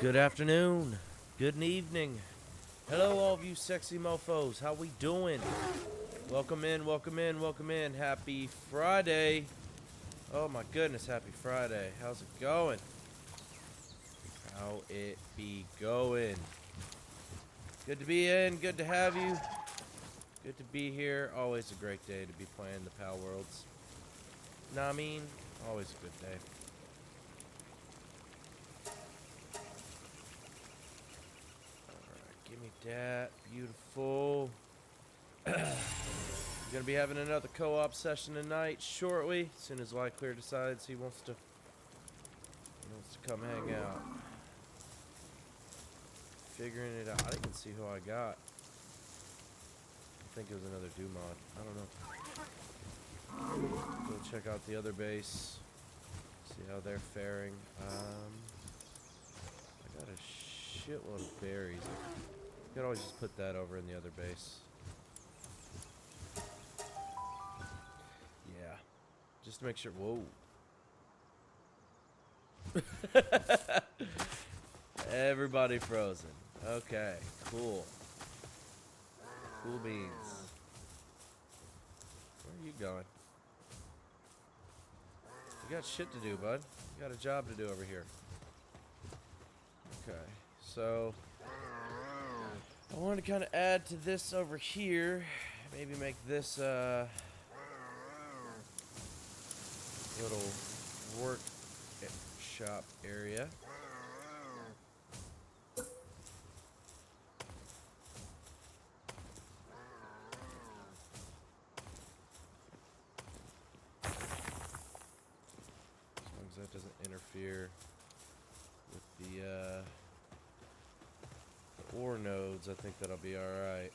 Good afternoon. Good evening. Hello, all of you sexy mofos. How we doing? Welcome in, welcome in, welcome in. Happy Friday. Oh my goodness, happy Friday. How's it going? How it be going? Good to be in. Good to have you. Good to be here. Always a great day to be playing the Palworlds. Nah, I mean, always a good day. Give me that. Beautiful. We're gonna be having another co-op session tonight shortly. As soon as Lyclear decides he wants to come hang out. Figuring it out. I didn't see who I got. I think it was another Dumod. I don't know. Go check out the other base. See how they're faring. I got a shitload of berries. You could always just put that over in the other base. Yeah. Just to make sure. Whoa. Everybody frozen. Okay. Cool. Cool beans. Where are you going? You got shit to do, bud. You got a job to do over here. Okay. So I want to kind of add to this over here. Maybe make this little workshop area. As long as that doesn't interfere with the ore nodes, I think that'll be alright.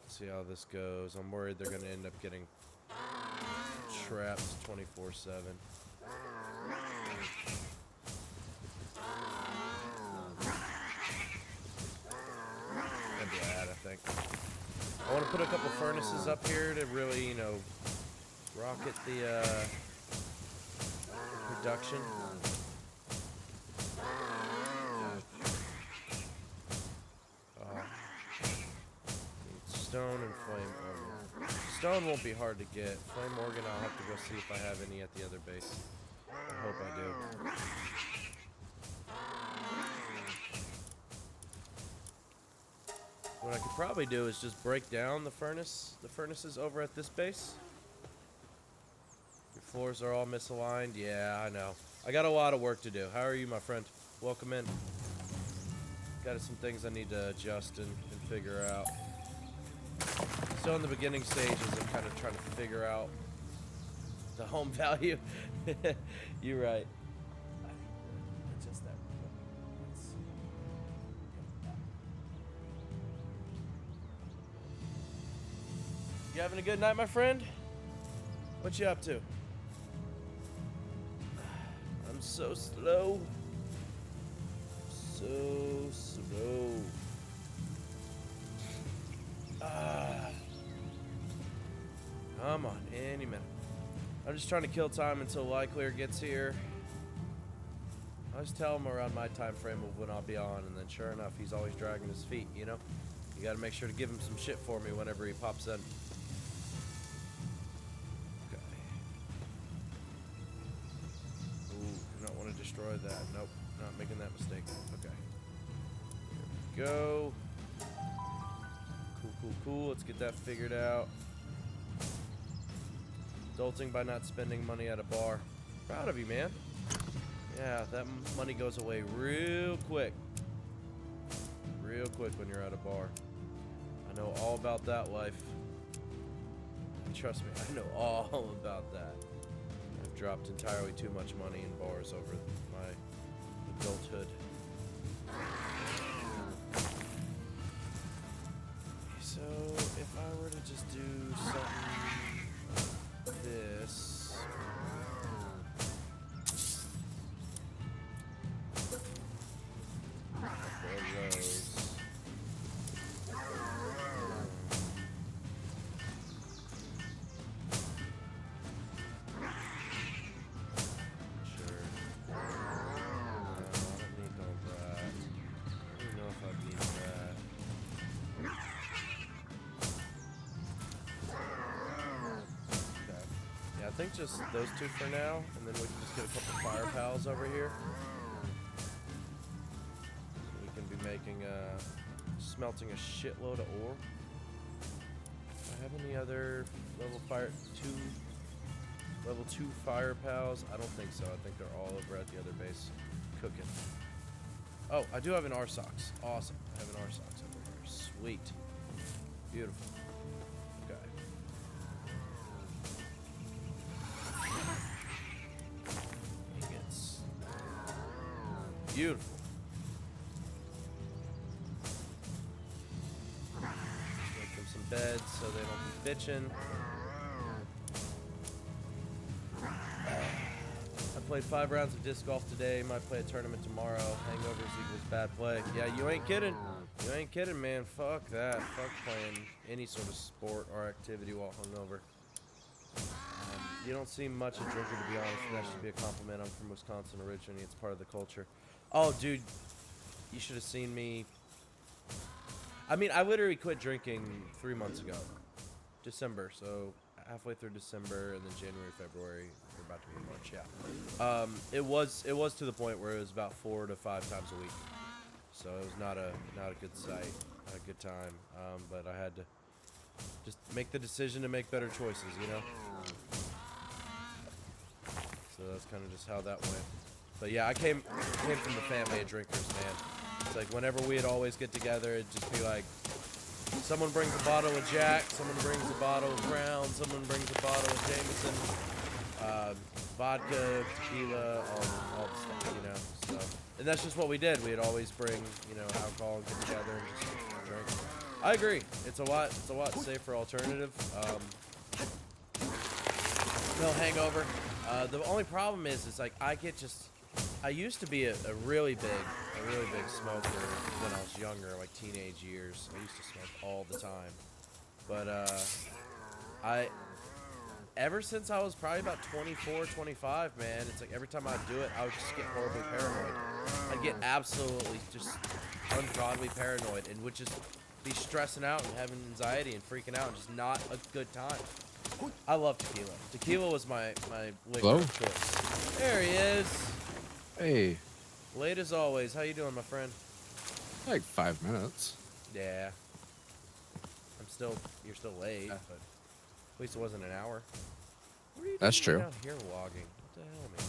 See how this goes. I'm worried they're going to end up getting trapped 24/7. And bad, I think. I want to put a couple furnaces up here to really, you know, rocket the production. Stone and flame organ. Stone won't be hard to get. Flame organ, I'll have to go see if I have any at the other base. I hope I do. What I could probably do is just break down the furnaces over at this base. Your floors are all misaligned. Yeah, I know. I got a lot of work to do. How are you, my friend? Welcome in. Got some things I need to adjust and figure out. Still in the beginning stages of kind of trying to figure out the home value. You're right. Adjust that. You having a good night, my friend? What you up to? I'm so slow. So slow. Come on, any minute. I'm just trying to kill time until Lyclear gets here. I just tell him around my time frame of when I'll be on, and then sure enough, he's always dragging his feet, you know? You gotta make sure to give him some shit for me whenever he pops in. Okay. Ooh, do not want to destroy that. Nope, not making that mistake. Okay. There we go. Cool, cool, cool. Let's get that figured out. Adulting by not spending money at a bar. Proud of you, man. Yeah, that money goes away real quick. Real quick when you're at a bar. I know all about that life. Trust me, I know all about that. I've dropped entirely too much money in bars over my adulthood. So, if I were to just do something like this. Couple of those. think just those two for now, and then we can just get a couple fire pals over here. We can be making, smelting a shitload of ore. Do I have any other level 2 fire pals? I don't think so. I think they're all over at the other base cooking. Oh, I do have an R-Sox. Awesome. I have an R-Sox over here. Sweet. Beautiful. Okay. Ingots. Beautiful. Make them some beds so they don't be bitching. I played 5 rounds of disc golf today. Might play a tournament tomorrow. Hangovers equals bad play. Yeah, you ain't kidding. You ain't kidding, man. Fuck that. Fuck playing any sort of sport or activity while hungover. You don't seem much a drinker, to be honest, and that should be a compliment. I'm from Wisconsin originally. It's part of the culture. Oh, dude, you should have seen me. I mean, I literally quit drinking 3 months ago. December, so halfway through December, and then January, February. We're about to be in March, yeah. It was to the point where it was about 4 to 5 times a week. So it was not a good sight, not a good time. But I had to just make the decision to make better choices, you know? So that's kind of just how that went. But yeah, I came from the family of drinkers, man. It's like whenever we'd always get together, it'd just be like, someone brings a bottle of Jack, someone brings a bottle of Crown, someone brings a bottle of Jameson, vodka, tequila, all the stuff, you know? So, and that's just what we did. We'd always bring, you know, alcohol and get together and just drink. I agree. It's a lot safer alternative. No hangover. The only problem is like I used to be a really big smoker when I was younger, like teenage years. I used to smoke all the time. But ever since I was probably about 24, 25, man, it's like every time I'd do it, I would just get horribly paranoid. I'd get absolutely just ungodly paranoid and would just be stressing out and having anxiety and freaking out and just not a good time. I love tequila. Tequila was my liquor of choice. There he is. Hey. Late as always. How you doing, my friend? Like 5 minutes. Yeah. You're still late, but at least it wasn't an hour. What are you That's doing true. down here logging? What the hell, man?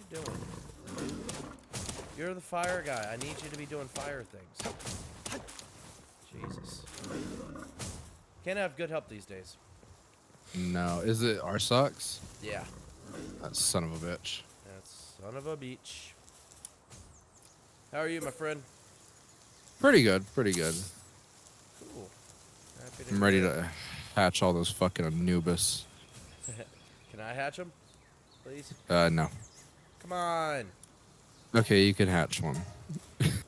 What are you doing? You're the fire guy. I need you to be doing fire things. Jesus. Can't have good help these days. No. Is it our socks? Yeah. That son of a bitch. That's son of a beach. How are you, my friend? Pretty good. Pretty good. Cool. Happy to I'm ready hear to hatch all those fucking Anubis. Can I hatch them, please? No. Come on. Okay, you can hatch one.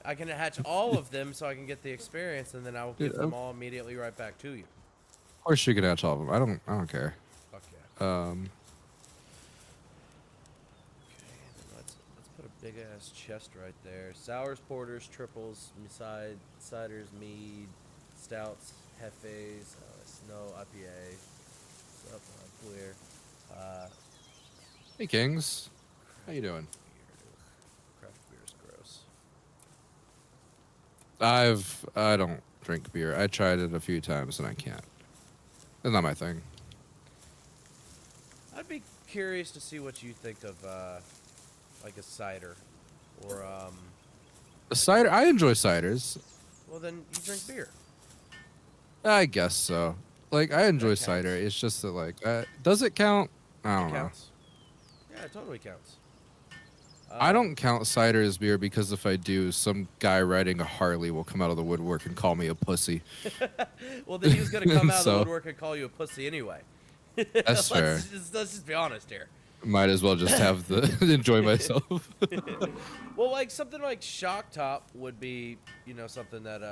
I can hatch all of them so I can get the experience, and then I will give them all immediately right back to you. Of course you can hatch all of them. I don't care. Fuck yeah. Okay, then let's put a big ass chest right there. Sours, porters, triples, ciders, mead, stouts, hefes, snow, IPA. What's up, clear. Hey, Kings. How you doing? Craft beer is gross. I don't drink beer. I tried it a few times and I can't. It's not my thing. I'd be curious to see what you think of like a cider or A cider. I enjoy ciders. well, then you drink beer. I guess so. Like I enjoy That cider. counts. It's just that like, does it count? I don't It know. counts. Yeah, it totally counts. I don't count cider as beer because if I do, some guy riding a Harley will come out of the woodwork and call me a pussy. Well, then he was gonna come out of the So- woodwork and call you a pussy anyway. That's fair. Let's just be honest here. Might as well just have the enjoy myself. Well, like something like Shock Top would be, you know, something that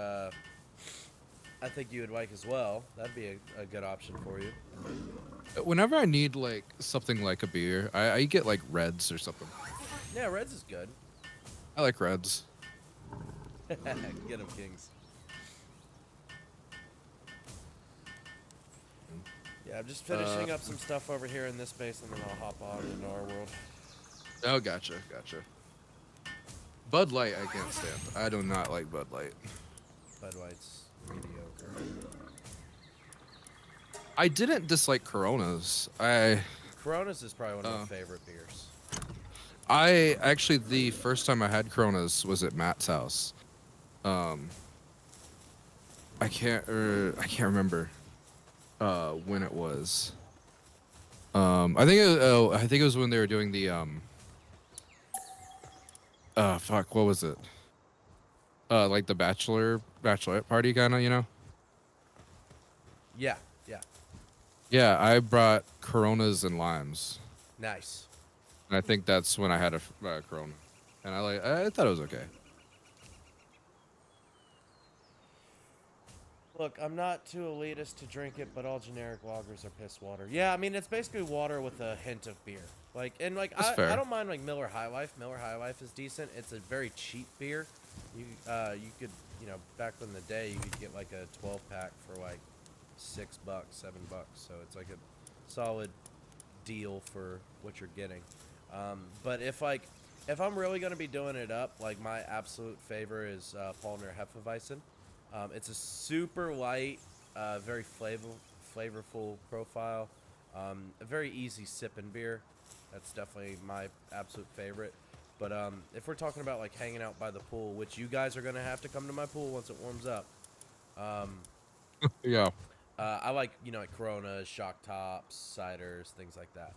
I think you would like as well. That'd be a good option for you. Whenever I need like something like a beer, I get like Reds or something. Yeah, Reds is good. I like Reds. Get them, Kings. Yeah, I'm just finishing up some stuff over here in this base, and then I'll hop on into our world. Oh, gotcha. Bud Light, I can't stand. I do not like Bud Light. Bud Light's mediocre. I didn't dislike Coronas. Coronas is probably one of my favorite beers. I actually the first time I had Coronas was at Matt's house. I can't remember when it was. I think it was when they were doing the fuck, what was it? Like the bachelorette party kind of, you know? Yeah. Yeah, I brought Coronas and limes. Nice. And I think that's when I had a Corona. And I thought it was okay. Look, I'm not too elitist to drink it, but all generic lagers are piss water. Yeah, I mean, it's basically water with a hint of beer. Like, and like, I don't mind like Miller High Life. Miller High Life is decent. It's a very cheap beer. You could, back in the day, you could get like a 12-pack for like $6, $7. So it's like a solid deal for what you're getting. But if I'm really gonna be doing it up, like my absolute favorite is Palmer Hefeweizen. It's a super light, very flavorful profile. A very easy sipping beer. That's definitely my absolute favorite. But if we're talking about like hanging out by the pool, which you guys are gonna have to come to my pool once it warms up. Yeah. I like like Coronas, shock tops, ciders, things like that.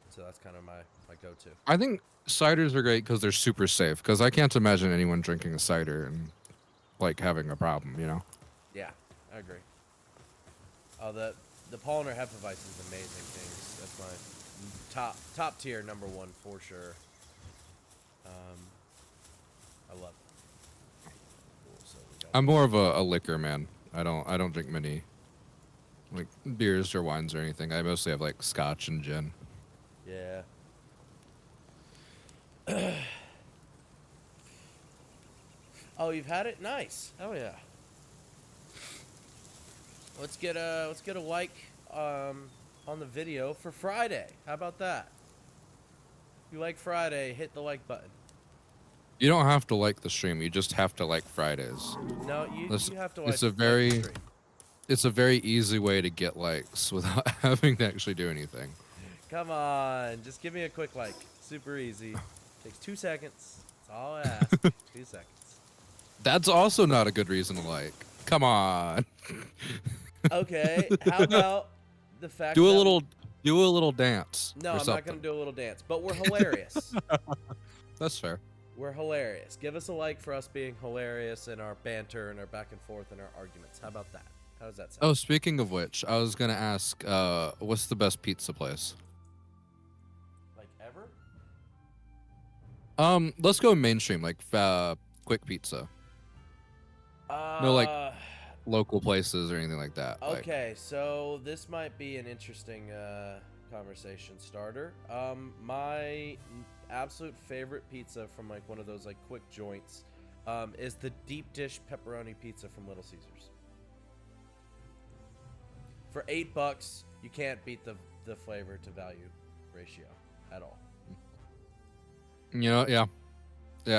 So that's kind of my go-to. I think ciders are great because they're super safe. Because I can't imagine anyone drinking a cider and like having a problem, you know? Yeah, I agree. Oh, the Palmer Hefeweizen is amazing things. That's my top tier number one for sure. I love it. Cool, so I'm more of a liquor man. I don't drink many like beers or wines or anything. I mostly have like scotch and gin. Yeah. Oh, you've had it? Nice. Oh yeah. Let's get a like on the video for Friday. How about that? If you like Friday, hit the like button. You don't have to like the stream. You just have to like Fridays. No, you have to like. It's a very easy way to get likes without having to actually do anything. Come on, just give me a quick like. Super easy. Takes 2 seconds. That's all I ask. 2 seconds. That's also not a good reason to like. Come on. Okay, how about the fact do a little dance. No, I'm not gonna do a little dance, but we're hilarious. That's fair. We're hilarious. Give us a like for us being hilarious in our banter and our back and forth and our arguments. How about that? How does that sound? Oh, speaking of which, I was gonna ask, what's the best pizza place? Like ever? Let's go mainstream, like quick pizza. No, like local places or anything like that. Okay, so this might be an interesting conversation starter. My absolute favorite pizza from like one of those like quick joints is the deep dish pepperoni pizza from Little Caesars. For $8, you can't beat the flavor to value ratio at all. You know, yeah.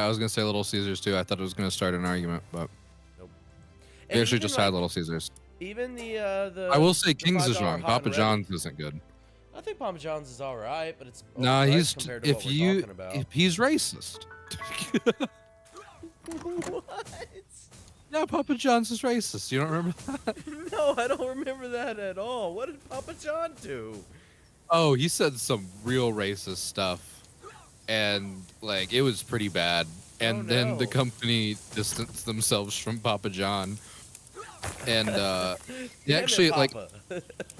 I was gonna say Little Caesars too. I thought it was gonna start an argument, but nope. We actually just had Little Caesars. Even the I will say King's is $5 wrong. hot Papa and John's isn't good. I think Papa John's is all right, but it's Nah, he's compared to what we're talking about. He's racist. What? Yeah, Papa John's is racist. You don't remember that? No, I don't remember that at all. What did Papa John do? Oh, he said some real racist stuff, and like it was pretty bad. And then the company distanced themselves from Papa John, and actually like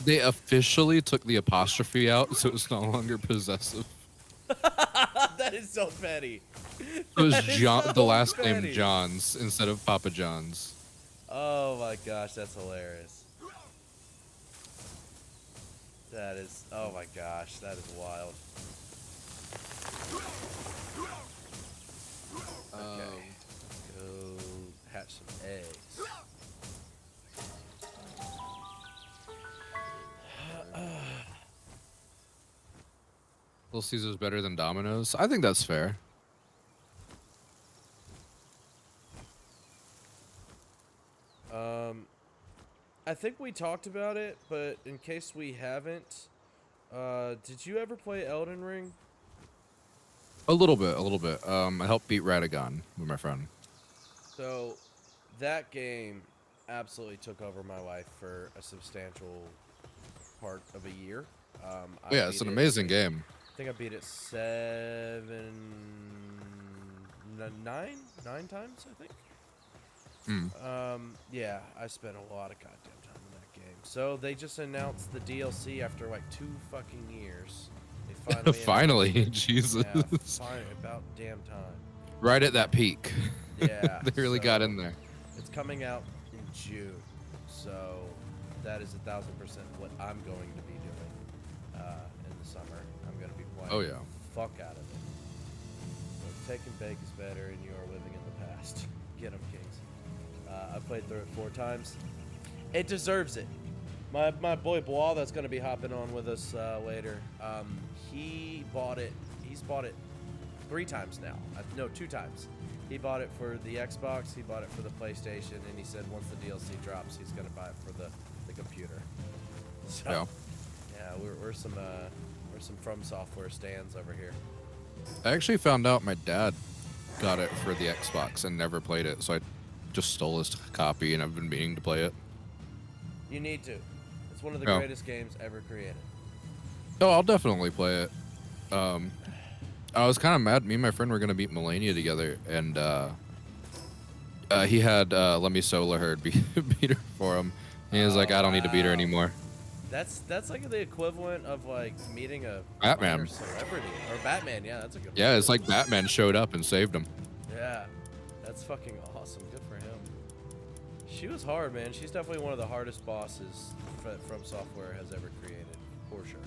they officially took the apostrophe out, so it's no longer possessive. That is so petty. It was John, the last name Johns instead of Papa John's. Oh my gosh, that's hilarious. That is, oh my gosh, that is wild. Okay, go hatch some eggs. Little Caesar's better than Domino's. I think that's fair. I think we talked about it, but in case we haven't, did you ever play Elden Ring? A little bit, a little bit. I helped beat Radagon with my friend. So, that game absolutely took over my life for a substantial part of a year. Yeah, it's an amazing game. I think I beat it nine times, I think. Yeah, I spent a lot of goddamn time in that game. So they just announced the DLC after like 2 fucking years. They finally Finally, Jesus. Yeah, finally, about damn time. Right at that peak. Yeah. They really got in there. It's coming out in June, so that is 1000% what I'm going to be doing in the summer. I'm going to be playing the fuck out of it. So taking bake is better, and you are living in the past. Get 'em, Kings. I played through it 4 times. It deserves it. My boy Bois, that's going to be hopping on with us later. He bought it. He's bought it 3 times now. No, 2 times. He bought it for the Xbox. He bought it for the PlayStation, and he said once the DLC drops, he's going to buy it for the computer. So, yeah, we're some From Software stands over here. I actually found out my dad got it for the Xbox and never played it, so I just stole his copy, and I've been meaning to play it. You need to. It's one of the greatest games ever created. Oh, I'll definitely play it. I was kind of mad. Me and my friend were going to beat Melania together, and he had Let Me Solo her beat her for him. And he was like, I don't need to beat her anymore. That's like the equivalent of like meeting a Batman celebrity or Batman. Yeah, that's a good. Yeah, it's like Batman showed up and saved him. Yeah, that's fucking awesome. Good for him. She was hard, man. She's definitely one of the hardest bosses From Software has ever created, for sure.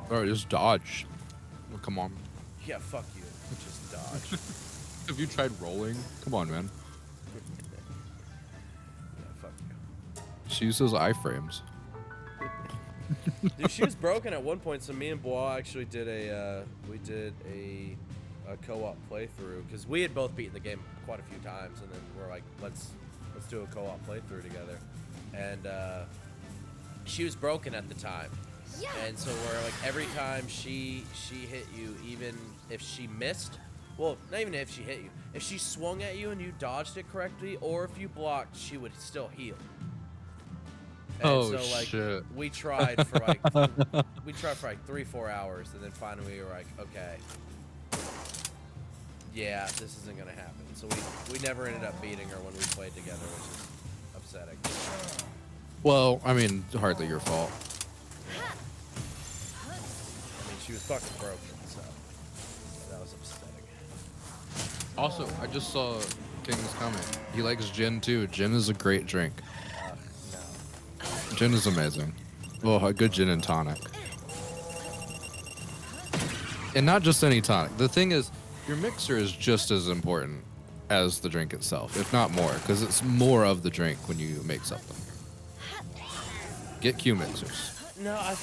Bro, just dodge. Oh, come on. Yeah, fuck you. Just dodge. Have you tried rolling? Come on, man. Yeah, fuck you. She uses iframes. Dude, she was broken at one point, so me and Bois actually did a co-op playthrough because we had both beaten the game quite a few times, and then we're like, let's do a co-op playthrough together. And she was broken at the time. Yeah. And so we're like, every time she hit you, even if she missed, well, not even if she hit you, if she swung at you and you dodged it correctly, or if you blocked, she would still heal. And so, like, shit. we tried for like 3-4 hours, and then finally we were like, okay, yeah, this isn't gonna happen. So we never ended up beating her when we played together, which is upsetting. Well, I mean, hardly your fault. I mean, she was fucking broken, so that was upsetting. Also, I just saw King's comment. He likes gin too. Gin is a great drink. No. Gin is amazing. Oh, a good gin and tonic. And not just any tonic. The thing is, your mixer is just as important as the drink itself, if not more, because it's more of the drink when you make something. Get Q mixers. No, I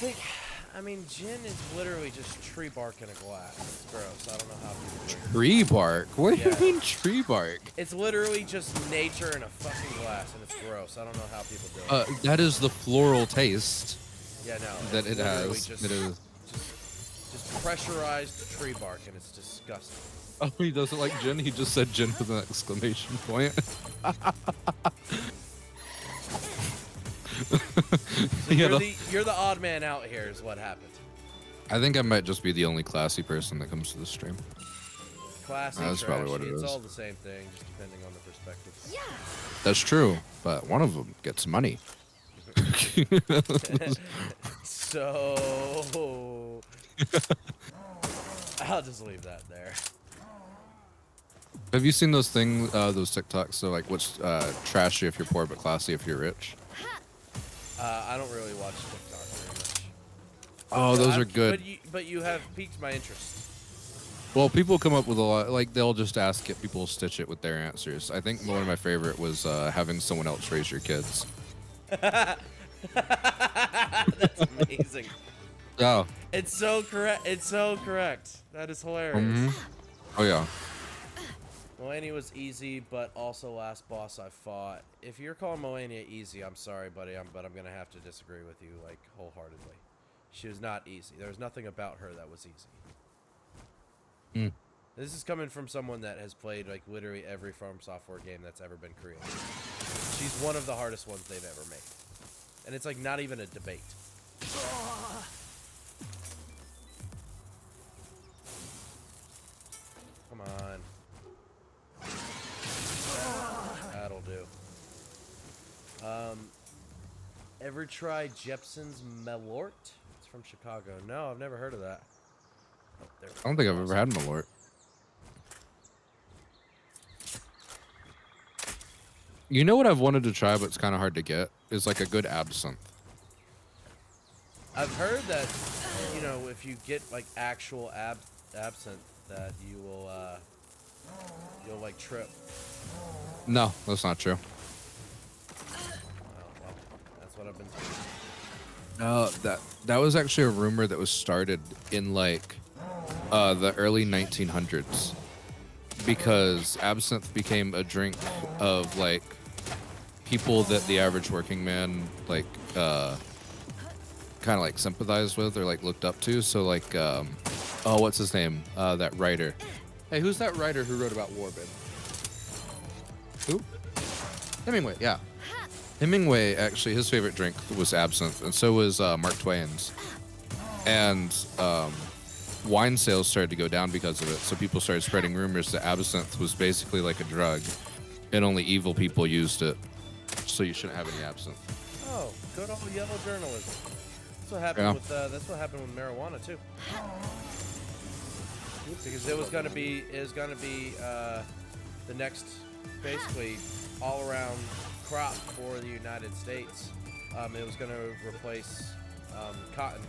mean, gin is literally just tree bark in a glass. It's gross. I don't know how people do it. Tree bark? What do you mean tree bark? It's literally just nature in a fucking glass, and it's gross. I don't know how people do it. That is the floral taste. Yeah, no. That it has. Just pressurized tree bark, and it's disgusting. Oh, he doesn't like gin? He just said gin with an exclamation point. So you're the odd man out here is what happened. I think I might just be the only classy person that comes to the stream. Classy, That's trashy, probably what it is. It's all the same thing, just depending on the perspective. Yeah. That's true, but one of them gets money. So I'll just leave that there. Have you seen those things, those TikToks? So like, what's trashy if you're poor, but classy if you're rich? I don't really watch TikTok very much. Oh, those are good. But you have piqued my interest. Well, people come up with a lot. Like they'll just get people to stitch it with their answers. I think one of my favorite was having someone else raise your kids. That's amazing. Oh, It's so correct. It's so correct. That is hilarious. Hmm. Oh yeah. Melania was easy, but also last boss I fought. If you're calling Melania easy, I'm sorry, buddy, but I'm gonna have to disagree with you like wholeheartedly. She was not easy. There was nothing about her that was easy. Mm. This is coming from someone that has played like literally every From Software game that's ever been created. She's one of the hardest ones they've ever made, and it's like not even a debate. Come on. That'll do. Ever tried Jepson's Malort? It's from Chicago. No, I've never heard of that. Oh, there we I don't think I've ever had Malort. You know what I've wanted to try, but it's kind of hard to get? Is like a good absinthe. I've heard that, you know, if you get like actual absinthe, that you'll like trip. No, that's not true. Oh, well, that's what I've been told. No, that was actually a rumor that was started in like the early 1900s because absinthe became a drink of like people that the average working man like kind of like sympathized with or like looked up to. So like oh, what's his name? That writer. Hey, who's that writer who wrote about Warbin? Who? Hemingway. Yeah. Hemingway, actually, his favorite drink was absinthe, and so was Mark Twain's. And wine sales started to go down because of it, so people started spreading rumors that absinthe was basically like a drug, and only evil people used it, so you shouldn't have any absinthe. Oh, good old yellow journalism. That's what happened with marijuana too. Because it was gonna be the next basically all around crop for the United States. It was going to replace cotton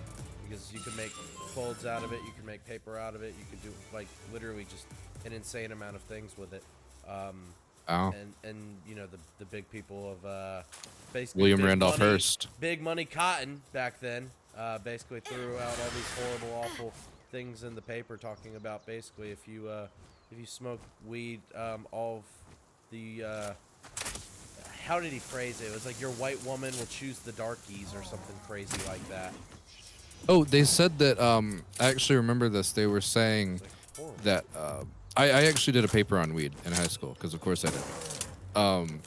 because you could make folds out of it, you could make paper out of it, you could do like literally just an insane amount of things with it. And you know the big people of basically William Randolph Hearst, big money cotton back then, basically threw out all these horrible, awful things in the paper talking about basically if you smoke weed, all of the how did he phrase it? It was like your white woman will choose the darkies or something crazy like that. Oh, they said that. I actually remember this. They were saying that. I actually did a paper on weed in high school because, of course, I did.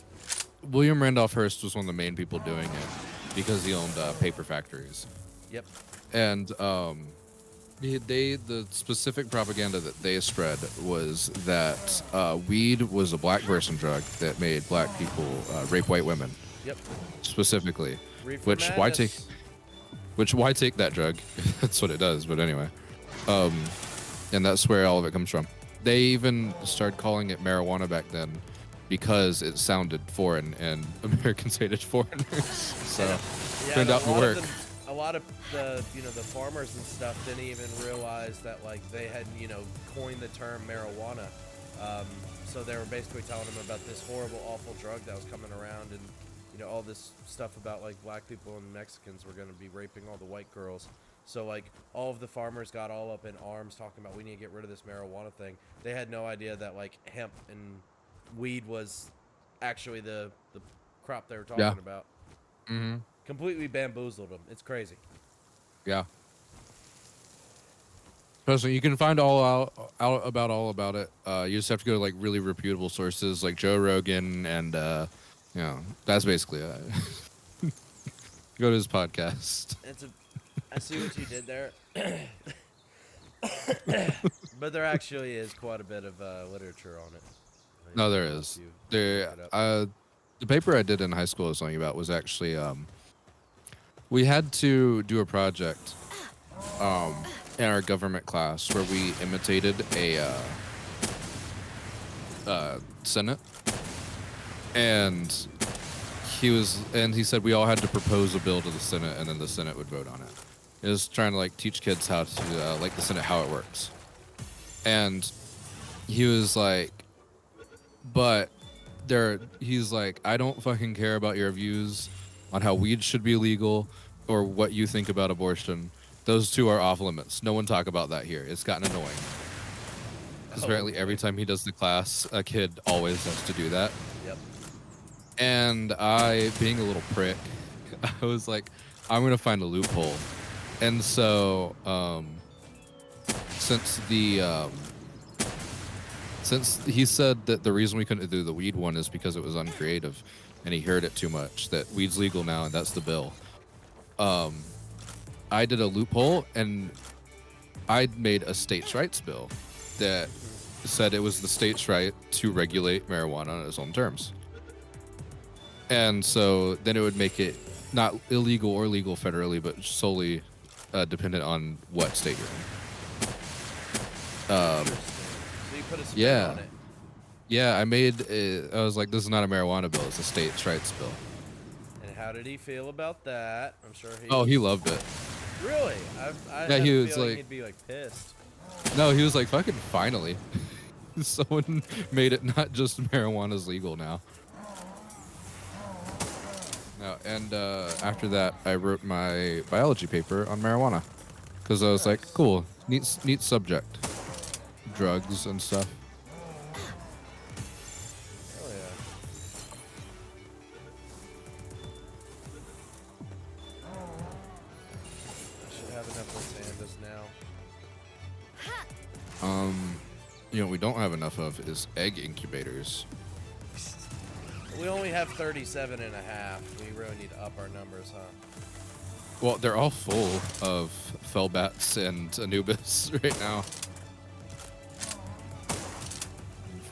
William Randolph Hearst was one of the main people doing it because he owned paper factories. Yep. And the specific propaganda that they spread was that weed was a black person drug that made black people rape white women. Yep. Specifically, Reefer which madness. why take that drug? That's what it does. But anyway, and that's where all of it comes from. They even started calling it marijuana back then because it sounded foreign and Americans hated foreigners. So turned out to work. A lot of the the farmers and stuff didn't even realize that like they had coined the term marijuana. So they were basically telling them about this horrible, awful drug that was coming around, and all this stuff about like black people and Mexicans were going to be raping all the white girls. So like all of the farmers got all up in arms talking about we need to get rid of this marijuana thing. They had no idea that like hemp and weed was actually the crop they were talking about. Mm-hmm. Completely bamboozled them. It's crazy. Yeah. Trust me, you can find out about it. You just have to go to like really reputable sources like Joe Rogan and that's basically it. Go to his podcast. I see what you did there. But there actually is quite a bit of literature on it. No, there is. The paper I did in high school I was talking about was actually we had to do a project in our government class where we imitated a Senate, and he said we all had to propose a bill to the Senate and then the Senate would vote on it. It was trying to like teach kids how to like the Senate, how it works. And he was like, he's like, I don't fucking care about your views on how weed should be legal or what you think about abortion. Those two are off limits. No one talk about that here. It's gotten annoying. Because apparently every time he does the class, a kid always has to do that. Yep. And I, being a little prick, I was like, I'm gonna find a loophole. And so, since he said that the reason we couldn't do the weed one is because it was uncreative, and he heard it too much, that weed's legal now and that's the bill. I did a loophole and I made a states' rights bill that said it was the state's right to regulate marijuana on its own terms. And so then it would make it not illegal or legal federally, but solely dependent on what state you're in. So you put a spin on it. Yeah, I was like, this is not a marijuana bill, it's a states' rights bill. And how did he feel about that? I'm sure he... Oh, he loved it. Really? Yeah, he was like... like... he'd be, like, pissed. No, he was like, fucking finally. Someone made it not just marijuana's legal now. No, and after that, I wrote my biology paper on marijuana. Because I was like, cool, neat subject. Drugs and stuff. Oh, yeah. I should have enough Lanzandas now. You know what we don't have enough of is egg incubators. We only have 37 and a half. We really need to up our numbers, huh? Well, they're all full of Felbats and Anubis right now.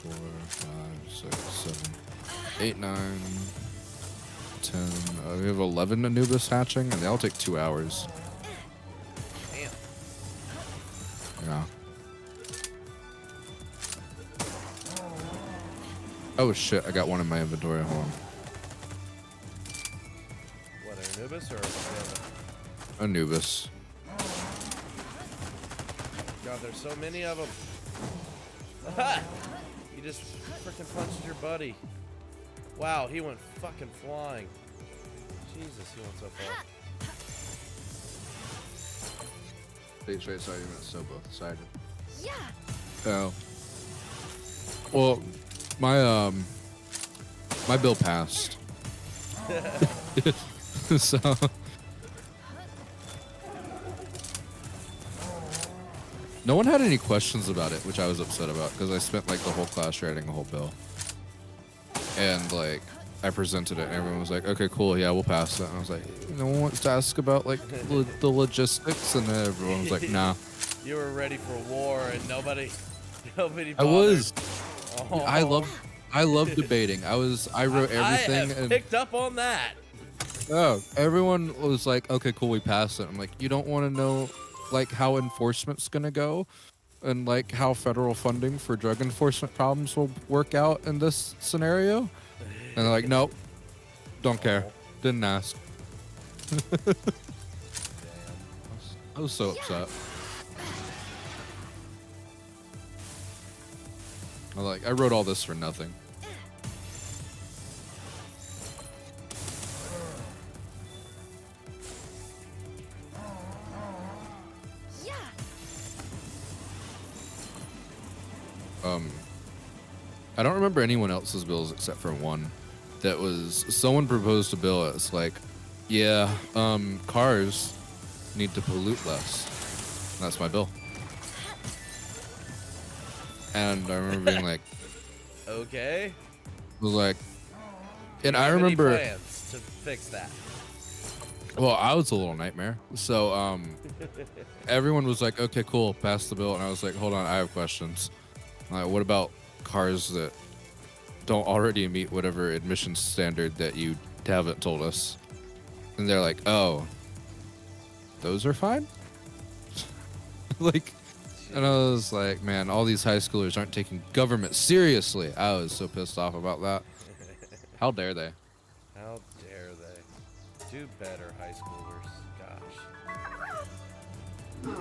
4, 5, 6, 7, 8, 9, 10. We have 11 Anubis hatching, and they all take 2 hours. Damn. Yeah. Oh shit, I got one in my inventory. Hold on. What, Anubis or Lanzanda? Anubis. God, there's so many of them. You just freaking punched your buddy. Wow, he went fucking flying. Jesus, he went so far. States rights argument so both sided. Yeah. Oh. Well, my bill passed. So no one had any questions about it, which I was upset about because I spent like the whole class writing a whole bill. And like I presented it and everyone was like, okay, cool, yeah, we'll pass it. And I was like, no one wants to ask about like the logistics, and then everyone was like, nah. You were ready for war and nobody bothered. I was. Oh. I love debating. I wrote everything. I have picked up on that. Oh, everyone was like, okay, cool, we passed it. I'm like, you don't want to know like how enforcement's gonna go, and like how federal funding for drug enforcement problems will work out in this scenario? And they're like, nope, don't care, didn't ask. I was so upset. I wrote all this for nothing. Yeah. I don't remember anyone else's bills except for one. That was someone proposed a bill. It's like, yeah, cars need to pollute less. And that's my bill. And I remember being like, Okay. was like, and Do you I have any remember. plans to fix that. Well, I was a little nightmare. So everyone was like, okay, cool, pass the bill. And I was like, hold on, I have questions. Like, what about cars that don't already meet whatever emissions standard that you haven't told us? And they're like, oh, those are fine? Like, and I was like, man, all these high schoolers aren't taking government seriously. I was so pissed off about that. How dare they? How dare they? Do better, high schoolers. Gosh.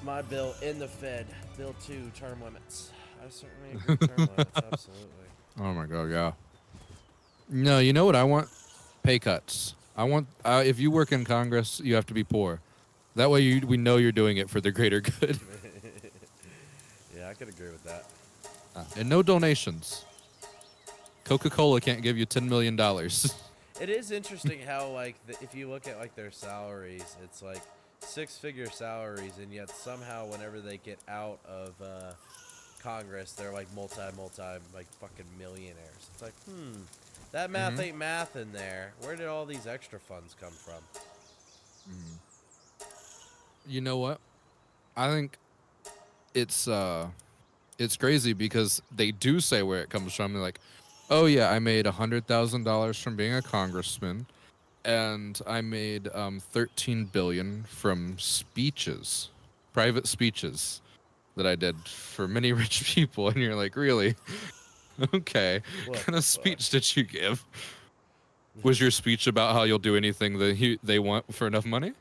My bill in the Fed. Bill 2, term limits. I certainly agree with term limits, absolutely. Oh my god, yeah. No, you know what I want? Pay cuts. I want, if you work in Congress, you have to be poor. That way we know you're doing it for the greater good. Yeah, I could agree with that. And no donations. Coca-Cola can't give you $10 million. It is interesting how, like, if you look at, like, their salaries, it's, like, six-figure salaries, and yet somehow whenever they get out of Congress, they're, like, like, fucking millionaires. It's like, that math ain't math in there. Where did all these extra funds come from? You know what? I think it's crazy because they do say where it comes from. They're like, oh yeah, I made $100,000 from being a congressman, and I made 13 billion from speeches, private speeches that I did for many rich people. And you're like, really? Okay. What What kind the of fuck? speech did you give? Was your speech about how you'll do anything that they want for enough money?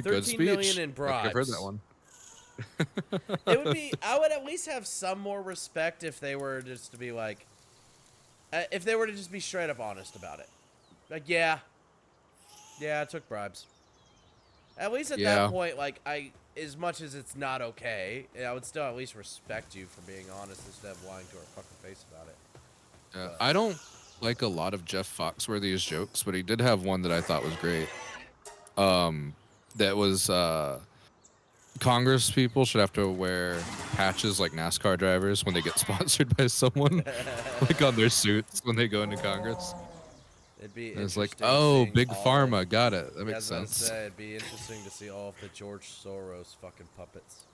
Good 13 million speech. in I think I've heard that bribes. one. It would be. I would at least have some more respect if they were just to be like, if they were to just be straight up honest about it. Like, yeah, I took bribes. At least at that Yeah. point, like, as much as it's not okay, I would still at least respect you for being honest instead of lying to our fucking face about it. Yeah, But I don't like a lot of Jeff Foxworthy's jokes, but he did have one that I thought was great. That was Congress people should have to wear patches like NASCAR drivers when they get sponsored by someone, like on their suits when they go into Congress. it'd be And it's like, interesting oh, seeing big all of. pharma, got it. That Yeah, I makes was about to sense. say, it'd be interesting to see all of the George Soros fucking puppets.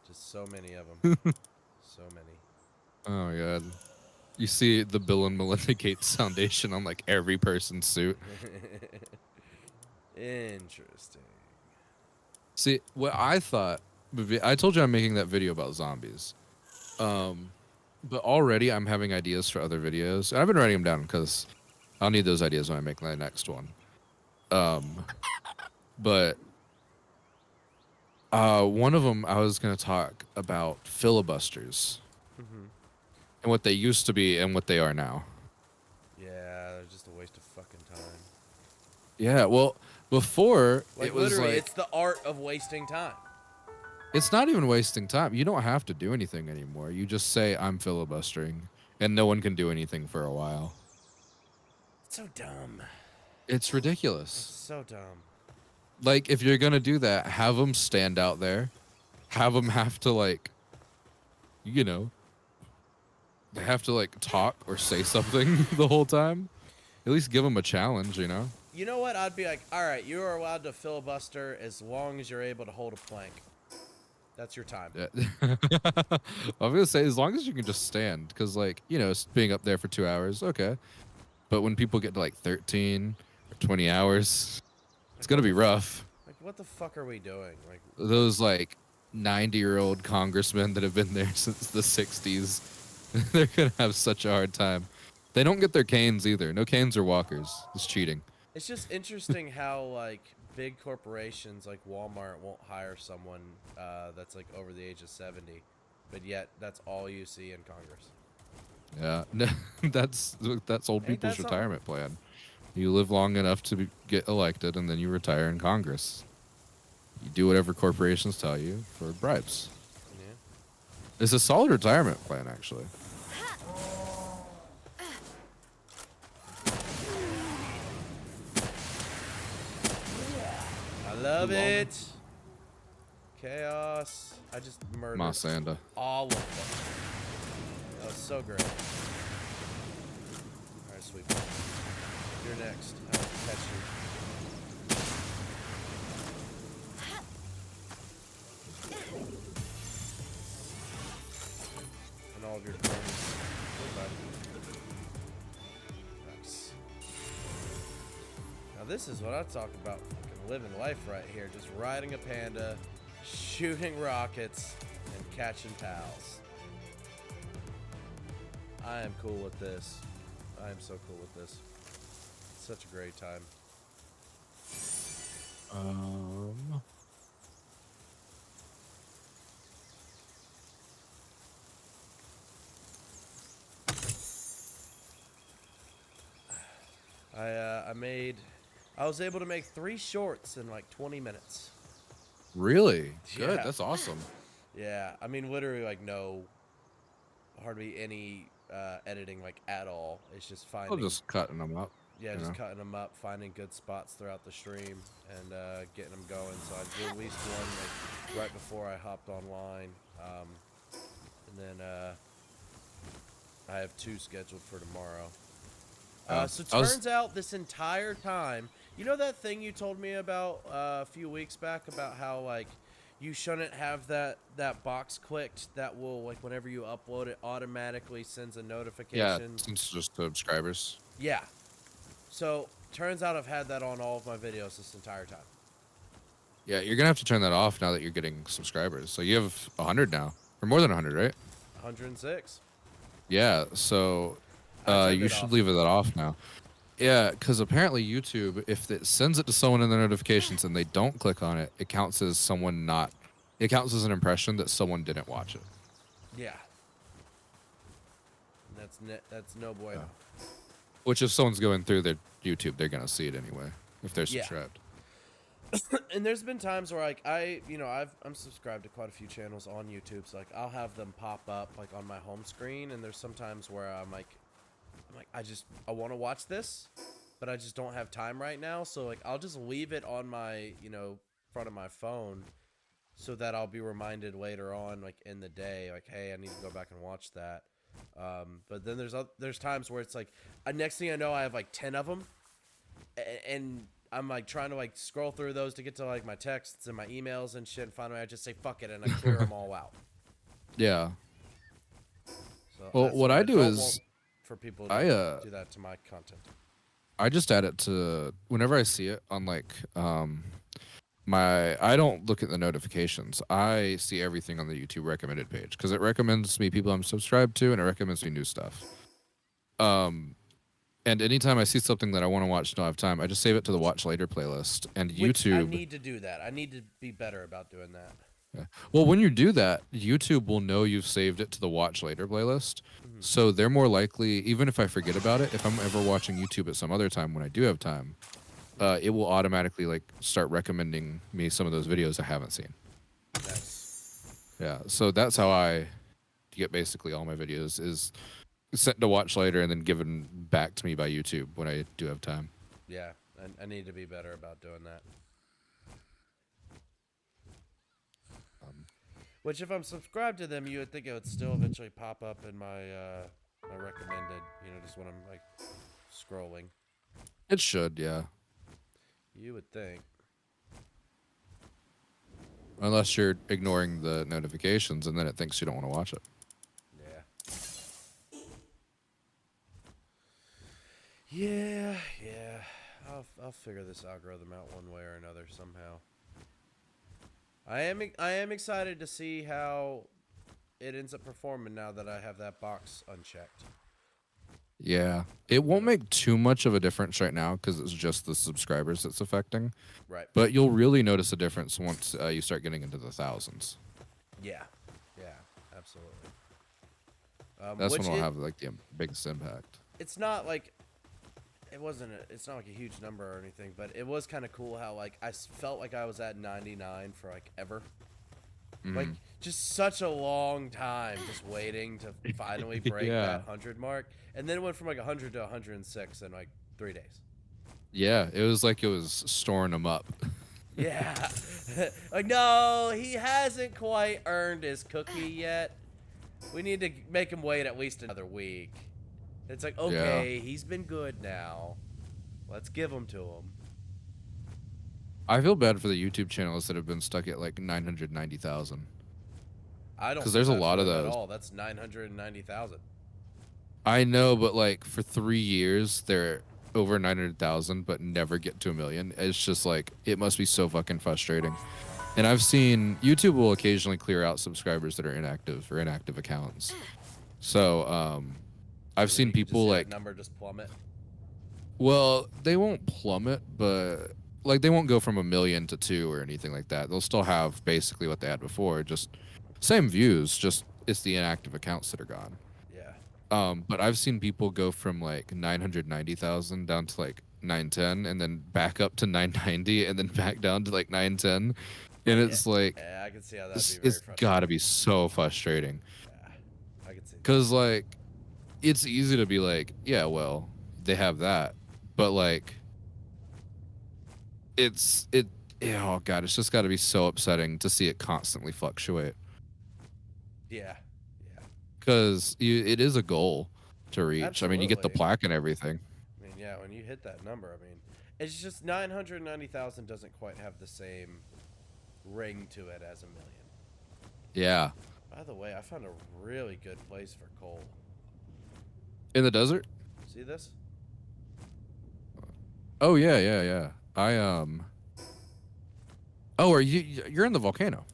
Just so many of them. So many. Oh my god. You see the Bill and Melinda Gates Foundation on like every person's suit. Interesting. See, what I thought, I told you I'm making that video about zombies. But already I'm having ideas for other videos. And I've been writing them down because I'll need those ideas when I make my next one. But one of them I was going to talk about filibusters and what they used to be and what they are now. Yeah, they're just a waste of fucking time. Yeah, well, before Like, it was literally, like it's the art of wasting time. it's not even wasting time. You don't have to do anything anymore. You just say I'm filibustering, and no one can do anything for a while. It's so dumb. It's ridiculous. So dumb. Like, if you're gonna do that, have them stand out there. Have them have to like, you know, they have to like talk or say something the whole time. At least give them a challenge, you know. You know what? I'd be like, all right, you are allowed to filibuster as long as you're able to hold a plank. That's your time. Yeah. I'm gonna say as long as you can just stand, because like being up there for 2 hours, okay. But when people get to like 13 or 20 hours, it's gonna be rough. Like, what the fuck are we doing? Like, Those like 90-year-old congressmen that have been there since the 60s, they're gonna have such a hard time. They don't get their canes either. No canes or walkers. It's cheating. it's just interesting how, like, big corporations like Walmart won't hire someone that's, like, over the age of 70. But yet, that's all you see in Congress. Yeah, that's old Ain't people's that something? retirement plan. You live long enough to get elected, and then you retire in Congress. You do whatever corporations tell you for bribes. Yeah. It's a solid retirement plan, actually. I love it. Chaos. I just murdered Masanda. all of them. That was so great. Alright, sweet. You're next. I will catch you. And all of your cronies. Goodbye. Nice. Now this is what I talk about. Fucking living life right here. Just riding a panda, shooting rockets, and catching pals. I am cool with this. I am so cool with this. Such a great time. I was able to make 3 shorts in like 20 minutes. Really? Good. Yeah. That's awesome. Yeah, I mean, literally, like, no, hardly any editing, like, at all. It's just I'm finding, just cutting them up. yeah, You just know. cutting them up, finding good spots throughout the stream, and getting them going. So I released one, like, right before I hopped online, and then I have 2 scheduled for tomorrow. So turns out this entire time, you know that thing you told me about a few weeks back about how, like, you shouldn't have that box clicked that will, like, whenever you upload it automatically sends a Yeah, notification. since just subscribers. Yeah. So turns out I've had that on all of my videos this entire time. Yeah, you're gonna have to turn that off now that you're getting subscribers. So you have 100 now, or more than 100, right? 106. Yeah. So I turned you it should off. leave it off now. Yeah, because apparently YouTube, if it sends it to someone in the notifications and they don't click on it, it counts as someone not. It counts as an impression that someone didn't watch it. Yeah. That's no bueno. Which, if someone's going through their YouTube, they're gonna see it anyway if they're Yeah. subscribed. And there's been times where, like, I'm subscribed to quite a few channels on YouTube, so, like, I'll have them pop up, like, on my home screen, and there's some times where I'm like, I want to watch this, but I just don't have time right now, so, like, I'll just leave it on my, front of my phone, so that I'll be reminded later on, like, in the day, like, hey, I need to go back and watch that. But then there's times where it's like, next thing I know, I have like 10 of them, and I'm like trying to like scroll through those to get to like my texts and my emails and shit, and finally I just say fuck it and I clear them all out. Yeah. So Well, that's what I do don't is want for people to I do that to my content. I just add it to whenever I see it on like I don't look at the notifications. I see everything on the YouTube recommended page because it recommends me people I'm subscribed to and it recommends me new stuff. And anytime I see something that I want to watch, don't have time, I just save it to the watch later playlist. And Which I YouTube. need to do that. I need to be better about doing that. Yeah. Well, when you do that, YouTube will know you've saved it to the watch later playlist. Mm-hmm. So they're more likely, even if I forget about it, if I'm ever watching YouTube at some other time when I do have time, it will automatically like start recommending me some of those videos I haven't seen. Nice. Yeah. So that's how I get basically all my videos is sent to watch later and then given back to me by YouTube when I do have time. Yeah, I need to be better about doing that. Which, if I'm subscribed to them, you would think it would still eventually pop up in my my recommended. Just when I'm like scrolling. It should, yeah. You would think. Unless you're ignoring the notifications and then it thinks you don't want to watch it. Yeah. Yeah. I'll figure this algorithm out one way or another somehow. I am excited to see how it ends up performing now that I have that box unchecked. Yeah. It won't make too much of a difference right now because it's just the subscribers it's affecting. Right. But you'll really notice a difference once you start getting into the thousands. Yeah. Yeah. Absolutely. That's when it'll have like the biggest impact. It's not like it's not like a huge number or anything, but it was kind of cool how like I felt like I was at 99 for like ever. Like just such a long time just waiting to finally break that 100 mark, and then it went from like 100 to 106 in like 3 days. Yeah, it was like it was storing them up. Yeah. Like, no, he hasn't quite earned his cookie yet. We need to make him wait at least another week. It's like, okay, he's been good now. Let's give him to him. I feel bad for the YouTube channels that have been stuck at like 990,000. I don't. Because there's a lot of those. At all. That's 990,000. I know, but like for 3 years they're over 900,000, but never get to 1 million. It's just like it must be so fucking frustrating. And I've seen YouTube will occasionally clear out subscribers that are inactive or inactive accounts. So I've seen people like number just plummet. Well, they won't plummet, but like they won't go from 1 million to 2 or anything like that. They'll still have basically what they had before, just same views, just it's the inactive accounts that are gone. Yeah. But I've seen people go from like 990,000 down to like 910 and then back up to 990 and then back down to like 910. And it's like, Yeah, I can see how that'd be very it's frustrating. gotta be so frustrating. Yeah, I can see that. Cause like, it's easy to be like, yeah, well, they have that. But like, oh God, it's just gotta be so upsetting to see it constantly fluctuate. Yeah. Cause it is a goal to reach. Absolutely. I mean, you get the plaque and everything. I mean, yeah, when you hit that number, I mean, it's just 990,000 doesn't quite have the same ring to it as a million. Yeah. By the way, I found a really good place for coal. In the desert? See this? Oh yeah. Oh, you're in the volcano?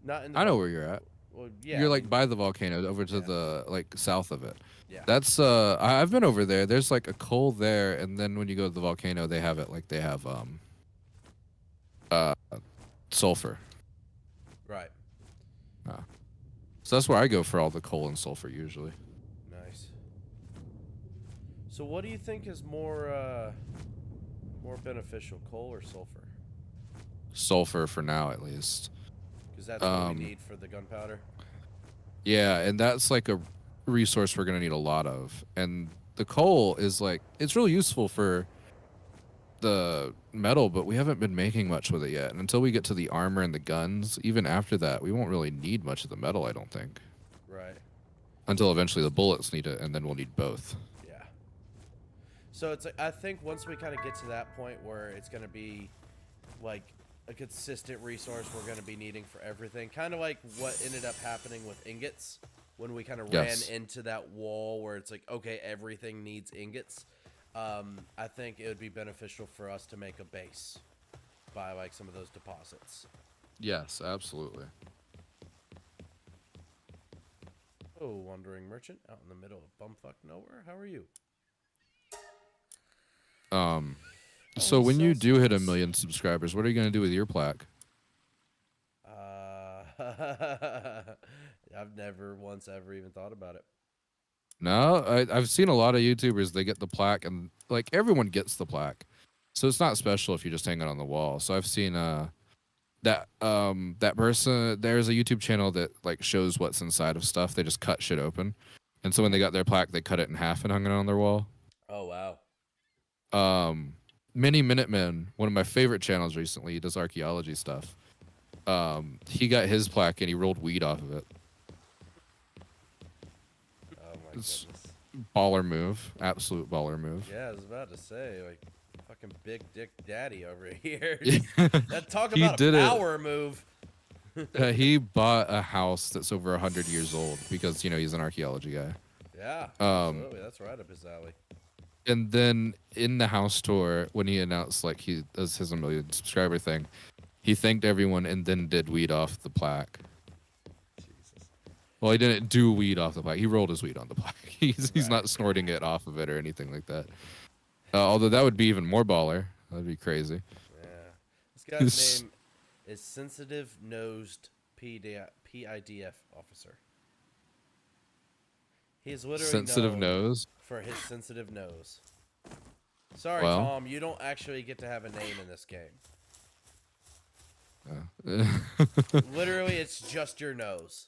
Not in the I know where you're at. Well, yeah. You're like by the volcano, over to the like south of it. Yeah. That's I've been over there. There's like a coal there, and then when you go to the volcano, they have it like they have sulfur. Right. So that's where I go for all the coal and sulfur usually. Nice. So what do you think is more beneficial, coal or sulfur? Sulfur for now, at least. Because that's what we need for the gunpowder. Yeah, and that's like a resource we're gonna need a lot of. And the coal is like, it's really useful for the metal, but we haven't been making much with it yet. And until we get to the armor and the guns, even after that, we won't really need much of the metal, I don't think. Right. Until eventually the bullets need it, and then we'll need both. Yeah. So it's like, I think once we kind of get to that point where it's going to be like a consistent resource we're going to be needing for everything, kind of like what ended up happening with ingots when we kind of ran into that wall where it's like, okay, everything needs ingots. I think it would be beneficial for us to make a base by like some of those deposits. Yes, absolutely. Oh, wandering merchant out in the middle of bumfuck nowhere. How are you? So when you do hit 1 million subscribers, what are you gonna do with your plaque? I've never once ever even thought about it. No, I've seen a lot of YouTubers. They get the plaque, and like everyone gets the plaque, so it's not special if you just hang it on the wall. So I've seen that person. There's a YouTube channel that like shows what's inside of stuff. They just cut shit open, and so when they got their plaque, they cut it in half and hung it on their wall. Oh wow. Mini Minutemen, one of my favorite channels recently, he does archaeology stuff. He got his plaque and he rolled weed off of it. Oh my goodness. Baller move, absolute baller move. Yeah, I was about to say, like, fucking big dick daddy over here. Yeah. Talk about a power move. He bought a house that's over 100 years old because, you know, he's an archaeology guy. Yeah, absolutely. That's right up his alley. And then in the house tour, when he announced like he does his 1 million subscriber thing, he thanked everyone and then did weed off the plaque. Jesus. Well, he didn't do weed off the plaque. He rolled his weed on the plaque. He's not snorting it off of it or anything like that. Although that would be even more baller. That'd be crazy. Yeah. This guy's name is Sensitive Nosed PIDF Officer. He is literally sensitive known nose for his sensitive nose. Sorry, Well. Tom, you don't actually get to have a name in this game. Literally, it's just your nose.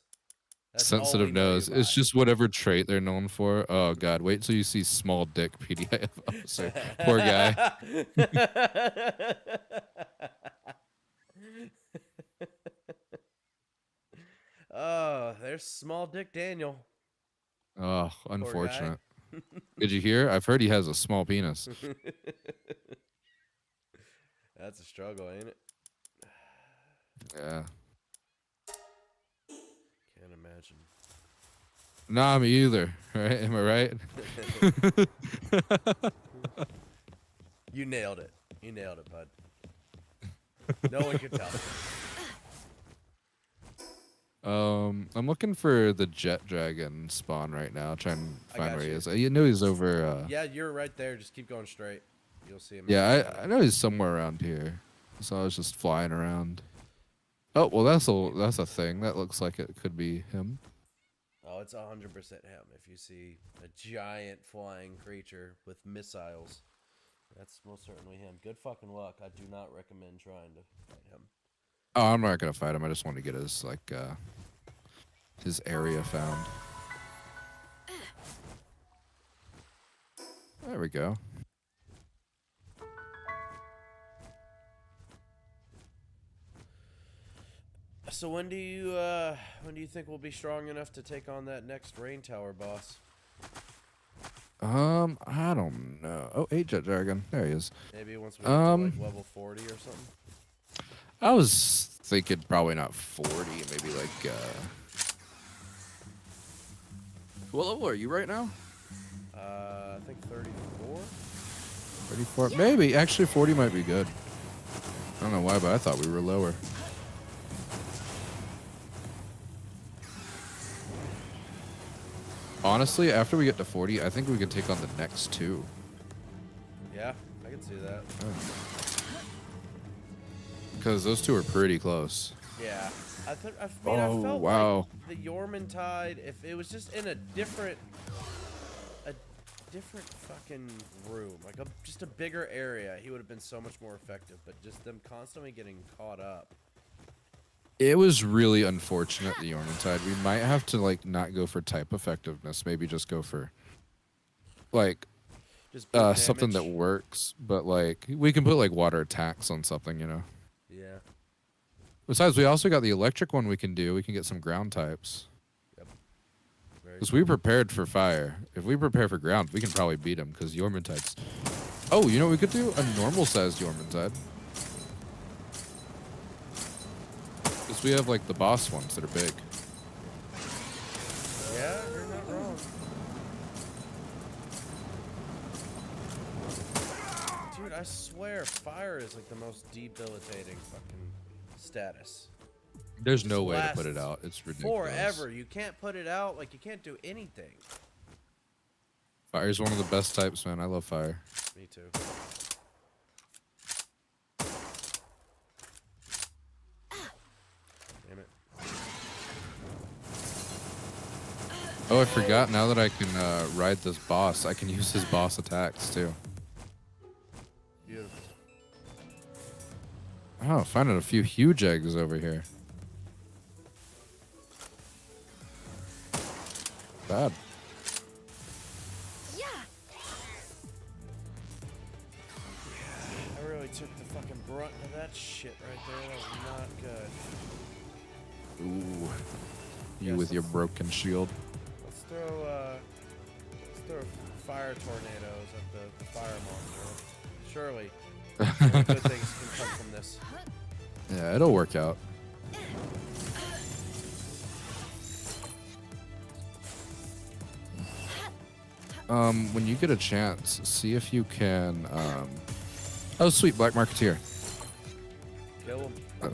That's all we sensitive know you nose. by. It's just whatever trait they're known for. Oh God, wait till you see small dick PDF officer. Poor guy. Oh, there's small dick Daniel. Oh, unfortunate. Did you hear? I've heard he has a small penis. That's a struggle, ain't it? Yeah. Can't imagine. Nah, me either. Right? Am I right? You nailed it. You nailed it, bud. No one can tell. I'm looking for the jet dragon spawn right now. Trying to find where he is. You know he's over. Yeah, you're right there. Just keep going straight. You'll see him. Yeah, I know he's somewhere around here. So I was just flying around. Oh well, that's a thing. That looks like it could be him. Oh, it's 100% him. If you see a giant flying creature with missiles, that's most certainly him. Good fucking luck. I do not recommend trying to fight him. Oh, I'm not gonna fight him. I just want to get his his area found. There we go. So when do you think we'll be strong enough to take on that next rain tower boss? I don't know. Oh, 8-Jet Dragon. There he is. Maybe once we get to like level 40 or something. I was thinking probably not 40, maybe like what level are you right now? I think 34. 34. Maybe. Actually 40 might be good. I don't know why, but I thought we were lower. Honestly, after we get to 40, I think we can take on the next two. Yeah, I can see that. Because those two are pretty close. Yeah, I felt wow. like the Yormantide, if it was just in a different fucking room, like just a bigger area, he would have been so much more effective. But just them constantly getting caught up. It was really unfortunate, the Yormantide. We might have to like not go for type effectiveness. Maybe just go for like Just something that works. But like we can put like water attacks on something, you know. Yeah. Besides, we also got the electric one we can do. We can get some ground types. Yep. Because we prepared for fire. If we prepare for ground, we can probably beat them. Because Yormantides. Oh, you know what we could do? A normal-sized Yormantide. Because we have like the boss ones that are big. Yeah, you're not wrong. Dude, I swear, fire is like the most debilitating fucking status. There's no way to put it out. It's ridiculous. Forever. You can't put it out. Like, you can't do anything. Fire's one of the best types, man. I love fire. Me too. Damn it. Oh, I forgot. Now that I can ride this boss, I can use his boss attacks, too. Beautiful. Oh, finding a few huge eggs over here. Bad. Yeah. I really took the fucking brunt of that shit right there. That was not good. Ooh. You Yes, with your broken shield. Let's throw fire tornadoes at the fire monster. Surely, good things can come from this. Yeah, it'll work out. When you get a chance, see if you can, oh, sweet, Black Marketeer. Kill him. Or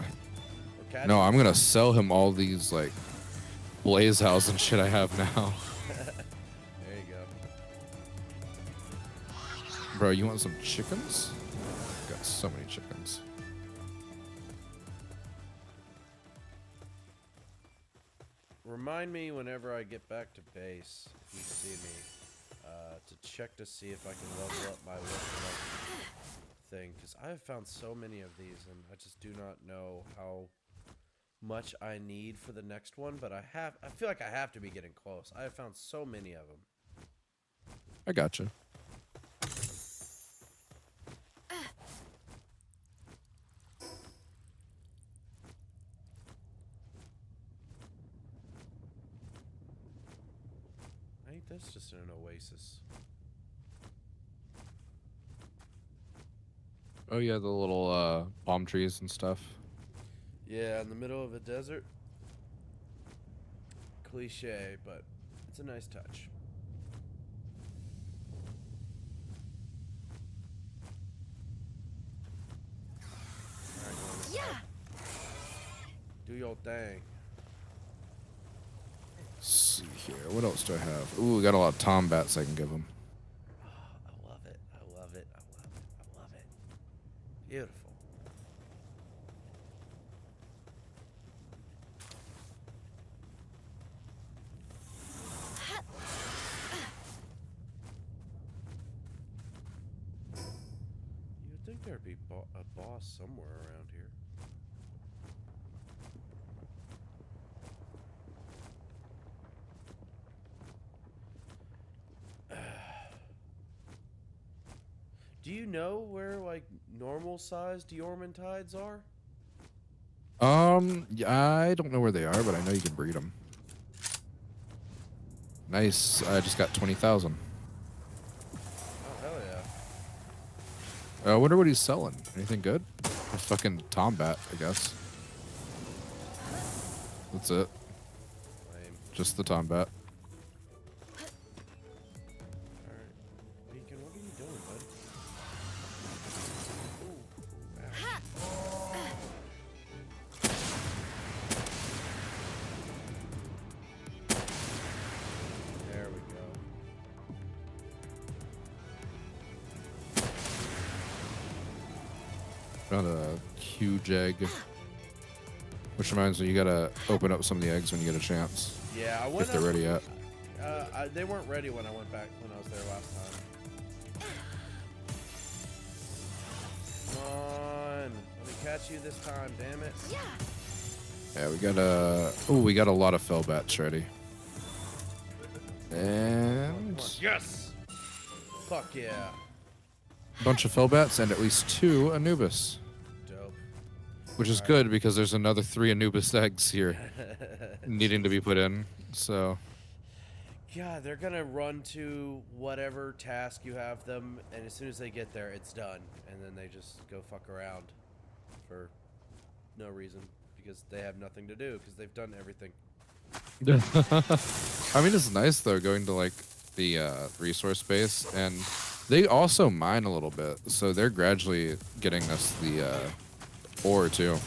catch No, him. I'm gonna sell him all these, like, Blaze House and shit I have now. There you go. Bro, you want some chickens? Got so many chickens. Remind me whenever I get back to base, if you see me, to check to see if I can level up my lookalike thing, because I have found so many of these, and I just do not know how much I need for the next one, but I feel like I have to be getting close. I have found so many of them. I gotcha. I think that's just an oasis. Oh yeah, the little palm trees and stuff. Yeah, in the middle of a desert. Cliche, but it's a nice touch. Alright, Yeah. do your thing. Let's see here. What else do I have? Ooh, we got a lot of tombats I can give him. Oh, I love it. I love it. I love it. I love it. Beautiful. think there'd be a boss somewhere around here. Do you know where like normal sized Yormantides are? Yeah, I don't know where they are, but I know you can breed them. Nice. I just got 20,000. Oh hell yeah! I wonder what he's selling. Anything good? A fucking Tombat, I guess. That's it. Lame. Just the Tombat. Alright. Beacon, what are you doing, bud? Ooh. Ow. There we go. Found a huge egg. Which reminds me, you gotta open up some of the eggs when you get a chance. Yeah, I went If they're up- ready yet. they weren't ready when I went back when I was there last time. Come on, let me catch you this time, damn it! Yeah. Yeah, we got we got a lot of fell bats ready. And Come on. Yes! Fuck yeah! a bunch of fell bats and at least 2 Anubis. Dope. Which is good because there's another 3 Anubis eggs here needing to be put in. So Yeah, they're gonna run to whatever task you have them, and as soon as they get there, it's done, and then they just go fuck around for no reason because they have nothing to do because they've done everything. I mean, it's nice though going to like the resource base, and they also mine a little bit, so they're gradually getting us the ore too.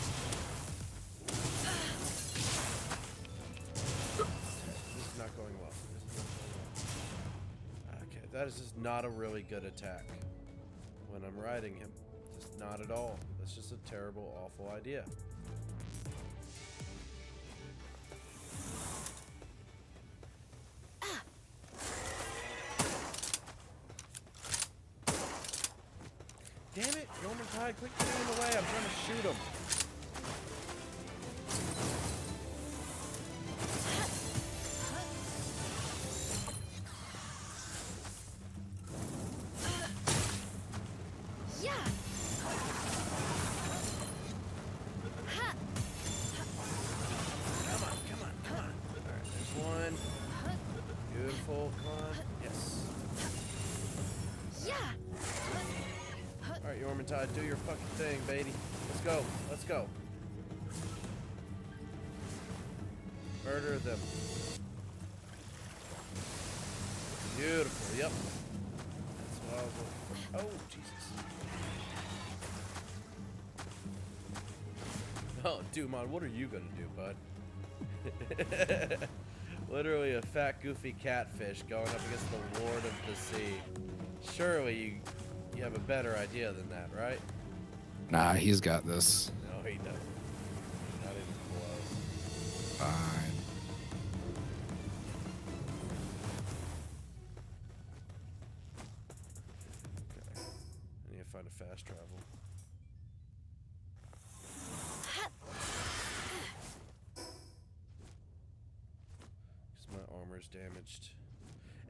This is not going well. Okay, that is just not a really good attack when I'm riding him. Just not at all. That's just a terrible, awful idea. Damn it, Norman Tide, quit getting in the way. I'm trying to shoot him. Yeah. Come on, come on, come on. Alright, there's one. Beautiful, come on. Yes. Yeah. Alright, Yormantide, do your fucking thing, baby. Let's go, let's go. Murder them. Beautiful, yep. That's what I was looking for. Oh, Jesus. Oh, Dumon, what are you gonna do, bud? Literally a fat, goofy catfish going up against the Lord of the Sea. Surely you have a better idea than that, right? Nah, he's got this. No, he doesn't. Not even close. Fine. Okay. I need to find a fast travel. Because my armor's damaged.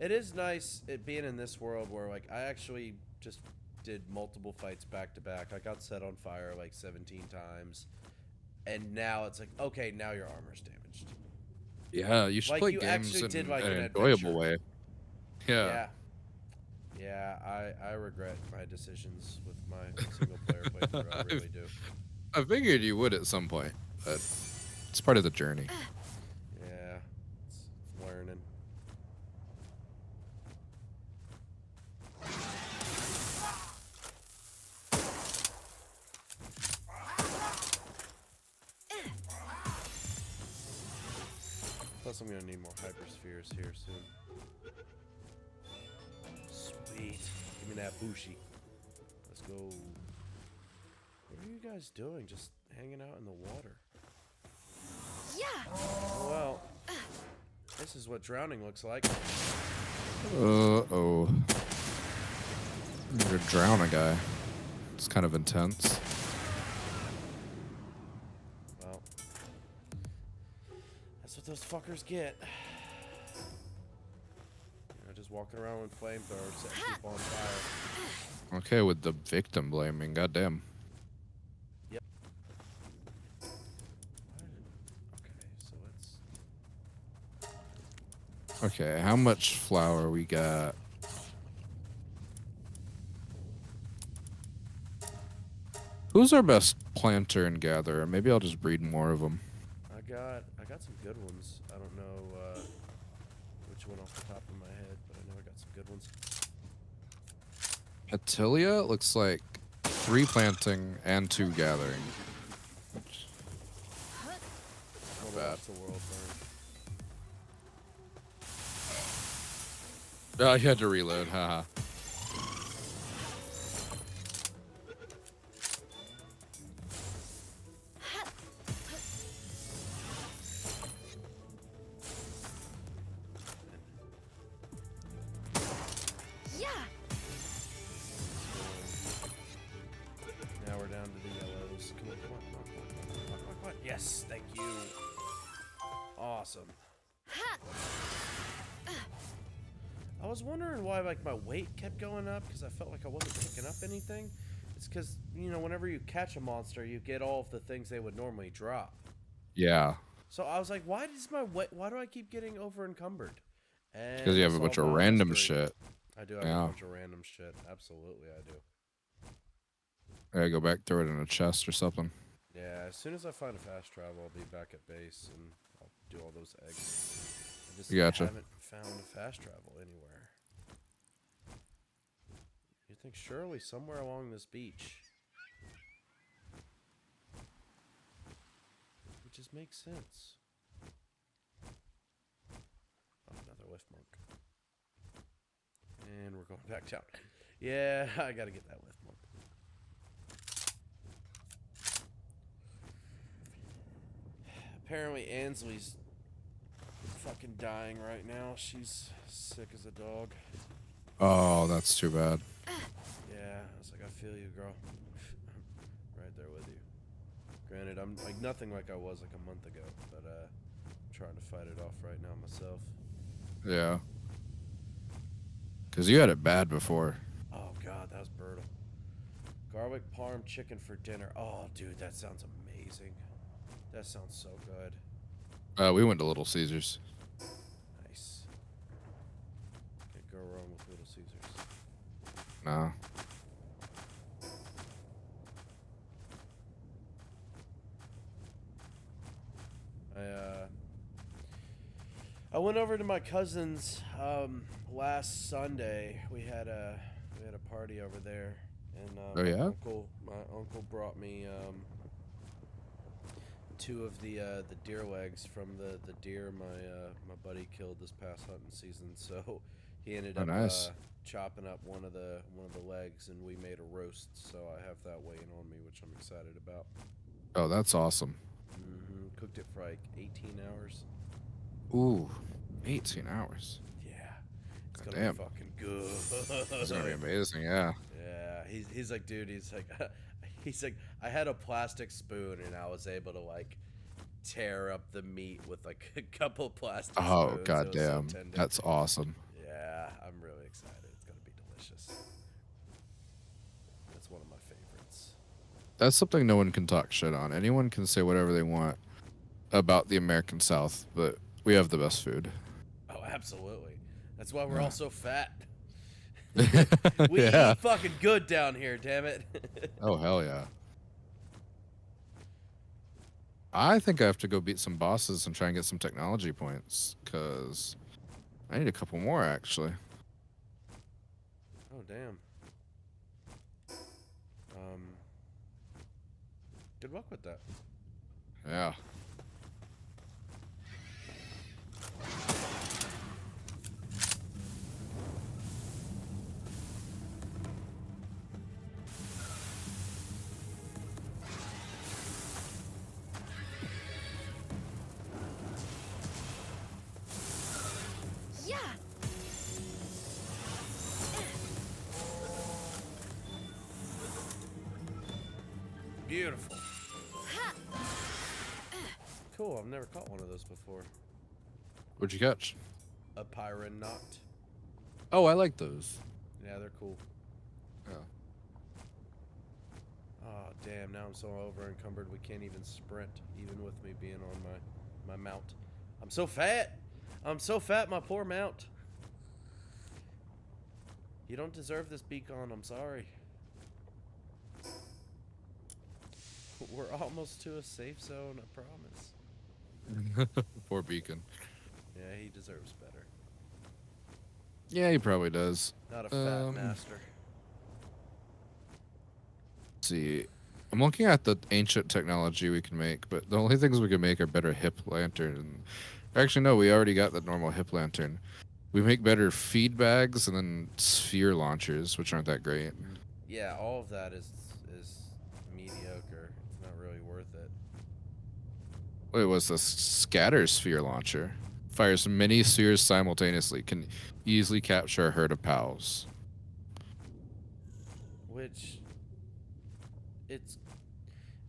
It is nice it being in this world where like I actually just did multiple fights back to back. I got set on fire like 17 times. And now it's like, okay, now your armor's damaged. Yeah, you should Like, play you games actually in did, like, an an enjoyable adventure. way. Yeah. Yeah, I regret my decisions with my single player playthrough. I really do. I figured you would at some point, but it's part of the journey. Yeah, it's learning. Plus, I'm gonna need more hyperspheres here soon. Sweet. Give me that bushi. Let's go. What are you guys doing? Just hanging out in the water? Yeah. Oh, well. This is what drowning looks like. Uh-oh. You're gonna drown a guy. It's kind of intense. Well, that's what those fuckers get. Just walking around with flamethrowers, setting people on fire. Okay, with the victim blaming, goddamn. Yep. Okay, so let's. Okay, how much flour we got? Who's our best planter and gatherer? Maybe I'll just breed more of them. I got some good ones. I don't know which one off the top of my head, but I know I got some good ones. Petilia looks like 3 planting and 2 gathering. Not bad. The world burn. Oh, you had to reload, haha. Yeah. Now we're down to the yellows. Come on, come on, come on, come on, come on, come on. Yes, thank you. Awesome. I was wondering why like my weight kept going up because I felt like I wasn't picking up anything. It's because, you know, whenever you catch a monster, you get all of the things they would normally drop. Yeah. So I was like, why does my weight? Why do I keep getting over encumbered? Because you have a bunch of random shit. I do have a bunch of random shit. Absolutely, I do. I gotta go back, throw it in a chest or something. Yeah, as soon as I find a fast travel, I'll be back at base and I'll do all those eggs. I just Gotcha. haven't found a fast travel anywhere. You think surely somewhere along this beach. It just makes sense. Oh, another lift monk. And we're going back down. Yeah, I gotta get that lift monk. Apparently Ansley's fucking dying right now. She's sick as a dog. Oh, that's too bad. Yeah, I was like, I feel you, girl. Right there with you. Granted, I'm like nothing like I was like a month ago, but I'm trying to fight it off right now myself. Yeah. Because you had it bad before. Oh god, that was brutal. Garlic parm chicken for dinner. Oh dude, that sounds amazing. That sounds so good. We went to Little Caesars. Nice. Can't go wrong with Little Caesars. No. I went over to my cousin's last Sunday. We had a party over there, and Oh, yeah? my uncle brought me 2 of the deer legs from the deer my buddy killed this past hunting season. So he ended up nice. chopping up one of the legs, and we made a roast. So I have that waiting on me, which I'm excited about. Oh, that's awesome. Cooked it for like 18 hours. Ooh, 18 hours. Yeah, it's God gonna damn. be fucking good. It's gonna be amazing, yeah. Yeah, he's like, dude, he's like, I had a plastic spoon and I was able to like tear up the meat with like a couple plastic spoons. Oh, god It was so damn. tender. That's awesome. Yeah, I'm really excited. It's gonna be delicious. That's one of my favorites. That's something no one can talk shit on. Anyone can say whatever they want about the American South, but we have the best food. Oh, absolutely. That's why we're all so fat. We Yeah. eat fucking good down here, damn it. Oh, hell yeah. I think I have to go beat some bosses and try and get some technology points, because I need a couple more, actually. Oh, damn. Good luck with that. Yeah. Yeah. Beautiful. Cool, I've never caught one of those before. What'd you catch? A pyron knocked. Oh, I like those. Yeah, they're cool. Yeah. Oh, damn, now I'm so over encumbered we can't even sprint, even with me being on my mount. I'm so fat! I'm so fat, my poor mount. You don't deserve this beacon, I'm sorry. We're almost to a safe zone, I promise. Poor Beacon. Yeah, he deserves better. Yeah, he probably does. Not a fat master. Let's see. I'm looking at the ancient technology we can make, but the only things we can make are better hip lantern. Actually, no, we already got the normal hip lantern. We make better feed bags and then sphere launchers, which aren't that great. Yeah, all of that is mediocre. It's not really worth it. Wait, what's the scatter sphere launcher? Fires many spheres simultaneously, can easily capture a herd of pals. Which, it's,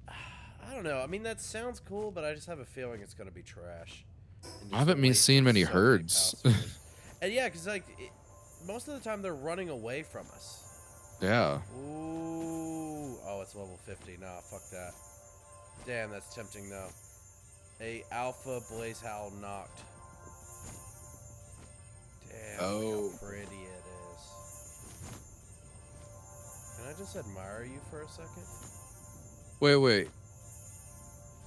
I don't know. I mean, that sounds cool, but I just have a feeling it's going to be trash. I haven't seen many herds. And yeah, because like, most of the time they're running away from us. Yeah. Ooh. Oh, it's level 50. Nah, fuck that. Damn, that's tempting though. A alpha blaze howl knocked. Damn, look how pretty it is. Can I just admire you for a second? Wait.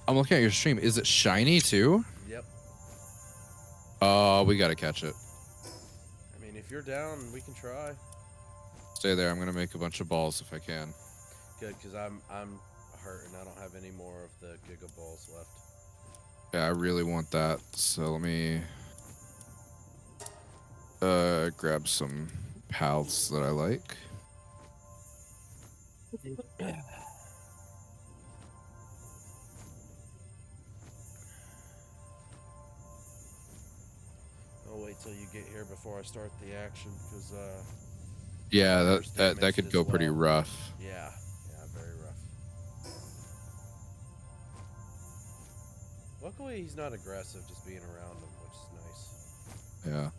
I'm looking at your stream. Is it shiny too? Yep. Oh, we gotta catch it. I mean, if you're down, we can try. Stay there. I'm gonna make a bunch of balls if I can. Good, because I'm hurt and I don't have any more of the Giga Balls left. Yeah, I really want that. So let me grab some paths that I like. I'll wait till you get here before I start the action, because yeah, that could go pretty rough. Yeah, very rough. Luckily, he's not aggressive, just being around him, which is nice. Yeah.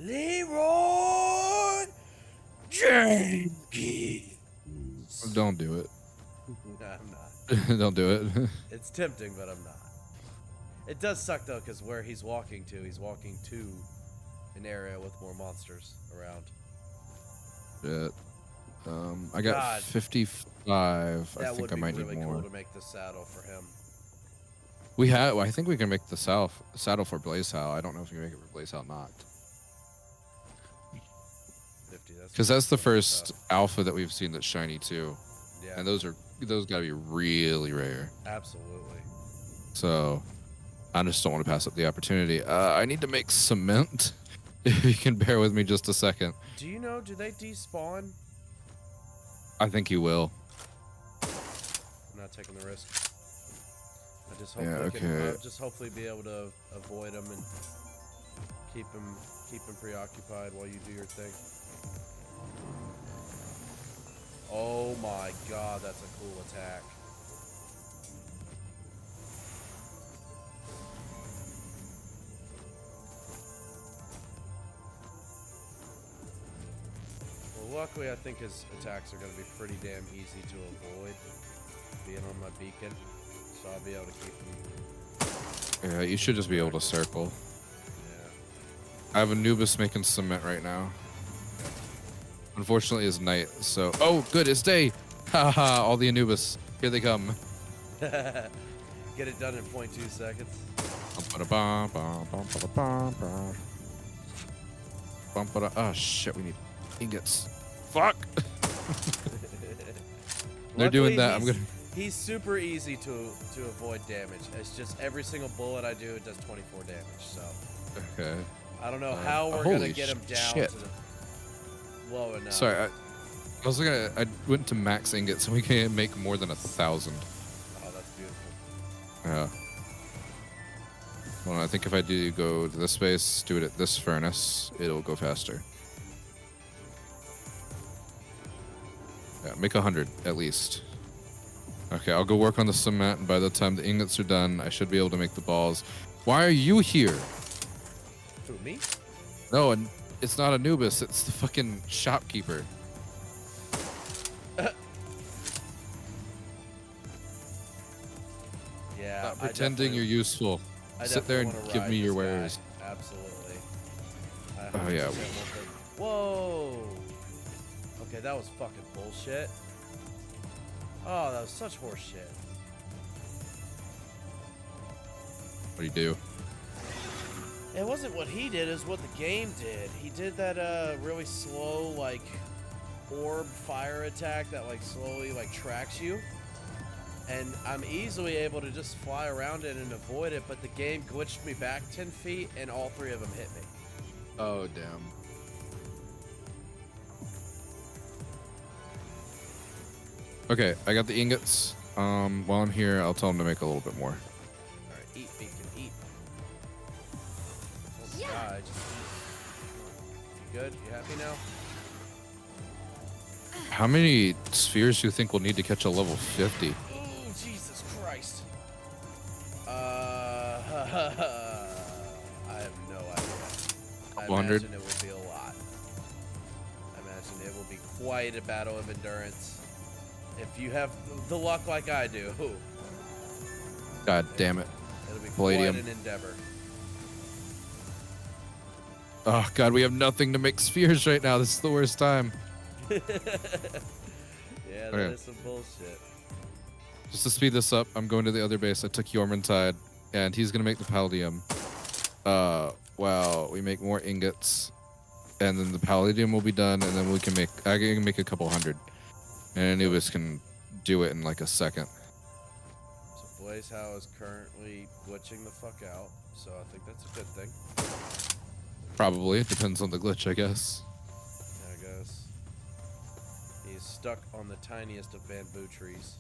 Leroy Jenkins. Don't do it. No, I'm not. Don't do it. It's tempting, but I'm not. It does suck though, because where he's walking to an area with more monsters around. Shit. I got God. 55. I think I might really need more. cool to make the saddle for him. I think we can make the saddle for Blaze Howl. I don't know if we can make it for Blaze Howl knocked. 50. Because that's the first alpha that we've seen that's shiny too. Yeah. And those gotta be really rare. Absolutely. So I just don't want to pass up the opportunity. I need to make cement. If you can bear with me just a second. Do you know, do they despawn? I think he will. I'm not taking the risk. I just hope I'll just hopefully be able to avoid them and keep them preoccupied while you do your thing. Oh my god, that's a cool attack. Well, luckily I think his attacks are going to be pretty damn easy to avoid being on my beacon, so I'll be able to keep him. Yeah, you should just be able to circle. Yeah. I have Anubis making cement right now. Unfortunately, it's night, so... Oh, good, it's day! Haha, all the Anubis. Here they come. Get it done in 0.2 seconds. Oh, shit, we need ingots. Fuck! They're doing that. I'm gonna... He's super easy to avoid damage. It's just every single bullet I do, it does 24 damage, so... Okay. I don't know how we're gonna get him down to the low enough. Sorry, I was looking at. I went to max ingots, and we can make more than 1,000. Oh, that's beautiful. Yeah. Well, I think if I do go to this space, do it at this furnace, it'll go faster. Yeah, make 100 at least. Okay, I'll go work on the cement, and by the time the ingots are done, I should be able to make the balls. Why are you here? Who, me? No, and it's not Anubis, it's the fucking shopkeeper. Yeah. Stop pretending you're useful. Sit there and give me your wares. Absolutely. Oh, yeah. Whoa. Okay, that was fucking bullshit. Oh, that was such horse shit. What do you do? It wasn't what he did, it was what the game did. He did that really slow, like, orb fire attack that, like, slowly, like, tracks you. And I'm easily able to just fly around it and avoid it, but the game glitched me back 10 feet, and all 3 of them hit me. Oh, damn. Okay, I got the ingots. While I'm here, I'll tell them to make a little bit more. Alright, eat, beacon, eat. Oh, Yeah. God, just eat. You good? You happy now? How many spheres do you think we'll need to catch a level 50? Oh, Jesus Christ. I have no idea. I 100? imagine it will be a lot. I imagine it will be quite a battle of endurance. If you have the luck like I do, God damn it. it'll be Palladium. quite an endeavor. Oh, God, we have nothing to make spheres right now. This is the worst time. Yeah, that Okay. is some bullshit. Just to speed this up, I'm going to the other base. I took Yormantide, and he's going to make the Palladium. Well, we make more ingots, and then the Palladium will be done, and then I can make a couple hundred. And Anubis can do it in like a second. So Blaze Howe is currently glitching the fuck out, so I think that's a good thing. Probably. It depends on the glitch, I guess. I guess. He's stuck on the tiniest of bamboo trees.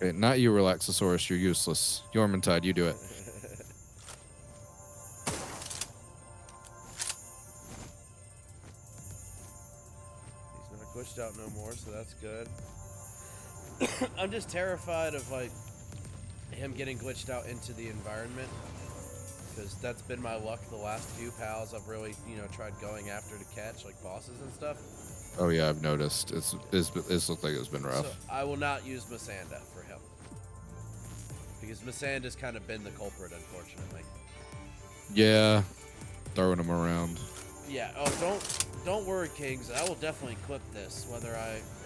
Okay, not you, Relaxosaurus. You're useless. Yormantide, you do it. He's not glitched out no more, so that's good. I'm just terrified of like him getting glitched out into the environment, because that's been my luck the last few pals I've really, tried going after to catch, like bosses and stuff. Oh yeah, I've noticed. It's looked like it's been rough. So I will not use Masanda for him, because Masanda's kind of been the culprit, unfortunately. Yeah, throwing them around. Yeah. Oh, don't worry, Kings. I will definitely clip this, whether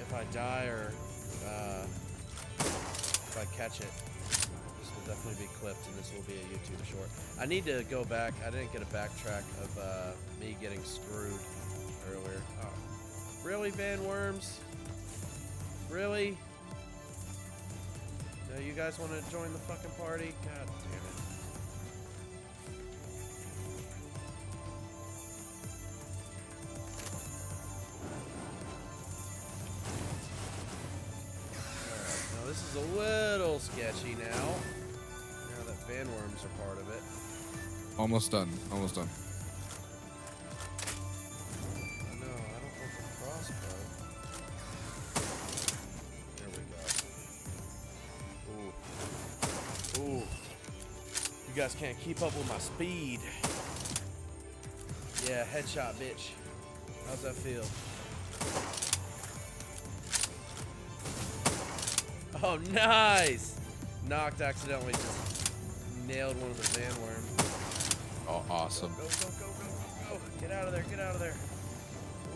if I die or if I catch it. This will definitely be clipped, and this will be a YouTube short. I need to go back. I didn't get a backtrack of me getting screwed earlier. Oh, really, Van Worms? Really? No, you guys want to join the fucking party? God damn it. This is a little sketchy now. Now that Van Worms are part of it. Almost done. Almost done. Oh, no, I don't want the crossbow. There we go. Ooh. Ooh. You guys can't keep up with my speed. Yeah, headshot, bitch. How's that feel? Oh, nice! Knocked accidentally, just nailed one of the Van Worms. Oh, awesome. Go, go, go, go, go, go. Get out of there, get out of there.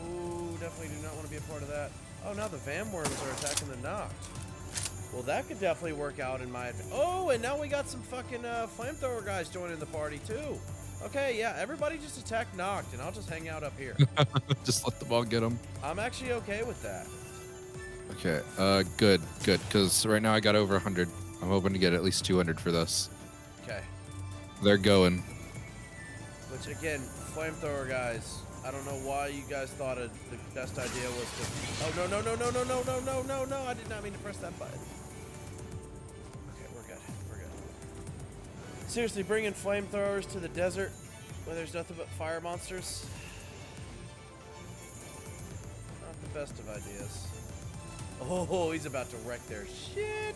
Ooh, definitely do not want to be a part of that. Oh, now the Van Worms are attacking the Knocked. Well, that could definitely work out in my... Oh, and now we got some fucking flamethrower guys joining the party, too. Okay, yeah, everybody just attack Knocked, and I'll just hang out up here. Just let the ball get him. I'm actually okay with that. Okay, good, because right now I got over 100. I'm hoping to get at least 200 for this. Okay. They're going. Which, again, flamethrower guys, I don't know why you guys thought the best idea was to... Oh, no, no, no, no, no, no, no, no, no, no. I did not mean to press that button. Okay, we're good. We're good. Seriously, bringing flamethrowers to the desert where there's nothing but fire monsters? Not the best of ideas. Oh, he's about to wreck their shit.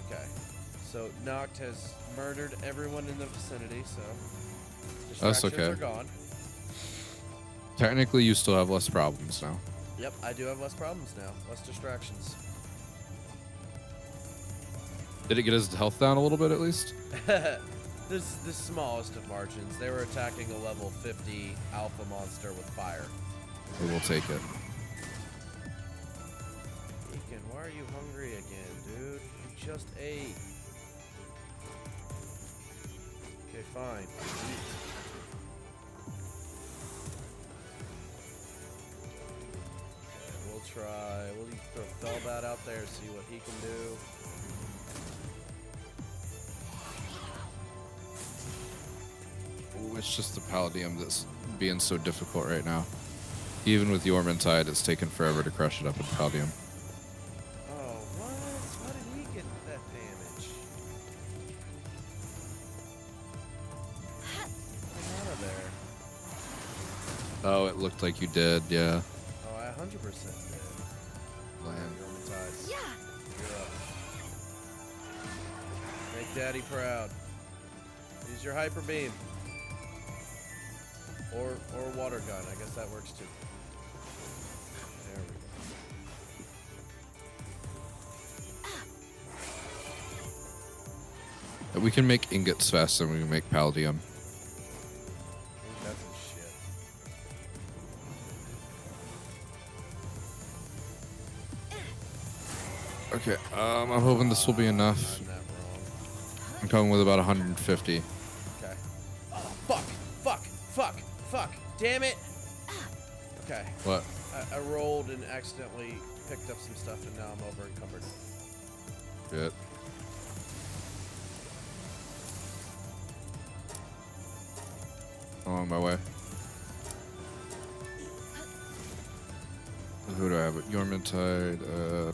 Okay. So Noct has murdered everyone in the vicinity, so That's distractions okay. are gone. Technically, you still have less problems now. Yep, I do have less problems now. Less distractions. Did it get his health down a little bit at least? This the smallest of margins. They were attacking a level 50 alpha monster with fire. We will take it. Deacon, why are you hungry again, dude? You just ate. Okay, fine. Eat. Okay, we'll try. We'll throw Felbat out there, see what he can do. Ooh, it's just the Palladium that's being so difficult right now. Even with Yormantide, it's taken forever to crush it up with Palladium. Oh, what? How did he get that damage? Get out of there. Oh, it looked like you did, yeah. Oh, I 100% did. Land. Yormantide. Yeah. You're up. Make Daddy proud. Use your hyper beam. Or water gun. I guess that works too. There we go. We can make ingots faster than we can make Palladium. That's some shit. Okay, I'm hoping this will be enough. I'm not wrong. I'm coming with about 150. Okay. Oh, fuck! Fuck! Fuck! Fuck! Damn it! Okay. What? I rolled and accidentally picked up some stuff and now I'm over encumbered. Shit. I'm on my way. Who do I have? Yormantide.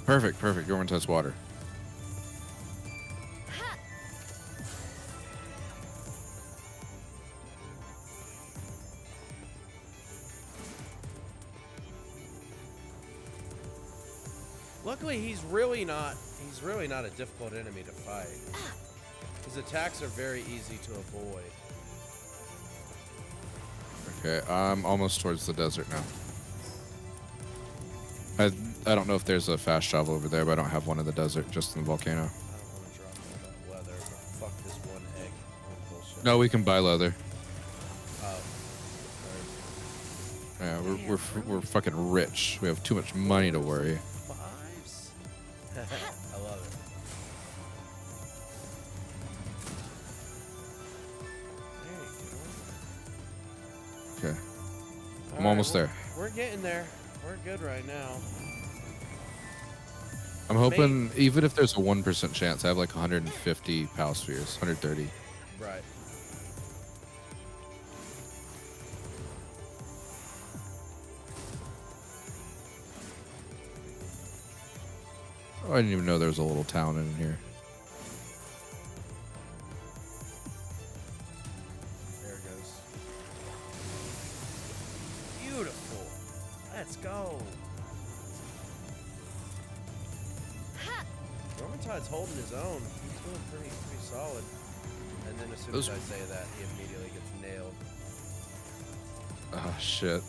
Perfect. Yormantide's water. Luckily, he's really not a difficult enemy to fight. His attacks are very easy to avoid. Okay, I'm almost towards the desert now. I don't know if there's a fast travel over there, but I don't have one in the desert, just in the volcano. I don't want to drop all that leather, but fuck this one egg. Bullshit. No, we can buy leather. Oh. Yeah, we're fucking rich. We have too much money to worry. Fives. I love it. There you go. Okay, I'm Alright, almost there. We're getting there. We're good right now. I'm hoping, even if there's a 1% chance, I have like 150 Pal Spheres, 130. Right. Oh, I didn't even know there was a little town in here. There it goes. Beautiful. Let's go. Romantide's holding his own. He's doing pretty solid. And then as soon as I say that, he immediately gets nailed. Oh, shit.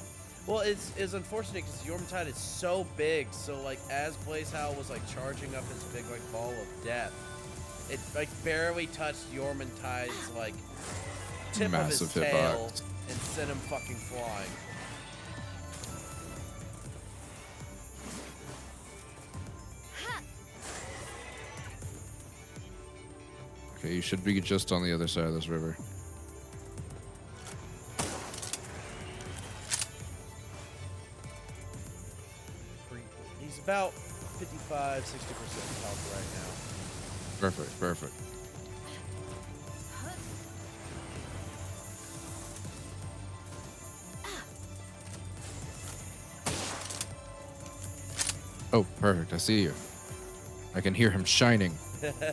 Well, it's unfortunate because Yormtide is so big. So like, as Blazehowl was like charging up his big like ball of death, it like barely touched Yormantide's like tip Massive of his tail hitbox. and sent him fucking flying. Okay, you should be just on the other side of this river. He's about 55, 60% health right now. Perfect. Oh, perfect. I see you. I can hear him shining. Run, run,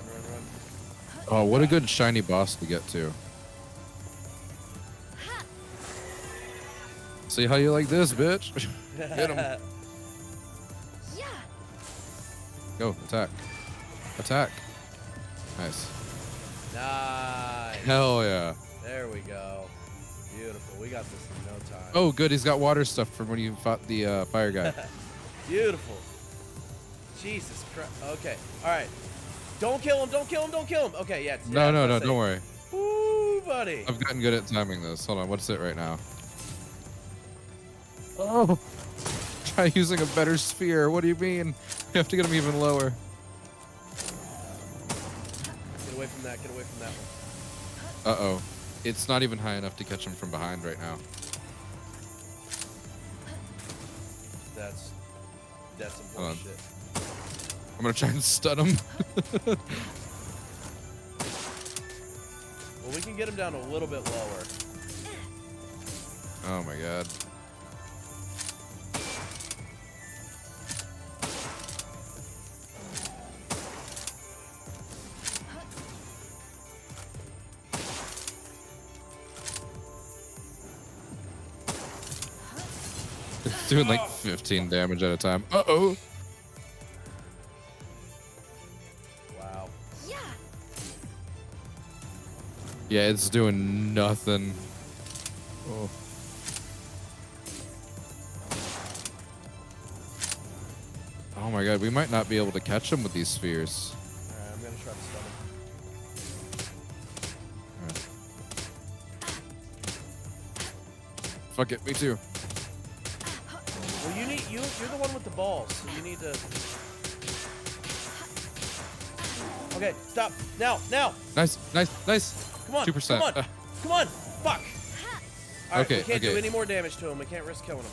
run, run. Oh, what a good shiny boss to get to. See how you like this, bitch? Get him. Yeah. Go, attack. Attack. Nice. Nice. Hell yeah. There we go. Beautiful. We got this in no time. Oh, good. He's got water stuff from when you fought the fire guy. Beautiful. Jesus Christ. Okay. All right. Don't kill him. Don't kill him. Don't kill him. Okay. Yeah. No, don't worry. Ooh, buddy. I've gotten good at timing this. Hold on. What's it right now? Oh. Try using a better sphere. What do you mean? You have to get him even lower. Get away from that. Get away from that one. Uh-oh. It's not even high enough to catch him from behind right now. That's some Hold on. bullshit. I'm gonna try and stun him. Well, we can get him down a little bit lower. Oh my god. It's doing like 15 damage at a time. Uh-oh. Wow. Yeah. Yeah, it's doing nothing. Oh. Oh my god, we might not be able to catch him with these spheres. All right. I'm gonna try to stun him. Fuck it, me too. Well, you're the one with the balls, so you need to. Okay, stop now. Nice. Come on, 2%. come on, come on. Fuck. All right, Okay, we can't do okay. any more damage to him. We can't risk killing him.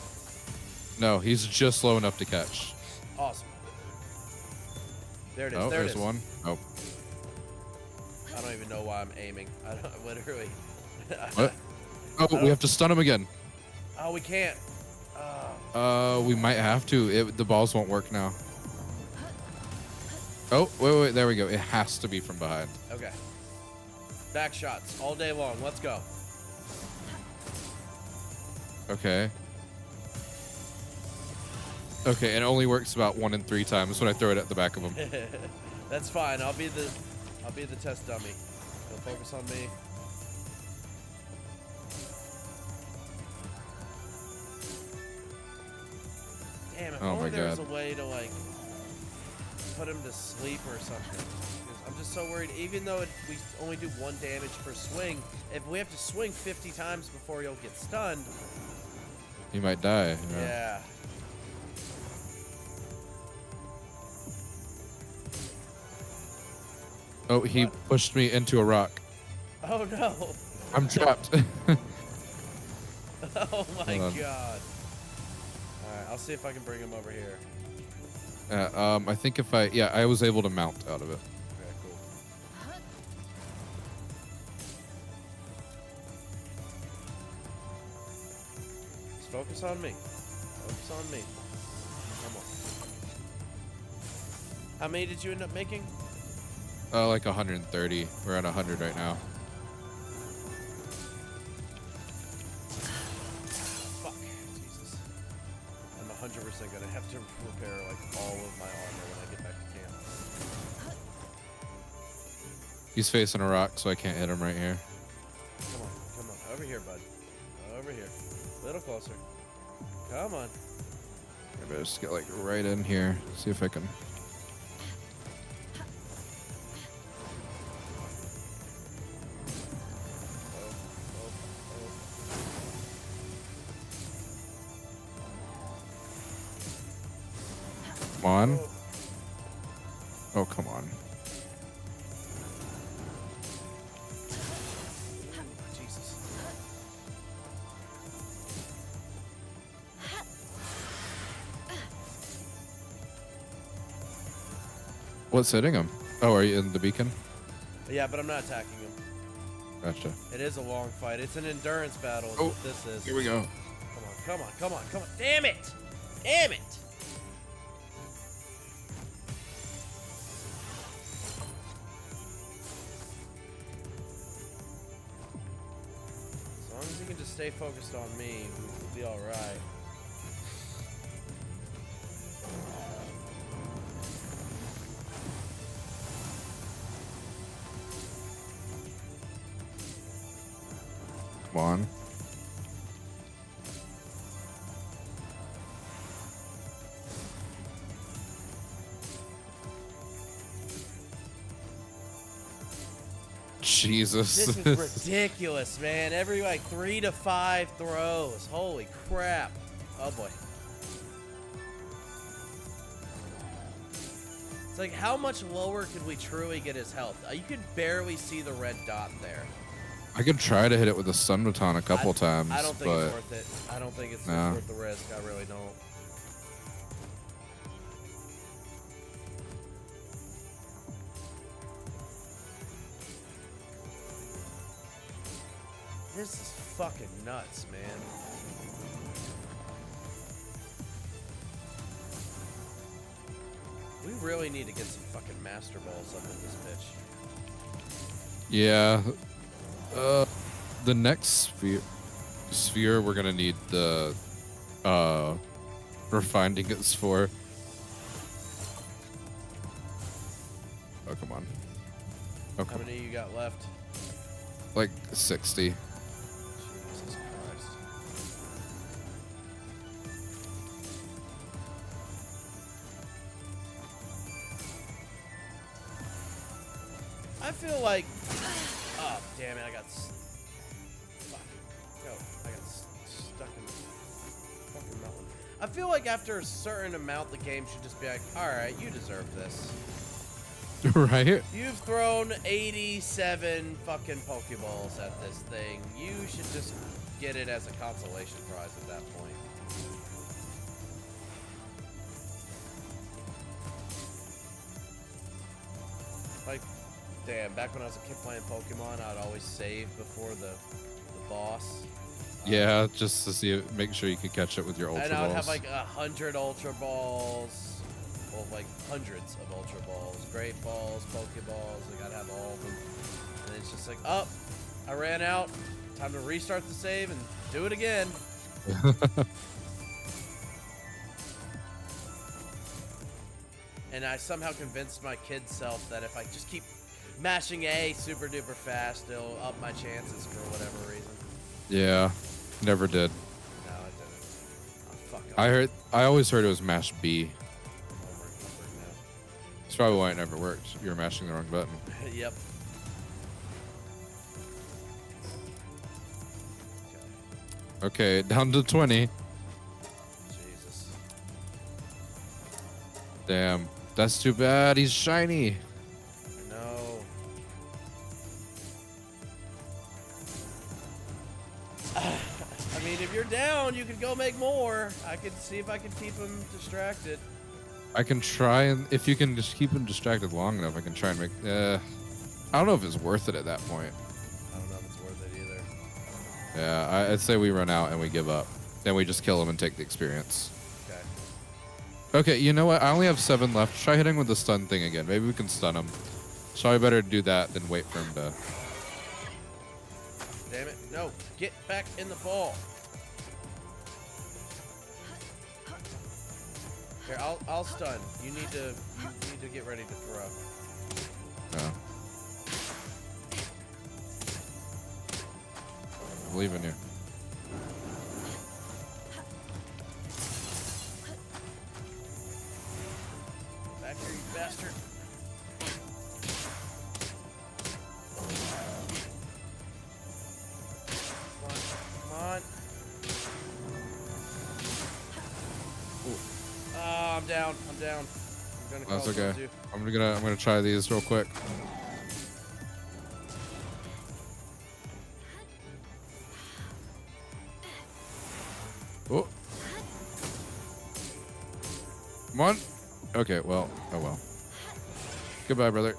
No, he's just low enough to catch. Awesome. There it is. Oh, there it there's is. one. Oh. I don't even know why I'm aiming. I don't literally. What? Oh, we have to stun him again. Oh, we can't. We might have to. The balls won't work now. Oh, wait, there we go. It has to be from behind. Okay. Back shots all day long. Let's go. Okay. Okay, it only works about 1 in 3 times when I throw it at the back of him. That's fine. I'll be the test dummy. He'll focus on me. Damn, if Oh only my there was God. a way to like put him to sleep or something. 'Cause I'm just so worried. Even though we only do 1 damage per swing, if we have to swing 50 times before he'll get stunned, He might die. yeah. Oh, he What? pushed me into a rock. Oh no. I'm trapped. Oh my Hold on. god. Alright, I'll see if I can bring him over here. I think if I was able to mount out of it. Okay, cool. Just focus on me. Focus on me. Come on. How many did you end up making? Like 130. We're at 100 right now. Fuck. Jesus. I'm 100% gonna have to repair like all of my armor when I get back to camp. He's facing a rock, so I can't hit him right here. Come on. Over here, bud. Over here. A little closer. Come on. I better just get like right in here. See if I can. Come on. Oh, come on. Jesus. What's hitting him? Oh, are you in the beacon? Yeah, but I'm not attacking him. Gotcha. It is a long fight. It's an endurance battle. is Oh, what this is. Here we go. Come on. Come on, come on, come on. Damn it! Damn it! As long as he can just stay focused on me, we'll be alright. Come on. Jesus. This is ridiculous, man. Every like 3 to 5 throws. Holy crap. Oh boy. It's like, how much lower could we truly get his health? You could barely see the red dot there. I could try to hit it with a stun baton a couple times. I don't think but it's worth it. I don't think it's No. worth the risk. I really don't. This is fucking nuts, man. We really need to get some fucking master balls up in this bitch. Yeah. The next sphere we're gonna need the refined ingots for. Oh, come on. How Okay. many you got left? Like 60. Jesus Christ. I feel like... Oh, damn it, I got... Fuck. No, I got stuck in fucking melon. I feel like after a certain amount, the game should just be like, alright, you deserve this. Right? You've thrown 87 fucking Pokeballs at this thing. You should just get it as a consolation prize at that point. Like, damn, back when I was a kid playing Pokemon, I'd always save before the boss. Yeah, just to see it, make sure you could catch it with your Ultra And I would have Balls. like 100 Ultra Balls. Well, like hundreds of Ultra Balls. Great Balls, Pokeballs. I gotta have all of them. And it's just like, oh, I ran out. Time to restart the save and do it again. And I somehow convinced my kid self that if I just keep mashing A super duper fast, it'll up my chances for whatever reason. Yeah, never did. No, it didn't. Oh, fuck. I always heard it was mash B. Homework now. That's probably why it never worked. You were mashing the wrong button. Yep. Okay, down to 20. Jesus. Damn, that's too bad. He's shiny. No. I mean, if you're down, you could go make more. I could see if I can keep him distracted. I can try, and if you can just keep him distracted long enough, I can try and make. I don't know if it's worth it at that point. I don't know if it's worth it either. Yeah, I'd say we run out and we give up. Then we just kill him and take the experience. Okay. Okay, you know what? I only have 7 left. Try hitting with the stun thing again. Maybe we can stun him. So I better do that than wait for him to. Damn it. No. Get back in the ball. Here, I'll stun. You need to get ready to throw. No. I believe in you. Back here, you bastard. Come on. Come on. Oh, I'm down. I'm down. I'm gonna call That's okay. you. I'm gonna try these real quick. Oh. Come on. Okay, well, oh well. Goodbye, brother.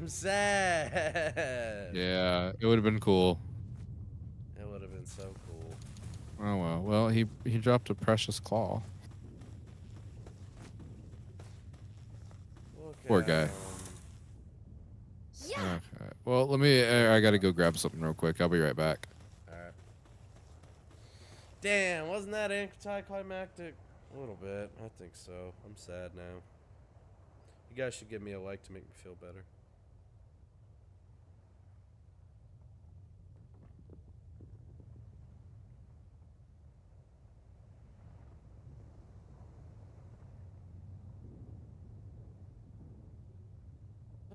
I'm sad. Yeah, it would have been cool. It would have been so cool. Oh well. Well, he dropped a precious claw. Look Poor at guy. 'em. Yeah. Okay. Well, let me. I gotta go grab something real quick. I'll be right back. Alright. Damn, wasn't that anticlimactic? A little bit. I think so. I'm sad now. You guys should give me a like to make me feel better.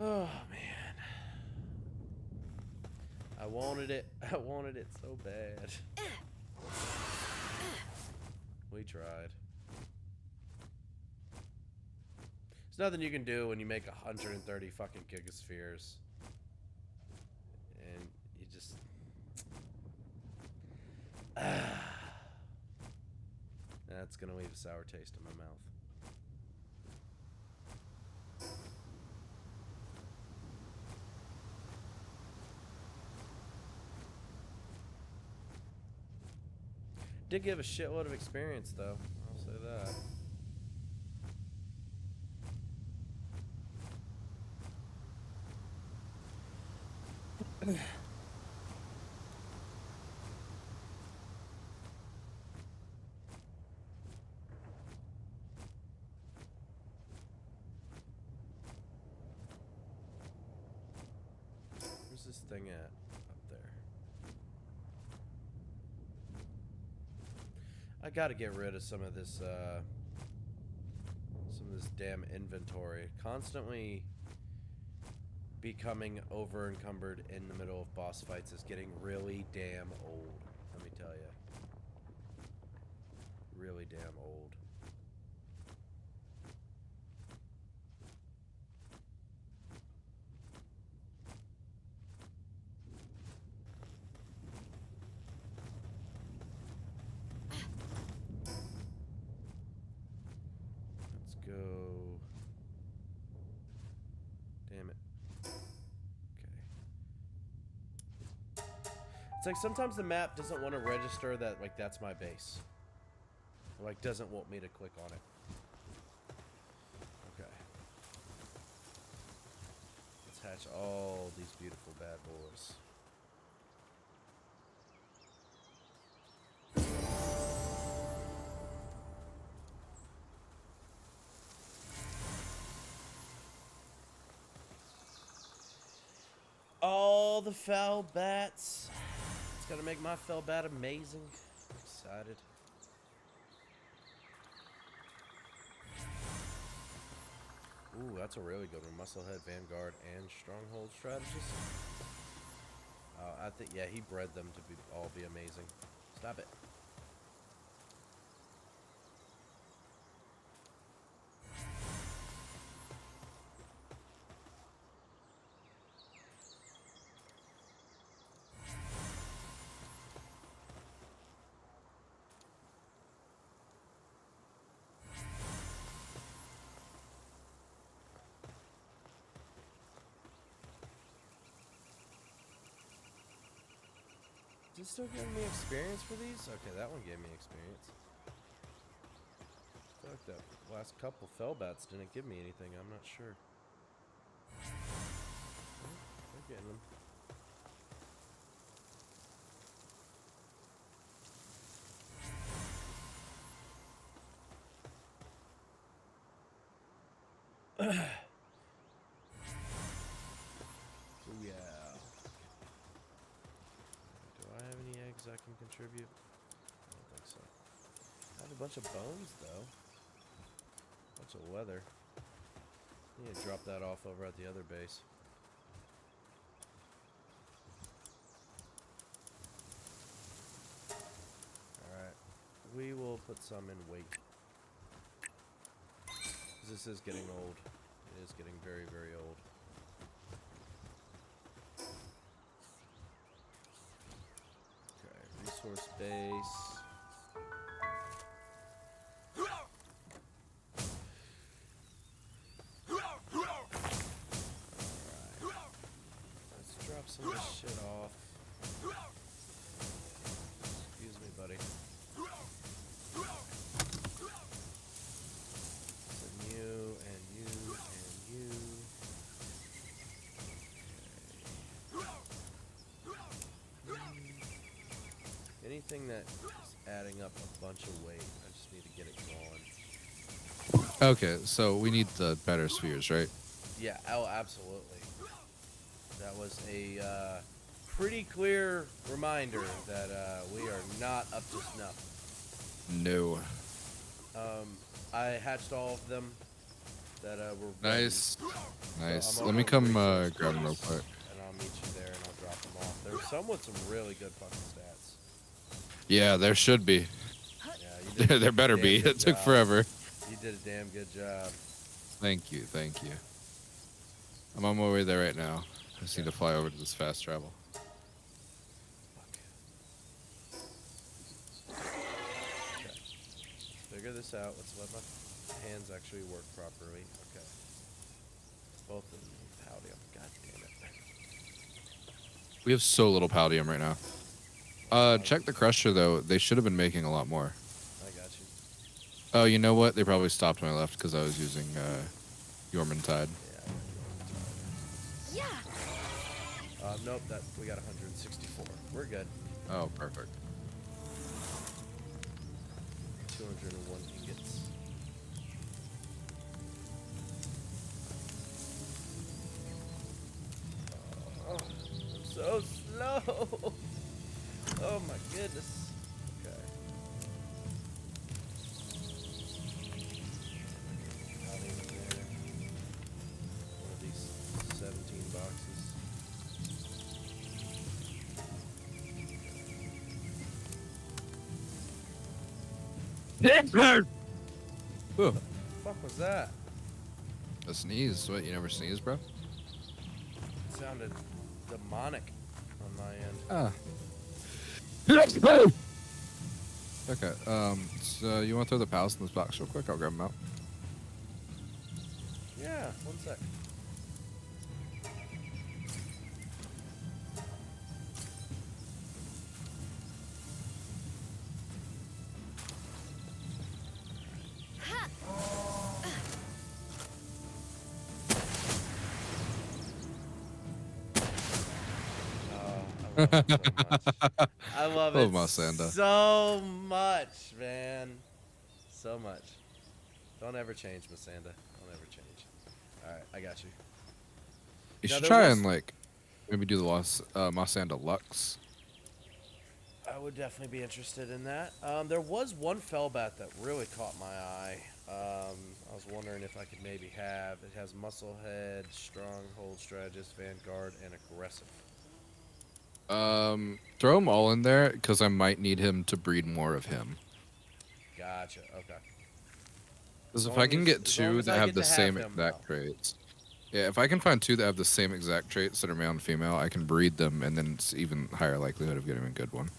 Oh, man. I wanted it. I wanted it so bad. We tried. There's nothing you can do when you make 130 fucking gigaspheres. And you just... That's gonna leave a sour taste in my mouth. Did give a shitload of experience, though. I'll say that. Where's this thing at? Up there. I gotta get rid of some of this damn inventory. Constantly becoming over encumbered in the middle of boss fights is getting really damn old. Let me tell you. Really damn old. Let's go. Damn it. Okay. It's like sometimes the map doesn't want to register that, like, that's my base. Or, like, doesn't want me to click on it. Okay. Let's hatch all these beautiful bad boys. All the foul bats. It's gonna make my fell bat amazing. I'm excited. Ooh, that's a really good one. Musclehead, Vanguard, and Stronghold Strategist. I think, yeah, he bred them to all be amazing. Stop it. Is it still giving me experience for these? Okay, that one gave me experience. I feel like that last couple fellbats didn't give me anything. I'm not sure. They're getting them. Oh yeah. Do I have any eggs I can contribute? I don't think so. I have a bunch of bones though. Bunch of leather. I need to drop that off over at the other base. Alright. We will put some in weight. This is getting old. It is getting very, very old. Okay, resource base. Alright. some of this shit off. Excuse me, buddy. And you, and you, and you. Okay. Anything that is adding up a bunch of weight, I just need to get it going. Okay, so we need the better spheres, right? Yeah, oh, absolutely. That was a pretty clear reminder that we are not up to snuff. No. I hatched all of them that were Nice. ready. Nice. So I'm Let me on come research grab them real base, quick. and I'll meet you there, and I'll drop them off. There's some with some really good fucking stats. Yeah, there should be. Yeah, you did. There better damn be. good It took job. forever. You did a damn good job. Thank you, thank you. I'm on my way there right now. I just need to fly over to this fast travel. Okay. Figure this out. Let's let my hands actually work properly. Okay. Both of them need palladium. God damn it. We have so little palladium right now. Check the crusher though. They should have been making a lot more. I got you. Oh, you know what? They probably stopped when I left because I was using Yormantide. Yeah. Yeah. Nope. That we got 164. We're good. Oh, perfect. 201 ingots. Oh, I'm so slow. Oh my goodness. Okay. Not even there. One of these 17 boxes. Whew. Fuck was that? A sneeze. What? You never sneeze, bro? It sounded demonic on my end. Ah. Okay. So you want to throw the pallets in this box real quick? I'll grab them out. Yeah, one sec. I love Oh, it Masanda. so much, man. So much. Don't ever change, Masanda. Don't ever change. Alright, I got you. You Now, should there try was- and like maybe do the Masanda Lux. I would definitely be interested in that. There was one Fellbat that really caught my eye. I was wondering if I could maybe have. It has Musclehead, Stronghold Strategist, Vanguard, and Aggressive. Throw them all in there because I might need him to breed more of him. Gotcha. Okay. Because if long I can as- get as long two as that I have get the to have same him, exact though. traits. Yeah, if I can find two that have the same exact traits that are male and female, I can breed them, and then it's even higher likelihood of getting a good one.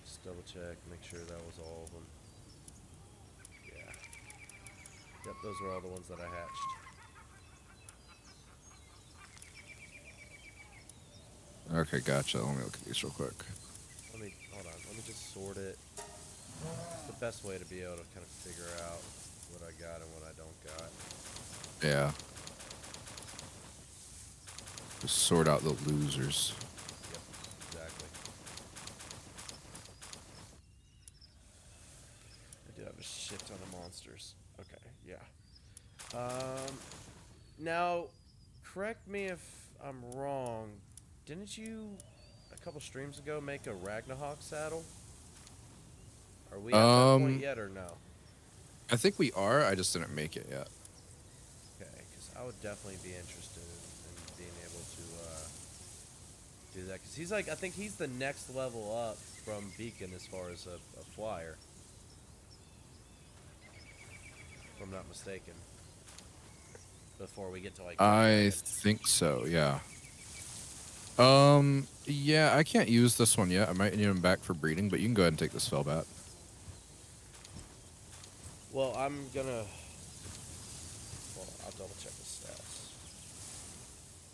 Just double check, make sure that was all of them. Yeah. Yep, those were all the ones that I hatched. Okay, gotcha. Let me look at these real quick. Hold on, let me just sort it. It's the best way to be able to kind of figure out what I got and what I don't got. Yeah. Just sort out the losers. Yep, exactly. I do have a shit ton of monsters. Okay, yeah. Now, correct me if I'm wrong. Didn't you, a couple streams ago, make a Ragnarok saddle? Are we at that point yet, or no? I think we are. I just didn't make it yet. Okay, because I would definitely be interested in being able to do that. Because he's like, I think he's the next level up from Beacon as far as a flyer. If I'm not mistaken. Before we get to like. I think so, yeah. Yeah, I can't use this one yet. I might need him back for breeding, but you can go ahead and take this Felbat. Well, I'm gonna. Well, I'll double check the stats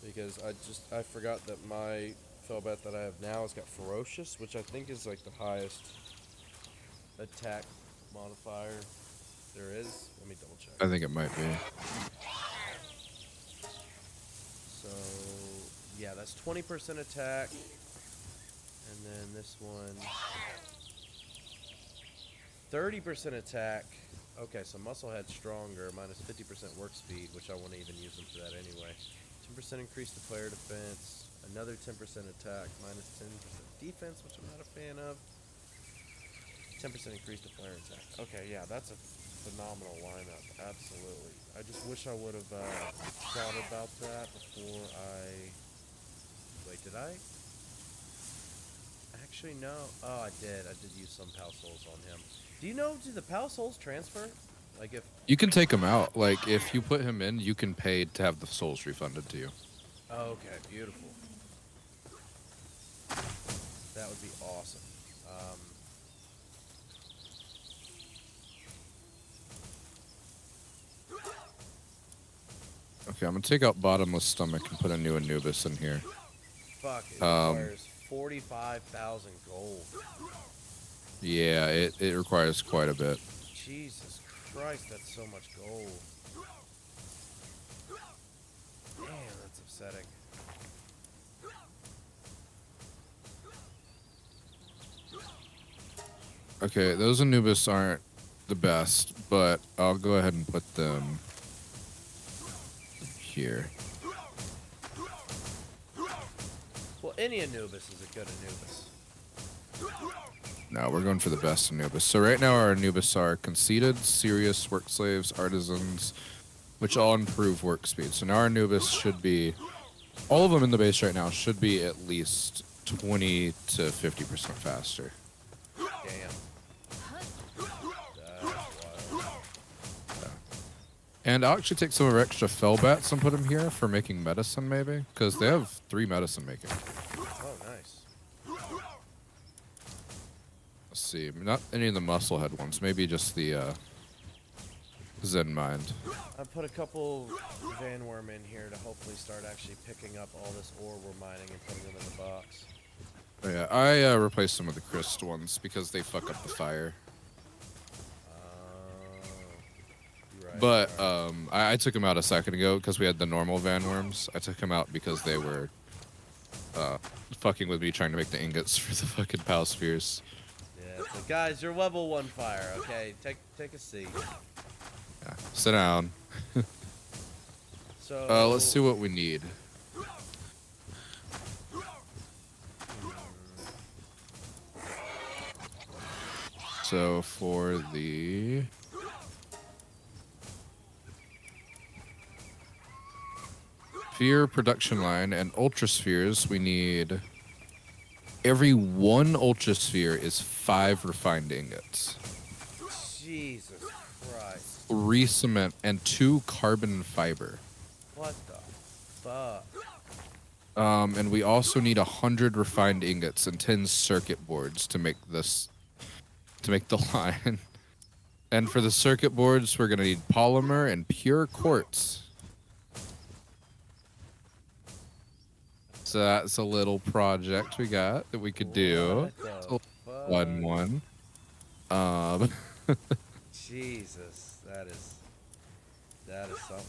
because I forgot that my Felbat that I have now has got ferocious, which I think is like the highest attack modifier there is. Let me double check. I think it might be. So yeah, that's 20% attack, and then this one 30% attack. Okay, so Musclehead stronger, minus 50% work speed, which I wouldn't even use them for that anyway. 10% increase to player defense, another 10% attack, minus 10% defense, which I'm not a fan of. 10% increase to player attack. Okay, yeah, that's a phenomenal lineup, absolutely. I just wish I would have thought about that before I... Wait, did I? Actually, no. Oh, I did. I did use some Pal Souls on him. Do you know, do the Pal Souls transfer? Like if... You can take him out. Like, if you put him in, you can pay to have the souls refunded to you. Oh, okay, beautiful. That would be awesome. Okay, I'm gonna take out Bottomless Stomach and put a new Anubis in here. Fuck, it requires 45,000 gold. Yeah, it requires quite a bit. Jesus Christ, that's so much gold. Damn, that's upsetting. Okay, those Anubis aren't the best, but I'll go ahead and put them here. Well, any Anubis is a good Anubis. No, we're going for the best Anubis. So right now our Anubis are conceited, serious, work slaves, artisans, which all improve work speed. So now our Anubis should be, all of them in the base right now should be at least 20 to 50% faster. Damn. That's wild. And I'll actually take some of our extra Felbats and put them here for making medicine, maybe, because they have 3 medicine making. Oh, nice. Let's see, not any of the Musclehead ones, maybe just the Zen Mind. I put a couple Van Worm in here to hopefully start actually picking up all this ore we're mining and putting them in the box. Oh, yeah, I replaced them with the Christ ones because they fuck up the fire. Right, But right. I took them out a second ago because we had the normal Van Worms. I took them out because they were fucking with me trying to make the ingots for the fucking Pal Spheres. Yeah, so guys, you're level 1 fire, okay? Take a seat. Yeah, sit down. So Let's see what we need. So for the sphere production line and ultra spheres, we need every 1 ultra sphere is 5 refined ingots, Jesus Christ. 3 cement, and 2 carbon fiber. What the fuck? And we also need 100 refined ingots and 10 circuit boards to make this, to make the line. And for the circuit boards, we're gonna need polymer and pure quartz. So that's a little project we got that we could do. What It's the a fuck? fun one. Jesus, that is something. That is something.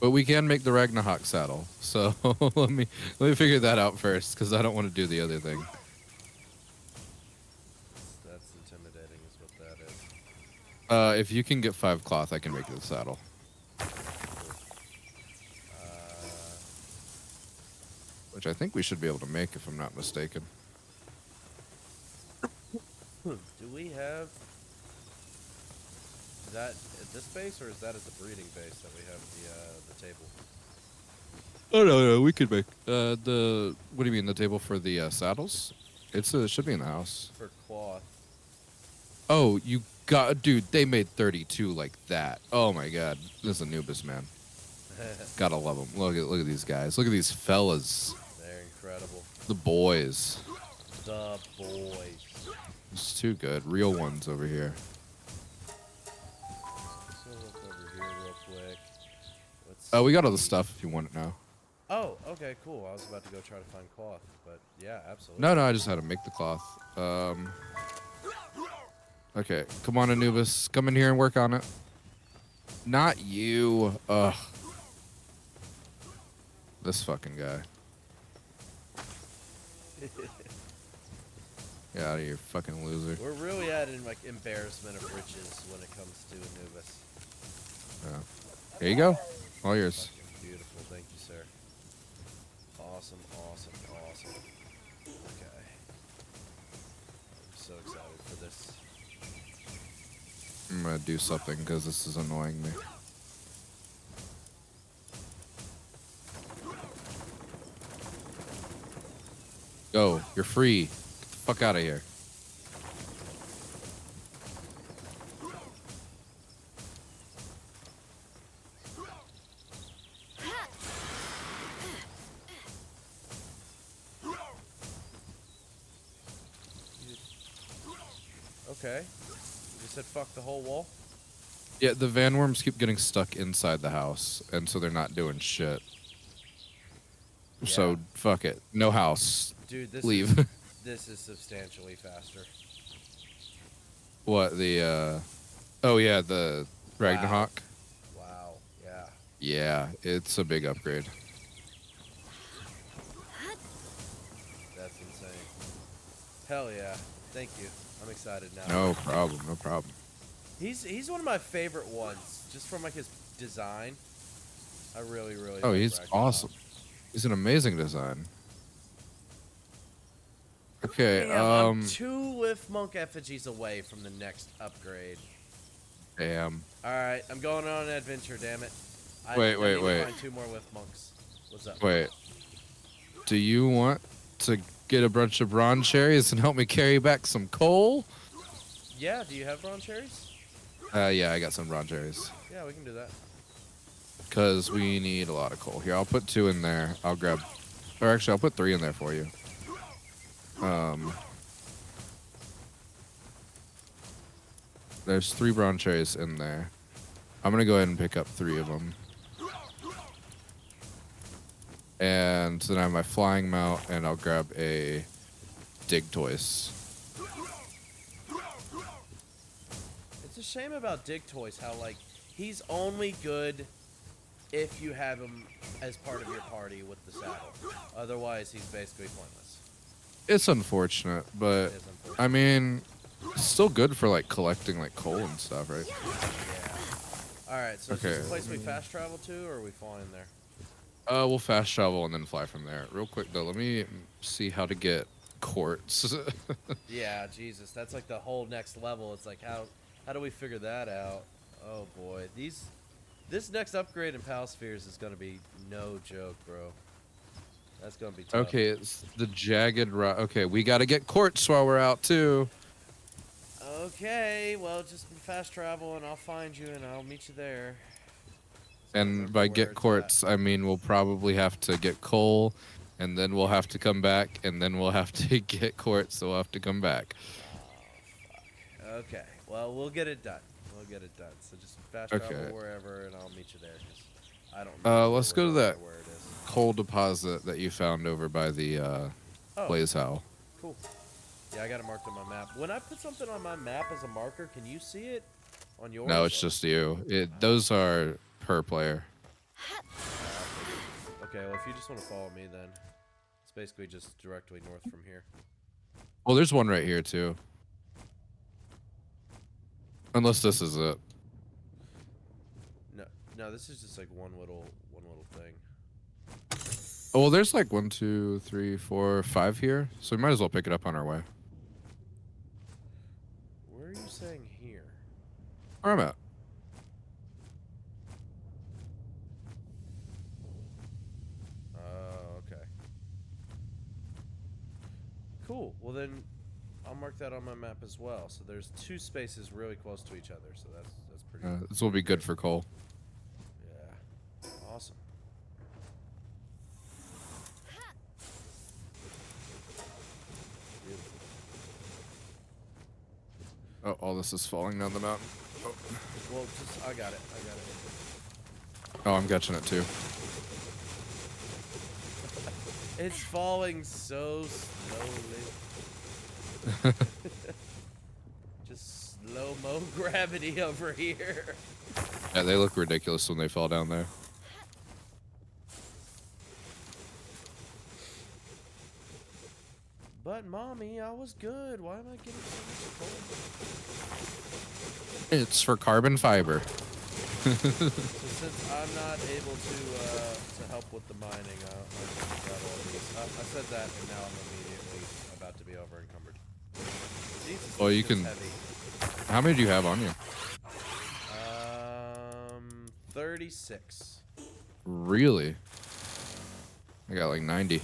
But we can make the Ragnarok saddle. So let me figure that out first, because I don't want to do the other thing. That's intimidating, is what that is. If you can get 5 cloth, I can make the saddle. Which I think we should be able to make, if I'm not mistaken. Do we have that at this base, or is that at the breeding base that we have the table? Oh no, we could make the. What do you mean, the table for the saddles? It should be in the house. For cloth. Oh, you got, dude. They made 32 like that. Oh my god, this is Anubis, man. Gotta love them. Look at these guys. Look at these fellas. They're incredible. The boys. The boys. It's too good. Real ones over here. So look over here real quick. Let's Oh, we got all the see. stuff if you want it now. Oh, okay, cool. I was about to go try to find cloth, but yeah, absolutely. No, I just had to make the cloth. Okay, come on, Anubis. Come in here and work on it. Not you. Ugh. This fucking guy. Get out of here, fucking loser. We're really at an like embarrassment of riches when it comes to Anubis. Yeah. Here you go. All yours. Fucking beautiful, thank you, sir. Awesome, awesome, awesome. Okay. I'm so excited for this. I'm gonna do something because this is annoying me. Go. You're free. Get the fuck out of here. Okay. You just said fuck the whole wall? Yeah, the vanworms keep getting stuck inside the house, and so they're not doing shit. Yeah. So, fuck it. No house. Dude, this Leave. Is, this is substantially faster. What, the, Oh, yeah, the Ragnarok? Wow, yeah. Yeah, it's a big upgrade. That's insane. Hell yeah. Thank you. I'm excited now. No problem, no problem. He's one of my favorite ones, just from like his design. I really, really Oh, like he's Ragnarok. awesome. He's an amazing design. Okay, Damn, I'm 2 lift monk effigies away from the next upgrade. Damn. Alright, I'm going on an adventure, damn it. Wait, I wait, need to wait. find 2 more lift monks. What's up? Wait. Do you want to get a bunch of bronze cherries and help me carry back some coal? Yeah, do you have bronze cherries? Yeah, I got some bronze cherries. Yeah, we can do that. Because we need a lot of coal. Here, I'll put 2 in there. I'll grab... Or actually, I'll put 3 in there for you. There's 3 bronze cherries in there. I'm going to go ahead and pick up 3 of them. And then I have my flying mount, and I'll grab a dig toys. It's a shame about Dig Toys how, like, he's only good if you have him as part of your party with the saddle. Otherwise, he's basically pointless. It's unfortunate, but It is unfortunate. I mean, it's still good for like collecting like coal and stuff, right? Yeah. Alright, so is Okay. this a place we fast travel to, or are we flying there? We'll fast travel and then fly from there. Real quick though, let me see how to get quartz. Yeah, Jesus, that's like the whole next level. It's like, how do we figure that out? Oh boy, this next upgrade in Palspheres is gonna be no joke, bro. That's gonna be tough. Okay, it's the jagged rock. Okay, we gotta get quartz while we're out too. Okay, well, just fast travel and I'll find you and I'll meet you there. And by get quartz, I mean we'll probably have to get coal, and then we'll have to come back, and then we'll have to get quartz, so we'll have to come back. Okay, well, we'll get it done. We'll get it done. So just fast Okay. travel wherever and I'll meet you there. 'Cause I don't know. Let's go to that where it is. coal deposit that you found over by the Oh, Blaze Howl. cool. Yeah, I got it marked on my map. When I put something on my map as a marker, can you see it on yours? No, it's just you. Those are per player. Okay, well, if you just want to follow me, then it's basically just directly north from here. Well, there's one right here too. Unless this is it. No, this is just like one little thing. Oh, well, there's like 1, 2, 3, 4, 5 here, so we might as well pick it up on our way. Where are you saying here? Where I'm at. Oh, okay. Cool. Well, then I'll mark that on my map as well. So there's 2 spaces really close to each other. So that's pretty. This will be good for coal. Yeah. Awesome. Beautiful. Oh, all this is falling down the mountain. Oh, Well, just I got it. oh, I'm catching it too. It's falling so slowly. Just slow-mo gravity over here. Yeah, they look ridiculous when they fall down there. But mommy, I was good. Why am I getting so much cold? It's for carbon fiber. So since I'm not able to help with the mining, I'll grab all these. I said that, and now I'm immediately about to be over encumbered. Jesus, Well, you this is can. heavy. How many do you have on you? 36. Really? I got like 90.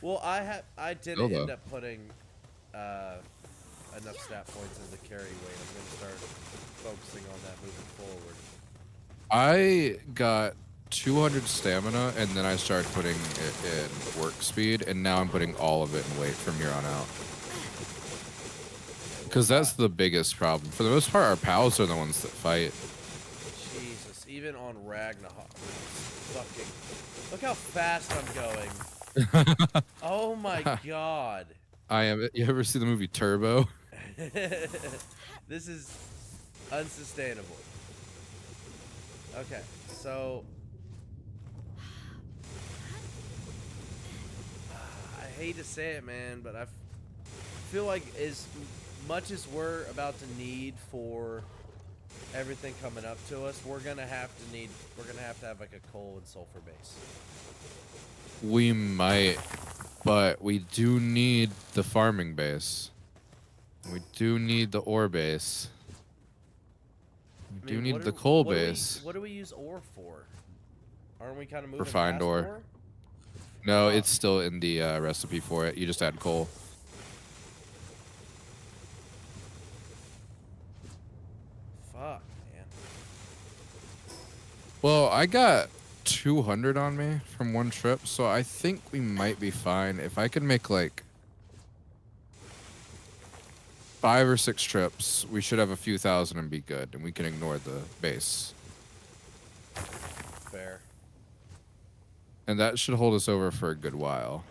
Well, I didn't Still, end though. up putting enough stat points as a carry weight. I'm gonna start focusing on that moving forward. I got 200 stamina, and then I started putting it in work speed, and now I'm putting all of it in weight from here on out. Because that's the biggest problem. For the most part, our pals are the ones that fight. Jesus, even on Ragnarok, fucking. Look how fast I'm going. Oh my god. I am. You ever see the movie Turbo? This is unsustainable. Okay, so I hate to say it, man, but I feel like as much as we're about to need for everything coming up to us, we're gonna have to have like a coal and sulfur base. We might, but we do need the farming base. We do need the ore base. We do need the coal base. What do we use ore for? Aren't we kind of moving Refined past ore. No, Oh. it's still in the recipe for it. You just add coal. Fuck, man. Well, I got 200 on me from one trip, so I think we might be fine. If I can make like 5 or 6 trips, we should have a few thousand and be good, and we can ignore the base. Fair. And that should hold us over for a good while.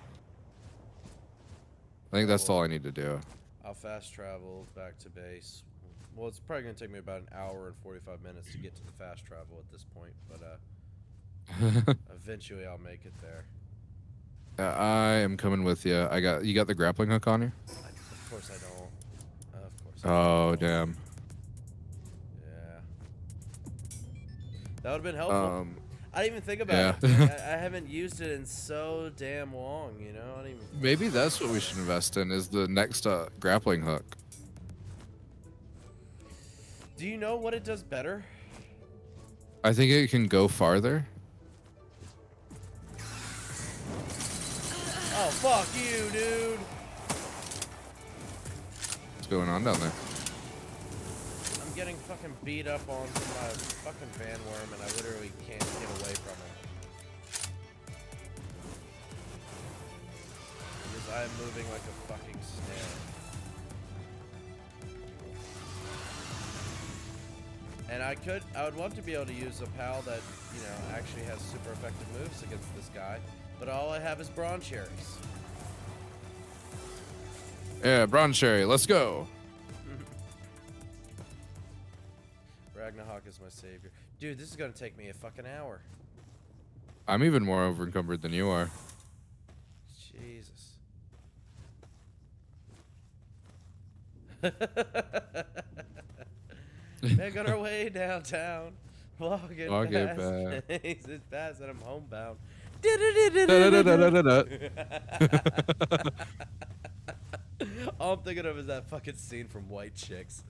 I think that's all I need to do. I'll fast travel back to base. Well, it's probably gonna take me about an hour and 45 minutes to get to the fast travel at this point, but eventually I'll make it there. I am coming with you. You got the grappling hook on you? Of course I don't. Of course. Oh, damn. Yeah. That would have been helpful. I didn't even think about yeah. it. I haven't used it in so damn long, you know? I didn't even... Maybe that's what we should invest in, is the next grappling hook. Do you know what it does better? I think it can go farther. Oh, fuck you, dude. What's going on down there? I'm getting fucking beat up on from my fucking van worm, and I literally can't get away from him. Because I am moving like a fucking snail. And I would love to be able to use a pal that, you know, actually has super effective moves against this guy, but all I have is bronze cherries. Yeah, bronze cherry, let's go. Ragnarok is my savior. Dude, this is gonna take me a fucking hour. I'm even more over encumbered than you are. Jesus. Making our way downtown. Walking past. It's fast and I'm homebound. All I'm thinking of is that fucking scene from White Chicks.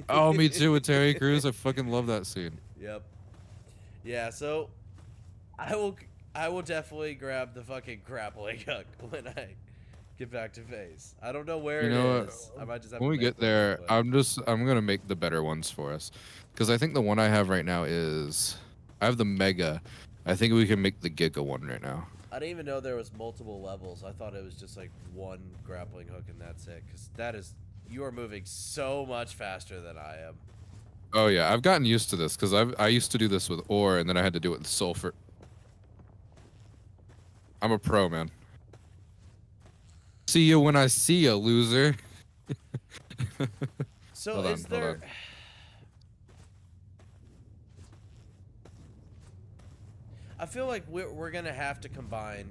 Oh, me too, with Terry Crews. I fucking love that scene. Yep. Yeah, so I will definitely grab the fucking grappling hook when I get back to base. I don't know where You it know is. I might just have When to we make get one, there, but- I'm gonna make the better ones for us, because I think the one I have right now is, I have the mega. I think we can make the giga one right now. I didn't even know there was multiple levels. I thought it was just like one grappling hook and that's it. Because that is, you are moving so much faster than I am. Oh yeah, I've gotten used to this because I used to do this with ore and then I had to do it with sulfur. I'm a pro, man. See you when I see you, loser. So Hold is on, hold there? on. I feel like we're gonna have to combine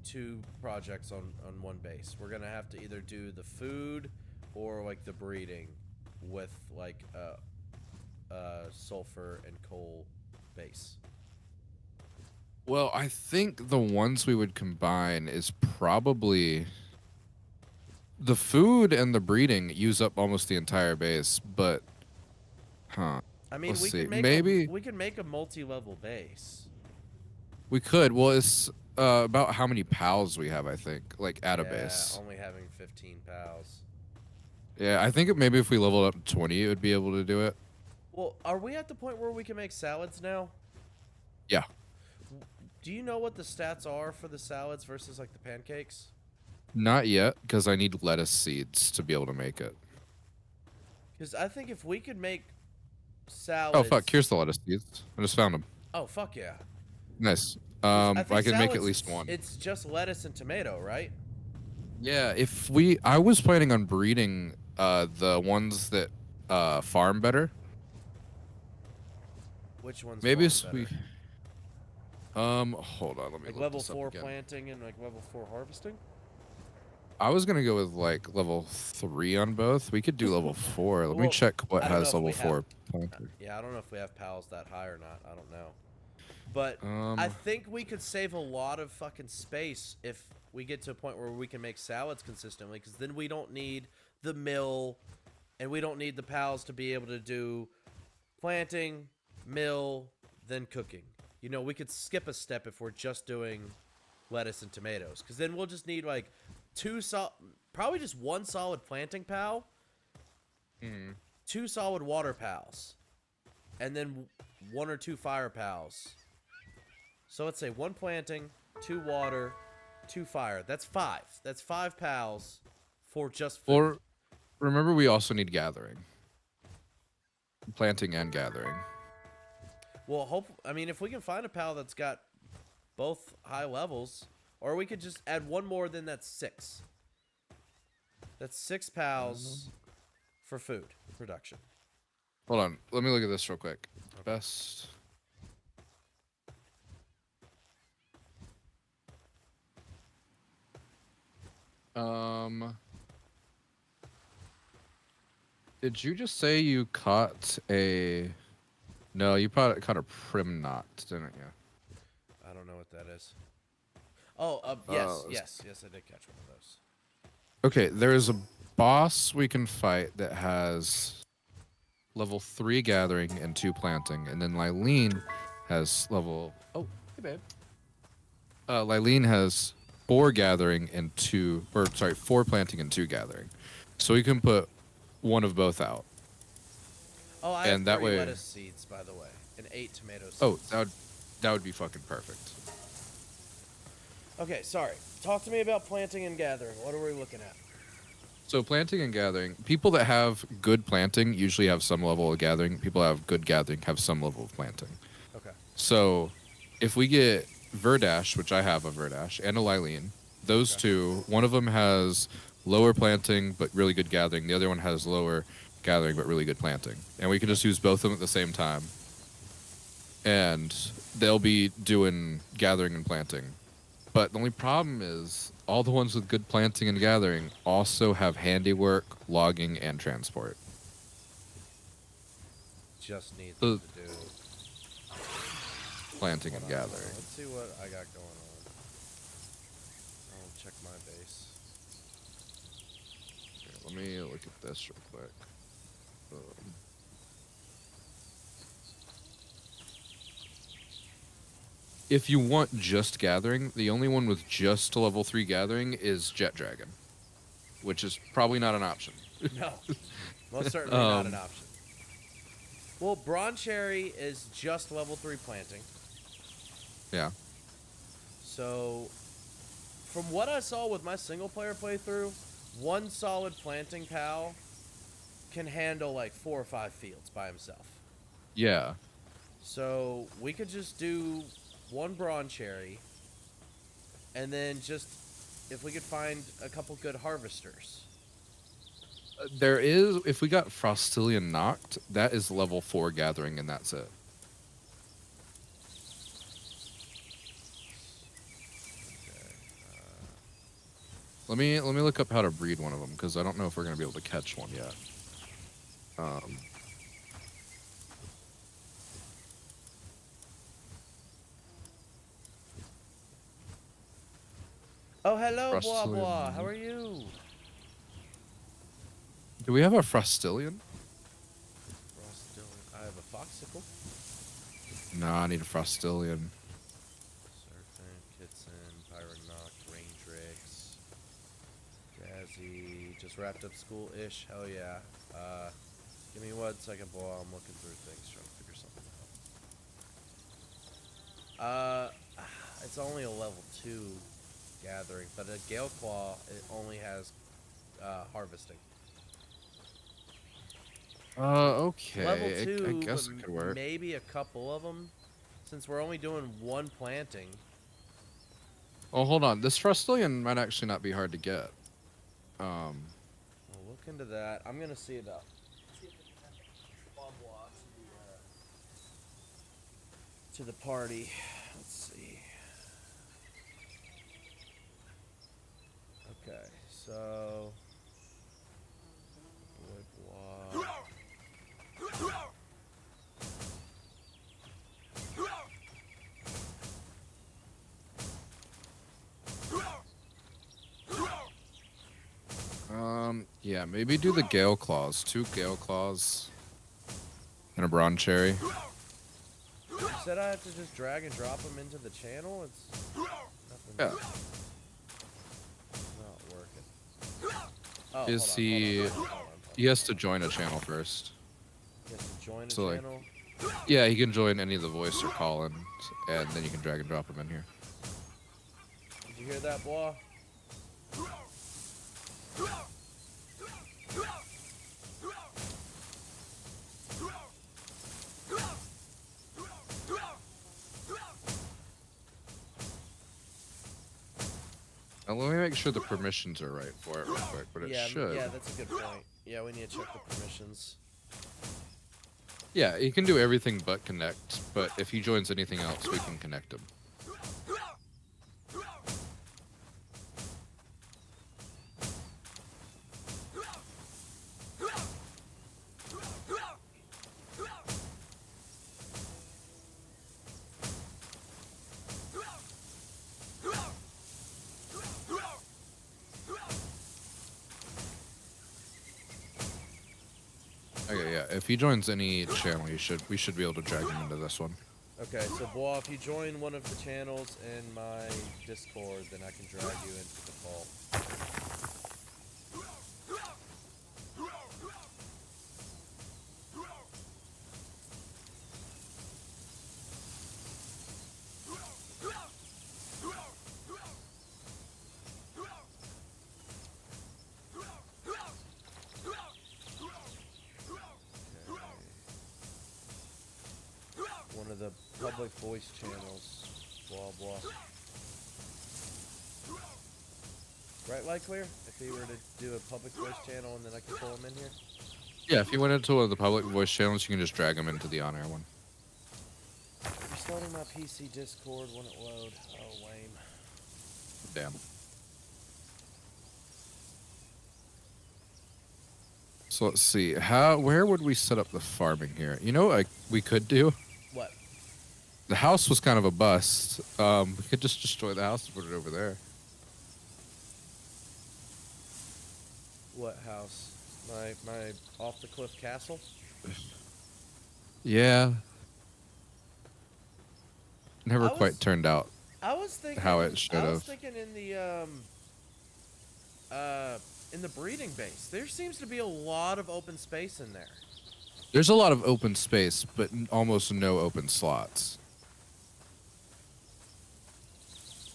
two projects on one base. We're gonna have to either do the food or like the breeding with like sulfur and coal base. Well, I think the ones we would combine is probably the food and the breeding use up almost the entire base, but I mean, let's we see. could make Maybe we could make a multi-level base. we could. Well, it's about how many pals we have, I think, like at a base. Only having 15 pals. Yeah, I think maybe if we leveled up to 20, it would be able to do it. Well, are we at the point where we can make salads now? Yeah. Do you know what the stats are for the salads versus like the pancakes? Not yet, because I need lettuce seeds to be able to make it. Because I think if we could make salads. Oh, fuck. Here's the lettuce seeds. I just found them. Oh, fuck yeah. Nice. I I think can make at salads, least one. It's just lettuce and tomato, right? Yeah, I was planning on breeding the ones that farm better. Which one's Maybe farm we better? hold on, let me Like look level this up 4 again. planting and like level 4 harvesting? I was gonna go with like level 3 on both. We could do level 4. Let me Well, check what I don't know has if level we 4 have- planting. Yeah, I don't know if we have pals that high or not. I don't know. But I Um, think we could save a lot of fucking space if we get to a point where we can make salads consistently, because then we don't need the mill and we don't need the pals to be able to do planting, mill, then cooking. You know, we could skip a step if we're just doing lettuce and tomatoes, because then we'll just need like probably just one solid planting pal, two solid water pals, and then one or two fire pals. So let's say one planting, two water, two fire. That's 5. That's 5 pals for just food. or remember, we also need gathering, planting and gathering. Well, I mean, if we can find a pal that's got both high levels, or we could just add one more, then that's 6. That's 6 pals for food production. Hold on, let me look at this real quick. Best. Did you just say you caught a? No, you caught a prim knot, didn't you? I don't know what that is. Oh, yes, Oh, yes, I did catch one of those. Okay, there's a boss we can fight that has level 3 gathering and 2 planting, and then Lylene has level. Oh, hey babe. Lylene has 4 gathering and 4 planting and 2 gathering, so we can put one of both out. Oh, I And have that 30 way- lettuce seeds, by the way, and 8 tomato seeds. Oh, that would be fucking perfect. Okay, sorry. Talk to me about planting and gathering. What are we looking at? So planting and gathering, people that have good planting usually have some level of gathering. People that have good gathering have some level of planting. Okay. So if we get Verdash, which I have a Verdash, and a Lylene, those two, one of them has lower planting but really good gathering. The other one has lower gathering but really good planting. And we can just use both of them at the same time. And they'll be doing gathering and planting. But the only problem is all the ones with good planting and gathering also have handiwork, logging, and transport. Just need So- them to do. Planting and Hold on, gathering. Let's see what I got going on. I'll check my base. Here, let me look at this real quick. If you want just gathering, the only one with just level 3 gathering is Jet Dragon, which is probably not an option. No, most certainly not an Um, option. Well, Bronze Cherry is just level 3 planting. Yeah. So, from what I saw with my single player playthrough, one solid planting pal can handle like 4 or 5 fields by himself. Yeah. So, we could just do one Bronze Cherry, and then just, if we could find a couple good harvesters. There is, if we got Frostillion knocked, that is level 4 gathering, and that's it. Okay. Let me look up how to breed one of them, because I don't know if we're gonna be able to catch one yet. Oh, hello, Blah Frostillion. Blah. How are you? Do we have a Frostillion? I have a Foxicle. No, I need a Frostillion. Serpent, Kitson, Pyronock, Rangerix, Jazzy. Just wrapped up school-ish. Hell yeah. Give me 1 second, boy. I'm looking through things, trying to figure something out. It's only a level 2 gathering, but a Gale Claw, it only has harvesting. Okay. Level 2, I guess but it could work. maybe a couple of them, since we're only doing 1 planting. Oh, hold on. This Frostillion might actually not be hard to get. We'll look into that. I'm gonna see about. To the party. Let's see. Okay, so. Boy, blah. Yeah, maybe do the Gale Claws. 2 Gale Claws. And a Bronze Cherry. You said I have to just drag and drop them into the channel? It's nothing. Yeah. Not working. Oh, Is hold on, he... hold on. He has to join a channel first. He has to join a So, like, channel? Yeah, he can join any of the voice or call-ins, and then you can drag and drop him in here. Did you hear that, boy? Now, let me make sure the permissions are right for it real quick, but it should. Yeah, that's a good point. Yeah, we need to check the permissions. Yeah, he can do everything but connect, but if he joins anything else, we can connect him. Okay, yeah. If he joins any channel, we should be able to drag him into this one. Okay, so boy, if you join one of the channels in my Discord, then I can drag you into the call. One of the public voice channels. Blah blah. Right, light clear? If he were to do a public voice channel and then I can pull him in here? Yeah, if you went into one of the public voice channels, you can just drag him into the on-air one. Restarting my PC Discord when it load. Oh, lame. Damn. So let's see. Where would we set up the farming here? You know what we could do? What? The house was kind of a bust. We could just destroy the house and put it over there. What house? My off the cliff castle? Yeah. Never I quite was- turned out I was thinking how it should I was have. thinking in the breeding base. There seems to be a lot of open space in there. There's a lot of open space, but almost no open slots.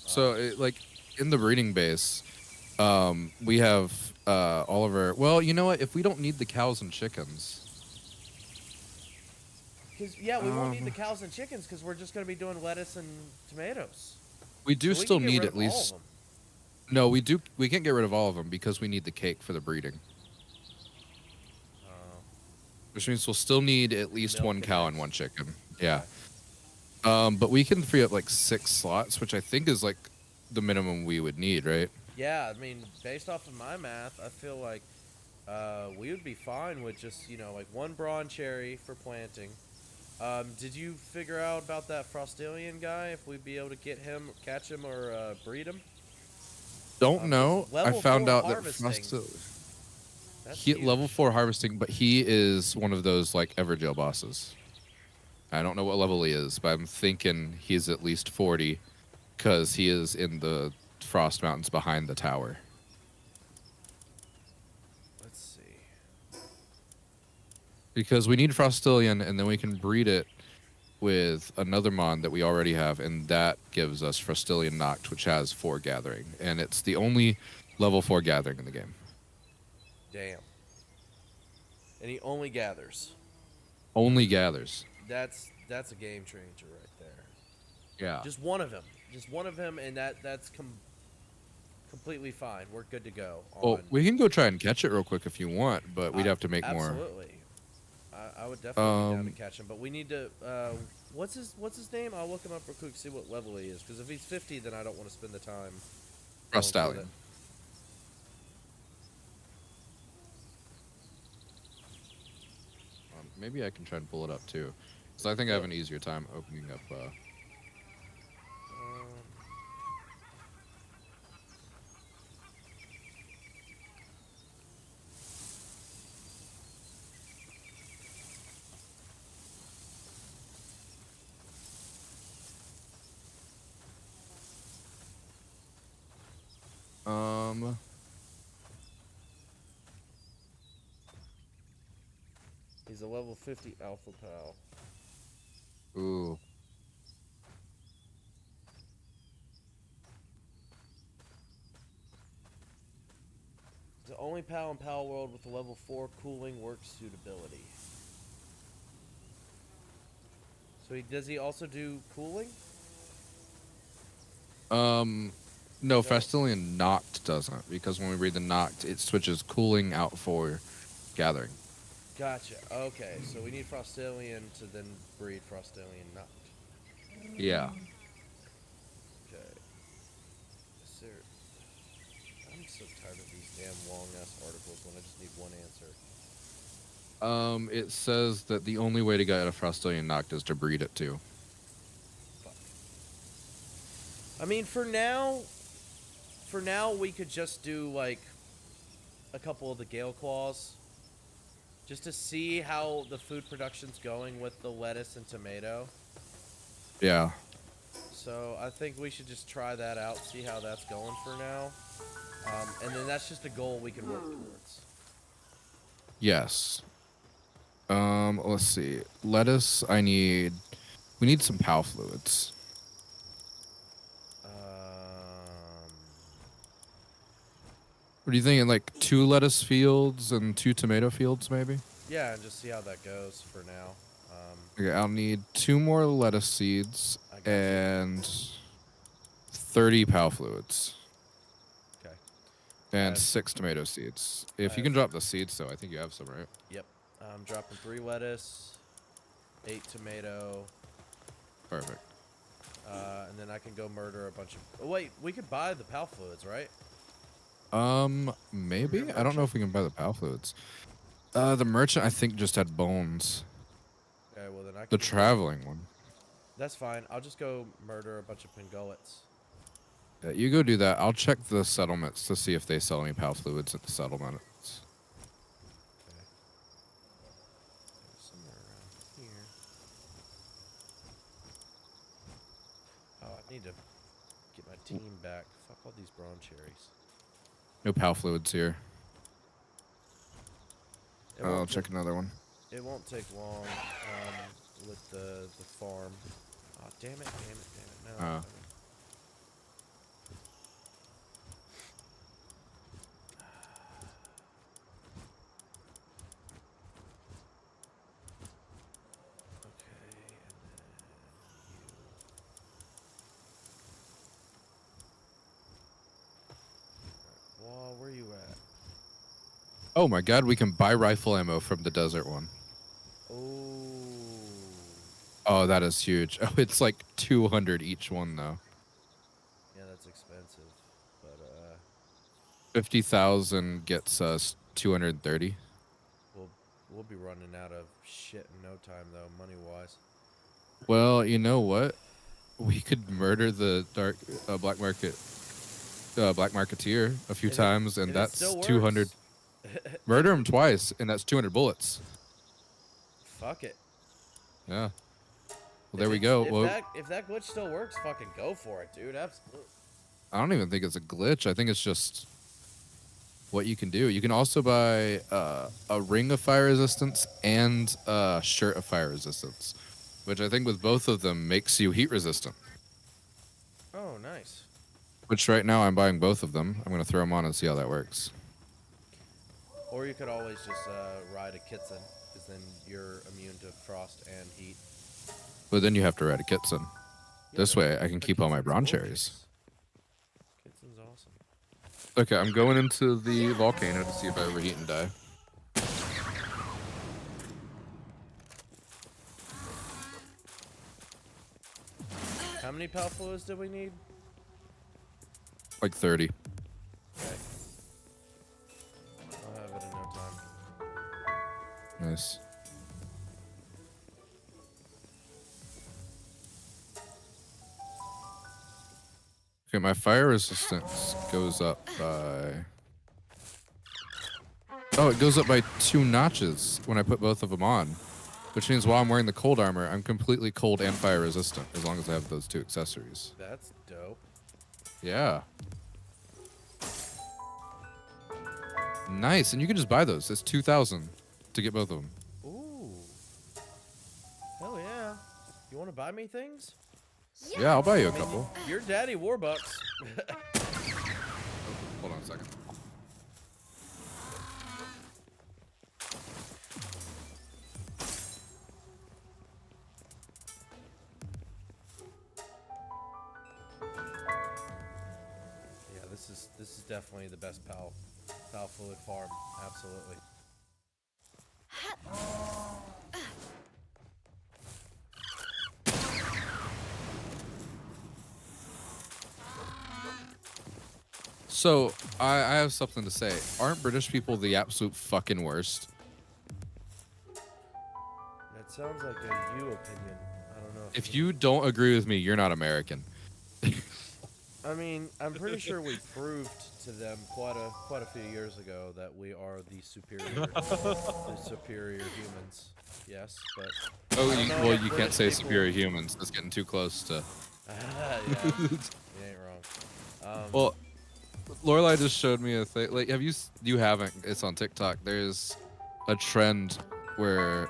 So, like, in the breeding base, we have all of our. Well, you know what? If we don't need the cows and chickens, Because yeah, we won't need the cows and chickens because we're just going to be doing lettuce and tomatoes. we do So we still can get need rid at of all of least. them. No, we do. We can't get rid of all of them because we need the cake for the breeding, which means we'll still need at least Milk one and cow and eggs. one chicken. Yeah. Okay. But we can free up like 6 slots, which I think is like the minimum we would need, right? Yeah, I mean, based off of my math, I feel like we would be fine with just like one brawn cherry for planting. Did you figure out about that Frostillion guy? If we'd be able to get him, catch him, or breed him? Don't 'Cause know. I level found 4 out that harvesting. That's he level huge. 4 harvesting, but he is one of those like Everjail bosses. I don't know what level he is, but I'm thinking he's at least 40 because he is in the Frost Mountains behind the tower. Let's see. Because we need Frostillion, and then we can breed it with another mon that we already have, and that gives us Frostillion Noct, which has 4 gathering, and it's the only level 4 gathering in the game. Damn. And he only gathers. Only gathers. That's a game changer right there. Yeah. Just one of him. Just one of him, and that's completely fine. We're good to go. Well, we can go try and catch it real quick if you want, but we'd have to make more. Absolutely. I would definitely be down to catch him, but we need to. What's his name? I'll look him up real quick, see what level he is. Because if he's 50, then I don't want to spend the time. Frostallion. Maybe I can try and pull it up too, because I think I have an easier time opening up. He's a level 50 Alpha Pal. Ooh. He's the only Pal in Palworld with a level 4 cooling work suitability. So does he also do cooling? No, Frostillion Noct doesn't, because when we read the Noct, it switches cooling out for gathering. Gotcha. Okay, so we need Frostillion to then breed Frostillion Noct. Yeah. Okay. Sir, I'm so tired of these damn long ass articles when I just need one answer. It says that the only way to get a Frostillion Noct is to breed it too. Fuck. I mean, for now, we could just do like a couple of the Gale Claws, just to see how the food production's going with the lettuce and tomato. Yeah. So I think we should just try that out, see how that's going for now, and then that's just a goal we can work towards. Yes. Let's see. Lettuce, we need some POW fluids. What are you thinking, like 2 lettuce fields and 2 tomato fields, maybe? Yeah, and just see how that goes for now. Okay, I'll need 2 more lettuce seeds and 30 POW fluids. Okay. And 6 tomato seeds. If you can drop the seeds, though, I think you have some, right? Yep. I'm dropping 3 lettuce, 8 tomato. Perfect. And then I can go murder a bunch of... Oh, wait, we could buy the PAL fluids, right? Maybe? I don't know if we can buy the POW fluids. The merchant, I think, just had bones. Okay, well then I can... The traveling one. That's fine. I'll just go murder a bunch of pangolets. Yeah, you go do that. I'll check the settlements to see if they sell any POW fluids at the settlements. Okay. Somewhere around here. Oh, I need to get my team back. Fuck all these brawn cherries. No POW fluids here. I'll check another one. it won't take long with the farm. Oh, damn it, damn it, damn it. No. Okay, and then you. Wall, where you at? Oh my god, we can buy rifle ammo from the desert one. Oh. Oh, that is huge. Oh, it's like 200 each one though. Yeah, that's expensive. But 50,000 gets us 230. we'll be running out of shit in no time though, money wise. Well, you know what? We could murder the black marketeer a few times, and It that's still 200. works. Murder him twice, and that's 200 bullets. Fuck it. Yeah. Well, there we go. If that glitch still works, fucking go for it, dude. Absolutely. I don't even think it's a glitch. I think it's just what you can do. You can also buy a ring of fire resistance and a shirt of fire resistance, which I think with both of them makes you heat resistant. Oh, nice. Which right now I'm buying both of them. I'm going to throw them on and see how that works. Or you could always just ride a kitten, because then you're immune to frost and heat. But then you have to ride a Kitson. Yeah, This way I can keep all my Kitsen's bronze gorgeous. cherries. Kitsen's awesome. Okay, I'm going into the volcano to see if I overheat and die. How many pal fluids did we need? Like 30. Okay. I'll have it in no time. Nice. Okay, my fire resistance goes up by... Oh, it goes up by 2 notches when I put both of them on. Which means while I'm wearing the cold armor, I'm completely cold and fire resistant, as long as I have those 2 accessories. That's dope. Yeah. Nice, and you can just buy those. It's 2,000 to get both of them. Ooh. Hell yeah. You want to buy me things? Yeah, I'll buy you a couple. Your daddy Warbucks. Hold on a second. Yeah, this is definitely the best pal fluid farm. Absolutely. So, I have something to say. Aren't British people the absolute fucking worst? That sounds like a you opinion. I don't know If you don't agree with me, you're not American. I mean, I'm pretty sure we proved to them quite a few years ago that we are the superior humans. Yes, but Oh, I don't know well, if you can't British say people- superior humans. That's getting too close to... yeah, you ain't wrong. Well, Lorelai just showed me a thing. Like, you haven't. It's on TikTok. There's a trend where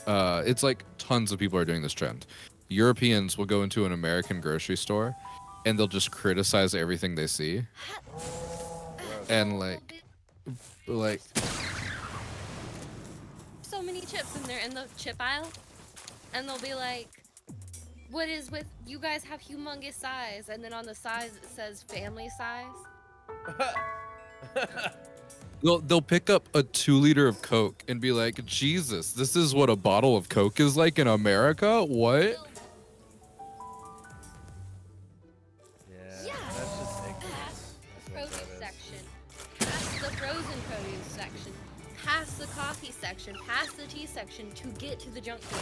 it's like tons of people are doing this trend. Europeans will go into an American grocery store and they'll just criticize everything they see. And like So many chips in there in the chip aisle, and they'll be like, "What is with you guys have humongous size?" And then on the size it says family size. they'll pick up a 2-liter of Coke and be like, Jesus, this is what a bottle of Coke is like in America? What? Yeah, that's just ignorance. Past the That's what produce that is. section, past the frozen produce section, past the coffee section, past the tea section to get to the junk food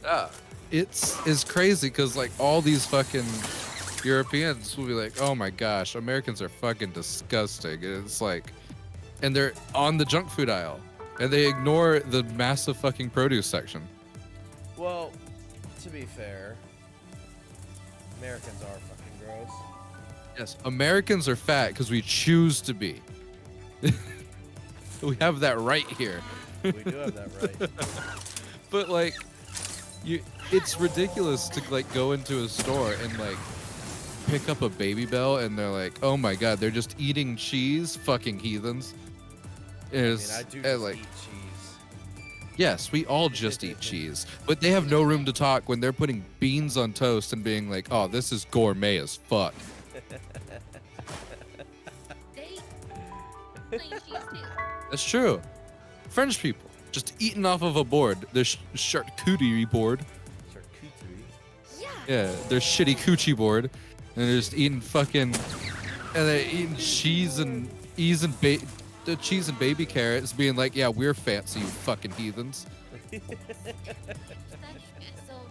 aisle. Yeah. It's crazy because like all these fucking Europeans will be like, oh my gosh, Americans are fucking disgusting. And it's like, and they're on the junk food aisle and they ignore the massive fucking produce section. Well, to be fair, Americans are fucking gross. Yes, Americans are fat because we choose to be. We have that right here. We do have that right. But like, it's ridiculous to like go into a store and like pick up a Baby Bell and they're like, oh my god, they're just eating cheese, fucking heathens. I mean, I do just like, eat cheese. yes, we all just eat cheese, but they have no room to talk when they're putting beans on toast and being like, oh, this is gourmet as fuck. They eat plain cheese too. That's true. French people just eating off of a board, their charcuterie board. Charcuterie. Yeah. Yeah, their shitty coochie board, and they're just eating fucking, and they're eating cheese and the cheese and baby carrots, being like, yeah, we're fancy, you fucking heathens. So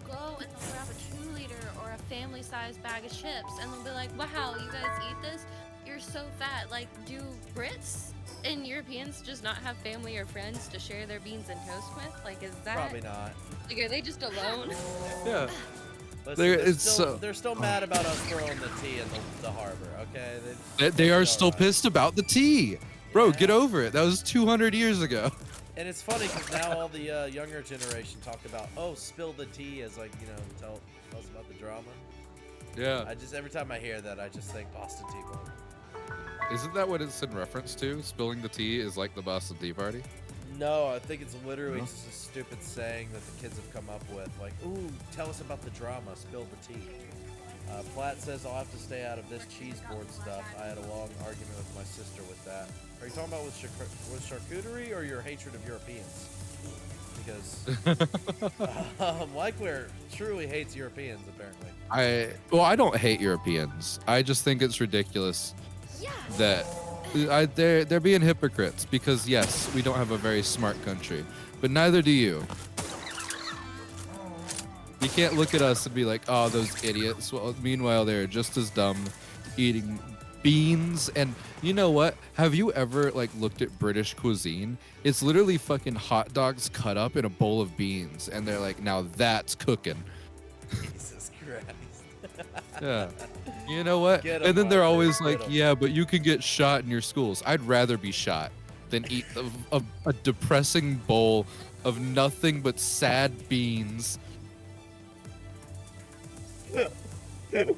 go and they'll grab a 2-liter or a family-sized bag of chips, and they'll be like, "Wow, you guys eat this? You're so fat." Like, do Brits and Europeans just not have family or friends to share their beans and toast with? Like, is that Probably not. like, are they just alone? Yeah. Listen, they're still mad about us throwing the tea in the harbor, okay? They are still alright. pissed about the tea. Bro, Yeah. get over it. That was 200 years ago. And it's funny because now all the younger generation talk about, oh, spill the tea as like, tell us about the drama. Yeah. Every time I hear that, I just think Boston Tea Party. Isn't that what it's in reference to? Spilling the tea is like the Boston Tea Party? No, I think it's literally just a stupid saying that the kids have come up with. Like, ooh, tell us about the drama, spill the tea. Platt says I'll have to stay out of this cheese board stuff. I had a long argument with my sister with that. Are you talking about with charcuterie or your hatred of Europeans? Because Likeware truly hates Europeans, apparently. I don't hate Europeans. I just think it's ridiculous Yeah. that they're being hypocrites because yes, we don't have a very smart country, but neither do you. You can't look at us and be like, oh, those idiots. Well, meanwhile, they're just as dumb eating beans. And you know what? Have you ever like looked at British cuisine? It's literally fucking hot dogs cut up in a bowl of beans. And they're like, now that's cooking. Jesus Christ. Yeah. You know what? Get 'em, And then they're Walker, always get like, 'em. yeah, but you can get shot in your schools. I'd rather be shot than eat a depressing bowl of nothing but sad beans. That's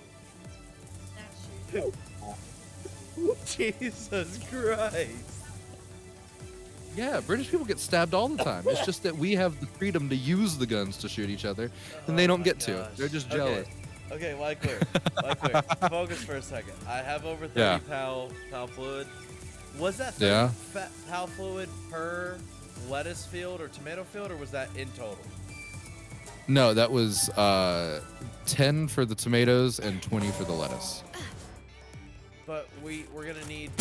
true. Jesus Christ. Yeah, British people get stabbed all the time. It's just that we have the freedom to use the guns to shoot each other, and they Oh don't my get to. gosh. They're just jealous. Okay, Likeware. Focus for a second. I have over 30 Yeah. pal fluid. Was that 30 Yeah. pal fluid per lettuce field or tomato field, or was that in total? No, that was 10 for the tomatoes and 20 for the lettuce. But we're gonna need.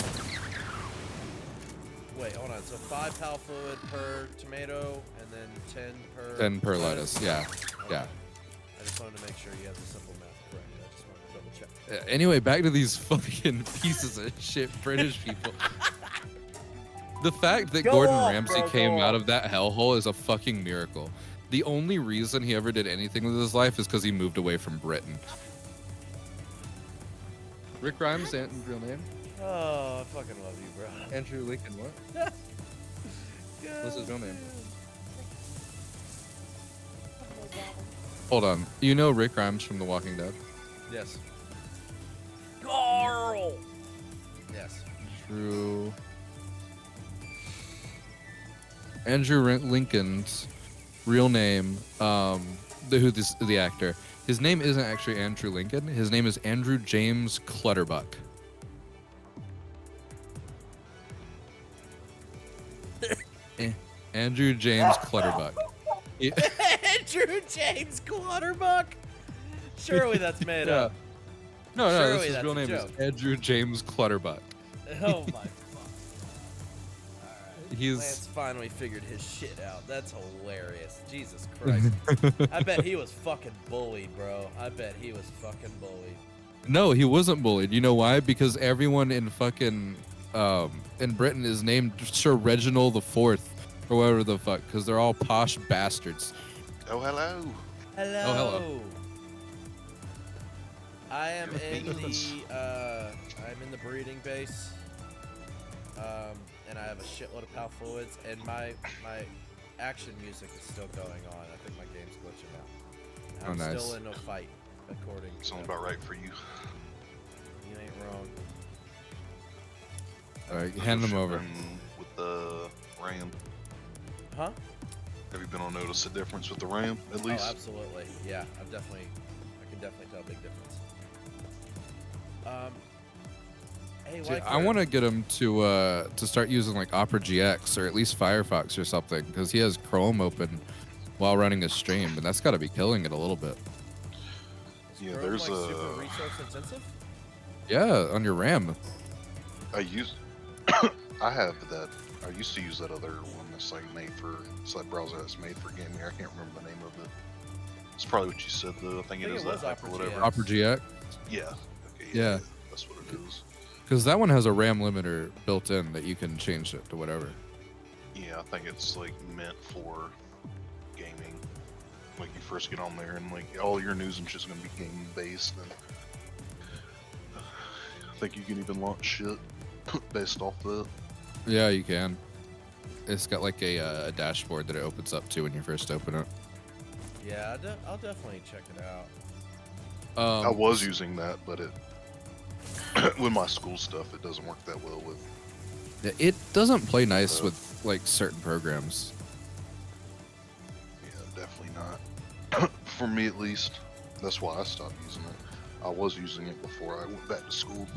Wait, hold on. So 5 pal fluid per tomato, and then 10 per. 10 per lettuce. Yeah, yeah. I just wanted to make sure you have the simple math correct. I just wanted to double check. Anyway, back to these fucking pieces of shit British people. The fact that Go Gordon off, Ramsay bro, came go out off. of that hellhole is a fucking miracle. The only reason he ever did anything with his life is because he moved away from Britain. Rick Grimes, real name? Oh, I fucking love you, bro. Andrew Lincoln, what? What's his real name? Hold on. You know Rick Grimes from The Walking Dead? Yes. Carl. Yes. True. Andrew Lincoln's real name, the actor. His name isn't actually Andrew Lincoln. His name is Andrew James Clutterbuck. Andrew James Clutterbuck. Andrew James Clutterbuck. Surely that's made Yeah. up. No, Surely this his that's real a name joke. is Andrew James Clutterbuck. Oh my fuck. He's Lance finally figured his shit out. That's hilarious. Jesus Christ. I bet he was fucking bullied, bro. I bet he was fucking bullied. No, he wasn't bullied. You know why? Because everyone in fucking in Britain is named Sir Reginald IV or whatever the fuck, because they're all posh bastards. Oh, hello. Hello. Oh, hello. I am in the breeding base. And I have a shitload of pal fluids, and my action music is still going on. I think my game's glitching out. Oh, I'm nice. still in a fight, according to Sounds them. about right for you. You ain't wrong. All right, hand them over. Shipping with the RAM. Huh? Have you been on notice the difference with the RAM at least? Oh, absolutely. Yeah, I can definitely tell a big difference. Hey, See, Lifer, I want to get him to start using like Opera GX or at least Firefox or something because he has Chrome open while running his stream, and that's got to be killing it a little bit. is Yeah, Chrome, there's like, a- super resource intensive. Yeah, on your RAM. I use. I have that. I used to use that other one that's like made for. It's that browser that's made for gaming. I can't remember the name of it. It's probably what you said though. I think I it think is it was that hype or Opera whatever. GX. Opera GX, Yeah. Okay. Yeah. That's what it is. because that one has a RAM limiter built in that you can change it to whatever. Yeah, I think it's like meant for gaming. Like you first get on there and like all your news and shit's gonna be game based. And I think you can even launch shit based off that. Yeah, you can. It's got like a dashboard that it opens up to when you first open it. Yeah, I'll definitely check it out. I was using that, but it with my school stuff, it doesn't work that well with. It doesn't play nice with like certain programs. Yeah, definitely not. For me, at least. That's why I stopped using it. I was using it before I went back to school.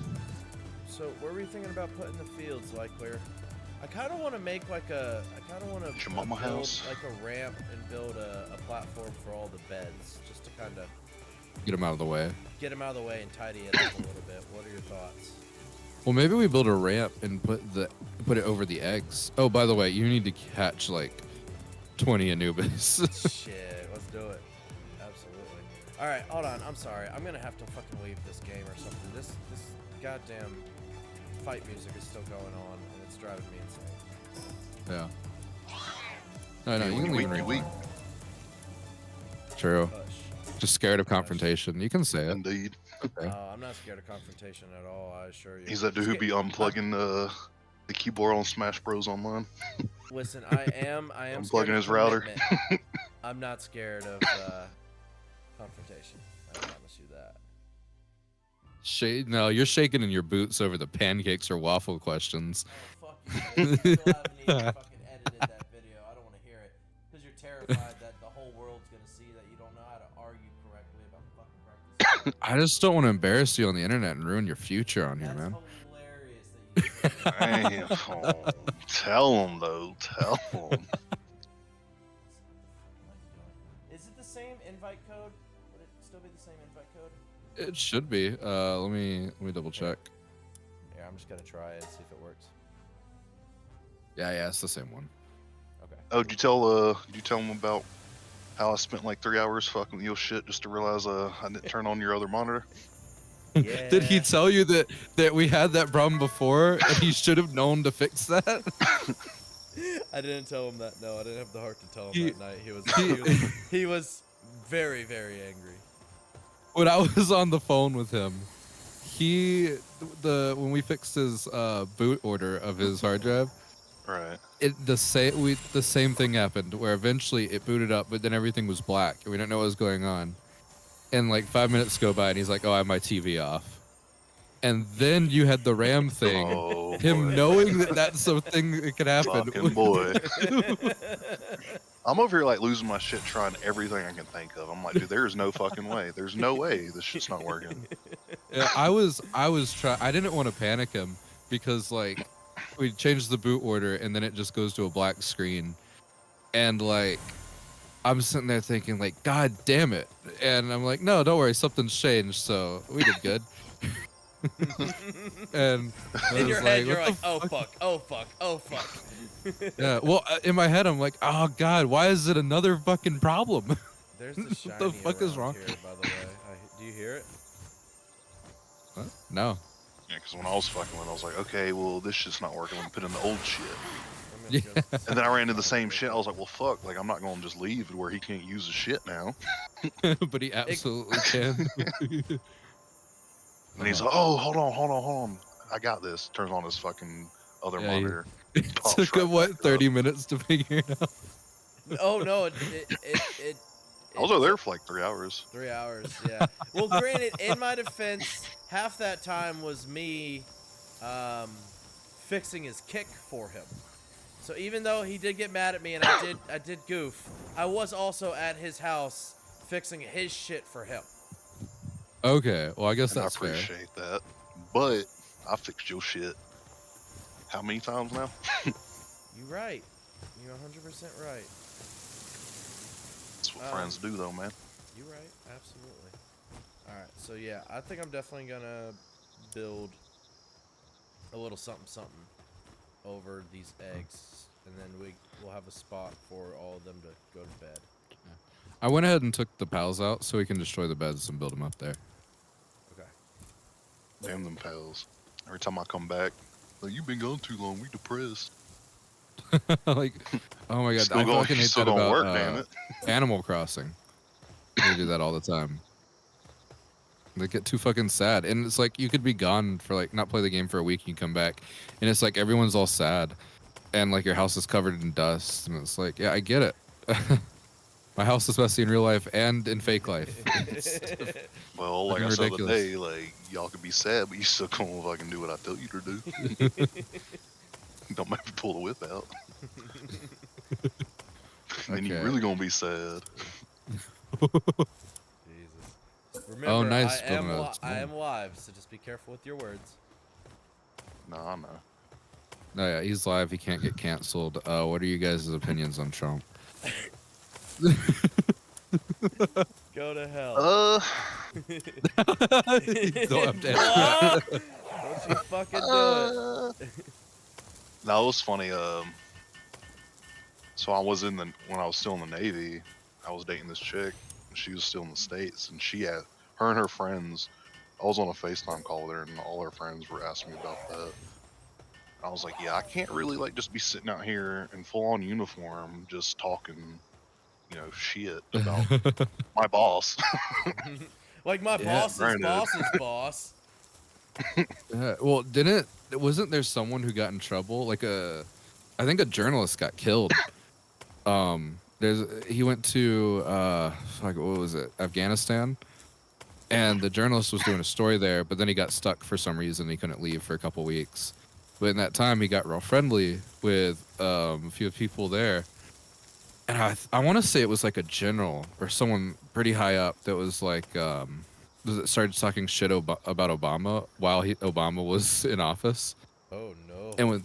So, what were you thinking about putting the fields, like where? I kind of want to make like a. I kind of want to Your mama build house? like a ramp and build a platform for all the beds, just to kind of Get them out of the way. get them out of the way and tidy it up a little bit. What are your thoughts? Well, maybe we build a ramp and put it over the eggs. Oh, by the way, you need to catch like 20 Anubis. Shit, let's do it. Absolutely. All right, hold on. I'm sorry. I'm gonna have to fucking leave this game or something. This goddamn fight music is still going on, and it's driving me insane. Yeah. No, Yeah, you when can you leave weak, it. you weak. True. Hush. Just scared of confrontation. You can say it. Indeed. Okay. I'm not scared of confrontation at all. I assure you. He's that dude who be unplugging the keyboard on Smash Bros. Online. Listen, I am. Unplugging scared of his router. commitment. I'm not scared of confrontation. I promise you that. No, you're shaking in your boots over the pancakes or waffle questions. Oh fuck you! I still haven't even fucking edited that video. I don't want to hear it because you're terrified that the whole world's gonna see that you don't know how to argue correctly about fucking breakfast. I just don't want to embarrass you on the internet and ruin your future on here, That's man. hilarious that you. Damn. Tell him though. Tell him. Is it the same invite code? Would it still be the same invite code? It should be. Let me double check. Yeah, I'm just gonna try it and see if it works. Yeah, it's the same one. Okay. Oh, did you tell him about how I spent like 3 hours fucking with your shit just to realize I didn't turn on your other monitor? Yeah. Did he tell you that we had that problem before and he should have known to fix that? I didn't tell him that. No, I didn't have the heart to tell him He- that night. He was very, very angry. When I was on the phone with him, when we fixed his boot order of his hard drive, Right. the same thing happened where eventually it booted up, but then everything was black and we didn't know what was going on. And like 5 minutes go by and he's like, "Oh, I have my TV off." And then you had the RAM thing. Oh, Him boy. knowing that that's a thing that could happen. Fucking boy. I'm over here like losing my shit trying everything I can think of. I'm like, dude, there is no fucking way. There's no way this shit's not working. Yeah, I was trying. I didn't want to panic him because like we changed the boot order and then it just goes to a black screen, and like I'm sitting there thinking like, God damn it, and I'm like, no, don't worry, something's changed, so we did good. And I In your was head, you're what like, the oh fuck? fuck, oh fuck, oh fuck. Yeah, well, in my head I'm like, oh God, why is it another fucking problem? There's the shiny the fuck is around wrong? here, by the way. Do you hear it? What? No. Yeah, because when I was fucking with it, I was like, okay, well, this shit's not working. Let me put in the old shit. I'm gonna Yeah. go- And then I ran into the same shit. I was like, well, fuck. Like, I'm not going to just leave where he can't use the shit now. But he absolutely can. And he's like, oh, hold on. I got this. Turns on his fucking other Yeah, he- monitor. It Pops took right him what back up. 30 minutes to figure it out. Oh no, I was over there for like 3 hours. 3 hours, yeah. Well, granted, in my defense, half that time was me fixing his kick for him. So even though he did get mad at me and I did goof, I was also at his house fixing his shit for him. Okay, well, I guess And I that's fair. appreciate that. But I fixed your shit. How many times now? You right. You're 100% right. That's what friends do, though, man. You're right. Absolutely. All right. So yeah, I think I'm definitely gonna build a little something over these eggs, and then we'll have a spot for all of them to go to bed. I went ahead and took the pals out so we can destroy the beds and build them up there. Okay. Damn them pals. Every time I come back, like, you've been gone too long. We depressed. Like, oh my god, Still I going, fucking hate still that gonna about work, damn it. Animal Crossing. They do that all the time. They get too fucking sad, and it's like you could be gone for like not play the game for a week, and you come back, and it's like everyone's all sad, and like your house is covered in dust, and it's like, yeah, I get it. My house is messy in real life and in fake life. Well, like I fucking said the ridiculous. day, like, y'all could be sad, but you still gonna fucking do what I tell you to do. Don't make me pull the whip out. Then you Okay. really gonna be sad. Jesus. Remember, nice, I am, Wilma, it's I am live, so just be careful with your words. Nah, I know. No, yeah, he's live. He can't get canceled. What are you guys' opinions on Trump? Go to hell. You don't have to answer What? Don't you fucking do it. That was funny. So I was when I was still in the Navy, I was dating this chick. And she was still in the States, and her and her friends. I was on a FaceTime call with her, and all her friends were asking me about that. I was like, yeah, I can't really like just be sitting out here in full on uniform, just talking, shit about my boss. Like my Yeah, boss's granted. boss's boss. Well, wasn't there someone who got in trouble? Like I think a journalist got killed. He went to what was it, Afghanistan, and the journalist was doing a story there, but then he got stuck for some reason. He couldn't leave for a couple weeks. But in that time, he got real friendly with a few people there. And I want to say it was like a general or someone pretty high up that was like, started talking shit about Obama while Obama was in office. Oh no.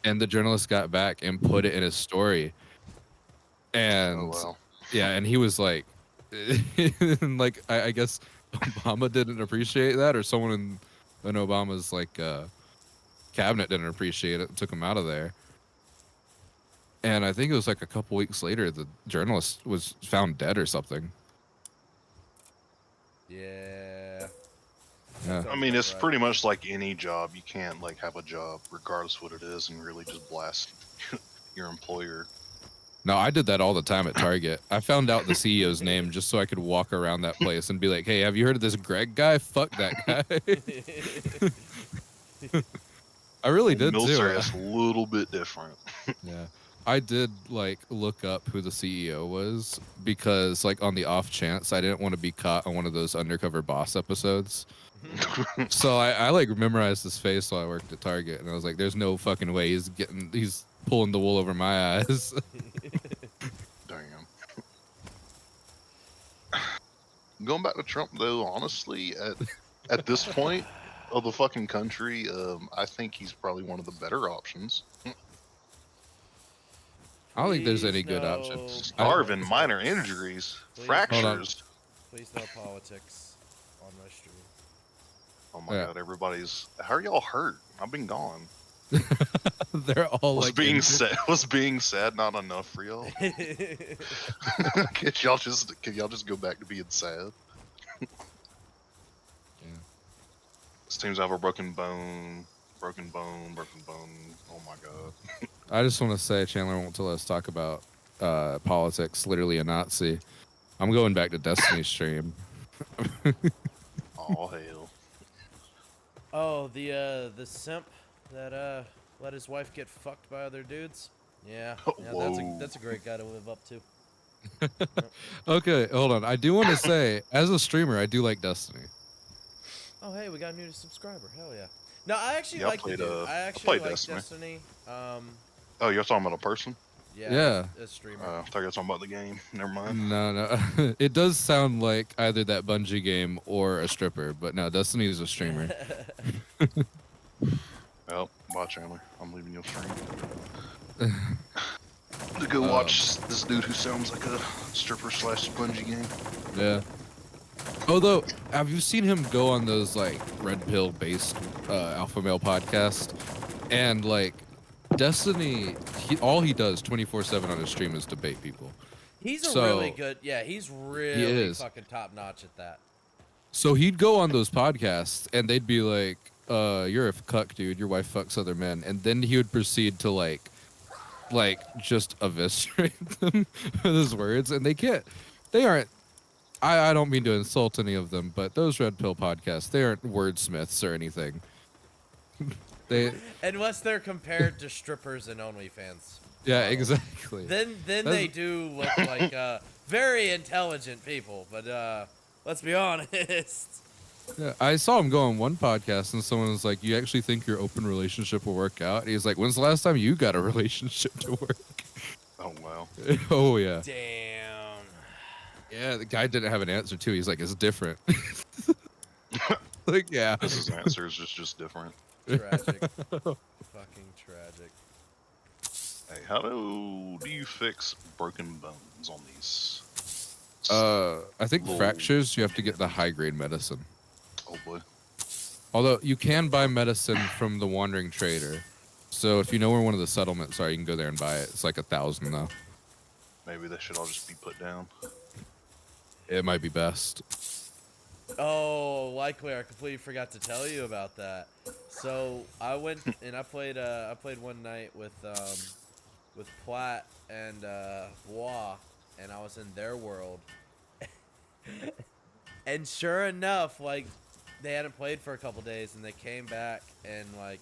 And the journalist got back and put it in his story. And Oh well. yeah, and he was like, like I guess Obama didn't appreciate that, or someone in Obama's like cabinet didn't appreciate it and took him out of there. And I think it was like a couple weeks later, the journalist was found dead or something. Yeah. Yeah. I mean, it's pretty much like any job. You can't like have a job, regardless what it is, and really just blast your employer. No, I did that all the time at Target. I found out the CEO's name just so I could walk around that place and be like, hey, have you heard of this Greg guy? Fuck that guy. I really did too. Military is a little bit different. Yeah. I did like look up who the CEO was because like on the off chance I didn't want to be caught on one of those undercover boss episodes. So I like memorized his face while I worked at Target, and I was like, there's no fucking way he's pulling the wool over my eyes. Damn. Going back to Trump though, honestly, at this point of the fucking country, I think he's probably one of the better options. I don't think there's any Please good no options. Starving, politics. minor injuries, Please. fractures. Please no politics on my stream. Oh my Yeah. god, how are y'all hurt? I've been gone. They're all Was like being injured. sad not enough for y'all? Can y'all just go back to being sad? Yeah. This team's have a broken bone. Oh my god. I just want to say Chandler won't let us talk about politics. Literally a Nazi. I'm going back to Destiny's stream. Oh hell. Oh, the simp that let his wife get fucked by other dudes. Yeah, yeah, Whoa. that's a great guy to live up to. Yep. Okay, hold on. I do want to say, as a streamer, I do like Destiny. Oh, hey, we got a new subscriber. Hell yeah. No, I actually Yeah, like the dude. I I actually played like Destiny. Destiny. Oh, you're talking about a person? Yeah, Yeah. as streamer. I thought you were talking about the game. Never mind. No, no. It does sound like either that Bungie game or a stripper, but no, Destiny is a streamer. Well, bye, Chandler. I'm leaving you a stream. To go watch this dude who sounds like a stripper / Bungie game. Yeah. Although, have you seen him go on those like red pill based alpha male podcast? And like Destiny, all he does 24/7 on his stream is debate people. He's a So- really good. Yeah, he's really is. fucking top notch at that. So he'd go on those podcasts and they'd be like, you're a cuck, dude. Your wife fucks other men. And then he would proceed to like just eviscerate them with his words. And they aren't, I don't mean to insult any of them, but those red pill podcasts, they aren't wordsmiths or anything. Unless they're compared to strippers and OnlyFans. Yeah, exactly. Then they do look like very intelligent people. But let's be honest. Yeah, I saw him go on one podcast and someone was like, you actually think your open relationship will work out? And he's like, when's the last time you got a relationship to work? Oh, wow. Oh, yeah. Damn. Yeah, the guy didn't have an answer, too. He's like, it's different. Like, yeah. His answer is just different. Tragic. Fucking tragic. Hey, how do you fix broken bones on these? I think Lol. fractures, you have to get the high-grade medicine. Oh, boy. Although, you can buy medicine from the Wandering Trader. So if you know where one of the settlements are, you can go there and buy it. It's like 1,000, though. Maybe they should all just be put down. It might be best. Oh, likely. I completely forgot to tell you about that. So I went and I played one night with Platt and Bois, and I was in their world. And sure enough, like they hadn't played for a couple days, and they came back, and like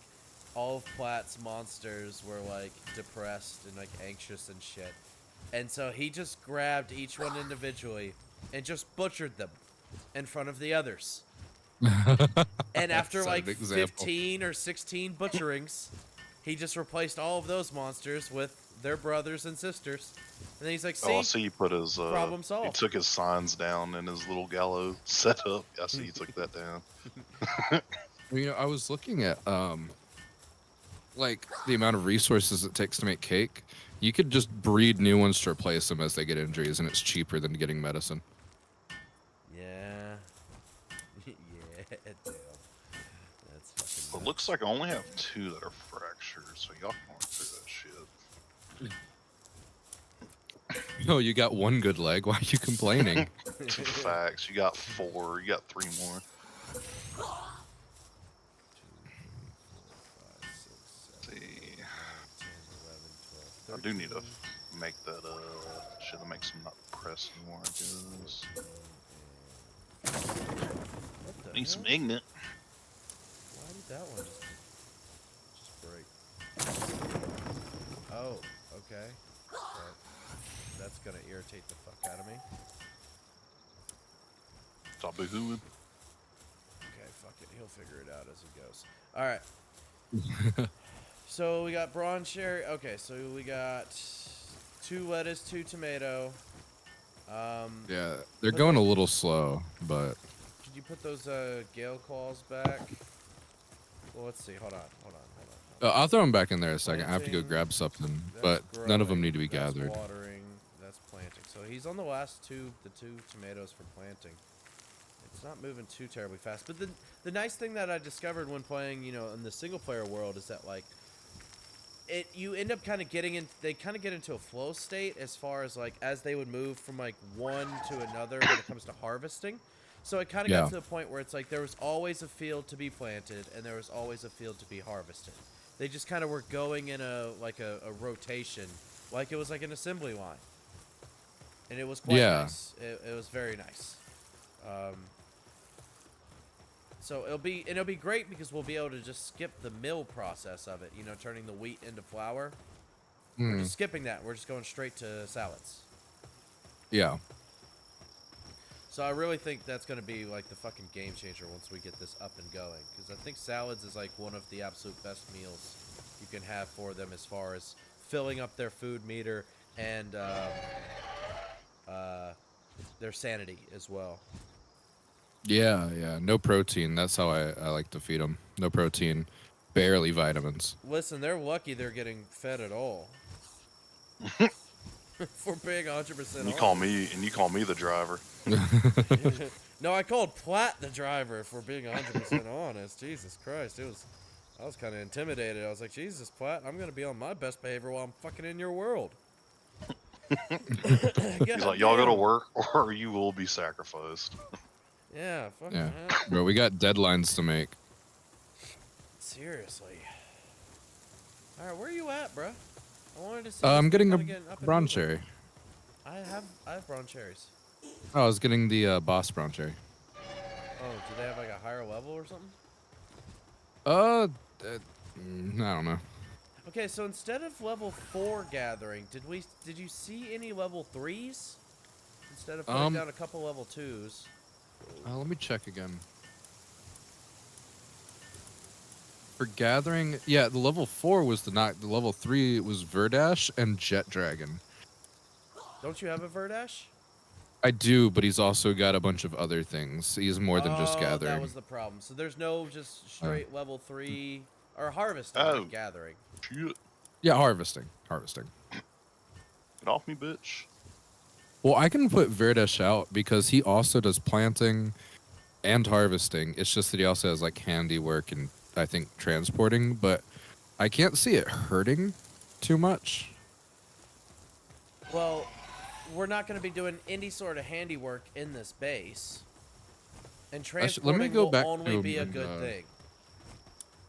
all of Platt's monsters were like depressed and like anxious and shit. And so he just grabbed each one individually and just butchered them in front of the others. And after That's like an example. 15 or 16 butcherings, he just replaced all of those monsters with their brothers and sisters. And then he's like, see, Oh, I see you put his problem he solved. took his signs down in his little gallows setup. I see you took that down. You know, I was looking at like the amount of resources it takes to make cake. You could just breed new ones to replace them as they get injuries, and it's cheaper than getting medicine. Yeah. Yeah, damn. That's fucking It nuts. looks like I only have 2 that are fractured, so y'all can work through that shit. Oh, you got one good leg. Why are you complaining? Facts. You got 4. You got 3 more. 2, 3, 4, 5, 6, 7, See, 8, 9, 10, 11, 12, I do need to 13, make that shit that makes them not press anymore. I guess. What the Need some hell? ignorant. Why did that one just break? Oh, okay. Well, that's gonna irritate the fuck out of me. Stop boo-hooing. Okay, fuck it. He'll figure it out as it goes. Alright. So we got bronze cherry. Okay, so we got 2 lettuce, 2 tomato. Yeah, they're going a little slow, but Could you put those gale claws back? Well, let's see. Hold on. I'll throw them back in there a second. I have to go Planting, grab something, That's but none of them growing, need to be that's gathered. Watering. That's planting. So he's on the last the 2 tomatoes for planting. It's not moving too terribly fast. But the nice thing that I discovered when playing, you know, in the single player world is that like you end up kind of getting in. They kind of get into a flow state as far as like as they would move from like one to another when it comes to harvesting. So it kind of got to the point where it's like there was always a field to be planted and there was always a field to be harvested. They just kind of were going in a rotation, like it was like an assembly line, and it was quite nice. It was very nice. So it'll be great because we'll be able to just skip the mill process of it, you know, turning the wheat into flour. We're Mm, just skipping that. We're just going straight to salads. yeah. So I really think that's going to be like the fucking game changer once we get this up and going. Because I think salads is like one of the absolute best meals you can have for them as far as filling up their food meter and their sanity as well. Yeah, yeah. No protein. That's how I like to feed them. No protein, barely vitamins. Listen, they're lucky they're getting fed at all. For being 100% And you honest. call me the driver. No, I called Platt the driver, if we're being 100% honest. Jesus Christ, I was kind of intimidated. I was like, Jesus, Platt, I'm going to be on my best behavior while I'm fucking in your world. He's like, y'all go to work or you will be sacrificed. Yeah, fucking Yeah, hell. bro. We got deadlines to make. Seriously. All right, where are you at, bruh? I wanted to see. I'm this getting a kinda getting up and brown moving. cherry. I have brown cherries. Oh, I was getting the boss brown cherry. Oh, do they have like a higher level or something? I don't know. Okay, so instead of level 4 gathering, did you see any level 3s? Instead of putting down a couple level 2s. Let me check again. For gathering, yeah, the level 4 was the level 3 was Verdash and Jet Dragon. Don't you have a Verdash? I do, but he's also got a bunch of other things. He's more than just gathering. That was the problem. So there's no just straight level 3 or harvesting, Oh. but gathering. Shit. Yeah, harvesting. Get off me, bitch. Well, I can put Verdash out because he also does planting and harvesting. It's just that he also has like handiwork and I think transporting, but I can't see it hurting too much. Well, we're not going to be doing any sort of handiwork in this base. And transporting go will back only to be a him, good thing.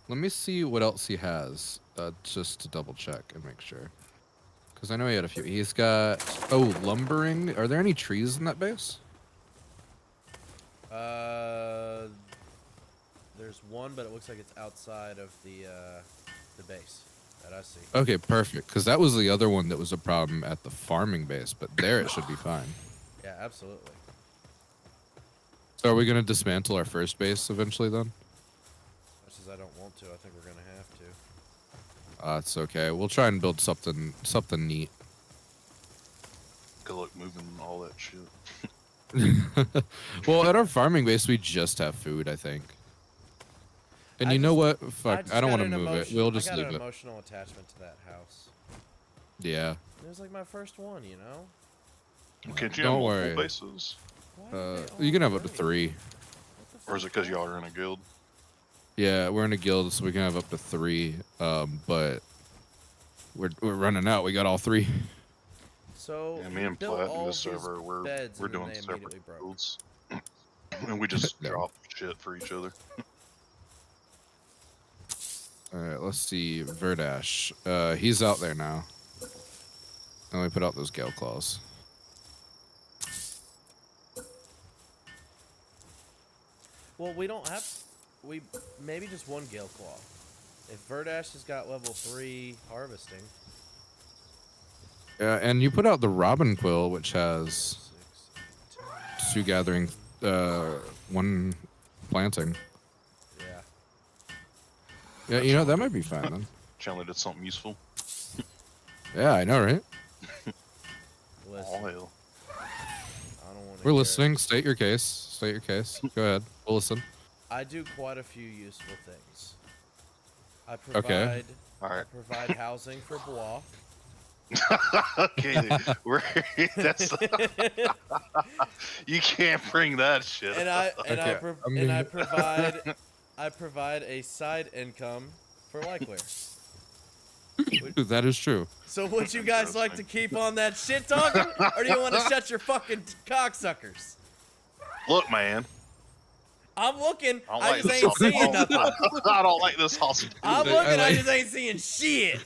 Let me see what else he has, just to double check and make sure. Because I know he had a few. He's got, lumbering. Are there any trees in that base? There's one, but it looks like it's outside of the base that I see. Okay, perfect. Because that was the other one that was a problem at the farming base, but there it should be fine. Yeah, absolutely. So are we going to dismantle our first base eventually then? Much as I don't want to, I think we're going to have to. It's okay. We'll try and build something neat. Good luck moving all that shit. Well, at our farming base, we just have food, I think. And you know what? Fuck, I don't want to move it. We'll just leave I got an it. emotional attachment to that house. Yeah. It was like my first one, you know? Can't you Don't have multiple worry. bases? Why are they You can all have up to great? 3. What the Or is it fuck? because y'all are in a guild? Yeah, we're in a guild, so we can have up to 3. But we're running out. We got all 3. So Yeah, me you and built Platt in all this these server, we're beds and then doing they separate immediately broke. guilds. And we just No. drop shit for each other. All right, let's see. Verdash. He's out there now. And we put out those Gale Claws. Well, we don't have. We maybe just one Gale Claw. If Verdash has got level 3 harvesting. Yeah, and you put out the Robin Quill, which has 6, 8, 10. 2 gathering, 1 planting. Yeah. Yeah, you know, that might be fine then. Chandler did something useful. Yeah, I know, right? Listen, Oh, hell. I don't want to. We're listening. State your case. State your case. Go ahead. We'll listen. I do quite a few useful things. I provide. All I right. provide housing for Bois. Okay, that's you can't bring that shit. And up. I provide a side income for Likeware. That is true. So would you guys like to keep on that shit talking, or do you want to shut your fucking cocksuckers? Look, man. I'm looking. I don't I like just this ain't seeing nothing. I don't like this hospitality. I'm I looking. I like- just ain't seeing shit.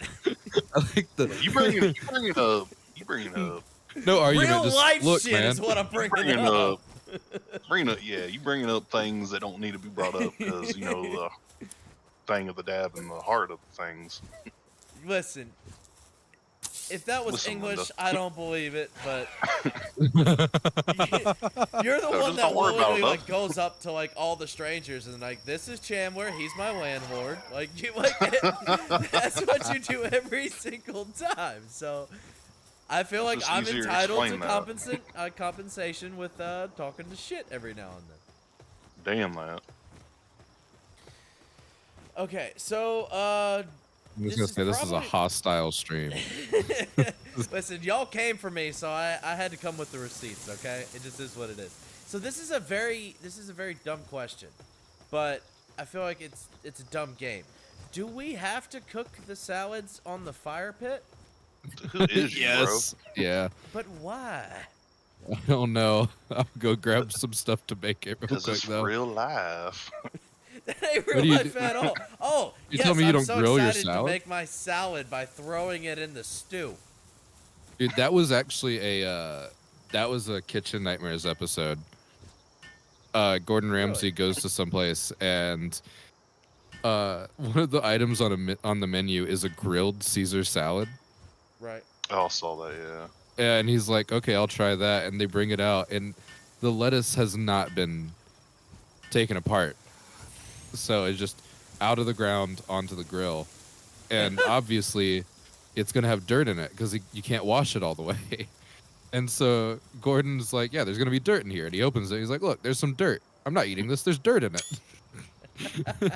I like the You bringing up. no argument. Real Just life look, shit man. is what I'm bringing Bringing up. you bringing up things that don't need to be brought up because you know the thing of the dab and the heart of things. Listen, If that was Listen, English, Linda. I don't believe it, but you're the No, one just that don't worry about literally it, like goes up to like all the strangers and like, this is Chandler, he's my landlord. Like you like that's what you do every single time. So I feel like just I'm easier to entitled to explain that. compensation with talking to shit every now and then. Damn that. Okay, so I'm just This gonna is say this is a probably- hostile stream. listen, y'all came for me, so I had to come with the receipts. Okay, it just is what it is. So this is a very dumb question, but I feel like it's a dumb game. Do we have to cook the salads on the fire pit? Who is you, Yes. Yeah. But why? I don't know. I'll go grab some stuff to make it real Because quick it's though. real life. That ain't What real do you life do? at all. Oh, You yes, tell me you I'm don't so grill your excited to salad? make my salad by throwing it in the stew. Dude, that was actually a Kitchen Nightmares episode. Gordon Ramsay goes to someplace and one of the items on the menu is a grilled Caesar salad. Right. Oh, I saw that, yeah. And he's like, "Okay, I'll try that." And they bring it out and the lettuce has not been taken apart. So it's just out of the ground onto the grill. And obviously it's going to have dirt in it because you can't wash it all the way. And so Gordon's like, "Yeah, there's going to be dirt in here." And he opens it. He's like, "Look, there's some dirt. I'm not eating this. There's dirt in it." Damn.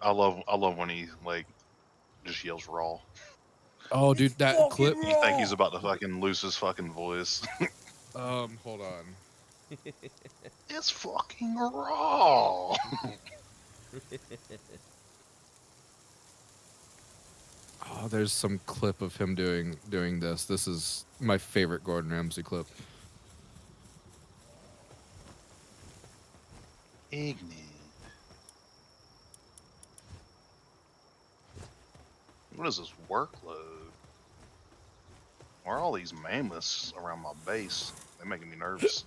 I love when he like just yells raw. Oh, dude, that fucking clip. raw. You think he's about to fucking lose his fucking voice. Hold on. It's fucking raw. Oh, there's some clip of him doing this. This is my favorite Gordon Ramsay clip. Ignorant. What is this workload? Why are all these mammoths around my base? They're making me nervous.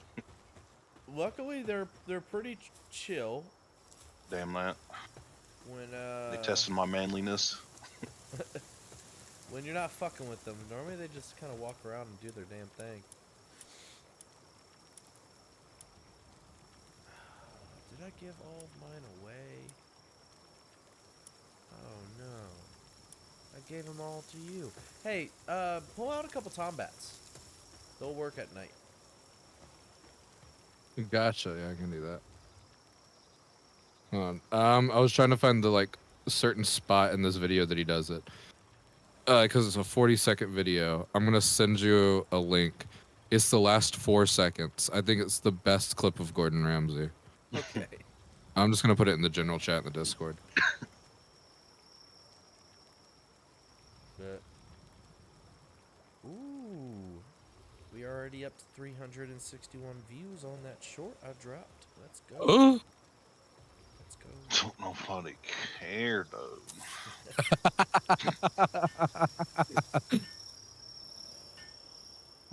Luckily, they're pretty chill Damn that. when They tested my manliness. when you're not fucking with them. Normally, they just kind of walk around and do their damn thing. Did I give all of mine away? Oh no. I gave them all to you. Hey, pull out a couple tombats. They'll work at night. Gotcha. Yeah, I can do that. Hold on. I was trying to find the like certain spot in this video that he does it. Because it's a 40-second video. I'm gonna send you a link. It's the last 4 seconds. I think it's the best clip of Gordon Ramsay. Okay. I'm just gonna put it in the general chat in the Discord. Ooh. We are already up to 361 views on that short I dropped. Let's go. Oh, Let's go. Don't nobody care though.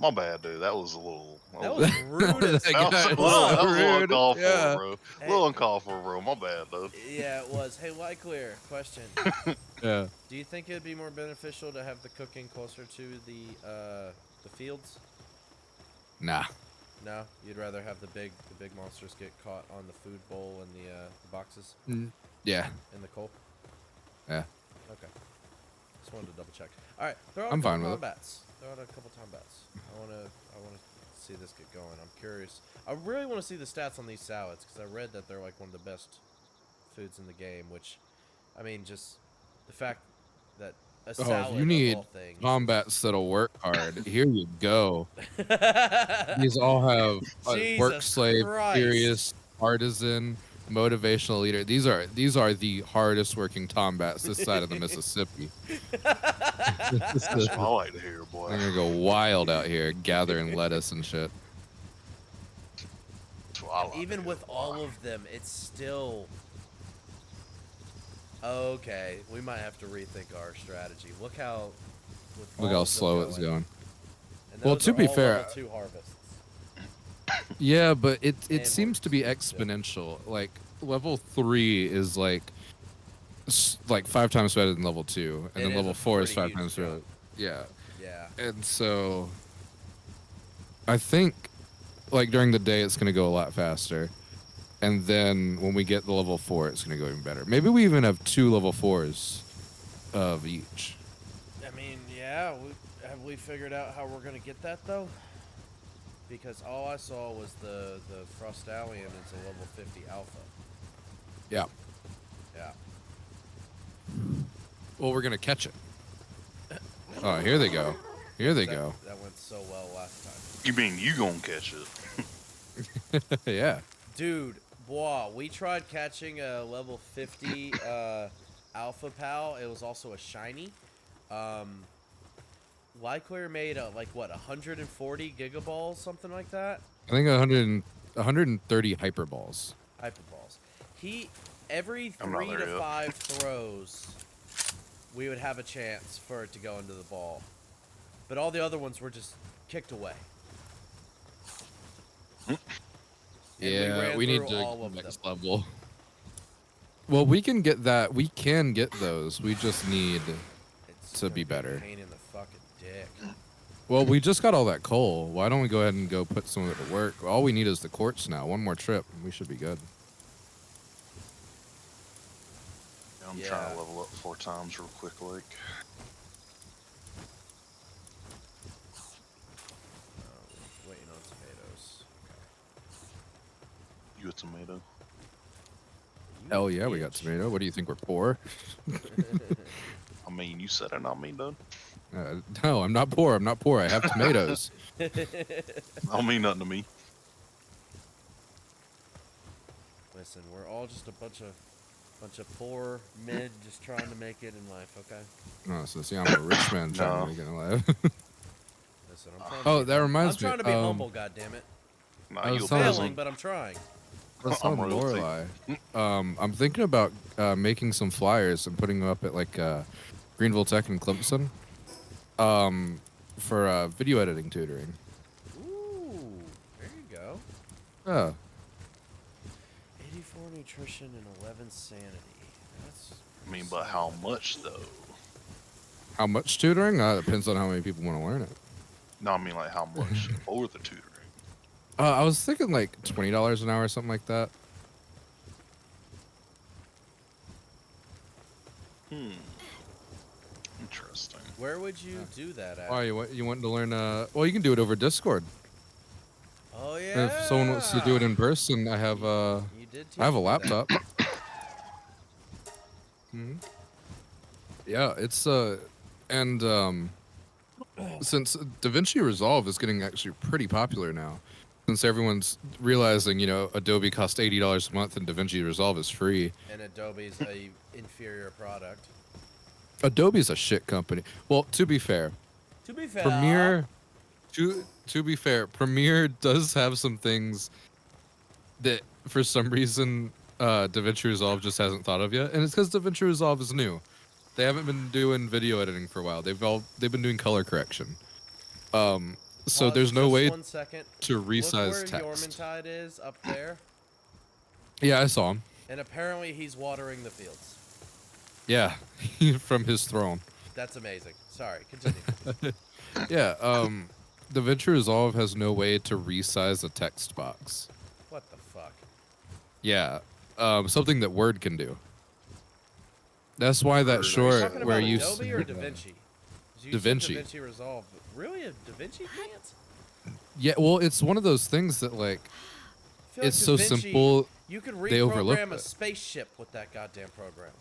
My bad, dude. That was a little. That was rude as That fuck. guy- that was a little rude. uncalled for, Yeah. bro. A Hey. little uncalled for, bro. My bad, though. Yeah, it was. Hey, Lyclear, question. yeah. Do you think it would be more beneficial to have the cooking closer to the fields? Nah. No, you'd rather have the big monsters get caught on the food bowl and the boxes Yeah. in the coal. Yeah. Okay. Just wanted to double check. All right, throw out I'm a couple fine with it. tombats. Throw out a couple tombats. I wanna see this get going. I'm curious. I really want to see the stats on these salads because I read that they're like one of the best foods in the game. Which, I mean, just the fact that a Oh, salad if you need of all things. combats that'll work hard, here you go. These all have work Jesus slave, Christ. furious, artisan, motivational leader. These are the hardest working tombats this side of the Mississippi. That's what I like to hear, boy. I'm gonna go wild out here gathering lettuce and shit. That's what I like to Even hear, with boy. all of them, it's still okay. We might have to rethink our strategy. Look how Look how slow it's going. And Well, those to are be all fair- level 2 harvests. Yeah, but it And seems to be works, exponential. Like level 3 is like 5 times better than level 2, and It then is level a 4 is pretty 5 huge times better. jump. Yeah. Yeah. And so I think like during the day it's gonna go a lot faster. And then when we get the level 4, it's gonna go even better. Maybe we even have 2 level 4s of each. I mean, yeah. Have we figured out how we're gonna get that though? Because all I saw was the Frostallion is a level 50 alpha. Yeah. Yeah. Well, we're gonna catch it. Oh, here they go. Here they go. That went so well last time. You mean you gonna catch it? Yeah. Dude, boah, we tried catching a level 50 alpha pal. It was also a shiny. Lyclear made like what, 140 gigaballs, something like that. I think 130 hyper balls. Hyperballs. Every I'm not 3 there to yet. 5 throws, we would have a chance for it to go into the ball. But all the other ones were just kicked away. And Yeah, ran we need through to all go of next them. level. Well, we can get that. We can get those. We just need. It's To gonna be a better. pain in the fucking dick. Well, we just got all that coal. Why don't we go ahead and go put some of it to work? All we need is the quartz now. One more trip, and we should be good. I'm Yeah. trying to level up 4 times real quick, like. Waiting on tomatoes. You a tomato? Hell yeah, we got bitch. tomato. What do you think? We're poor? I mean, you said it, not me, dude. No, I'm not poor. I'm not poor. I have tomatoes. I don't mean nothing to me. Listen, we're all just a bunch of poor men just trying to make it in life, okay? Oh, so see, I'm a rich man trying No. to make it alive. Listen, I'm trying to Oh, be that hum- reminds I'm trying me, to be um, humble, goddammit. Nah, I was you a telling- Failing, peasant. but I'm trying. That's I'm not royalty. Lorelei. I'm thinking about making some flyers and putting them up at like Greenville Tech and Clemson for video editing tutoring. Ooh, there you go. Yeah. 84 nutrition and 11 sanity. That's. I mean, but how much, though? How much tutoring? Depends on how many people want to learn it. No, I mean, like, how much for the tutoring? I was thinking like $20 an hour or something like that. Interesting. Where would you do that at? Why you want to learn? Well, you can do it over Discord. Oh yeah. If someone wants to do it in person, I have You did teach I have a me that. laptop. Mhm. Yeah, it's and since DaVinci Resolve is getting actually pretty popular now, since everyone's realizing, Adobe costs $80 a month and DaVinci Resolve is free. And Adobe's a inferior product. Adobe's a shit company. Well, to be fair, To be fair, Premiere to be fair, Premiere does have some things that for some reason DaVinci Resolve just hasn't thought of yet, and it's because DaVinci Resolve is new. They haven't been doing video editing for a while. They've been doing color correction. So pause there's no just way 1 second. to resize Look where text. Yormintide is up there, Yeah, I saw him. and apparently he's watering the fields. Yeah, from his throne. That's amazing. Sorry, continue. Yeah, DaVinci Resolve has no way to resize a text box. What the fuck? Yeah, something that Word can do. That's why that Are you short Talking where about you Adobe or DaVinci? DaVinci. DaVinci Resolve. Really, a DaVinci can't? Yeah, well, it's one of those things that like I feel it's so like DaVinci, simple. You could they overlooked reprogram a it. spaceship with that goddamn program.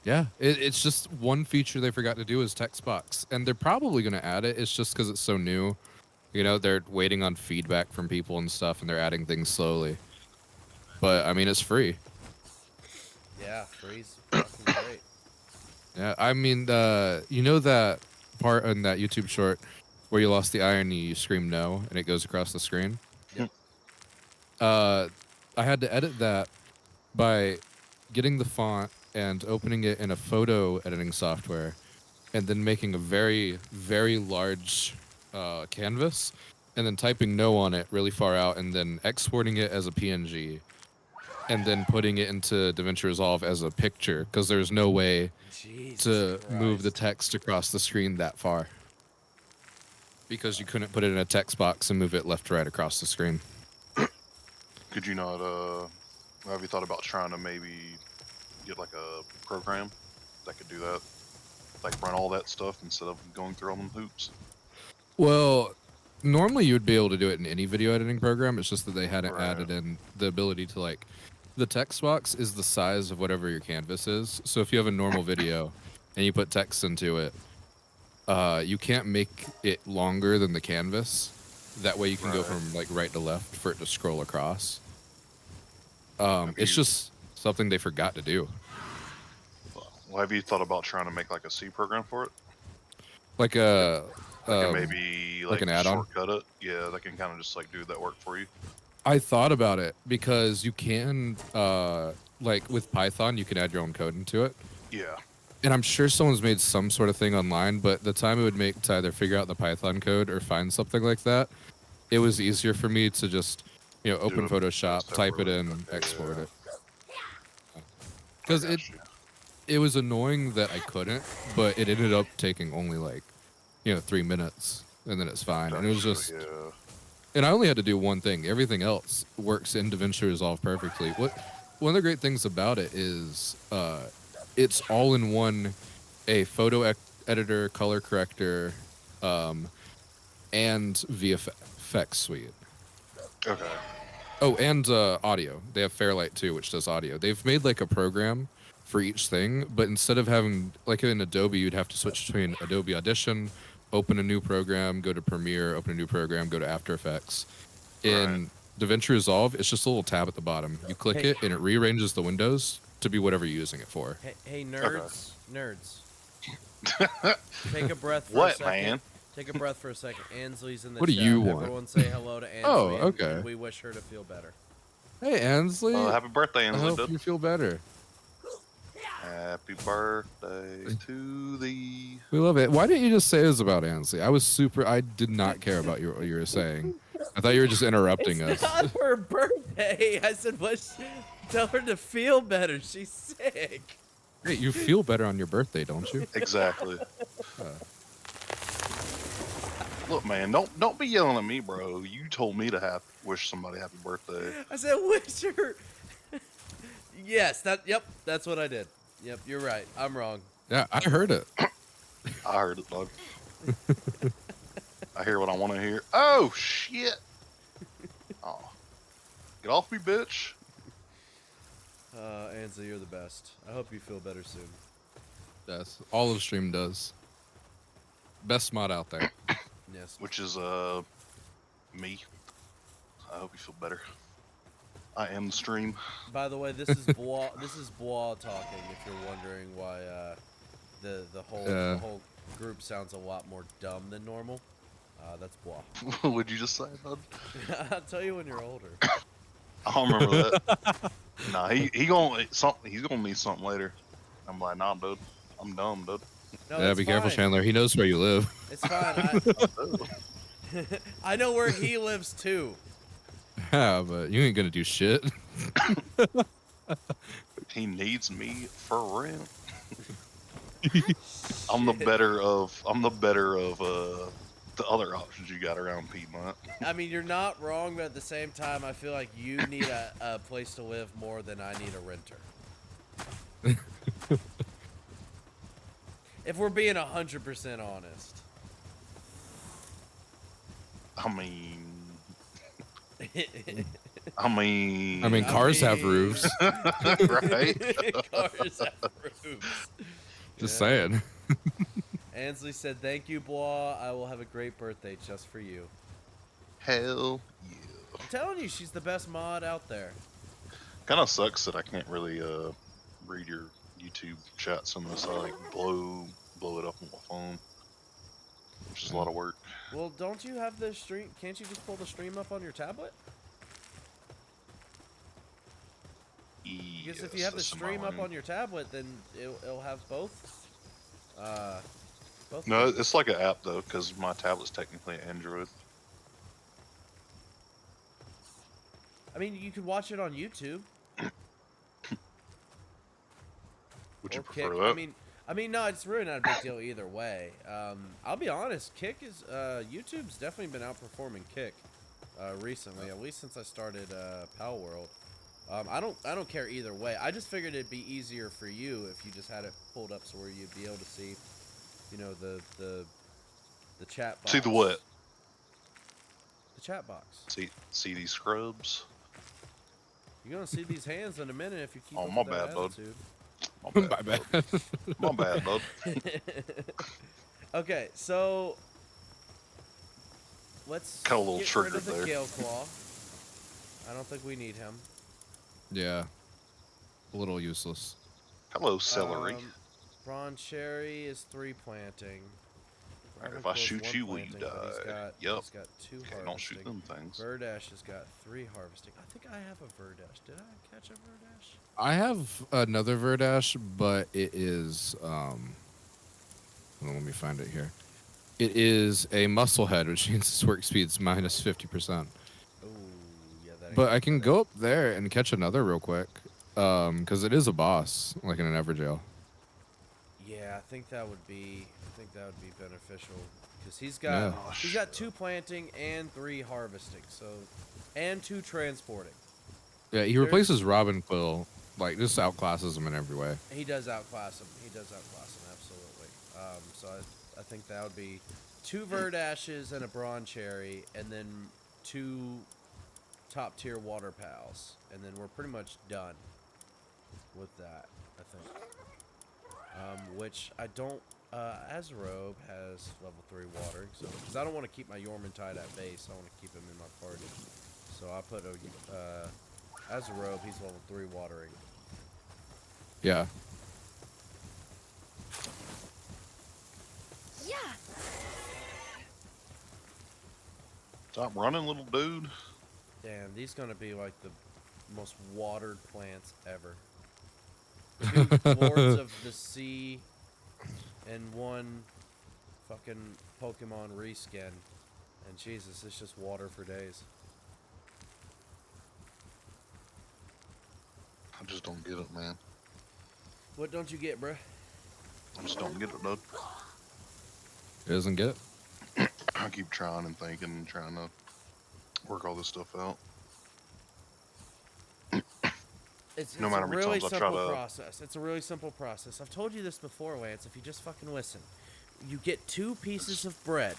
Yeah, it's just one feature they forgot to do is text box, and they're probably gonna add it. It's just because it's so new. They're waiting on feedback from people and stuff, and they're adding things slowly. But I mean, it's free. Yeah, freeze. Fucking great. Yeah, I mean, that part in that YouTube short where you lost the eye and you scream no, and it goes across the screen. Yep. I had to edit that by getting the font and opening it in a photo editing software, and then making a very, very large canvas, and then typing no on it really far out, and then exporting it as a PNG, and then putting it into DaVinci Resolve as a picture, because there's no way Jesus to move the Christ. text across the screen that far. because you couldn't put it in a text box and move it left to right across the screen. Could you not, have you thought about trying to maybe get like a program that could do that? Like run all that stuff instead of going through all them hoops? Well, normally you would be able to do it in any video editing program. It's just that they hadn't Right. added in the ability to like, the text box is the size of whatever your canvas is. So if you have a normal video and you put text into it, you can't make it longer than the canvas. That way you can go Right. from like right to left for it to scroll across. Have It's you- just something they forgot to do. Well, have you thought about trying to make like a C program for it? Like a That can maybe like an add-on? shortcut it. Yeah, that can kind of just like do that work for you. I thought about it because you can, like with Python, you can add your own code into it. Yeah. And I'm sure someone's made some sort of thing online, but the time it would make to either figure out the Python code or find something like that, it was easier for me to just, open it Photoshop, type it separately. in, Okay, export yeah. it. Because I got you. it was annoying that I couldn't, but it ended up taking only like, 3 minutes, and then it's fine. And it was just, Yeah. and I only had to do one thing. Everything else works in DaVinci Resolve perfectly. One of the great things about it is it's all in one, a photo editor, color corrector, and VFX suite. Okay. Oh, and audio. They have Fairlight too, which does audio. They've made like a program for each thing, but instead of having like in Adobe, you'd have to switch between Adobe Audition, open a new program, go to Premiere, open a new program, go to After Effects. In DaVinci Resolve, it's just a little tab at the bottom. You click Hey. it, and it rearranges the windows to be whatever you're using it for. Hey, nerds, nerds. Take a breath for a What, second. man? Take a breath for a second. Ansley's in the What do chat. you want? Everyone say hello to Ansley. Oh, and- okay. and we wish her to feel better. Hey, Ansley. Happy birthday, I Ansley. hope dude. you feel better. Happy birthday to thee. We love it. Why didn't you just say it was about Ansley? I did not care about what you were saying. I thought you were just interrupting It's us. not her birthday. I said, tell her to feel better. She's sick. Hey, you feel better on your birthday, don't you? Exactly. Look, man, don't be yelling at me, bro. You told me to wish somebody happy birthday. I said, wish her. Yes, that's what I did. Yep, you're right. I'm wrong. Yeah, I heard it. I heard it, dog. I hear what I want to hear. Oh shit! Oh, get off me, bitch! Ansley, you're the best. I hope you feel better soon. Yes, all of Stream does. Best mod out there. Yes. Which is me. I hope you feel better. I am the stream. By the way, this is Bois. This is Bois talking. If you're wondering why the whole group sounds a lot more dumb than normal, that's Bois. What would you just say, bud? I'll tell you when you're older. I don't remember that. Nah, he's gonna need something later. I'm like, nah, dude. I'm dumb, dude. No, Yeah, it's be careful, fine. Chandler. He knows where you live. It's fine. I know where he lives too. Yeah, but you ain't gonna do shit. He needs me for rent. I'm the better of the other options you got around Piedmont. I mean, you're not wrong, but at the same time, I feel like you need a place to live more than I need a renter. If we're being 100% honest. I mean, Cars have roofs. right? Cars have roofs. Just Yeah. saying. Ansley said, "Thank you, Bois. I will have a great birthday just for you." Hell yeah. I'm telling you, she's the best mod out there. Kind of sucks that I can't really read your YouTube chats unless I like blow it up on my phone, which is a lot of work. Well, don't you have the stream? Can't you just pull the stream up on your tablet? Because if you have the stream up on your tablet, then it'll have both. No, it's like an app though, because my tablet's technically Android. I mean, you could watch it on YouTube. Would you or prefer Kick. that? I mean, I mean, no, it's really not a big deal either way. I'll be honest, Kick is YouTube's definitely been outperforming Kick recently, at least since I started Palworld. I don't care either way. I just figured it'd be easier for you if you just had it pulled up so where you'd be able to see, you know, the chat box. See the what? The chat box. See these scrubs? You're gonna see these hands in a minute if you keep Oh, up my with that bad, bud. attitude. My bad. My bad, bud. Okay, so let's Got a little get rid triggered of the there. Gale Claw. I don't think we need him. Yeah. A little useless. Hello, celery. Bron Cherry is 3 planting. Alright, if Ravenclaw's I shoot 1 you, will you planting, but die? He's Yep. got 2 Okay, harvesting. don't shoot them things. Verdash has got 3 harvesting. I think I have a Verdash. Did I catch a Verdash? I have another Verdash, but it is hold on, let me find it here. It is a musclehead, which means its work speed's minus 50%. Oh, yeah, that. But I can go up there and catch another real quick, because it is a boss, like in an Everjail. Yeah, I think that would be beneficial because he's got 2 planting and 3 harvesting, so and 2 transporting. Yeah, he replaces Robin Quill, like just outclasses him in every way. He does outclass him. Absolutely. So I think that would be 2 Verdashes and a Bron Cherry, and then 2 top tier water pals, and then we're pretty much done with that, I think. Which I don't. Azrobe has level 3 watering, so because I don't want to keep my Yormantide at base, I want to keep him in my party. So I put Azrobe. He's level 3 watering. Yeah. Yeah. Stop running, little dude. Damn, these gonna be like the most watered plants ever. 2 Lords of the Sea and 1 fucking Pokemon reskin. And Jesus, it's just water for days. I just don't get it, man. What don't you get, bruh? I just don't get it, dude. He doesn't get it? I keep trying and thinking and trying to work all this stuff out. It's No matter a how many really times I try simple to- process. It's a really simple process. I've told you this before, Lance. If you just fucking listen, you get 2 pieces of bread.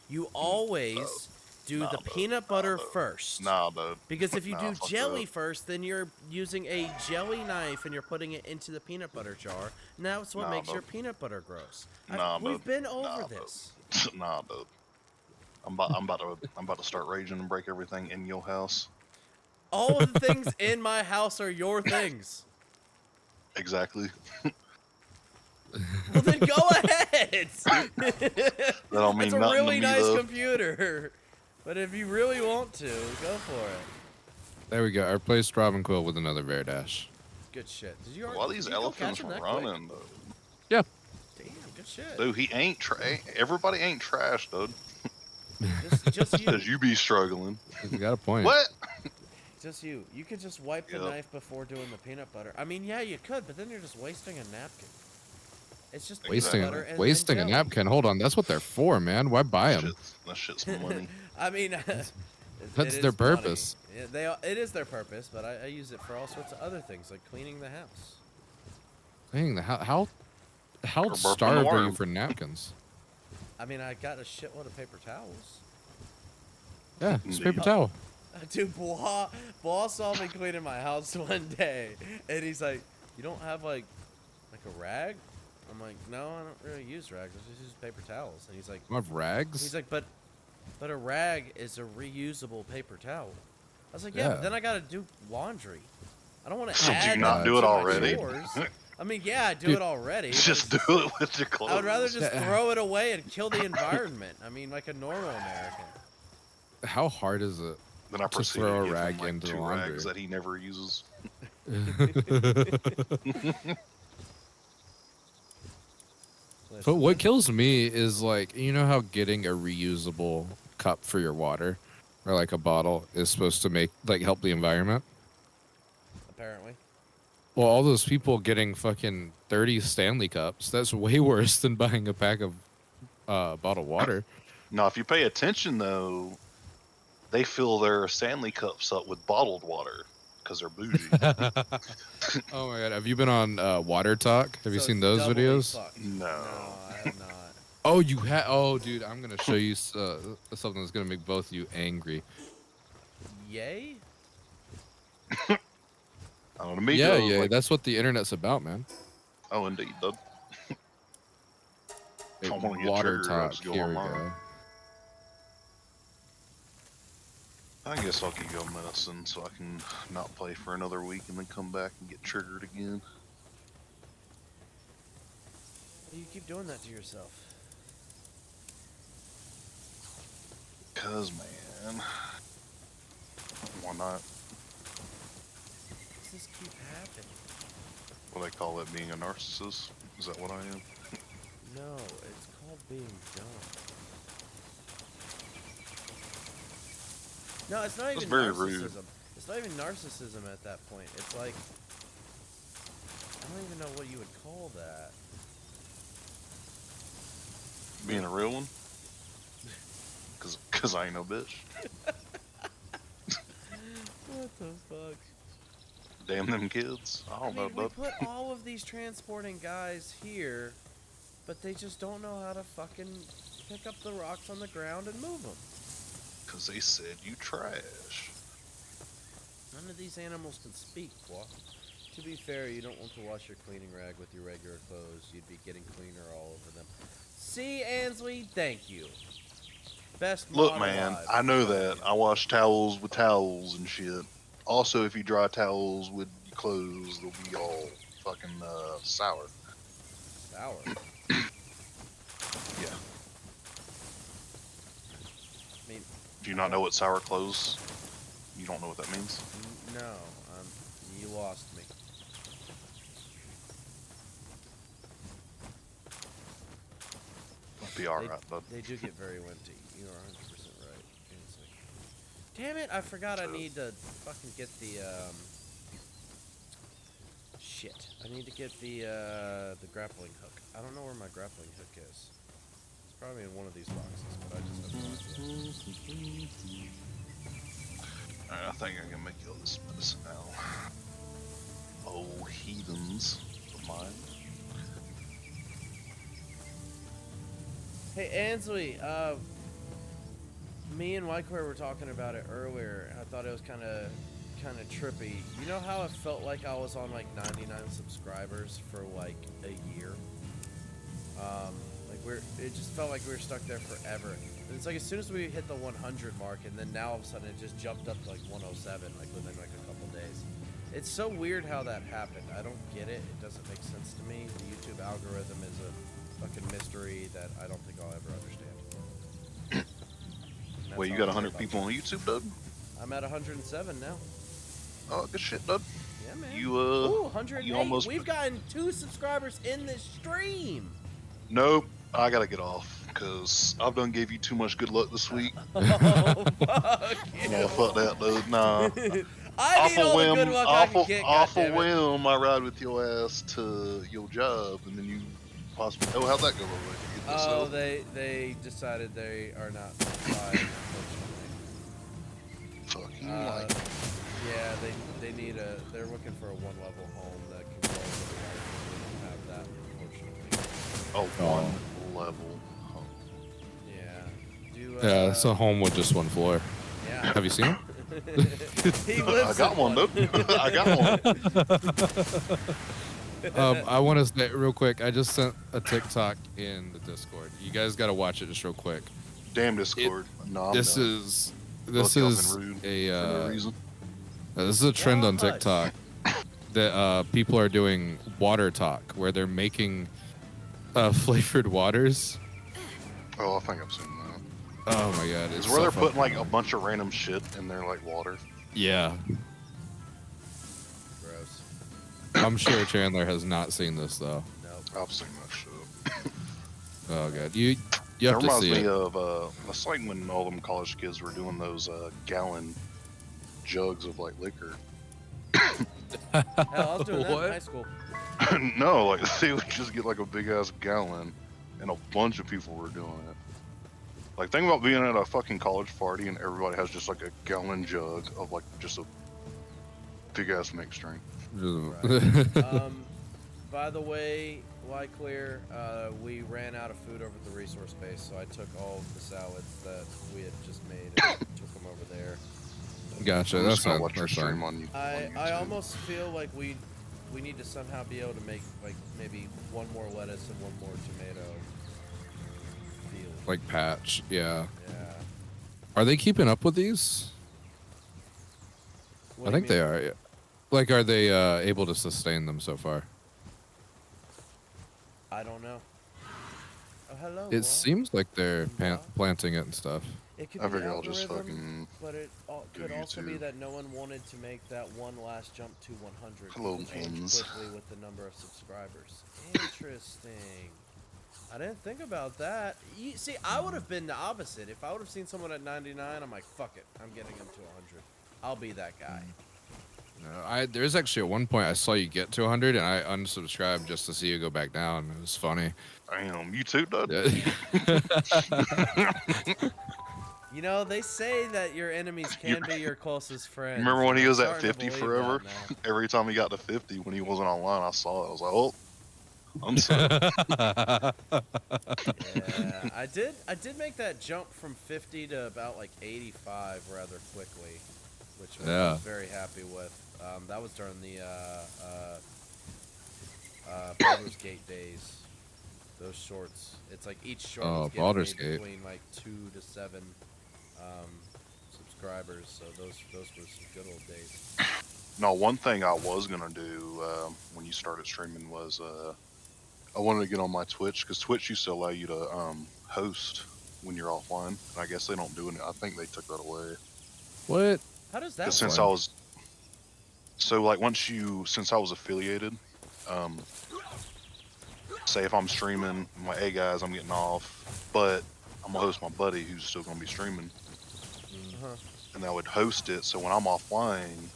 You always do the peanut butter first. Nah, dude. Because if you Nah, do fuck jelly that. first, then you're using a jelly knife and you're putting it into the peanut butter jar. And that's what Nah, makes dude. your peanut butter gross. Nah, We've dude. been over Nah, dude. this. Nah, dude. I'm about to start raging and break everything in your house. All of the things in my house are your things. Exactly. Well, then go ahead. That don't mean It's a nothing to really me, nice though. computer. But if you really want to, go for it. There we go. I replaced Robin Quill with another Verdash. Good shit. Did you already? Why these did you go catch elephants him that quick? running, though? Yeah. Damn, good shit. Dude, he ain't everybody ain't trash, dude. Just you. Because you be struggling. You got a point. What? Just you. You could just wipe the Yep. knife before doing the peanut butter. I mean, yeah, you could, but then you're just wasting a napkin. It's just Wasting, peanut butter and wasting a jelly. napkin. Hold on. That's what they're for, man. Why buy them? That shit's money. I mean, That's it their is money. purpose. Yeah, it is their purpose, but I use it for all sorts of other things, like cleaning the house. Dang, how burping the starved are you worm. for napkins? I mean, I got a shitload of paper towels. Yeah, it's paper Indeed. towel. Dude, Bois saw me cleaning my house one day, and he's like, "You don't have like a rag?" I'm like, "No, I don't really use rags. I just use paper towels." And he's like, You have rags? "But a rag is a reusable paper towel." I was like, "Yeah, but Yeah. then I gotta do laundry. I don't want to So do add you not that do to it my already? chores." I mean, yeah, I do Dude, it already. Just but do it with your clothes. I would rather just Yeah. throw it away and kill the environment. I mean, like a normal American. How hard is it? Then I to proceed throw a to give rag him like into the 2 laundry. rags that he never uses. But what kills me is like, you know how getting a reusable cup for your water or like a bottle is supposed to help the environment? Apparently. Well, all those people getting fucking 30 Stanley Cups, that's way worse than buying a pack of bottled water. Now, if you pay attention, though, they fill their Stanley Cups up with bottled water because they're bougie. Oh my god, have you been on Water Talk? Have you So seen it's those doubly videos? fucked. No. I have not. Oh, you have. Oh, dude, I'm gonna show you something that's gonna make both of you angry. Yay? I don't know, me Yeah, too, yeah, like, that's what the internet's about, man. oh, indeed, dude. If I want to get Water triggered, I'll Talk. just go Here we online. go. I guess I'll give you a medicine so I can not play for another week and then come back and get triggered again. You keep doing that to yourself. Cause, man, why not? Does this keep happening? What they call it, being a narcissist? Is that what I am? No, it's called being dumb. No, it's not That's even very narcissism. rude. It's not even narcissism at that point. It's like, I don't even know what you would call that. Being a real one? Cause I ain't no bitch. What the fuck? Damn them kids. I I don't know, mean, we bud. put all of these transporting guys here, but they just don't know how to fucking pick up the rocks on the ground and move them. Cause they said you trash. None of these animals can speak, boy. To be fair, you don't want to wash your cleaning rag with your regular clothes. You'd be getting cleaner all over them. See, Ansley, thank you. Best Look, mod man, alive. I know Thank that. you. I wash towels with towels and shit. Also, if you dry towels with your clothes, they'll be all fucking sour. Sour. Yeah. I mean, Do you not know what sour clothes? You don't know what that means? no, you lost me. It'll be alright, bud. They do get very windy. You are 100% right. Ansley. Damn it, I forgot I need to fucking get the, shit. I need to get the grappling hook. I don't know where my grappling hook is. It's probably in one of these boxes, but I just have no idea. Alright, I think I can make you all this medicine now. Oh, heathens of mine. Hey, Ansley, me and Wycliffe were talking about it earlier. I thought it was kind of trippy. You know how it felt like I was on like 99 subscribers for like a year? It just felt like we were stuck there forever. And it's like as soon as we hit the 100 mark, and then now all of a sudden it just jumped up to like 107, like within like a couple days. It's so weird how that happened. I don't get it. It doesn't make sense to me. The YouTube algorithm is a fucking mystery that I don't think I'll ever understand. And Wait, you that's got all I 100 care about people on YouTube, dude? I'm at 107 now. Oh, good shit, dude. Yeah, man. You, Ooh, 108. you almost- We've gotten 2 subscribers in this stream. Nope. I gotta get off, because I've done gave you too much good luck this week. Oh, fuck you. No, fuck that, dude. Nah. I need all the good luck I can get, awful goddammit. whim, I ride with your ass to your job, and then you possibly... Oh, how'd that go over? You get this Oh, out? they decided they are not fine, unfortunately. Fucking like... Yeah, they need they're looking for a 1-level home that controls the water. We don't have that, unfortunately. Oh, one level home. Yeah. Do, Yeah, it's a home with just one floor. Yeah. Have you seen it? He I lives got in one, dude. I got one. I want to say real quick. I just sent a TikTok in the Discord. You guys got to watch it just real quick. Damn Discord. No, I'm This done. is Both y'all been rude a for no reason. this is a trend on Gosh. TikTok that people are doing water talk where they're making flavored waters. Oh, I think I've seen that. Oh my god, It's it's where so they're fucking putting like a funny. bunch of random shit in their like water. Yeah, Gross. I'm sure Chandler has not seen this though. Nope. I've seen that shit. Oh god, you It have to reminds see me it. of that's like when all them college kids were doing those gallon jugs of like liquor. Hell, I was doing that in What? high school. No, like they would just get like a big ass gallon, and a bunch of people were doing it. Like, think about being at a fucking college party and everybody has just like a gallon jug of like just a big ass mixed drink. Right. By the way, Clear, we ran out of food over at the resource base, so I took all of the salads that we had just made and took them over there. Gotcha. I'm That's just gonna fine. watch your That's stream fine. on you. I almost feel like we need to somehow be able to make like maybe one more lettuce and one more tomato field. Like patch. Yeah. Yeah. Are they keeping up with these? What I do you think they mean? are. Yeah. Like, are they able to sustain them so far? I don't know. Oh, hello. It what? seems like they're Yeah. planting it and stuff. It could I be figure I'll just algorithm, fucking but it do could also be YouTube. that no one wanted to make that one last jump to 100. Hello, It changed hens. quickly with the number of subscribers. Interesting. I didn't think about that. See, I would have been the opposite. If I would have seen someone at 99, I'm like, fuck it. I'm getting them to 100. I'll be that guy. No, there's actually at one point I saw you get to 100 and I unsubscribed just to see you go back down. It was funny. Damn, you too, Dud? You know, they say that your enemies can be your closest friends. Remember when he I'm was at starting to 50 believe forever? that now. Every time he got to 50 when he wasn't online, I saw it. I was like, oh, I'm set. Yeah, I did make that jump from 50 to about like 85 rather quickly, which I Yeah. was very happy with. That was during the Baldur's Gate days. Those shorts. It's like each short Oh, was getting Baldur's me Gate. between like 2 to 7 subscribers. So those were some good old days. No, one thing I was going to do when you started streaming was I wanted to get on my Twitch because Twitch used to allow you to host when you're offline. And I guess they don't do it. I think they took that away. What? How does that Because work? since I was, so like since I was affiliated, say if I'm streaming, I'm like, hey guys, I'm getting off, but I'm gonna host my buddy who's still gonna be streaming, Uh-huh. and I would host it. So when I'm offline,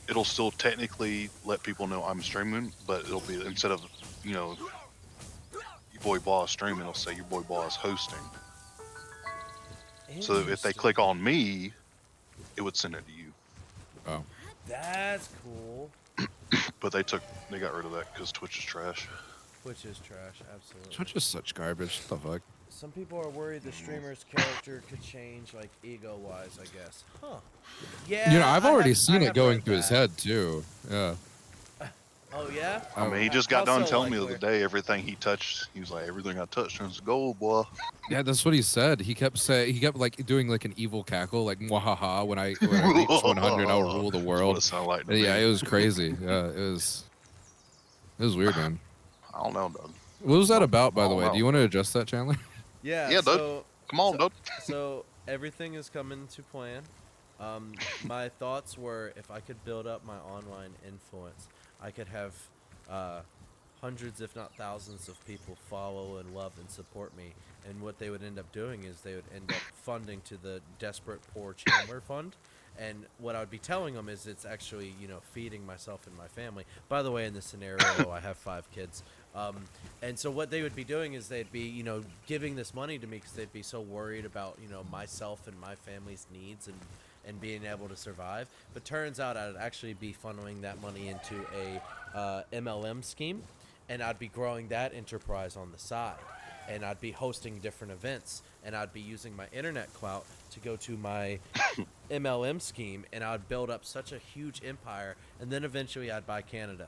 it'll still technically let people know I'm streaming, but it'll be instead of your boy Blah is streaming, it'll say your boy Blah is hosting. So if they Interesting. click on me, it would send it to you. Oh. That's cool. But they got rid of that because Twitch is trash. Which is trash, absolutely. Twitch is such garbage. What the fuck? Some people are worried the streamer's character could change, like, ego-wise, I guess. Huh. Yeah, You know, I've already I seen it have going read through his that. head too. Yeah. Oh, yeah? I mean, he How- just got how done so, telling me like, the other where? day everything he touched. He was like, everything I touched turns to gold, boy. Yeah, that's what he said. He kept like doing like an evil cackle, like mwahaha. When I reach 100, I'll rule the That's what world. it sounded like to Yeah, me. it was crazy. Yeah, it was weird, man. I don't know, Doug. What was that about, by the Oh, way? wow. Do you want to address that, Chandler? Yeah, Yeah, dude. so, Come on, Doug. so everything is coming to plan. My thoughts were if I could build up my online influence, I could have hundreds, if not thousands, of people follow and love and support me. And what they would end up doing is they would end up funding to the Desperate Poor Chandler Fund. And what I would be telling them is it's actually, feeding myself and my family. By the way, in this scenario, I have 5 kids. And so what they would be doing is they'd be, giving this money to me because they'd be so worried about, myself and my family's needs and being able to survive. But turns out I'd actually be funneling that money into a MLM scheme, and I'd be growing that enterprise on the side. And I'd be hosting different events, and I'd be using my internet clout to go to my MLM scheme, and I'd build up such a huge empire, and then eventually I'd buy Canada.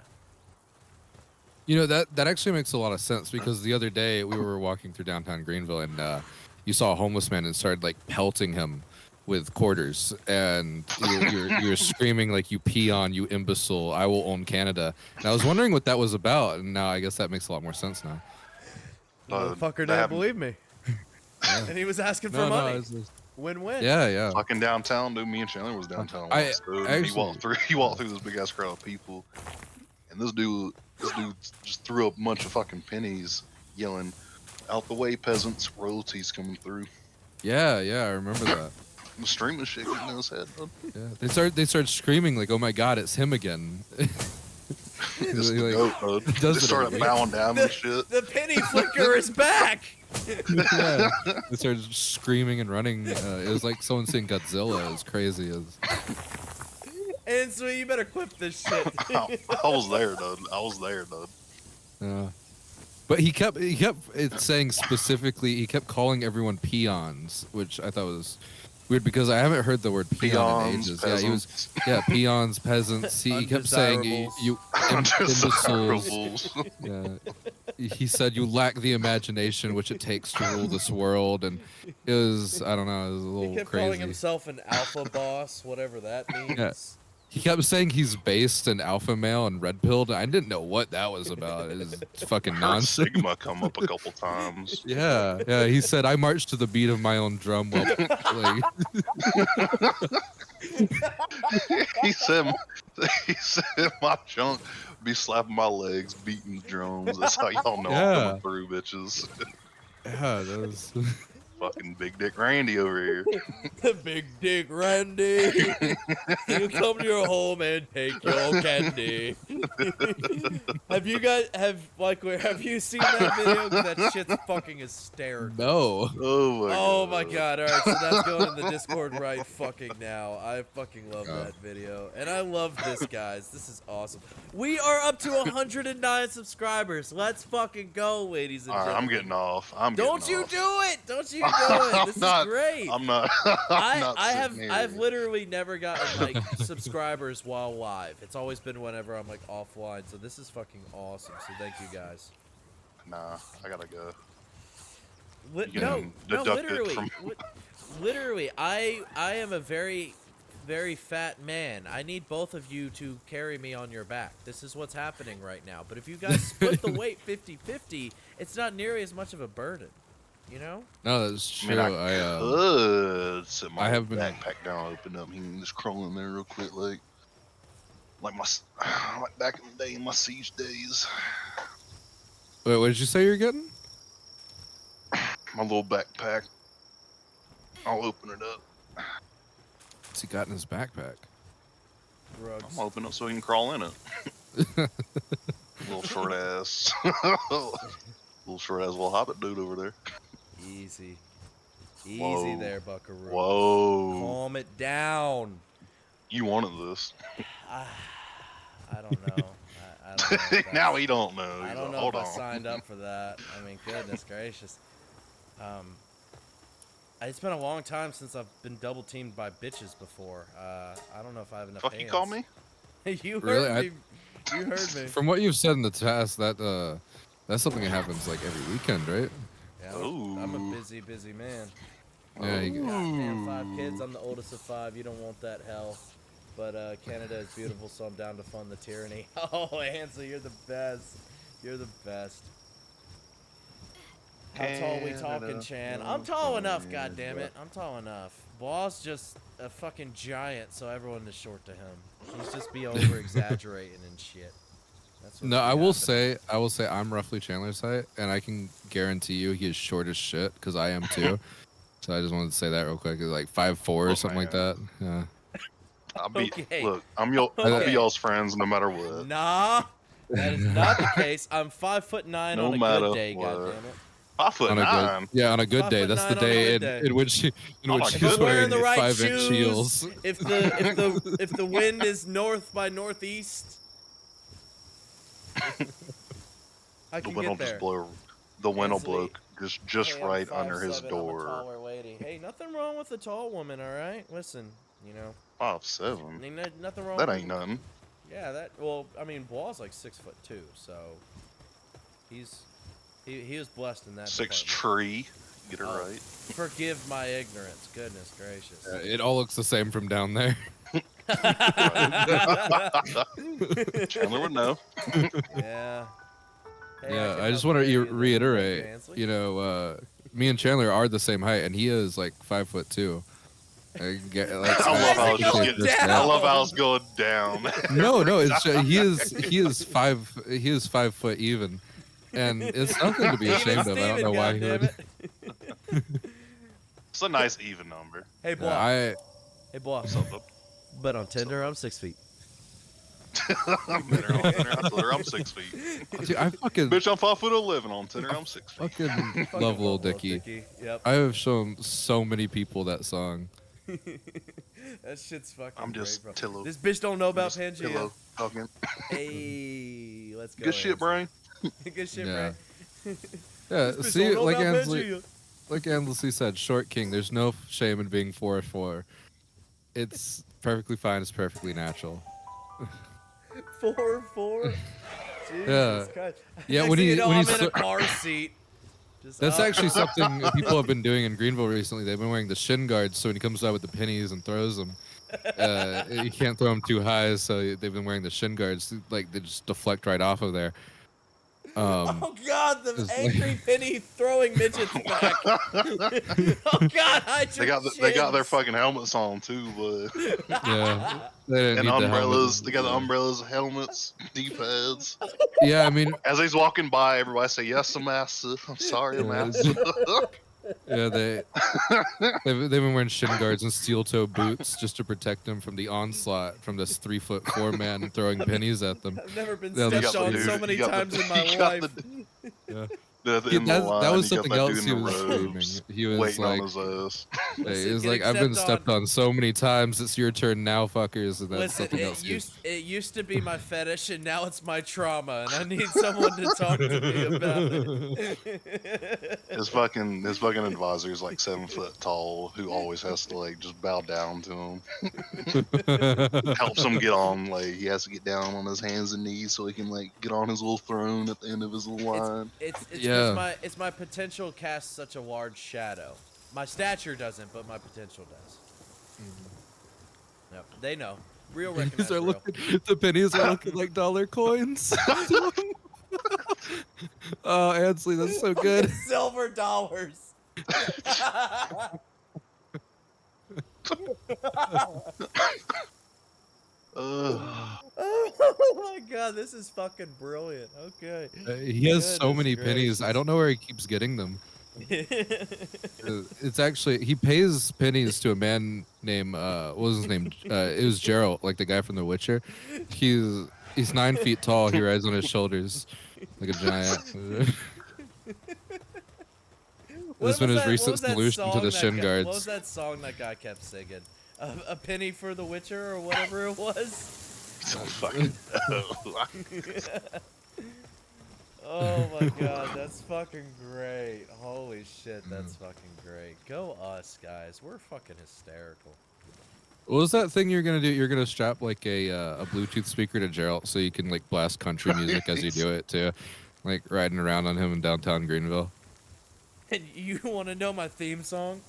You know, that actually makes a lot of sense because the other day we were walking through downtown Greenville and you saw a homeless man and started like pelting him with quarters, and you're screaming like, "You peon, you imbecile! I will own Canada." And I was wondering what that was about, and now I guess that makes a lot more sense now. Motherfucker that didn't happened- believe me. And he was asking for money. Win-win. Yeah. Fucking downtown, dude. Me and Chandler was downtown I once, dude. actually- He walked through this big ass crowd of people, and this dude just threw up a bunch of fucking pennies, yelling, "Out the way, peasants! Royalties coming through." Yeah, I remember that. The stream was shaking in his head. Yeah. They start screaming like, "Oh my God, it's him again!" It's the Like, goat, bud. it does They it started every bowing down and shit. The penny flicker is back. Yeah. They started screaming and running. It was like someone seeing Godzilla. It was crazy. And so you better clip this shit. I was there, dude. I was there, dude. But he kept it saying specifically. He kept calling everyone peons, which I thought was weird because I haven't heard the word peon in Peons, ages. peasants. Peons, peasants. He kept saying you imbeciles. Undesirables. Yeah. He said you lack the imagination which it takes to rule this world, and it was I don't know, it was a little He kept crazy. calling himself an alpha boss, whatever that means. Yeah. He kept saying he's based in alpha male and red pilled. I didn't know what that was about. It was fucking Heard nonsense. Sigma come up a couple times. Yeah. He said I marched to the beat of my own drum. While, like, he said my junk be slapping my legs, beating the drums. That's how y'all know I'm coming through, bitches. yeah, that was. Fucking Big Dick Randy over here. The big dick Randy. You come to your home and take your candy. Have you seen that video? 'Cause that shit's fucking hysterical. No. Oh my god. God! All right, so that's going in the Discord right fucking now. I fucking love that video, and I love this, guys. This is awesome. We are up to 109 subscribers. Let's fucking go, ladies and All right, gentlemen. I'm getting off. Don't you do it! Don't you do it! This is great. I'm not. I'm not sitting here. I've literally never gotten like subscribers while live. It's always been whenever I'm like offline. So this is fucking awesome. So thank you guys. Nah, I gotta go. No, getting deducted literally, from- literally. I am a very, very fat man. I need both of you to carry me on your back. This is what's happening right now. But if you guys split the weight 50-50, it's not nearly as much of a burden. You know? No, that's true. I mean, I could sit my I have been- backpack down, open up, he can just crawl in there real quick, like my like back in the day, in my siege days. Wait, what did you say you're getting? My little backpack. I'll open it up. What's he got in his backpack? Drugs. I'm gonna open it so he can crawl in it. Little short ass. Little short ass little hobbit dude over there. Easy. Easy Whoa. there, Buckaroo. Whoa. Calm it down. You wanted this. I don't know. I don't know. If Now he don't know. I He's don't like, know hold if on. I signed up for that. I mean, goodness gracious. It's been a long time since I've been double teamed by bitches before. I don't know if I have enough Fuck hands. you call me? You Really? heard me. You heard me. From what you've said in the past, that's something that happens like every weekend, right? Yeah, Ooh. I'm a busy, busy man. Yeah. You, Goddamn 5 kids. I'm the oldest of 5. You don't want that hell. But Canada is beautiful, so I'm down to fund the tyranny. Oh, Ansel, you're the best. You're the best. How tall we talking, Chan? I'm tall enough, goddammit. I'm tall enough. Boss just a fucking giant, so everyone is short to him. He's just be over exaggerating and shit. That's what's no, I will happening. say I'm roughly Chandler's height, and I can guarantee you he is short as shit because I am too. So I just wanted to say that real quick. It's like 5'4" or something like that. Yeah. I'll be Okay. look. I'll be Okay. y'all's friends no matter what. Nah, that is not the case. I'm 5'9" No on a matter good day, what. goddammit. 5'9". On a good day. That's the 5'9" on a day good in, day. in which On a he's good day. wearing the right 5-inch shoes, heels. if the wind is north by northeast, I The can wind will get there. just blow. The wind will blow Easily. just Hey, I'm right under 5'7", his I'm a door. taller lady. Hey, nothing wrong with a tall woman, all right? Listen, you know, 5'7". ain't nothing wrong. That with ain't nothing. Yeah, that. Well, I mean, Wall's like 6'2", so he was blessed in that. 6 department. tree. Get it Oh. right. Forgive my ignorance. Goodness gracious. It all looks the same from down there. Chandler would know. Yeah. Hey, Yeah, can I just help want you to with reiterate, Ansley. you know, me and Chandler are the same height, and he is like 5'2". I get, like, I love how it it's just going getting. down? I love how it's going down. No, it's he is 5 foot even, and it's nothing to be Even ashamed of. I don't know Steven, why he would. goddammit. It's a nice even number. Hey, boy. I Hey, boy. What's up, bub? But on Tinder, I'm 6 feet. I'm Tinder on Twitter, I'm 6 feet. dude, I fucking Bitch, I'm 5'11" on Tinder. I'm 6 feet. fucking Fucking love Lil Lil Dicky. Yep. I have shown so many people that song. That shit's fucking I'm just great, bro. Tillo. This bitch don't know about Just Pangea. Tillo talking. Hey, let's go. Good shit, Ansley. Brian. Good shit, Yeah. Brian. Yeah, This bitch see, don't know like about Ansley, Pangea. like Ansley said, Short King. There's no shame in being 4'4". It's perfectly fine. It's perfectly natural. 4'4". Jesus Yeah. Christ. Yeah, Next when thing he- you know, when I'm he's in a so- car seat. Just That's up. actually something people have been doing in Greenville recently. They've been wearing the shin guards, so when he comes out with the pennies and throws them, you can't throw them too high. So they've been wearing the shin guards, like they just deflect right off of there. Oh God, the it's angry penny throwing midgets back. Oh God, hide They your got their chins. fucking helmets on too, but Yeah, they didn't and need the umbrellas. helmet. They got the umbrellas, helmets, D-pads. Yeah, I mean, As he's walking by, everybody say, "Yes, master. I'm sorry, master." yeah, they've been wearing shin guards and steel toe boots just to protect them from the onslaught from this 3'4" man throwing pennies at them. I've never been Yeah, You stepped got the on so dude- many you got the- times in my you got life. Yeah. In the line, That was you got something that else dude he in the was screaming. robes, He was waiting like, on his ass. he Listen, was getting like, I've been stepped stepped on so many times. It's your turn now, fuckers. And that's Listen, something else. it used to be my fetish, and now it's my trauma, and I need someone to talk to me about it. His fucking advisor is like 7 foot tall, who always has to like just bow down to him. Helps him get on, like he has to get down on his hands and knees so he can like get on his little throne at the end of his little line. It's Yeah. it's my potential casts such a large shadow. My stature doesn't, but my potential does. Yep, they know. Real recognize Pennies are real. looking, the pennies are looking like dollar coins. Oh, Ansley, that's so good. Silver dollars. Oh my God, this is fucking brilliant. Okay. He has so Goodness many pennies. I gracious. don't know where he keeps getting them. It's actually he pays pennies to a man named what was his name? It was Geralt, like the guy from The Witcher. He's 9 feet tall. He rides on his shoulders like a giant. This been his recent solution to the shin guards. What was that song that guy kept singing? A penny for The Witcher or whatever it was. Don't fucking know. Oh my God, that's fucking great. Holy shit, that's fucking great. Go us, guys. We're fucking hysterical. What was that thing you're gonna do? You're gonna strap like a Bluetooth speaker to Geralt so you can like blast country music as you do it too, like riding around on him in downtown Greenville. And you want to know my theme song?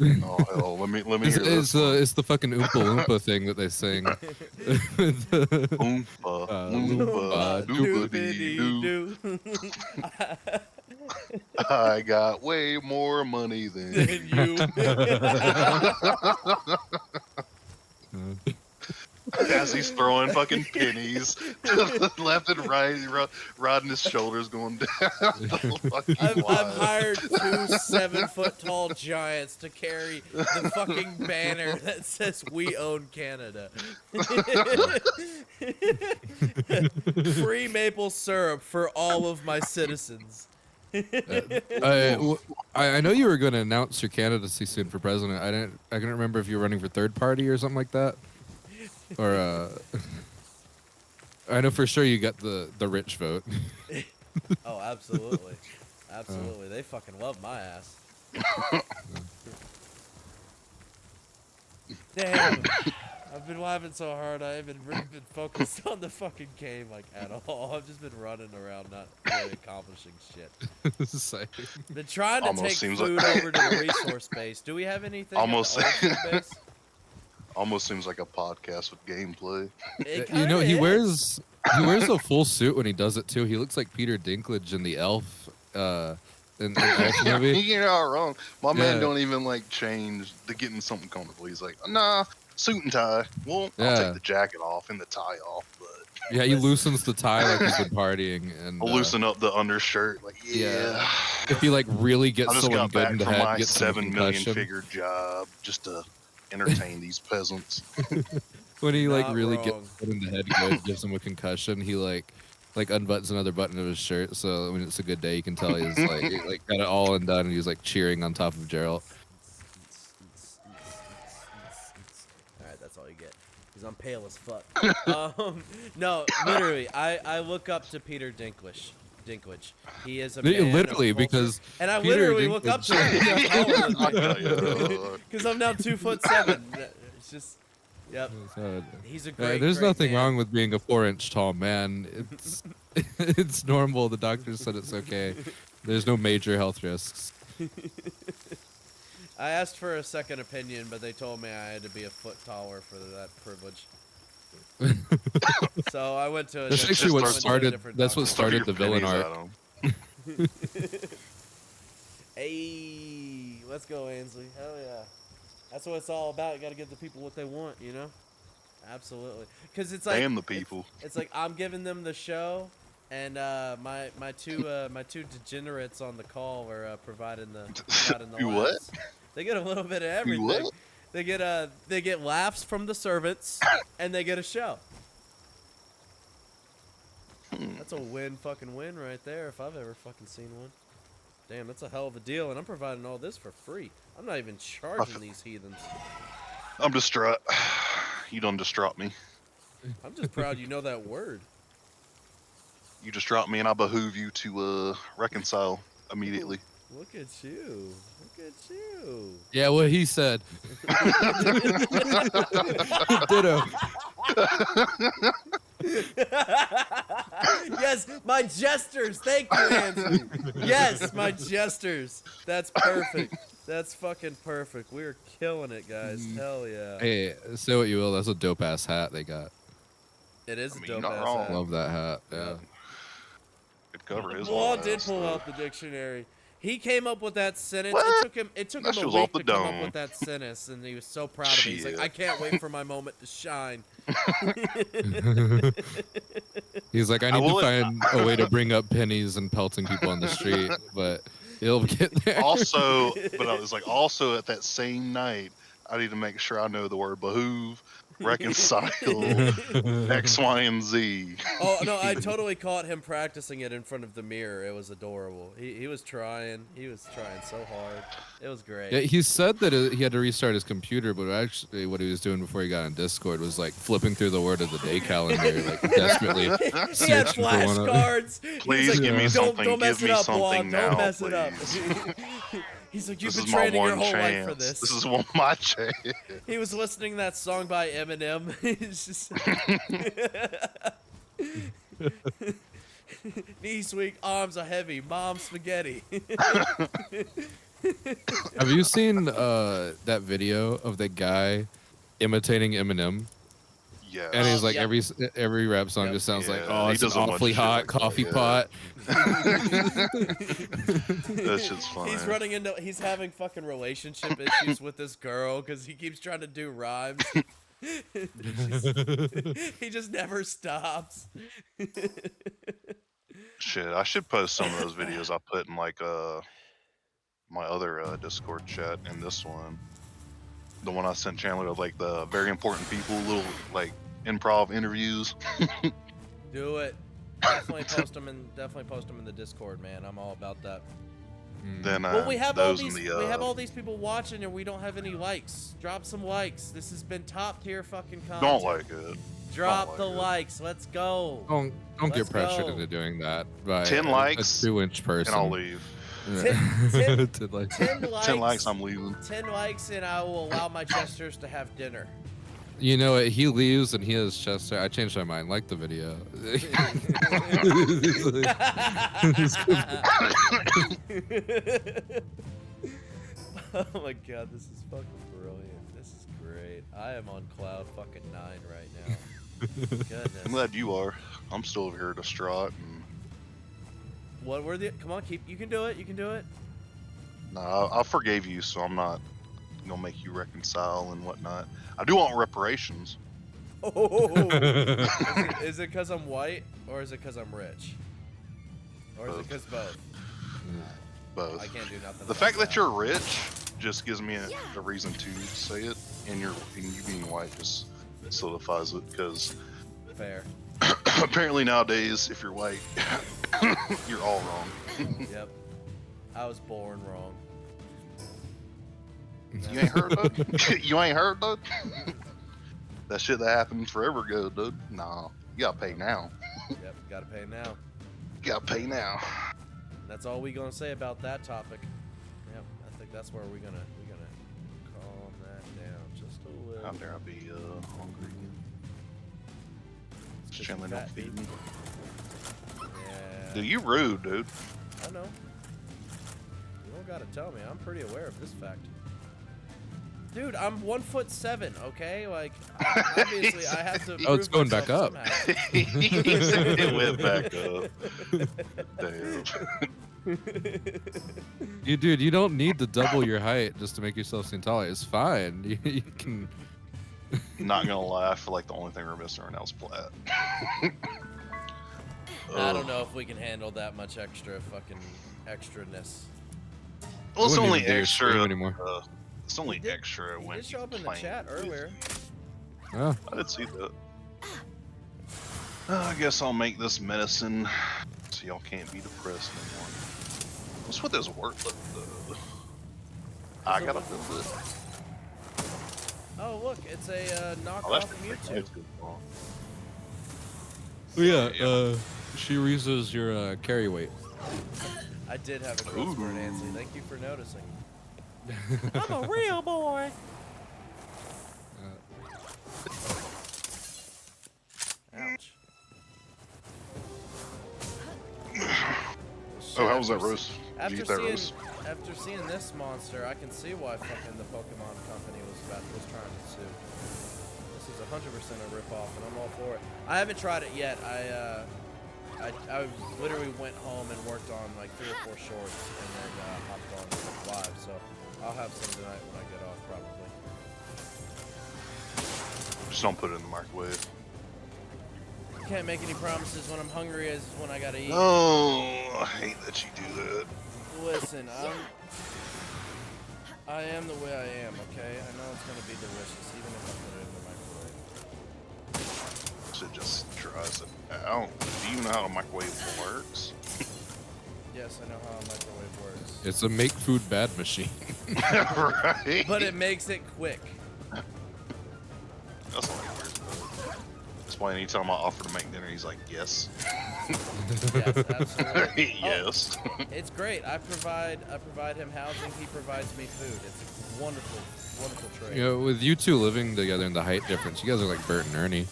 Oh hell, let me hear this. It's the fucking Oompa Loompa thing that they sing. Oompa, Loompa, loompa, doobity-doo. Do. I got way more money than Then you. as he's throwing fucking pennies left and right, riding his shoulders going down. I've hired 2 7-foot-tall giants to carry the fucking banner that says "We own Canada." Free maple syrup for all of my citizens. I know you were going to announce your candidacy soon for president. I couldn't remember if you were running for third party or something like that, or I know for sure you got the rich vote. Oh, absolutely, absolutely. They fucking love my ass. Damn. I've been laughing so hard. I haven't really been focused on the fucking game like at all. I've just been running around, not really accomplishing shit. Been trying to Almost take seems food like- over to the resource base. Do we have anything? Almost. At the old food base? Almost seems like a podcast with gameplay. It You know, kinda is. he wears a full suit when he does it too. He looks like Peter Dinklage in the Elf in the Elf movie. You're not wrong. My man Yeah. don't even like change to getting something comfortable. He's like, nah, suit and tie. Well, I'll Yeah. take the jacket off and the tie off, but Yeah, he loosens the tie like he's been partying, and I'll loosen up the undershirt. Like, yeah. if he like really I gets just someone got good back in the from head, my gets them a 7 million concussion. figure job just to entertain these peasants. When he like Not really wrong. gets someone in the head good, gives him a concussion, he like unbuttons another button of his shirt, so when it's a good day, you can tell he's like got it all undone, and he's like cheering on top of Gerald. Alright, that's all you get. Because I'm pale as fuck. No, literally, I look up to Peter Dinklage. He is a man Literally, of culture. because And I Peter literally look up to him. He's taller than me. Yeah. Because I'm now 2'7". It's just, yep. So, He's a great. there's great nothing man. wrong with being a 4-inch tall man. It's it's normal. The doctor said it's okay. There's no major health risks. I asked for a second opinion, but they told me I had to be a foot taller for that privilege. So I went to. That's actually what started. That's what started the villain arc. Hey, let's go, Ainsley. Hell yeah. That's what it's all about. You got to give the people what they want, you know? Absolutely. Because it's like. Damn the people. It's like I'm giving them the show, and my two degenerates on the call are providing the You laughs. what? They get a little bit of You everything. what? They get laughs from the servants, and they get a show. That's a fucking win right there if I've ever fucking seen one. Damn, that's a hell of a deal, and I'm providing all this for free. I'm not even charging these heathens. I'm distraught. You done distraught me. I'm just proud you know that word. You distraught me, and I behoove you to reconcile immediately. Look at you. Look at you. Yeah, what he said. Ditto. Yes, my jesters. Thank you, Anthony. Yes, my jesters. That's perfect. That's fucking perfect. We're killing it, guys. Hell yeah. Hey, say what you will. That's a dope ass hat they got. It is I a mean, you're dope not ass wrong. hat. Love that hat. Yeah. Good cover is Well, I all did ass, pull though. out the dictionary. He came up with that sentence. What? It took That him shit a was off week the to come dome. up with that sentence, and he was so proud of it. He's like, Shit. I can't wait for my moment to shine. He's like, I I need to will- find a way to bring up pennies and pelting people on the street, but he'll get there. Also, but I was like, also at that same night, I need to make sure I know the word behoove, reconcile, X, Y, and Z. Oh no, I totally caught him practicing it in front of the mirror. It was adorable. He was trying. He was trying so hard. It was great. Yeah, he said that he had to restart his computer, but actually what he was doing before he got on Discord was like flipping through the word of the day calendar, like desperately He had searching for one. flashcards. He was Please like, give me something. Don't mess Give it me up, Juan. something Don't now, mess it up. please. He's like, you've This been is my training your one whole life chance. for this. This is one my chance. He was listening to that song by Eminem. He's just knees weak, arms are heavy, mom spaghetti. Have you seen that video of the guy imitating Eminem? Yes. And he's like Yep. every rap song Yep. just sounds like, Yeah, oh, he it's an does a bunch of awfully shit hot like that, coffee yeah. pot. That shit's funny. He's having fucking relationship issues with this girl because he keeps trying to do rhymes. He just never stops. Shit, I should post some of those videos I put in like my other Discord chat and this one. The one I sent Chandler of like the very important people, little like improv interviews. Do it. Definitely post them in the Discord, man. I'm all about that. Then Well, we have all those these in the we have all these people watching and we don't have any likes. Drop some likes. This has been top tier fucking content. don't like it. Drop like the it. likes. Let's go. Don't Let's get pressured go. into doing that by 10 a likes, 2-inch person. And I'll leave. Yeah. 10 10 likes. 10 likes. 10 likes, I'm leaving. 10 likes and I will allow my jesters to have dinner. You know what? He leaves and he has Chester. I changed my mind. Like the video. Oh my god, this is fucking brilliant. This is great. I am on cloud fucking 9 right now. I'm Goodness. glad you are. I'm still over here distraught. And What were the? Come on, you can do it. You can do it. nah, I forgave you, so I'm not gonna make you reconcile and whatnot. I do want reparations. Oh, is it because I'm white or is it because I'm rich? Or is it because both? Both. I can't do nothing. The about fact that you're rich just gives me a reason to say it, and you being white just solidifies it, because fair. apparently nowadays, if you're white, you're all wrong. Yep. I was born wrong. You ain't heard, dude? You ain't heard, dude? That shit that happened forever ago, dude. Nah, you gotta pay now. Yep, gotta pay now. You gotta pay now. That's all we gonna say about that topic. Yep, I think that's where we're gonna calm that down just a little. How dare I be hungry again? It's 'cause Chandler you don't fat, feed dude. me. Yeah. Dude, you rude, dude. I know. You don't gotta tell me. I'm pretty aware of this fact. Dude, I'm 1'7", okay? Like, obviously, I have to. Oh, it's prove going back myself up. somehow. It went back up. Damn. Dude, you don't need to double your height just to make yourself seem taller. It's fine. You can. Not gonna lie, I feel like the only thing we're missing right now is Plat. I don't know if we can handle that much extra fucking extraness. Well, it's wouldn't only even dare stream extra anymore. It's only He did- extra He when did show you up in the playing chat with- earlier. Oh, I did see that. I guess I'll make this medicine so y'all can't be depressed anymore. What's with this work? I gotta build it. Oh, look, it's a Oh, knockoff that's Mewtwo. yeah. She raises your carry weight. I did have a growth spurt, Nancy. Thank you for noticing. I'm a real boy. Ouch. Oh, how was that roast? Did you After get that seeing, roast? after seeing this monster, I can see why fucking the Pokemon company was trying to sue. This is 100% a ripoff, and I'm all for it. I haven't tried it yet. I literally went home and worked on like 3 or 4 shorts, and then hopped on live. So I'll have some tonight when I get off, probably. Just don't put it in the microwave. Can't make any promises when I'm hungry as when I gotta eat. Oh, I hate that you do that. Listen, I am the way I am, okay? I know it's gonna be delicious, even if I put it in the microwave. Shit just dries it out. Do you know how a microwave works? Yes, I know how a microwave works. It's a make food bad machine. Right? But it makes it quick. That's all it weird. That's why anytime I offer to make dinner, he's like, yes. Yes, absolutely. Yes. Oh, it's great. I provide him housing. He provides me food. It's a wonderful, wonderful trade. You know, with you two living together and the height difference, you guys are like Bert and Ernie.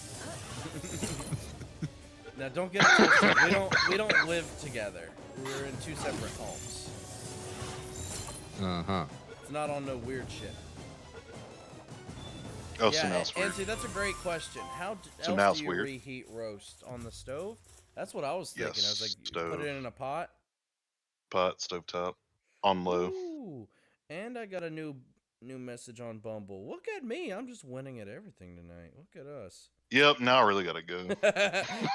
Now, don't get it twisted. We don't live together. We're in 2 separate homes. Uh-huh. It's not on no weird shit. Oh, so Yeah, now it's weird. Nancy, that's a great question. How So now else it's do you weird? reheat roast on the stove? That's what I was thinking. I was Yes, like, you put stove. it in a pot. Pot, stovetop, on low. Ooh, and I got a new message on Bumble. Look at me. I'm just winning at everything tonight. Look at us. Yep, now I really gotta go.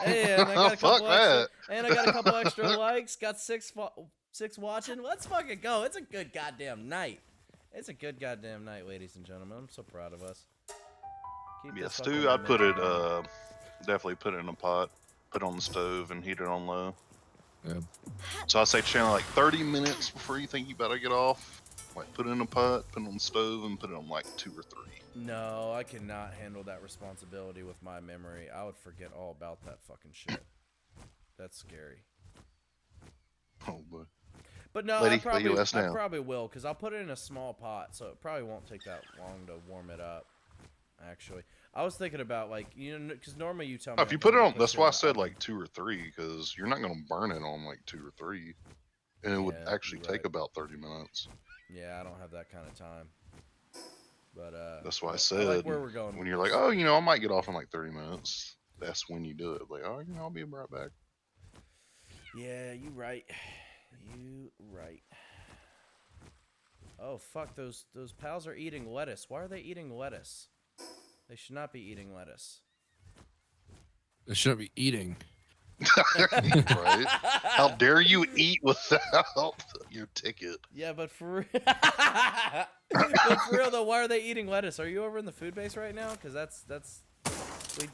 Hey, and I got a Fuck couple that. extra, and I got a couple extra likes. Got 6 watching. Let's fucking go. It's a good goddamn night. It's a good goddamn night, ladies and gentlemen. I'm so proud of us. Keep Yeah, this fucking stew, I'd put it, momentum going. definitely put it in a pot, put it on the stove, and heat it on low. Yeah. So I say, Chandler, like 30 minutes before you think you better get off, like put it in a pot, put it on the stove, and put it on like 2 or 3. No, I cannot handle that responsibility with my memory. I would forget all about that fucking shit. That's scary. Oh boy. But no, Lady, I probably, lay your ass I down. probably will, because I'll put it in a small pot, so it probably won't take that long to warm it up, actually. I was thinking about, like, you know, because normally you tell me... Oh, if you put it on, that's why I said like 2 or 3, because you're not gonna burn it on like 2 or 3, and it would Yeah, actually you're take right. about 30 minutes. Yeah, I don't have that kind of time. But, That's why I I said like where we're going when with you're like, this. oh, you know, I might get off in like 30 minutes. That's when you do it. Like, oh, you know, I'll be right back. Yeah, you right. You right. Oh, fuck, those pals are eating lettuce. Why are they eating lettuce? They should not be eating lettuce. I shouldn't be eating. Right? How dare you eat without your ticket? Yeah, but for but for real though, why are they eating lettuce? Are you over in the food base right now? Because we,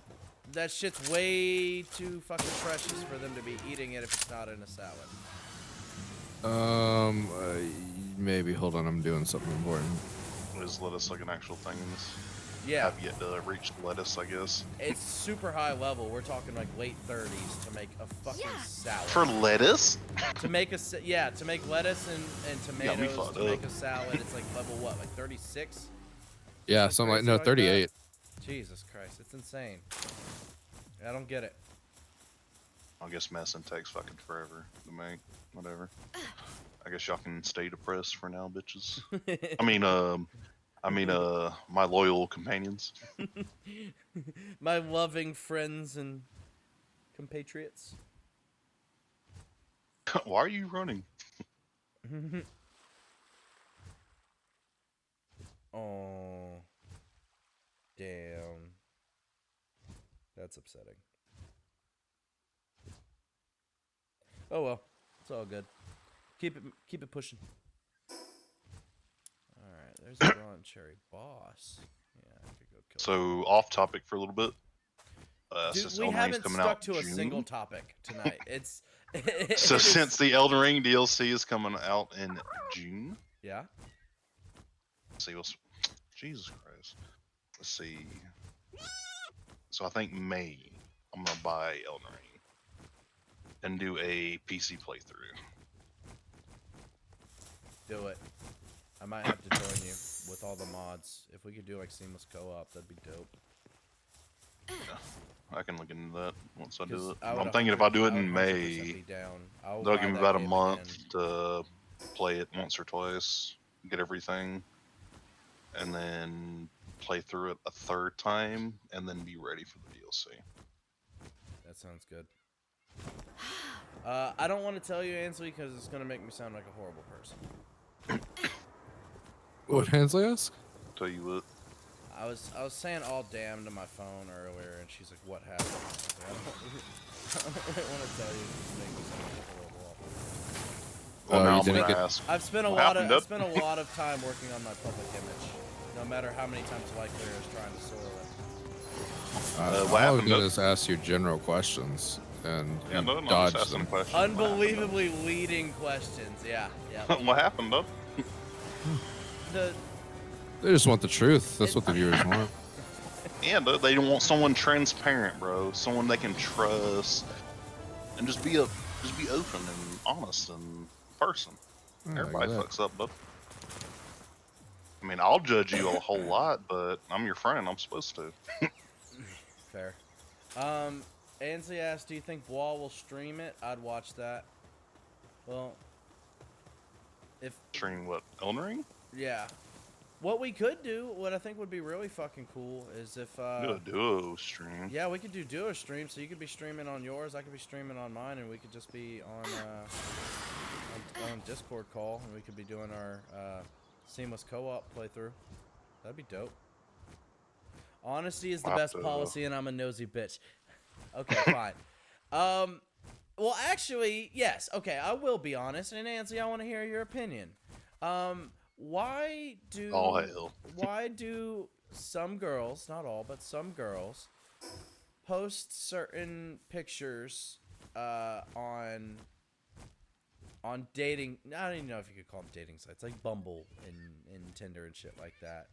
that shit's way too fucking precious for them to be eating it if it's not in a salad. Maybe. Hold on, I'm doing something important. Is lettuce like an actual thing in this? Yeah, Have yet to reach lettuce, I guess. it's super high level. We're talking like late 30s to make a fucking salad. For lettuce? To make to make lettuce and Got me tomatoes fucked to make up. a salad, it's like level what, like 36? Yeah, Like something like crazy no, like 38. Jesus Christ, it's insane. I don't get it. I guess messing takes fucking forever to make. Whatever. I guess y'all can stay depressed for now, bitches. My loyal companions. My loving friends and compatriots. Why are you running? Oh, damn. That's upsetting. Oh well, it's all good. Keep it pushing. All right, there's a Ron Cherry boss. Yeah, I could go kill him. So off topic for a little bit. Dude, Since we Elden Ring's haven't coming stuck out to a June, single topic tonight. It's so it is- since the Elden Ring DLC is coming out in June, yeah. let's see what's Jesus Christ. Let's see. So I think May I'm gonna buy Elden Ring and do a PC playthrough. Do it. I might have to join you with all the mods. If we could do like seamless co-op, that'd be dope. I can look into that once I 'Cause do it. I would I'm thinking if I do it 100% in 100% May, be down. I'll they'll buy give me that about a game month again. to play it once or twice, get everything, and then play through it a third time, and then be ready for the DLC. That sounds good. I don't want to tell you, Ansley, because it's gonna make me sound like a horrible person. What Hensley ask? Tell you what. I was saying all damn to my phone earlier, and she's like, "What happened?" I was like, I don't really want to tell you. It's gonna make me sound like a horrible, awful person. Well, Oh, now you I'm didn't gonna get- ask. I've spent a what lot happened of up? time working on my public image. No matter how many times Lyclear is trying to soil it. What all I happened did up? is ask you general questions, and Yeah, you no, just dodged asking a them. question. Unbelievably leading questions. Yeah, yeah. What happened up? The They just want the truth. That's what the viewers want. Yeah, they don't want someone transparent, bro. Someone they can trust, and just be open and honest and person. Yeah, Everybody exactly. fucks up, bud. I mean, I'll judge you a whole lot, but I'm your friend. I'm supposed to. fair. Ansley asked, "Do you think Wall will stream it?" I'd watch that. Well, if Stream what? Elden Ring? yeah, what we could do, what I think would be really fucking cool, is if Do a duo stream. yeah, we could do duo stream. So you could be streaming on yours, I could be streaming on mine, and we could just be on Discord call, and we could be doing our seamless co-op playthrough. That'd be dope. Honesty is the I'll have best to- policy, and I'm a nosy bitch. Okay, fine. Well, actually, yes. Okay, I will be honest. And Nancy, I want to hear your opinion. Why do Oh, hell. why do some girls, not all, but some girls, post certain pictures on dating? I don't even know if you could call them dating sites, like Bumble and Tinder and shit like that.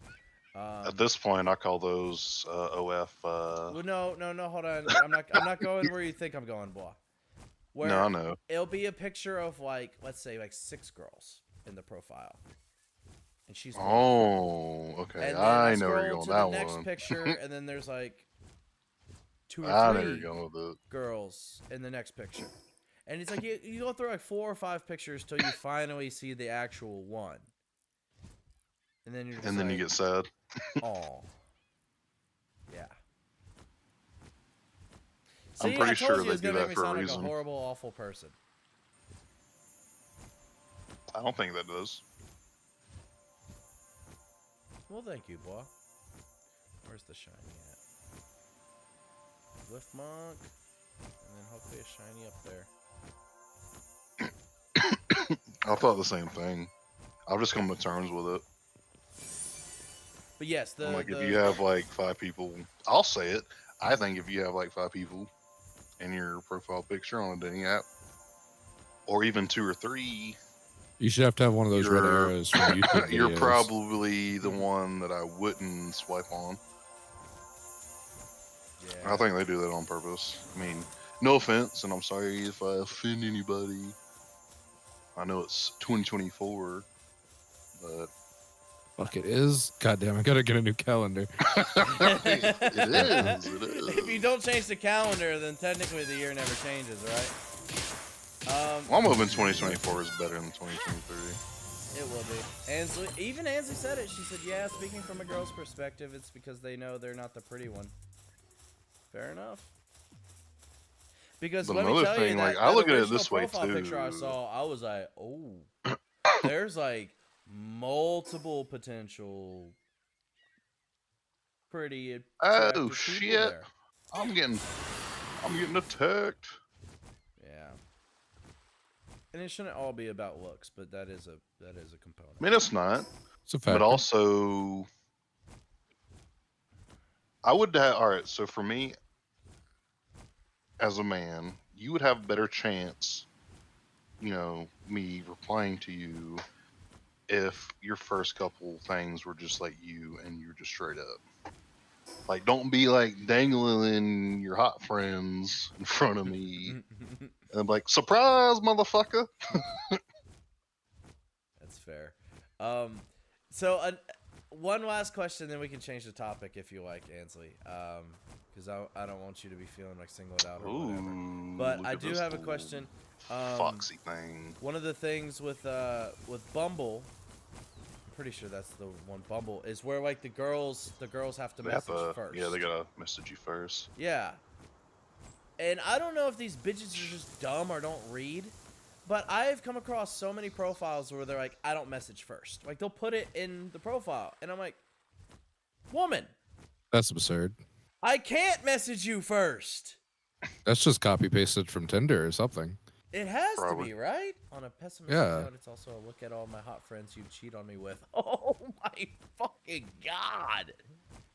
At this point, I call those OF. Well, no, hold on. I'm not going where you think I'm going, boy. Where No, I know. it'll be a picture of like, let's say like 6 girls in the profile, and she's one. Oh, okay. And then I know where scroll you're going to with the that next one. picture, and then there's like 2 or I know 3 where you're going with it. girls in the next picture, and it's like you go through like 4 or 5 pictures till you finally see the actual one, and then you're just And then you like, get sad. oh, yeah. I'm See, pretty I told sure you they it was do gonna that make me for a sound like a reason. horrible, awful person. I don't think that does. Well, thank you, boy. Where's the shiny Whiff Monk, and then hopefully a shiny up there. I thought the same thing. I've just come to terms with it. But yes, I'm like, if you have like 5 people, I'll say it. I think if you have like 5 people in your profile picture on a dating app, or even 2 or 3, You should have to have one of those red You're- arrows from YouTube videos. you're probably the one that I wouldn't swipe on. yeah. I think they do that on purpose. I mean, no offense, and I'm sorry if I offend anybody. I know it's 2024, but Fuck, it is. Goddamn, I gotta get a new calendar. it is. If you don't change the calendar, then technically the year never changes, right? Well, I'm hoping 2024 is better than 2023. It will be. Even Ansley said it. She said, yeah, speaking from a girl's perspective, it's because they know they're not the pretty one. Fair enough. Because But let me another tell thing, you, like, that I look at it original this way, profile picture I too. saw, I was like, oh, there's like multiple potential pretty attractive Oh people shit! there. I'm getting attacked. Yeah. And it shouldn't all be about looks, but that is a component. I mean, it's not. It's a fact. But also, I would have. All right, so for me, as a man, you would have a better chance, me replying to you if your first couple things were just like you and you're just straight up. Like, don't be like dangling your hot friends in front of me. And I'm like, surprise, motherfucker. That's fair. One last question, then we can change the topic if you like, Ansley. Because I don't want you to be feeling like singled out or whatever. Ooh, But look I at do this have a little question. Foxy thing. One of the things with Bumble, I'm pretty sure that's the one, Bumble, is where like the girls have to They have message to, first. yeah, they gotta message you first. Yeah. And I don't know if these bitches are just dumb or don't read, but I've come across so many profiles where they're like, I don't message first. Like, they'll put it in the profile, and I'm like, woman, That's absurd. I can't message you first. That's just copy pasted from Tinder or something. It has Probably. to be, right? On a pessimistic Yeah. note, it's also a look at all my hot friends you'd cheat on me with. Oh my fucking God.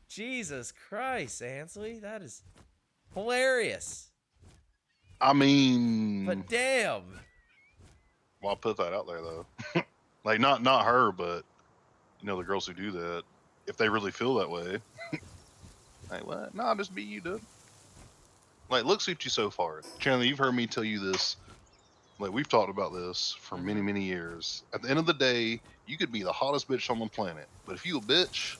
Jesus Christ, Ansley. That is hilarious. I mean, But damn. well, I'll put that out there though. Like, not her, but the girls who do that, if they really feel that way, like, what? Nah, just be you, dude. Like, look, suit you so far, Chandler. You've heard me tell you this. Like, we've talked about this for many, many years. At the end of the day, you could be the hottest bitch on the planet, but if you a bitch,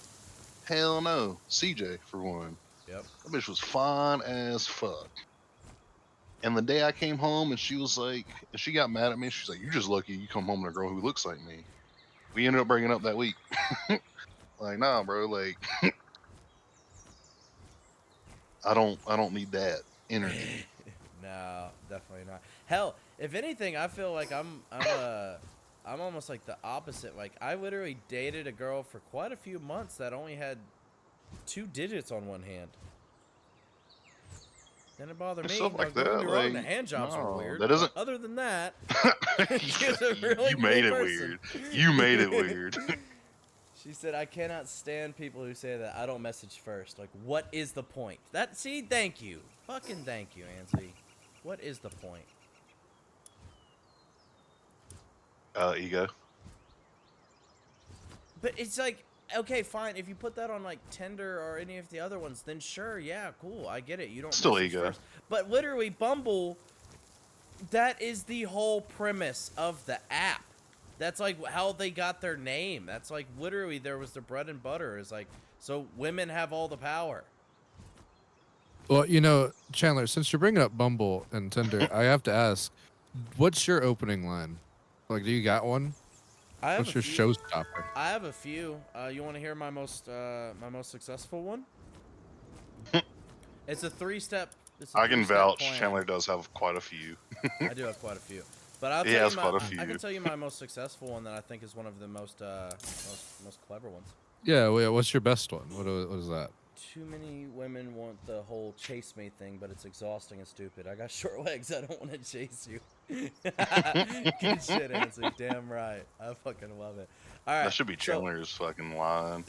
hell no. CJ, for one. Yep. That bitch was fine as fuck. And the day I came home and she was like, and she got mad at me. She's like, "You're just lucky you come home to a girl who looks like me." We ended up breaking up that week. Like, nah, bro. Like, I don't need that energy. No, definitely not. Hell, if anything, I feel like I'm almost like the opposite. Like, I literally dated a girl for quite a few months that only had 2 digits on one hand. Didn't bother me. Stuff like Don't get me that, wrong, the like, hand jobs no, were weird. that doesn't- Other than that, she's a really You made cool it person. weird. You made it weird. She said, I cannot stand people who say that I don't message first. Like, what is the point? See, thank you. Fucking thank you, Ansley. What is the point? Ego. But it's like, okay, fine. If you put that on like Tinder or any of the other ones, then sure, yeah, cool. I get it. You don't Still message ego. first. But literally, Bumble, that is the whole premise of the app. That's like how they got their name. That's like literally there was the bread and butter. Is like, so women have all the power. Well, Chandler, since you're bringing up Bumble and Tinder, I have to ask, what's your opening line? Like, do you got one? I have What's a your few- show's topic? I have a few. You want to hear my most successful one? It's a 3-step. I can 3-step vouch. plan. Chandler does have quite a few. I do have quite a few, but I'll He tell has you quite a I few. can tell you my most successful one that I think is one of the most clever ones. Yeah, wait, what's your best one? What is that? too many women want the whole chase me thing, but it's exhausting and stupid. I got short legs. I don't want to chase you. Good shit, Ansley. Damn right. I fucking love it. All right. That should be Chandler's fucking line.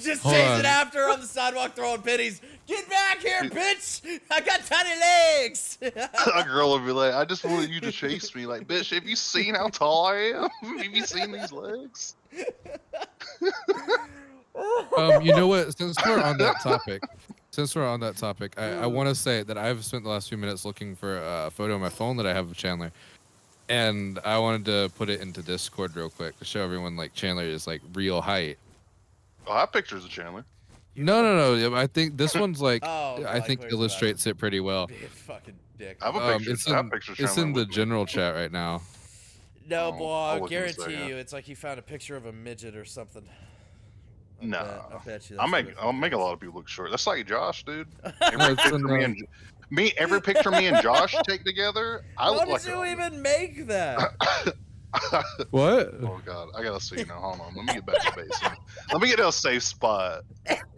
Just Hold chasing on. after her on the sidewalk, throwing pennies. Get back here, bitch! I got tiny legs. A girl would be like, I just wanted you to chase me. Like, bitch, have you seen how tall I am? Have you seen these legs? You know what? Since we're on that topic, I want to say that I've spent the last few minutes looking for a photo on my phone that I have of Chandler, and I wanted to put it into Discord real quick to show everyone like Chandler is like real height. Oh, I have pictures of Chandler. No. I think this one's like Oh, I think Claire's illustrates it pretty well. Be a fucking dick. I have a picture. It's I have in, pictures of it's Chandler in the with me. general chat right now. No, Oh, boy, I'll I look in a guarantee second. you, it's like he found a picture of a midget or something. I No, bet you. I'll that's make what a lot of people look short. That's like Josh, dude. No, Every it's picture in, every picture me and Josh take together, I How look did like you a- even make that? What? Oh god, I gotta see now. Hold on, let me get back to basics. Let me get to a safe spot.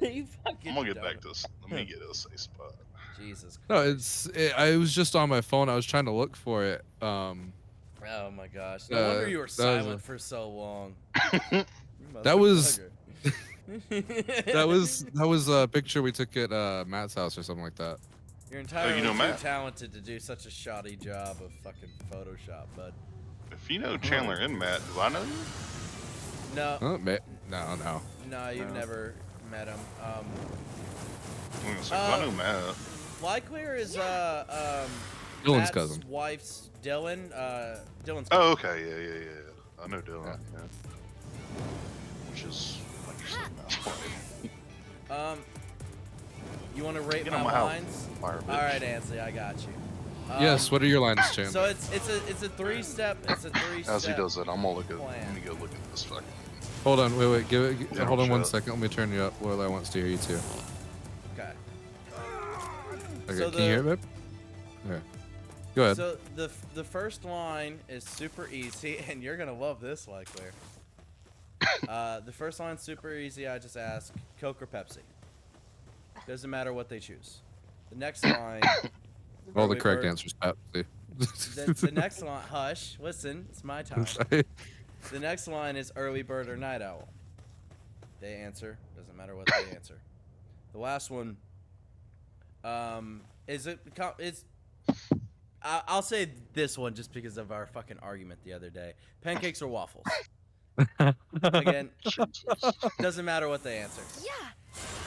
You fucking I'm gonna get back don't. to this. Let me get to a safe spot. Jesus Christ. No, I was just on my phone. I was trying to look for it. Oh my gosh. No wonder you were that was silent a- for so long. That was- Motherfucker. that was a picture we took at Matt's house or something like that. You're entirely know too Matt. talented to do such a shoddy job of fucking Photoshop, bud. If you know Chandler and Matt, do I know you? No, Oh, no. no, you've No. never met him. I'm gonna say, 'cause I know Matt. Lyclear is Dylan's Matt's cousin. wife's Dylan. Dylan's cousin. Oh, okay, yeah. I know Dylan. Yeah. Which is like you said, Matt's wife. You want to rate Get my on my house. lines? Fire, All bitch. right, Ansley, I got you. Yes. What are your lines, Chandler? So it's a three-step. It's a three-step. As he does it, I'm gonna look at. plan. Let me go look at this fucking. Hold on. Wait. Yeah, Hold on one shut. second. Let me turn you up. Well, I wants to hear you too. Okay. Okay. So Can you hear it, babe? Okay. Go ahead. So the first line is super easy, and you're gonna love this, Lyclear. The first line's super easy. I just ask Coke or Pepsi. Doesn't matter what they choose. The next line. All the early correct bird- answers, Pepsi. The next line. Hush. Listen. It's my time. I'm sorry. The next line is early bird or night owl. They answer. Doesn't matter what they answer. The last one. I'll say this one just because of our fucking argument the other day. Pancakes or waffles? Again, doesn't matter what they answer. Yeah.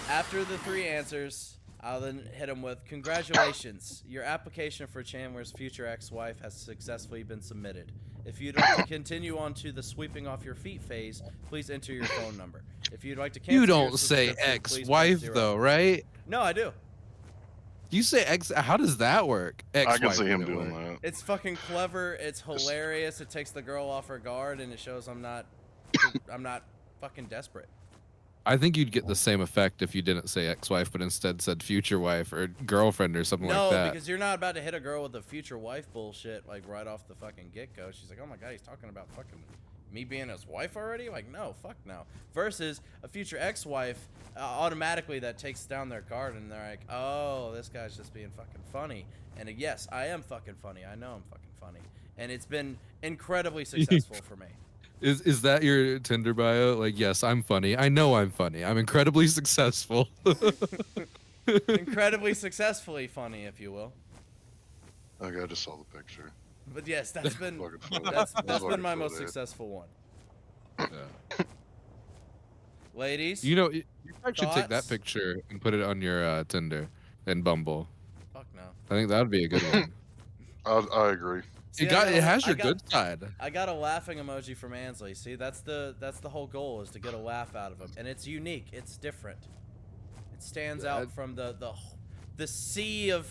After the three answers, I'll then hit them with, congratulations, your application for Chandler's future ex-wife has successfully been submitted. If you'd like to continue on to the sweeping off your feet phase, please enter your phone number. If you'd like to cancel You your don't say subscription, please press ex-wife 0. though, right? No, I do. You say ex. How does that work? I can Ex-wife see him would doing work. that. It's fucking clever. It's hilarious. It takes the girl off her guard, and it shows I'm not fucking desperate. I think you'd get the same effect if you didn't say ex-wife, but instead said future wife or girlfriend or something No, like that. because you're not about to hit a girl with a future wife bullshit like right off the fucking get-go. She's like, oh my god, he's talking about fucking me being his wife already? Like, no, fuck no. Versus a future ex-wife, automatically that takes down their guard, and they're like, oh, this guy's just being fucking funny. And yes, I am fucking funny. I know I'm fucking funny. And it's been incredibly successful for me. Is that your Tinder bio? Like, yes, I'm funny. I know I'm funny. I'm incredibly successful. Incredibly successfully funny, if you will. Okay, I just saw the picture. But yes, that's been Fucking funny. that's Fucking been my funny. most successful one. Yeah. Ladies, You know, you should take that Thoughts? picture and put it on your Tinder and Bumble. fuck no. I think that would be a good one. I agree. See, It has I your got- good side. I got a laughing emoji from Ansley. See, that's the whole goal, is to get a laugh out of him, and it's unique. It's different. It stands out from the sea of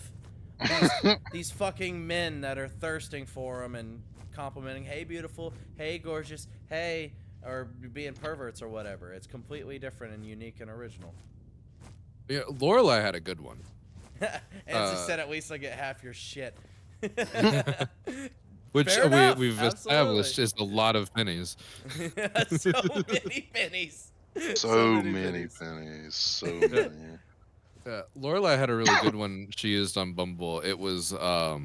these fucking men that are thirsting for him and complimenting, hey beautiful, hey gorgeous, hey, or being perverts or whatever. It's completely different and unique and original. Yeah, Lorelai had a good one. Ansley said, at least I get half your shit. Which Fair enough, we've absolutely. established is a lot of pennies. So many pennies. So many pennies. So many. Lorelai had a really good one she used on Bumble. It was what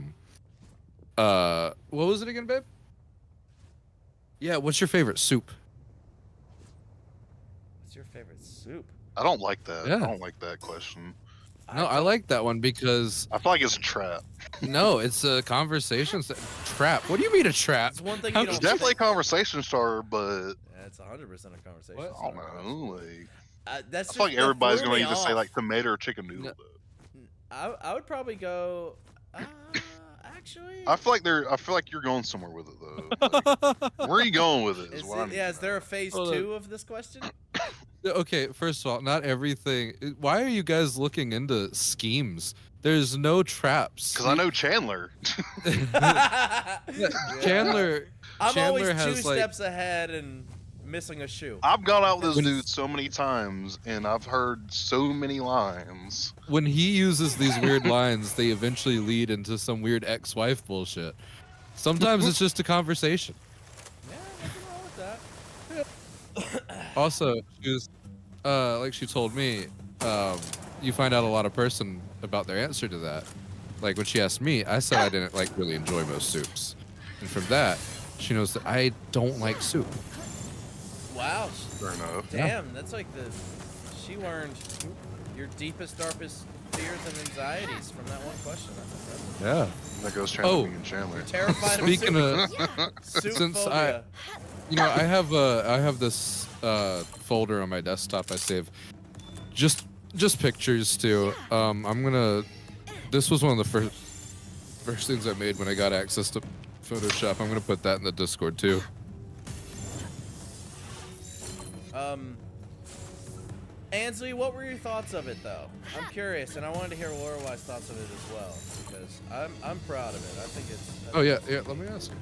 was it again, babe? Yeah, what's your favorite soup? What's your favorite soup? I don't like that. Yeah. I don't like that question. No, I like that one because I feel like it's a trap. no, it's a conversation trap. What do you mean a trap? It's one thing How you It's don't definitely a think- conversation starter, but Yeah, it's 100% a conversation. What? I don't starter. know. Like, That's I feel like that everybody's threw gonna me either say off. like tomato or chicken noodle. No. Though. I would probably go. Actually, I feel like you're going somewhere with it though. Like, where are you going with it? Is what I'm. is there a phase Hold on. 2 of this question? Okay, first of all, not everything. Why are you guys looking into schemes? There's no traps. Because I know Chandler. Chandler. I'm Chandler always has, 2 like- steps ahead and missing a shoe. I've gone out with this When- dude so many times, and I've heard so many lines. When he uses these weird lines, they eventually lead into some weird ex-wife bullshit. Sometimes it's just a conversation. Yeah, nothing wrong with that. Also, she was, like she told me, you find out a lot of person about their answer to that. Like when she asked me, I said I didn't like really enjoy most soups, and from that, she knows that I don't like soup. Wow. Fair enough. Damn, that's like she learned your deepest, darkest fears and anxieties from that one question. That's impressive. Yeah. That goes Chandler Oh. being Chandler. You're terrified Speaking of of, soup since phobia. you know, I have this folder on my desktop I save just pictures too. I'm gonna. This was one of the first things I made when I got access to Photoshop. I'm gonna put that in the Discord too. Ansley, what were your thoughts of it though? I'm curious, and I wanted to hear Lorelai's thoughts of it as well because I'm proud of it. I think it's. Oh yeah. Let me ask you.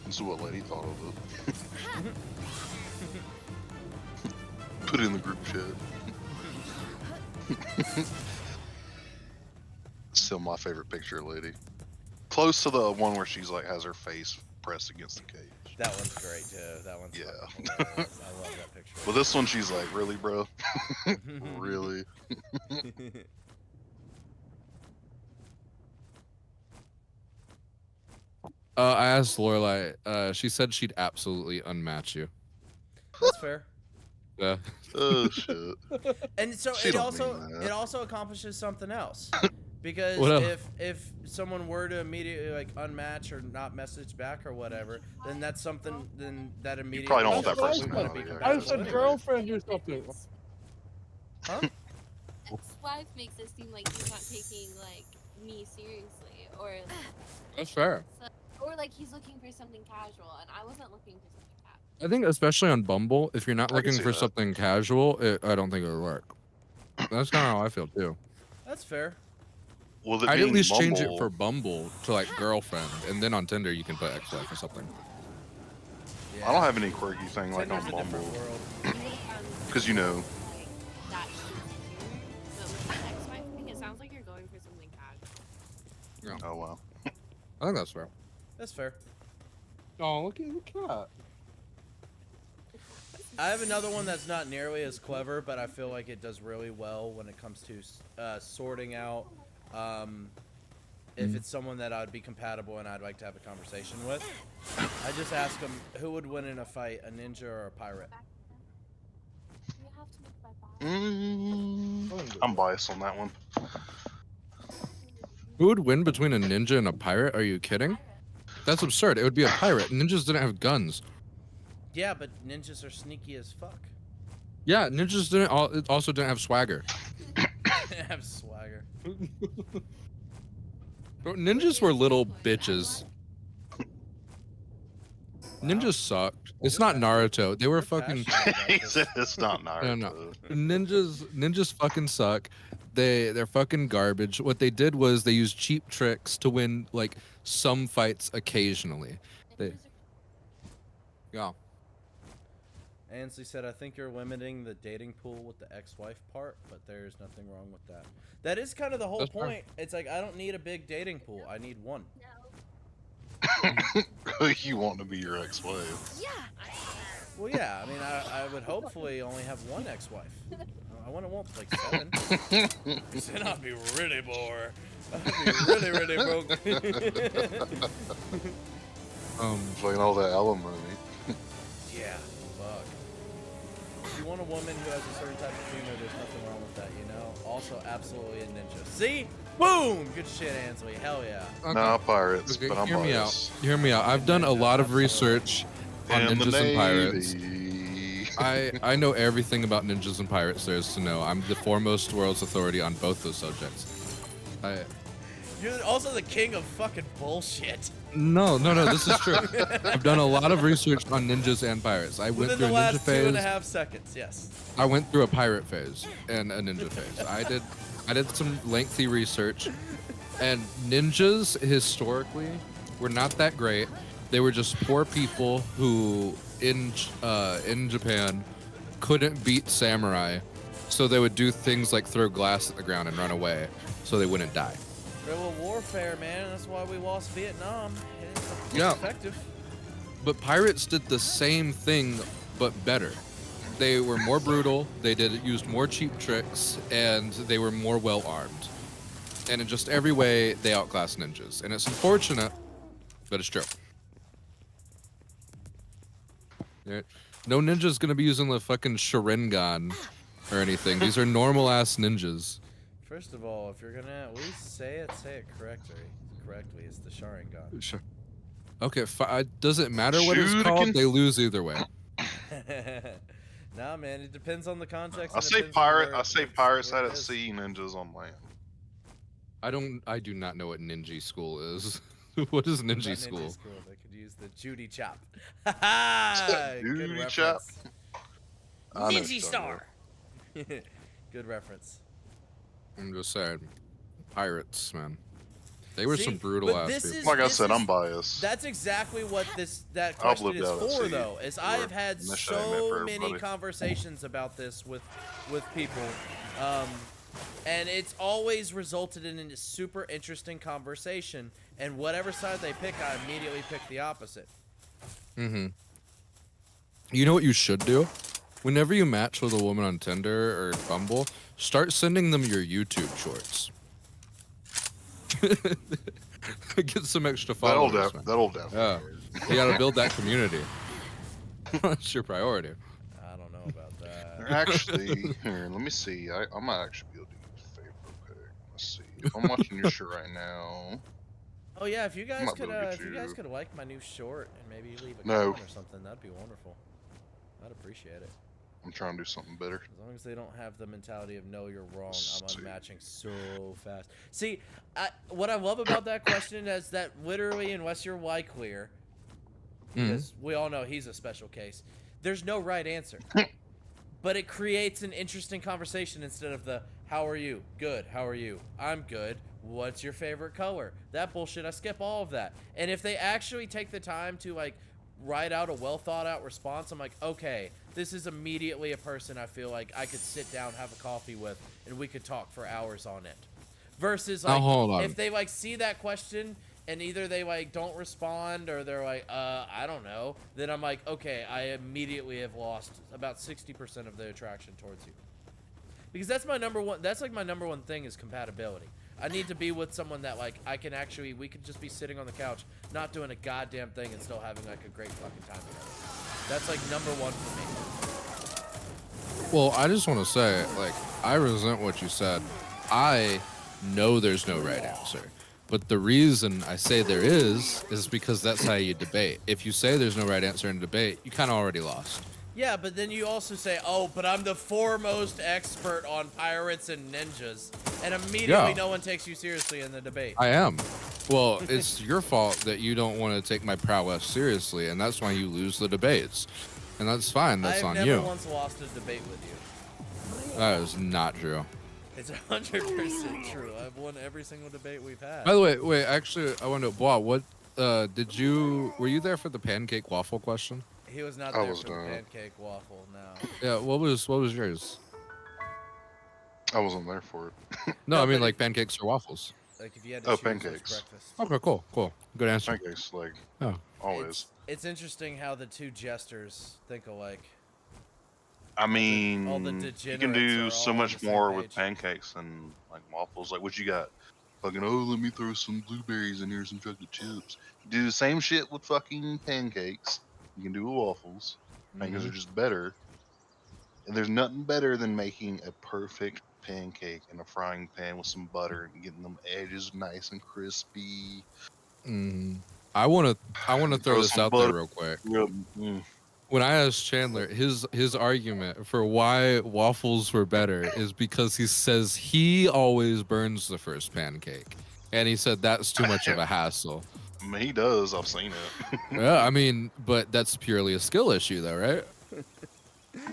This is what Lady thought of it. Put it in the group chat. Still my favorite picture, Lady. Close to the one where she's like has her face pressed against the cage. That one's great too. That one's Yeah. fucking hilarious. I love that picture. But this one, she's like, really, bro? Really? I asked Lorelai. She said she'd absolutely unmatch you. That's fair. Yeah. Oh shit. And so She it don't also mean that. accomplishes something else. Because What else? if someone were to immediately like unmatch or not message back or whatever, then that's something then that immediately probably don't want that shows person we wanna to be know, yeah. compatible I said anyway. girlfriend or something. Huh? Ex-wife makes it seem like he's not taking like me seriously, or That's fair. like he's looking for something casual, and I wasn't looking for something casual. I think especially on Bumble, if you're not I can looking see for that. something casual, I don't think it would work. That's kind of how I feel too. That's fair. Well, it I'd at being least change it Bumble- for Bumble to like girlfriend, and then on Tinder you can put ex-wife or something. Yeah. I don't have any quirky thing like Tinder's on a different Bumble. world. You would have found 'Cause, you know- like that shit easier, but with the ex-wife thing, it sounds like you're going for something casual. Oh wow. I think that's fair. That's fair. Oh, look at that. I have another one that's not nearly as clever, but I feel like it does really well when it comes to sorting out if it's someone that I'd be compatible and I'd like to have a conversation with. I just ask them who would win in a fight, a ninja or a pirate. You have to make my I'm biased on that one. Who would win between a ninja and a pirate? Are you kidding? That's absurd. It would be a pirate. Ninjas didn't have guns. Yeah, but ninjas are sneaky as fuck. Yeah, ninjas also didn't have swagger. They have swagger. Ninjas were little bitches. Ninjas sucked. It's not Naruto. They were fucking. He said it's not Naruto. No. Ninjas fucking suck. They're fucking garbage. What they did was they used cheap tricks to win like some fights occasionally. Yeah. Ansley said, I think you're limiting the dating pool with the ex-wife part, but there's nothing wrong with that. That is kind of the whole That's fair. point. It's like, I don't need a big dating pool. I need one. No. You want to be your ex-wife. Yeah. Well, yeah. I mean, I would hopefully only have one ex-wife. I wouldn't want like 7. Then I'd be really bored. I'd be really, really broke. Fucking all that alimony. Yeah, fuck. If you want a woman who has a certain type of humor, there's nothing wrong with that, you know? Also, absolutely a ninja. See? Boom! Good shit, Ansley. Hell yeah. Okay. Nah, pirates, Okay, but I'm hear me out. biased. Hear me out. I've done a lot of research on And the ninjas and pirates. Navy. I know everything about ninjas and pirates there is to know. I'm the foremost world's authority on both those subjects. You're also the king of fucking bullshit. No, this is true. I've done a lot of research on ninjas and pirates. I went Within through the a ninja last phase. 2.5 seconds, yes. I went through a pirate phase and a ninja phase. I did some lengthy research, and ninjas historically were not that great. They were just poor people who in Japan couldn't beat samurai, so they would do things like throw glass at the ground and run away, so they wouldn't die. Guerrilla warfare, man. That's why we lost Vietnam. It's Yeah. effective. But pirates did the same thing, but better. They were more brutal. They used more cheap tricks, and they were more well armed. And in just every way, they outclassed ninjas. And it's unfortunate, but it's true. Yeah. No ninja's gonna be using the fucking Sharingan or anything. These are normal ass ninjas. First of all, if you're gonna at least say it correctly. It's the Sharingan. Sure. Okay, does it matter what it's called? Shuriken? They lose either way. Nah, man, it depends on the context. I and say depends on pirate. where I it- say where pirates it out at is. sea, ninjas on land. I do not know what ninja school is. What is Not ninja school? They could use the Judy chop. Ha ha! Good Judy reference. chop? I know what Ninja you're star. Good reference. I'm just saying, pirates, man. They were See, some brutal but ass this people. is- Like I this said, is- I'm biased. That's exactly what that I've question lived is out at for, sea. though. Is I have had And that's how I met so for many everybody. conversations about this with people, and it's always resulted in a super interesting conversation. And whatever side they pick, I immediately pick the opposite. Mm-hmm. You know what you should do? Whenever you match with a woman on Tinder or Bumble, start sending them your YouTube shorts. Get some extra That'll followers, man. definitely. Yeah. You gotta build that community. That's your priority. I don't know about that. Actually, here, let me see. I might actually be able to use a favor pick. Let's see. If I'm watching your shit right now. Oh yeah, if you guys Might could, be able to if get you guys you- could like my new short and maybe leave a No. comment or something, that'd be wonderful. I'd appreciate it. I'm trying to do something better. As long as they don't have the mentality of no, you're wrong. I'm See. unmatching so fast. See, what I love about that question is that literally, unless you're clear, because we all know he's a special case, there's no right answer. But it creates an interesting conversation instead of the "How are you? Good. How are you? I'm good. What's your favorite color?" That bullshit. I skip all of that. And if they actually take the time to like write out a well thought out response, I'm like, okay, this is immediately a person I feel like I could sit down, have a coffee with, and we could talk for hours on it. Versus like, hold on. if they like see that question and either they like don't respond or they're like, I don't know, then I'm like, okay, I immediately have lost about 60% of the attraction towards you. Because that's my number one. That's like my number one thing is compatibility. I need to be with someone that like I can actually. We could just be sitting on the couch, not doing a goddamn thing, and still having like a great fucking time together. That's like number one for me. Well, I just want to say, like, I resent what you said. I know there's no right answer. But the reason I say there is because that's how you debate. If you say there's no right answer in a debate, you kind of already lost. Yeah, but then you also say, oh, but I'm the foremost expert on pirates and ninjas, and immediately Yeah. no one takes you seriously in the debate. I am. Well, it's your fault that you don't want to take my prowess seriously, and that's why you lose the debates. And that's fine. That's I've on never you. once lost a debate with you. That is not true. It's 100% true. I've won every single debate we've had. By the way, wait, actually, I want to know, Bois, were you there for the pancake waffle question? He was not I there was for the done. pancake waffle. No. Yeah, what was yours? I wasn't there for it. No, No, I mean but like pancakes or waffles. like if you had to Oh, choose, what's pancakes. breakfast? Okay, cool. Good answer. Pancakes, like Oh. always. It's interesting how the two jesters think alike. I all the mean, you can degenerates do are so all on much the same more with page. pancakes than like waffles. Like what you got? Fucking let me throw some blueberries in here, some chocolate chips. You do the same shit with fucking pancakes. You can do with waffles. Pancakes Mm-hmm. are just better. And there's nothing better than making a perfect pancake in a frying pan with some butter and getting them edges nice and crispy. Mm. I wanna throw Throw this some out there butter. real quick. Mm. When I asked Chandler, his argument for why waffles were better is because he says he always burns the first pancake, and he said that's too much of a hassle. I mean, he does. I've seen it. Yeah, I mean, but that's purely a skill issue, though, right?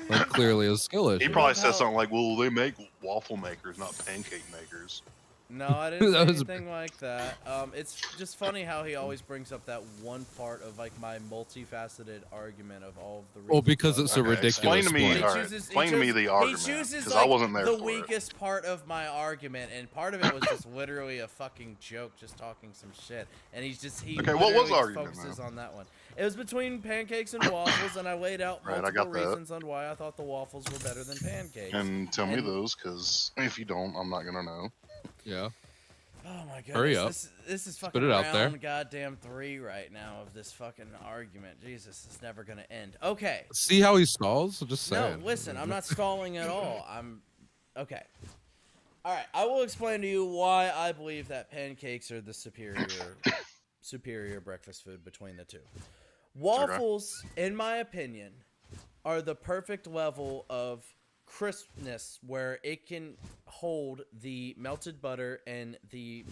Like clearly a skill He issue. probably love said how- something like, "Well, they make waffle makers, not pancake makers." No, I didn't say That was- anything like that. It's just funny how he always brings up that one part of like my multifaceted argument of all of the reasons. Well, because why it's I a like ridiculous Explain to me. point. All right, explain to me the argument, He chooses because like I wasn't there the for it. weakest part of my argument, and part of it was just literally a fucking joke, just talking some shit. And he Okay, what was literally the just argument, focuses man? on that one. It was between pancakes and waffles, and I laid out Right, I multiple got that. reasons on why I thought the waffles were better than pancakes. And tell me And- those, because if you don't, I'm not gonna know. Yeah. Oh my goodness. Hurry up. This is fucking it out there. round goddamn 3 right now of this fucking argument. Jesus, it's never gonna end. Okay. See how he stalls? Just No, saying. listen, I'm not stalling at all. Okay. All right, I will explain to you why I believe that pancakes are the superior breakfast food between the two. Waffles, in my opinion, are the perfect level of crispness where it can hold the melted butter and the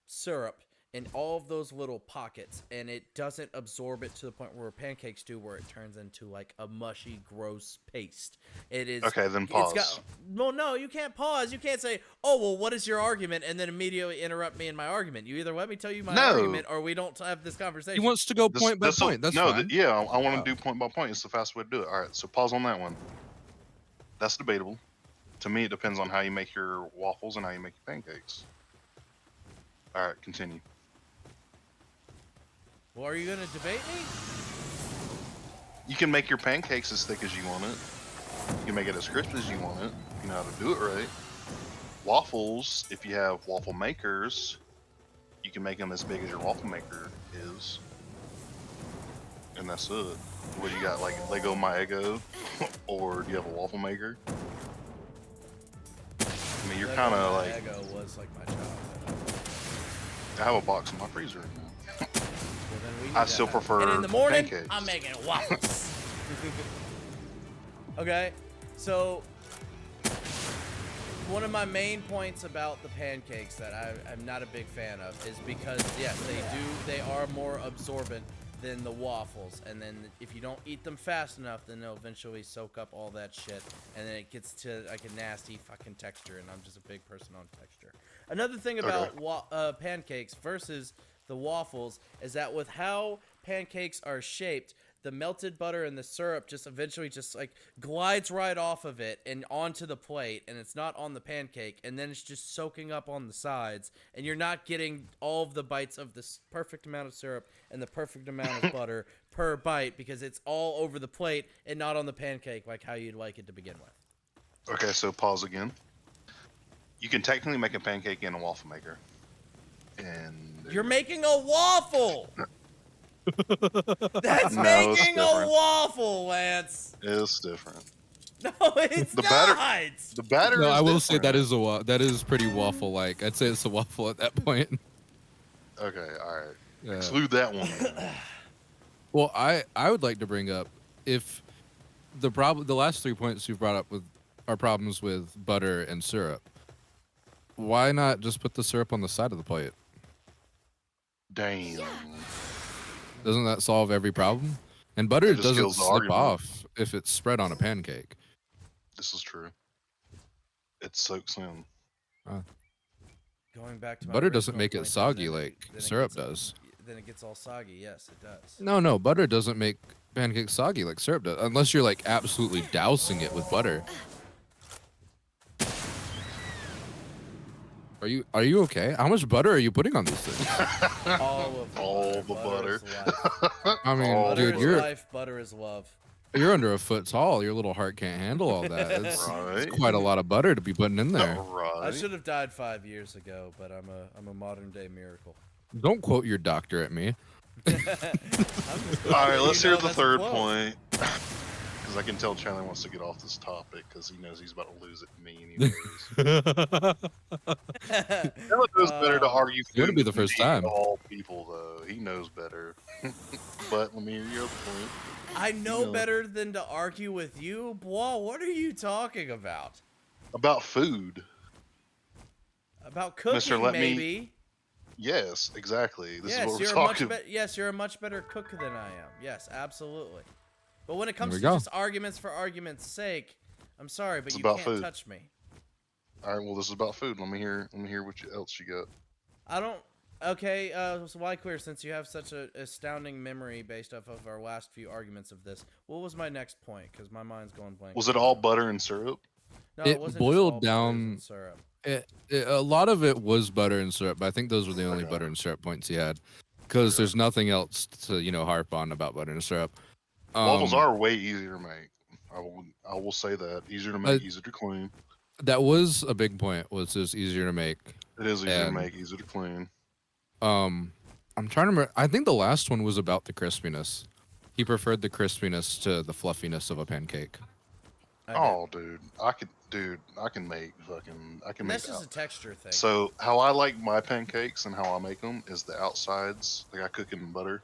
syrup in all of those little pockets, and it doesn't absorb it to the point where pancakes do, where it turns into like a mushy, gross paste. It is Okay, then pause. Well, no, you can't pause. You can't say, "Oh, well, what is your argument?" and then immediately interrupt me in my argument. You either let me tell you my argument, or we don't have this conversation. He wants to go point by point. That's fine. Yeah, I want to do point by point. It's the fast way to do it. All right, so pause on that one. That's debatable. To me, it depends on how you make your waffles and how you make your pancakes. All right, continue. Well, are you gonna debate me? You can make your pancakes as thick as you want it. You can make it as crisp as you want it. You know how to do it right. Waffles, if you have waffle makers, you can make them as big as your waffle maker is. And that's it. What do you got, like Lego My Eggo? Or do you have a waffle maker? I mean, you're Lego kind of My like... Eggo was like my childhood. I have a box in my freezer right now. Well, then we need I to still have- prefer And in the morning, pancakes. I'm making waffles. Okay, so one of my main points about the pancakes that I'm not a big fan of is because yes, they are more absorbent than the waffles, and then if you don't eat them fast enough, then they'll eventually soak up all that shit, and then it gets to like a nasty fucking texture, and I'm just a big person on texture. Another thing about pancakes versus the waffles is that with how pancakes are shaped, the melted butter and the syrup just eventually just like glides right off of it and onto the plate, and it's not on the pancake, and then it's just soaking up on the sides, and you're not getting all of the bites of this perfect amount of syrup and the perfect amount of butter per bite, because it's all over the plate and not on the pancake like how you'd like it to begin with. Okay, so pause again. You can technically make a pancake in a waffle maker. And You're making a waffle! That's No, it's making a different. waffle, Lance! It's different. No, it's The not! batter- The batter No, is I will say different. that is pretty waffle-like. I'd say it's a waffle at that point. Okay, alright. Yeah. Exclude that one. Well, I would like to bring up, if the last 3 points you've brought up are problems with butter and syrup, why not just put the syrup on the side of the plate? Damn. Doesn't that solve every problem? And butter It just doesn't kills the slip argument. off if it's spread on a pancake. This is true. It soaks in. Going back to my Butter doesn't original make it point, soggy then like then syrup gets- does. then it gets all soggy. Yes, it does. No, butter doesn't make pancakes soggy like syrup does, unless you're like absolutely dousing it with butter. Are you okay? How much butter are you putting on these things? All the butter. Is life. I mean, Butter dude, is life. Butter is love. you're under a foot tall. Your little heart can't handle all that. It's Right. quite a lot of butter to be putting in there. Right. I should have died 5 years ago, but I'm a modern day miracle. Don't quote your doctor at me. I'm just All right, let's hear the that's a third quote. point. Because I can tell Charlie wants to get off this topic because he knows he's about to lose it to me anyways. Charlie knows better to argue. It would food be the than first me time. of all people, though. He knows better. But let me hear your point. I know No. better than to argue with you, boy. What are you talking about? About food. About cooking, Mister, let me- maybe. Yes, exactly. This is Yes, what we're you're talking yes, you're a much better cook than I am. Yes, absolutely. But when it comes we to go. just arguments for argument's sake, I'm sorry, but It's you about can't food. touch me. All right, well, this is about food. Let me hear what else you got. I don't. Okay, so why queer? Since you have such an astounding memory based off of our last few arguments of this, what was my next point? Because my mind's going blank. Was it all butter and syrup? No, it wasn't just boiled all butters and down- syrup. A lot of it was butter and syrup, but I think those were the only Okay. butter and syrup points he had, because there's nothing else to harp on about butter and syrup. Waffles are way easier to make. I will say that easier to make, easier to clean. That was a big point. Was just easier to make. It is easier to And- make, easier to clean. I'm trying to remember. I think the last one was about the crispiness. He preferred the crispiness to the fluffiness of a pancake. I did. Oh, dude, I can make And make that's that. just a texture thing. So how I like my pancakes and how I make them is the outsides, like I cook it in butter,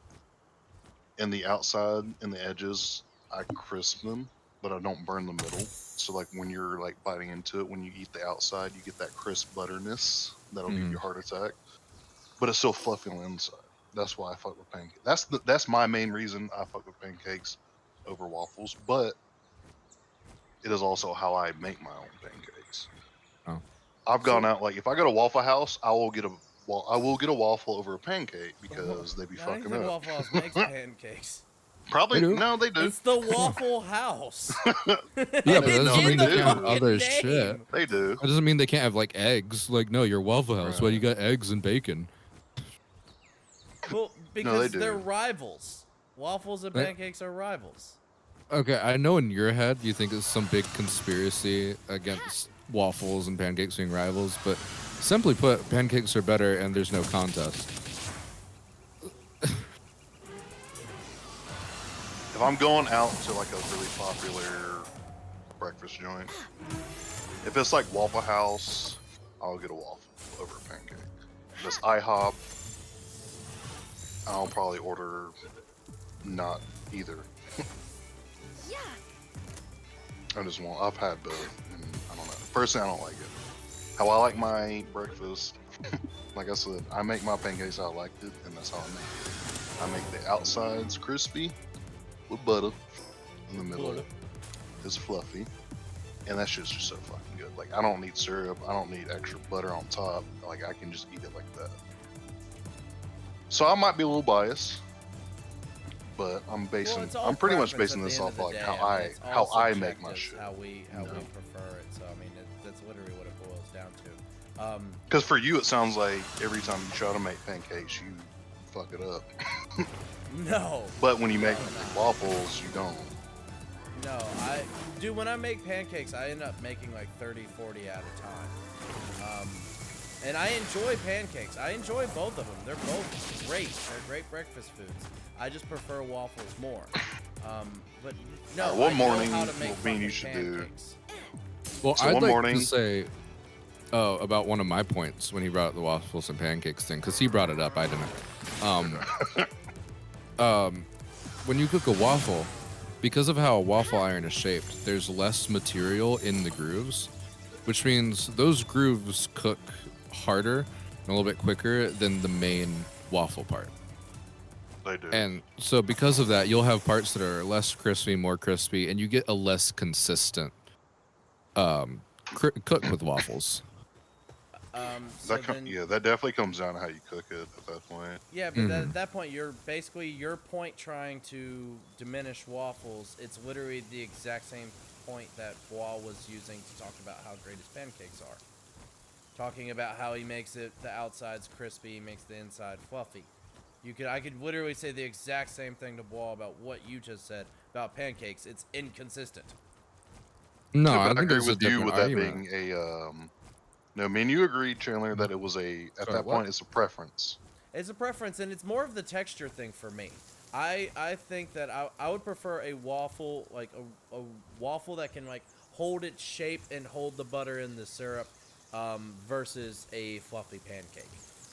and the outside and the edges I crisp them, but I don't burn the middle. So like when you're like biting into it, when you eat the outside, you get that crisp butterness that'll give you a heart attack, but it's still fluffy on the inside. That's why I fuck with pancakes. That's my main reason I fuck with pancakes over waffles, but it is also how I make my own pancakes. Oh. I've gone out, like if I go to Waffle House, I will get a waffle over a pancake because they be I don't fucking think up. Waffle House makes pancakes. Probably They do. no, they do. It's the Waffle House. Yeah, but that No, doesn't mean they they do. can't have other name. shit. They do. That doesn't mean they can't have like eggs. Like, no, you're Waffle House. Well, you Right. got eggs and bacon. Well, because do. they're rivals. Waffles and Right. pancakes are rivals. Okay, I know in your head you think it's some big conspiracy against waffles and pancakes being rivals, but simply put, pancakes are better and there's no contest. If I'm going out to like a really popular breakfast joint, if it's like Waffle House, I'll get a waffle over a pancake. If it's IHOP, I'll probably order not either. Yeah. I've had both, and I don't know. Personally, I don't like it. How I like my breakfast, like I said, I make my pancakes how I like it, and that's how I make it. I make the outsides crispy with butter, in the middle Butter. is fluffy, and that shit's just so fucking good. Like, I don't need syrup, I don't need extra butter on top. Like, I can just eat it like that. So I might be a little biased, but I'm all pretty much preference basing at the this end off of the like day. how I mean, it's how all I make my subjective, shit. How we No. prefer it. So I mean, that's literally what it boils down to. Because for you, it sounds like every time you try to make pancakes, you fuck it up. No, But when you make No. waffles, you don't. no, when I make pancakes, I end up making like 30, 40 at a time. And I enjoy pancakes. I enjoy both of them. They're both great. They're great breakfast foods. I just prefer waffles more. But no, Alright, one I know morning, how to make what me and you fucking should do- pancakes. Well, So I'd one like morning- to say about one of my points when he brought up the waffles and pancakes thing, because he brought it up, I didn't. When you cook a waffle, because of how a waffle iron is shaped, there's less material in the grooves, which means those grooves cook harder and a little bit quicker than the main waffle part. They do. And so because of that, you'll have parts that are less crispy, more crispy, and you get a less consistent cook with waffles. So Yeah, that definitely comes down to how you cook it at that point. yeah, but at that point, you're basically your point trying to diminish waffles. It's literally the exact same point that Bois was using to talk about how great his pancakes are. Talking about how he makes it, the outside's crispy, he makes the inside fluffy. I could literally say the exact same thing to Bois about what you just said about pancakes. It's inconsistent. No, Yeah, I but I think agree it's a with you different with that argument. being a no, me and you agreed, Chandler, that it was at Sorry, that what? point it's a preference. It's a preference, and it's more of the texture thing for me. I think that I would prefer a waffle, like a waffle that can like hold its shape and hold the butter in the syrup, versus a fluffy pancake.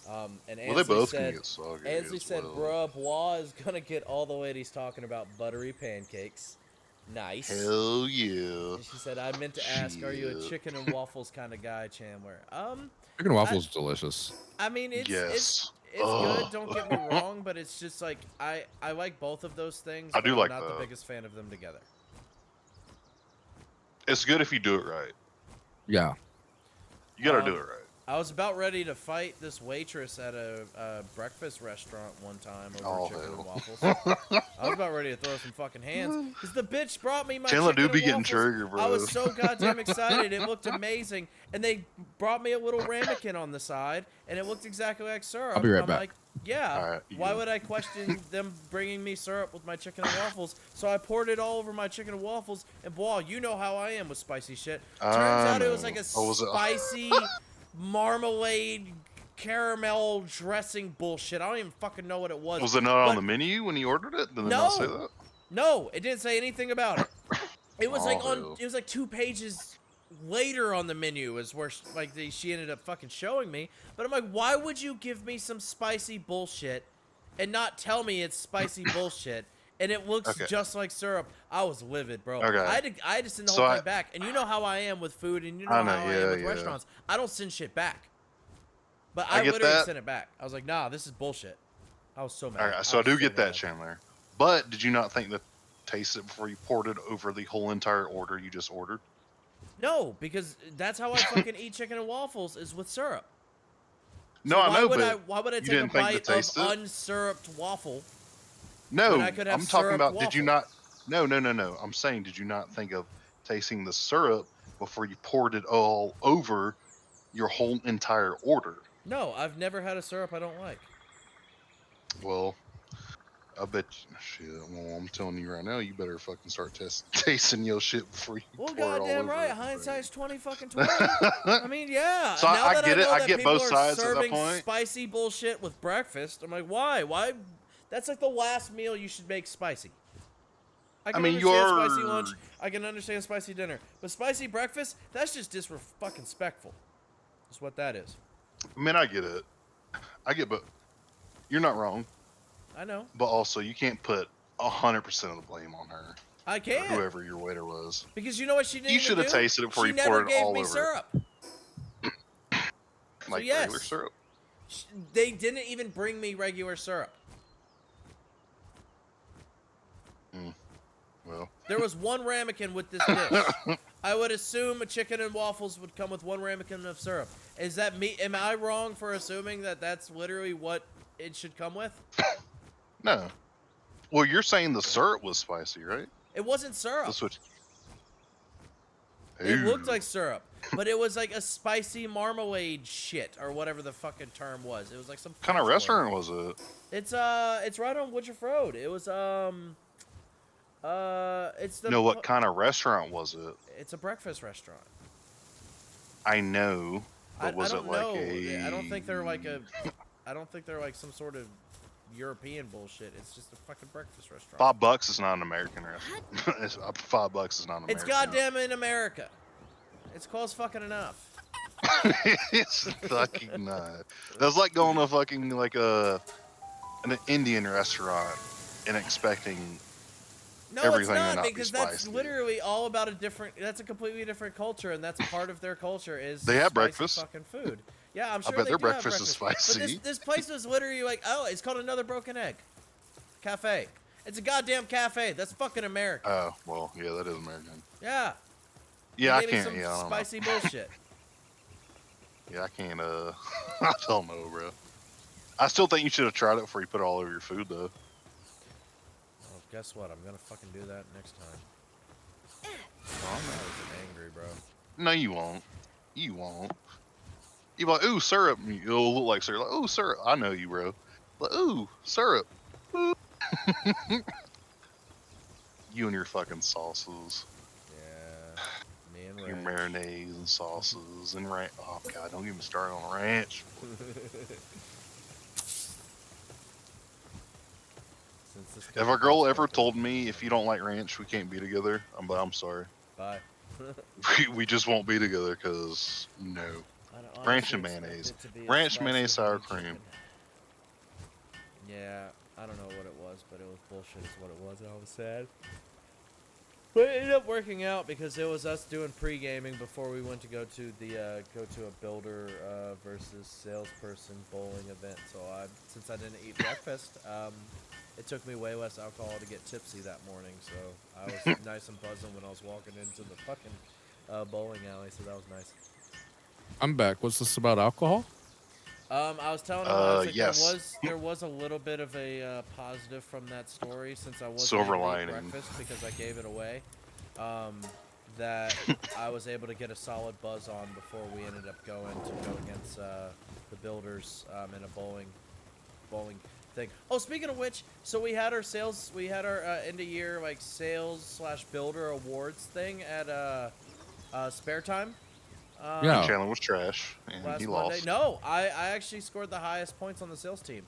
And Well, they Ansley both said, can get soggy Ansley as said, well. bruh, Bois is gonna get all the way. He's talking about buttery pancakes. Nice. Hell yeah. And she said, I meant to ask, are you a Shit. chicken and waffles kind of guy, Chandler? Chicken I, waffles delicious. I mean, Yes. it's good. Ugh. Don't get me wrong, but it's just like I like both of those things. I But do I'm like not the that. biggest fan of them together. It's good if you do it right. Yeah. You gotta Um, do it right. I was about ready to fight this waitress at a breakfast restaurant one time over Oh, chicken and hell. waffles. I was about ready to throw some fucking hands because the bitch brought me my Chandler chicken do be and getting waffles. triggered, bro. I was so goddamn excited. It looked amazing, and they brought me a little ramekin on the side, and it looked exactly like syrup. I'll be right I'm back. like, yeah. All right, you Why good. would I question them bringing me syrup with my chicken and waffles? So I poured it all over my chicken and waffles, and boy, you know how I am with spicy shit. Turns out it was like a spicy marmalade caramel dressing bullshit. I don't even fucking know what it was. Was it not on but the menu when you ordered it? Did they No. not say that? No, it didn't say anything about it. It was like Oh, on. hell. It was like 2 pages later on the menu is where she ended up fucking showing me. But I'm like, why would you give me some spicy bullshit and not tell me it's spicy bullshit? And it looks Okay. just like syrup. I was livid, bro. Okay. I had to send the So whole thing back. And you know how I am with food, and you know I how know, I am with yeah. restaurants. I don't send shit back. But I I get literally that. sent it back. I was like, nah, this is bullshit. I was so mad. All right, so I do was get that, mad. Chandler. But did you not think that taste it before you poured it over the whole entire order you just ordered? No, because that's how I fucking eat chicken and waffles is with syrup. No, So I know, why would I you take a didn't think to bite of taste it? unsyruped waffle? No, when I could have I'm talking syrup about. Did you waffle? not? No. I'm saying, did you not think of tasting the syrup before you poured it all over your whole entire order? No, I've never had a syrup I don't like. Well, I bet shit. Well, I'm telling you right now, you better fucking start tasting your shit before you Well, pour it all goddamn over right, everything. hindsight's 20 fucking 20. I mean, yeah. So now I that get I it. know I that get people both are sides at that serving point. spicy bullshit with breakfast, I'm like, why? Why? That's like the last meal you should make spicy. I can mean, understand spicy you're- lunch. I can understand spicy dinner, but spicy breakfast? That's just disrespectful. That's what that is. I mean, I get it. I get, but you're not wrong. I know. But also, you can't put 100% of the blame on her I or can't. whoever your waiter was. Because you know what she didn't You even should have do? tasted it before She you never poured it gave all me over. syrup. Like yes. regular syrup. They didn't even bring me regular syrup. Well, There was one ramekin with this dish. I would assume a chicken and waffles would come with one ramekin of syrup. Is that me? Am I wrong for assuming that that's literally what it should come with? no. Well, you're saying the syrup was spicy, right? It wasn't syrup. That's what. It looked Ooh. like syrup, but it was like a spicy marmalade shit or whatever the fucking term was. It was like some kind of French restaurant word. was it? It's right on Woodruff Road. It was it's the No, what kind of restaurant was it? It's a breakfast restaurant. I know, but was I don't it like know. a? I don't think they're like a. I don't think they're like some sort of European bullshit. It's just a fucking breakfast restaurant. $5 is not an American restaurant. $5 is not an American. It's goddamn in America. It's close fucking enough. It's fucking not. That's like going to fucking like an Indian restaurant and expecting. No, Everything it's to not not be because that's spicy. literally all about a different. That's a completely different culture, and that's part of their culture is They have spicy breakfast. fucking food. Yeah, I'm sure bet they their do have breakfast is But spicy. this place was literally like, oh, it's called Another Broken Egg Cafe. It's a goddamn cafe. That's fucking American. Oh well, yeah, that is American. Yeah. Yeah, I They gave me can't. some Yeah, I don't spicy bullshit. Yeah, I can't. I don't know, bro. I still think you should have tried it before you put it all over your food, though. Well, guess what? I'm gonna fucking do that next time. Oh, I was angry, bro. no, you won't. You won't. You be like, ooh, syrup. And it'll look like syrup. Like, ooh, syrup. I know you, bro. Like, ooh, syrup. Ooh. You and your fucking sauces. Yeah. Me and Your Ranch. marinades and sauces and ranch. Oh, God, don't get me started on ranch. Since this If a cookie girl does ever fuck told with me, if you don't like ranch, we can't be together, I'm sorry. Bye. We just won't be together because no. I don't Ranch honestly and expect mayonnaise. it to be as Ranch, spicy mayonnaise, as sour honey cream. chicken. Yeah, I don't know what it was, but it was bullshit is what it was, and I was sad. But it ended up working out because it was us doing pre-gaming before we went to go to the a builder versus salesperson bowling event. So since I didn't eat breakfast, it took me way less alcohol to get tipsy that morning. So I was nice and buzzing when I was walking into the fucking bowling alley. So that was nice. I'm back. What's this about alcohol? I was telling him, I was like, Yes. there was a little bit of a positive from that story since I wasn't Silver able to eat lining. breakfast because I gave it away. That I was able to get a solid buzz on before we ended up going to go against the builders in a bowling thing. Oh, speaking of which, so we had our end of year like sales / builder awards thing at Spare Time. Yeah. Chandler was trash, and Last he Monday. lost. No, I actually scored the highest points on the sales team.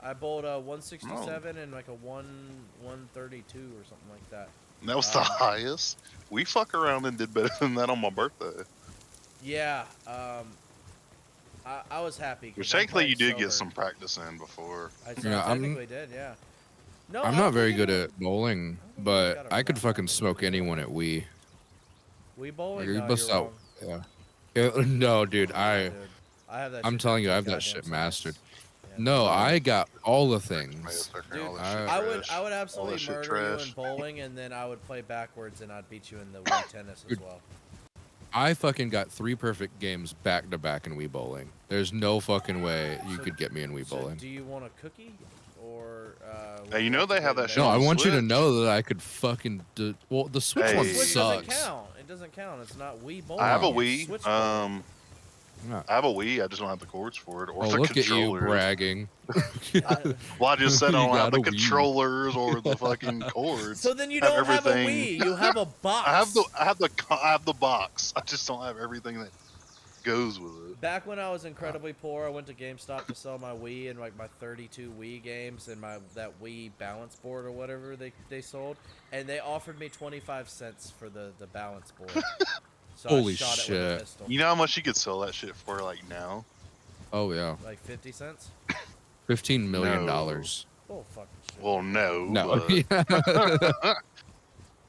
I bowled a 167 and like a 132 or something like that. That was the highest. We fuck around and did better than that on my birthday. Yeah, I was happy. 'Cause Which I'm technically you playing did get sober. some practice in before. I Yeah, I'm- technically did, yeah. No, I'm I not don't very think good anyone- at bowling, I don't think but got a I could flat fucking back in smoke the anyone at Wii. We Like, bowling? you No, bust you're out. wrong. Yeah. No, dude. Yeah, dude. I have that I'm shit telling down you, I to have a that shit goddamn mastered. science. Yeah, No, No. I got all the Tomato things. sucker, Dude, all that shit I trash. would absolutely shit murder you in trash. bowling, and then I would play backwards, and I'd beat you in the Wii tennis as Dude. well. I fucking got 3 perfect games back to back in Wii bowling. There's no fucking way you could get me in Wii So, bowling. do you want a cookie or? Hey, you know they have that shit No, on I the want you to Switch? know that I could fucking do. Well, the Switch Hey. one Switch doesn't sucks. count. It doesn't count. It's not Wii bowling. I have a it's Wii. Switch bowling. Yeah. I have a Wii. I just don't have the cords for it or Oh, the look at you controllers. bragging. Well, I just said I You don't have the got a Wii. controllers or the fucking cords. So then you I have don't have a everything. Wii. You have a box. I have the box. I just don't have everything that goes with it. Back when I was incredibly poor, I went to GameStop to sell my Wii and like my 32 Wii games and that Wii balance board or whatever they sold, and they offered me 25 cents for the balance board. So Holy I shot it with shit. a pistol. You know how much you could sell that shit for like now? Oh yeah, Like 50 cents? $15 million. Oh fucking shit. Well, no. No. but-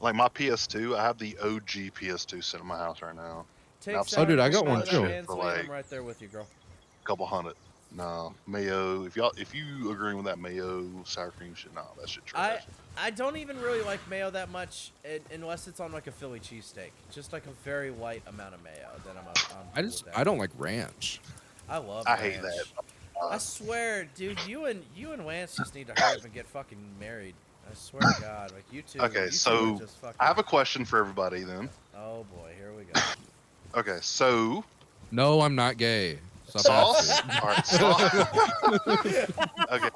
like my PS2, I have the OG PS2 sitting in my house right now. Take Oh, Saturday dude, I got night one with too. that man, For Sweet, like- I'm right there with you, girl. Couple hundred. No, mayo. If you agree with that mayo sour cream shit, no, that shit trash. I don't even really like mayo that much unless it's on like a Philly cheesesteak. Just like a very light amount of mayo. Then I'm cool with that. I don't like ranch. I love. I hate ranch. that. I swear, dude, you and Lance just need to hurry up and get fucking married. I swear to God, like you two. Okay, you two so are just fucking... I have a question for everybody then. Oh boy, here we go. Okay, so No, I'm not gay. Stop sauce. asking. All right, sauce. Okay.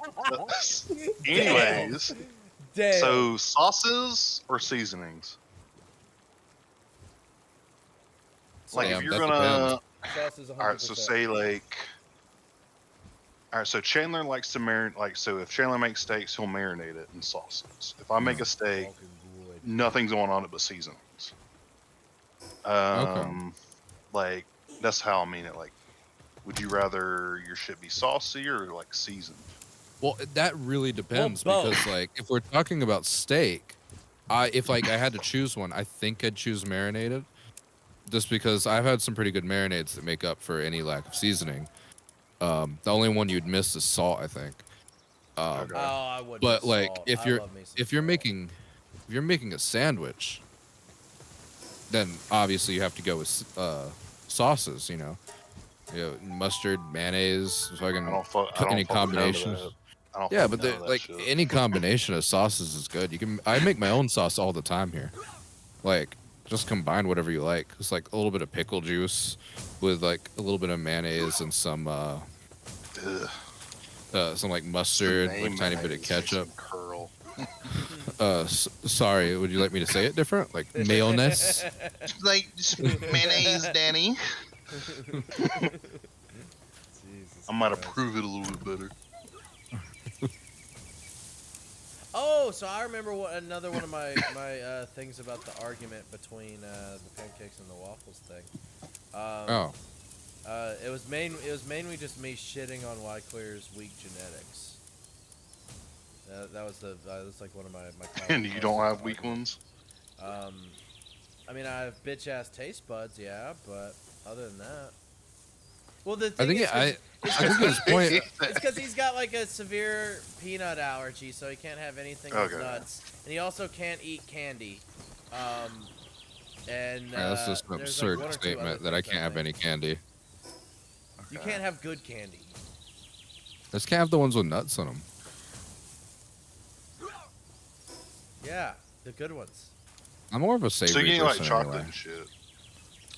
Anyways, Damn. so sauces or seasonings? Like Damn, if you're that gonna, Sauce is 100%. all right. So say like, all right. So Chandler likes to marinate. Like, so if Chandler makes steaks, he'll marinate it in sauces. If I make a steak, Fucking good. nothing's going on it but seasonings. Like that's how I mean it. Like, would you rather your shit be saucy or like seasoned? Well, that really depends both. because, like, if we're talking about steak, if I had to choose one, I think I'd choose marinated, just because I've had some pretty good marinades that make up for any lack of seasoning. The only one you'd miss is salt, I think. Okay. Oh, I would. But miss like, salt. if I you're love me some if you're salt. making a sandwich, then obviously you have to go with sauces, you know. mustard, mayonnaise, I fucking don't fuck. I don't any fuck with none of combinations. that. I don't Yeah, fuck but with none of that like shit. any combination of sauces is good. I make my own sauce all the time here. Like, just combine whatever you like. It's like a little bit of pickle juice with like a little bit of mayonnaise and some Ugh. like Just the mustard, name like tiny bit of mayonnaise makes ketchup. me curl. Sorry, would you like me to say it different? Like mayonnaise? Like mayonnaise, Danny. Jesus I might Christ. approve it a little bit better. Oh, so I remember another one of my things about the argument between the pancakes and the waffles thing. Oh. It was mainly just me shitting on Wyclear's weak genetics. That was like one of my And you don't have weak ones? I mean, I have bitch ass taste buds, yeah, but other than that, well, the I thing think is, I think his point. it's because he's got like a severe peanut allergy, so he can't have anything with Okay. nuts, and he also can't eat candy. And That's just an there's, like, absurd one or two statement other that I things, can't have think. any candy. You can't have good candy. Just can't have the ones with nuts in them. Yeah, the good ones. I'm more of a savory So you can like person chocolate anyway. and shit.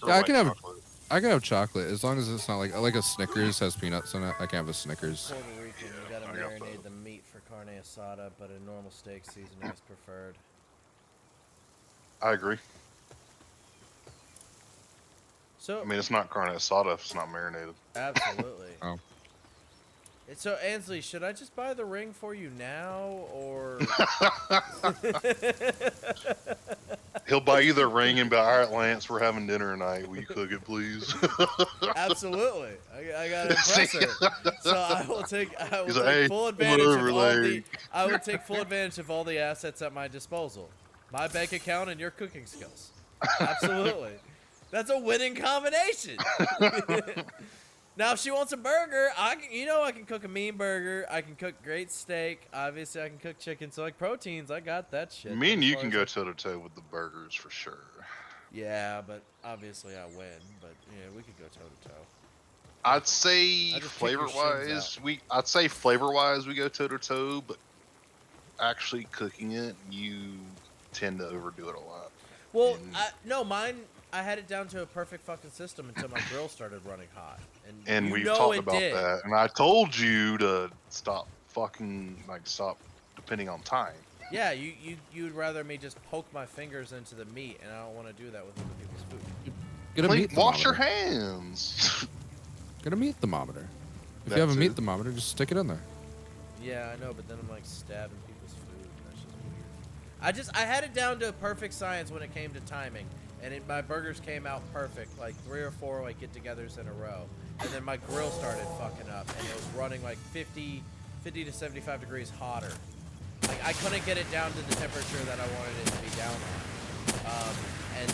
Or Yeah, I white can have- chocolate. I can have chocolate as long as it's not like a Snickers has peanuts in it. I can have a Snickers. Puerto Rican, you gotta I got marinate that. the meat for carne asada, but a normal steak seasoning is preferred. I agree. So I mean, it's not carne asada if it's not marinated. absolutely. Oh. So Ansley, should I just buy the ring for you now, or? He'll buy you the ring and be all right, Lance, we're having dinner tonight. Will you cook it, please? Absolutely, I gotta impress her. So I will take He's like, "Hey, full come advantage over, of all the. Larry." I would take full advantage of all the assets at my disposal, my bank account and your cooking skills. Absolutely, that's a winning combination. Now, if she wants a burger, I can cook a mean burger. I can cook great steak. Obviously, I can cook chicken. So, like proteins, I got that shit. Me and As you far can as, go like- toe to toe with the burgers for sure. Yeah, but obviously I win. But yeah, we could go toe to toe. I'd say I just kick your shins flavor wise we go toe to toe, but actually cooking it, you tend to overdo it a lot. Well, And- mine. I had it down to a perfect fucking system until my grill started running hot, And you we've know talked it about did. that, and I told you to stop depending on time. Yeah, you'd rather me just poke my fingers into the meat, and I don't want to do that with other people's food. Get a Like, meat wash your thermometer. hands. Get a meat thermometer. If That you have a too. meat thermometer, just stick it in there. Yeah, I know, but then I'm like stabbing people's food, and that's just weird. I had it down to a perfect science when it came to timing, and my burgers came out perfect, like 3 or 4 like get-togethers in a row, and then my grill started fucking up, and it was running like 50 to 75 degrees hotter. Like I couldn't get it down to the temperature that I wanted it to be down on. And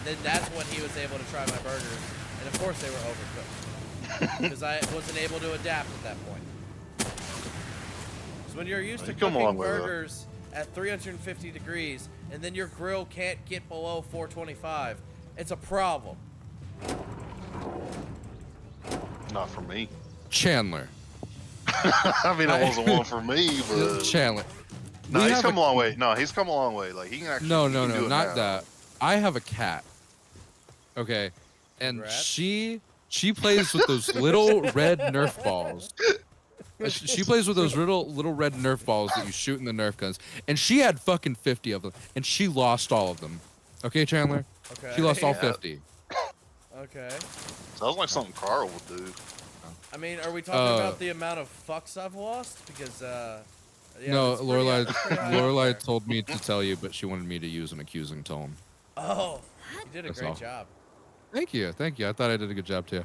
then that's when he was able to try my burgers, and of course they were overcooked because I wasn't able to adapt at that point. So when you're used to You come cooking along with it. burgers at 350 degrees, and then your grill can't get below 425, it's a problem. Not for me. Chandler. I mean, it wasn't one for me, but Chandler. no, We he's have come a- a long way. No, he's come a long way. Like he can actually. No, he no, can do no, it not now. that. I have a cat. Okay, and Congrats. she plays with those little red Nerf balls. She plays with those little red Nerf balls that you shoot in the Nerf guns, and she had fucking 50 of them, and she lost all of them. Okay, Chandler. Okay. She lost all Yeah. 50. Okay. Sounds like something Carl would do. I mean, are we talking about the amount of fucks I've lost? Because yeah, No, it's pretty- Lorelai. it's pretty high up there. Lorelai told me to tell you, but she wanted me to use an accusing tone. Oh, you did a That's great all. job. Thank you. I thought I did a good job too.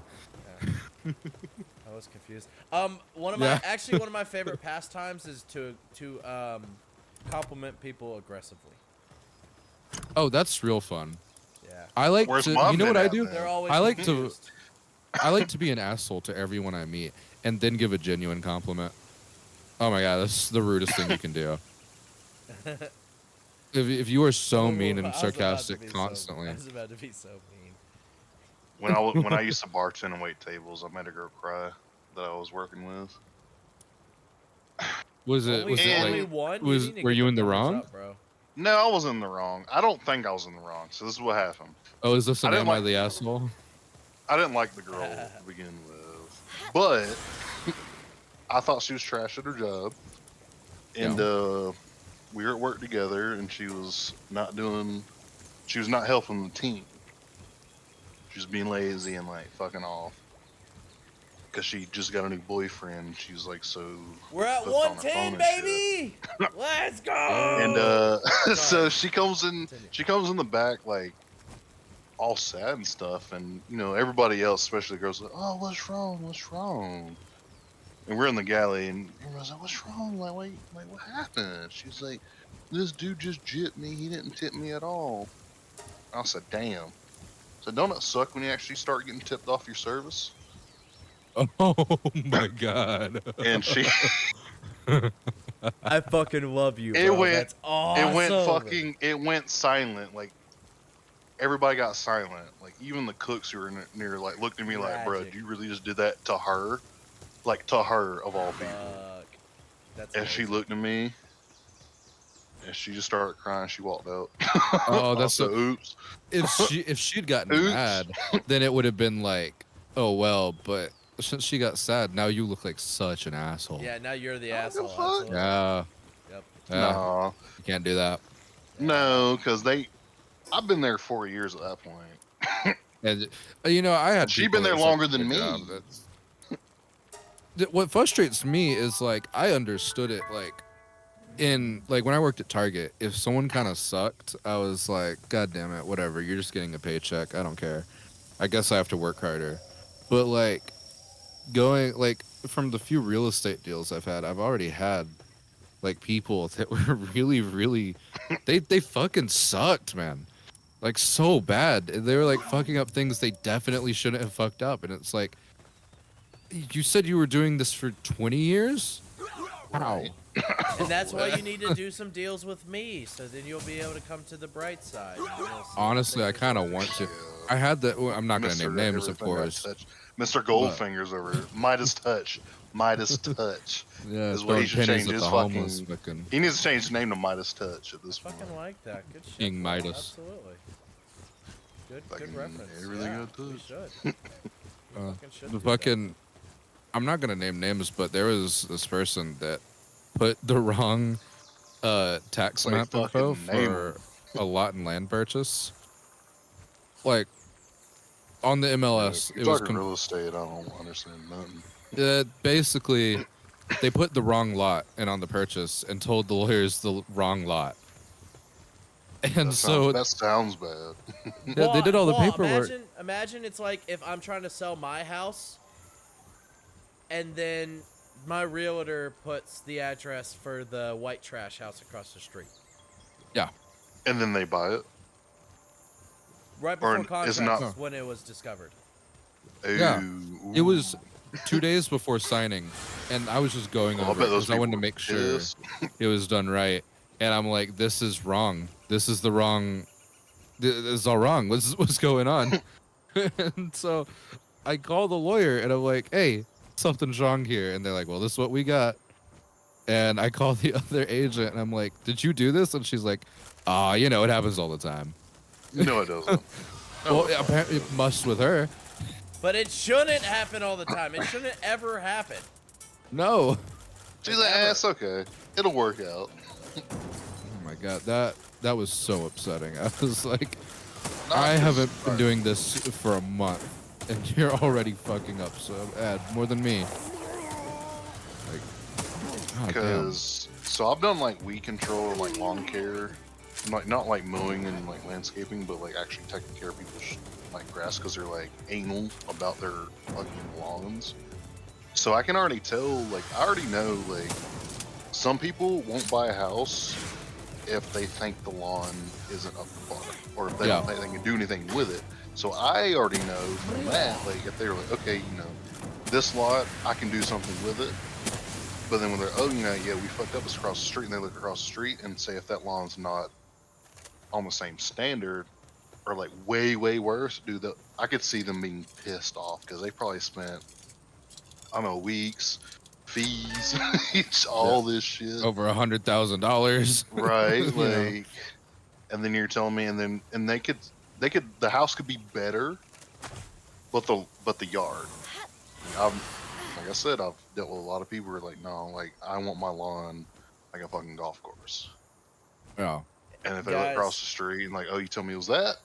I was confused. One of my favorite pastimes is to compliment people aggressively. Oh, that's real fun. Yeah. I like Where's to. Mom You know been what I at, do? man? They're always I like to- confused. I like to be an asshole to everyone I meet, and then give a genuine compliment. Oh my god, that's the rudest thing you can do. If you are so mean I and was about to sarcastic be constantly, I was about to be so mean. when I used to bartend and wait tables, I made a girl cry that I was working with. Was it Only, was it only like one? was need to were get you the in the numbers wrong? up, bro. No, I was in the wrong. I don't think I was in the wrong. So this is what happened. Oh, is this I an didn't Am I like the Asshole? I didn't like the girl to begin with, but I thought she was trash at her job, and we were at work together, and she was not helping the team. She was being lazy and like fucking off because she just got a new boyfriend. She was like so We're at hooked on her phone 110, and shit. baby. Let's go. And so Sorry. she comes in. Continue. She comes in the back like all sad and stuff, and you know everybody else, especially the girls, like, "Oh, what's wrong? What's wrong?" And we're in the galley, and everyone's like, "What's wrong? Like, wait, like what happened?" She's like, "This dude just jipped me. He didn't tip me at all." I said, "Damn." So don't it suck when you actually start getting tipped off your service? Oh my god. And she, I fucking love you, It bro. went- That's awesome. it went silent. Like everybody got silent. Like even the cooks who were near, like looked at me like, "Bro, Tragic. you really just did that to her?" Like to her of all people. Fuck. That's And she amazing. looked at me, and she just started crying. She walked out. Oh, I that's said, so. oops. If she'd gotten Oops. mad, then it would have been like, oh well. But since she got sad, now you look like such an asshole. Yeah, now you're the Oh, asshole. fuck. Absolutely. Yeah. Yep. Yeah. Nah, You can't do that. no, because I've been there 4 years at that point. And you know, I had. She'd people been that there was like, longer than "Good me." job." What frustrates me is like I understood it like in like when I worked at Target, if someone kind of sucked, I was like, God damn it, whatever. You're just getting a paycheck. I don't care. I guess I have to work harder. But like going like from the few real estate deals I've had, I've already had like people that were really they fucking sucked, man. Like so bad. They were like fucking up things they definitely shouldn't have fucked up, and it's like you said you were doing this for 20 years? Wow. And that's why you need to do some deals with me, so then you'll be able to come to the bright side. and you'll see Honestly, I things kind of work. want to. I had that. Well, I'm not going to name names, of Everything I course. touch. Mr. Goldfinger's over here. Midas touch. Midas touch. Yeah, is what he throwing should pennies change at his the homeless. fucking. Fucking He needs to change his name to Midas Touch at this point. Fucking like that. Good shit. King bro. Midas. Absolutely. Good Fucking reference. really yeah, good we touch. should. Uh, Fucking should the do that. fucking. I'm not going to name names, but there was this person that put the wrong tax Say map info fucking name for a lot in land purchase. Like on the MLS, If it you're was talking real estate, I don't understand nothing. basically they put the wrong lot in on the purchase and told the lawyers the wrong lot. And That sounds bad. yeah, they did all the paperwork. Imagine it's like if I'm trying to sell my house, and then my realtor puts the address for the white trash house across the street. And then they buy it. Right Or before contracts is not- is when it was discovered. Yeah. Ooh. It was 2 days before signing, and I was just going Oh, I over bet it those because I wanted to people make were sure pissed. it was done right. And I'm like, this is wrong. This is the wrong. This is all wrong. What's going on? And so I call the lawyer, and I'm like, hey, something's wrong here. And they're like, well, this is what we got. And I call the other agent, and I'm like, did you do this? And she's like, you know, it happens all the time. No, it doesn't. Well, apparently it must with her. But it shouldn't happen all the time. It shouldn't ever happen. No. She's like, it's okay. It'll work out. Oh my god, that was so upsetting. I was like, Not I just haven't been fun. doing this for a month, and you're already fucking up so bad, more than me. Like, god damn. So I've done like weed control and like lawn care, like not like mowing and like landscaping, but like actually taking care of people's like grass because they're like anal about their fucking lawns. So I can already tell, like I already know, like some people won't buy a house if they think the lawn isn't up to par, or if they don't think they can do anything with it. So I already know from that, like if they're like, okay, you know, this lot I can do something with it. But then when they're, oh, you know, yeah, we fucked up, it's across the street, and they look across the street and say if that lawn's not on the same standard, are like way worse, dude, I could see them being pissed off because they probably spent, I don't know, weeks, fees, all this shit. Over $100,000. Right, You know? like, and then you're telling me, and they could, the house could be better, but the yard. Like I said, I've dealt with a lot of people who are like, no, like I want my lawn like a fucking golf course. Yeah. And if they look across the street and like, oh, you tell me it was that?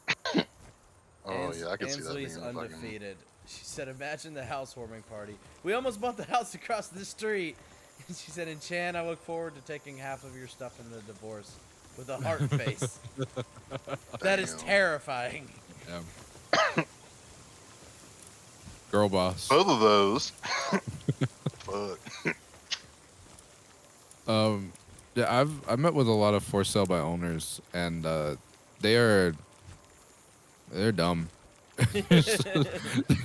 Oh yeah, I can see that being Ansley's a fucking... undefeated. She said, imagine the housewarming party. We almost bought the house across the street. And she said, in Chan, I look forward to taking half of your stuff in the divorce. With a heart face. That is terrifying. Yeah. Girl boss. Both of those. Fuck. Yeah, I've met with a lot of for sale by owners, and they're dumb. I've dealt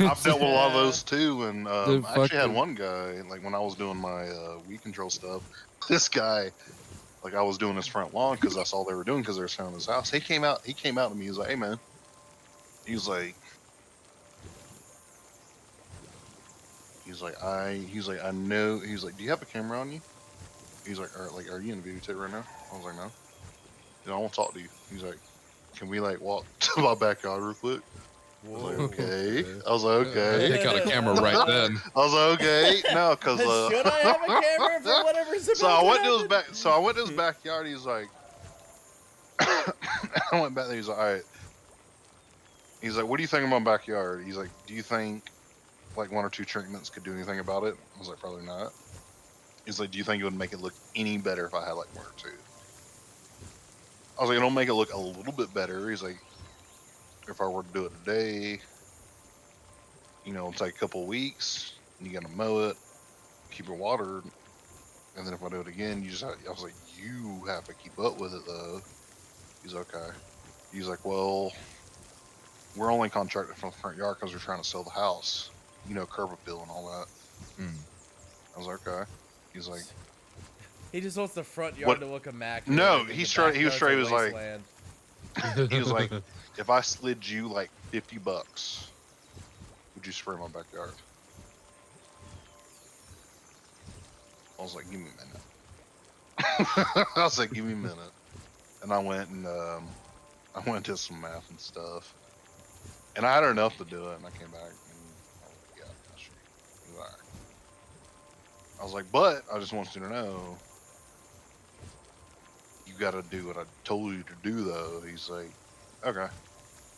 with a lot of those too, and I actually had one guy, like when I was doing my weed control stuff, this guy, like I was doing his front lawn because that's all they were doing because they were selling his house. He came out to me, he was like, hey man, he was like I know, he's like, do you have a camera on you? He's like, are you in a videotape right now? I was like, no. He's like, I want to talk to you. He's like, can we like walk to my backyard real quick? I was like, okay. I was like, okay. Take out a camera right then. I was like, okay. No, because should I have a camera for whatever's about so I went to to his back. So I went to his backyard. He's like, I went back there. He's like, all right. He's like, what do you think of my backyard? He's like, do you think like one or two treatments could do anything about it? I was like, probably not. He's like, do you think it would make it look any better if I had like one or two? I was like, it'll make it look a little bit better. He's like, if I were to do it today, you know, it'll take a couple of weeks, and you gotta mow it, keep it watered, and then if I do it again, I was like, you have to keep up with it though. He's okay. He's like, well, we're only contracted from the front yard because we're trying to sell the house, you know, curb appeal and all that. I was like, okay. He's like, he just wants the front yard to look immaculate. No, he was like, if I slid you like $50, would you spray my backyard? I was like, give me a minute. I was like, give me a minute. And I went and did some math and stuff. And I had enough to do it, and I came back and I was like, yeah, that's true. He was all right. I was like, but I just want you to know, you got to do what I told you to do, though. He's like, okay.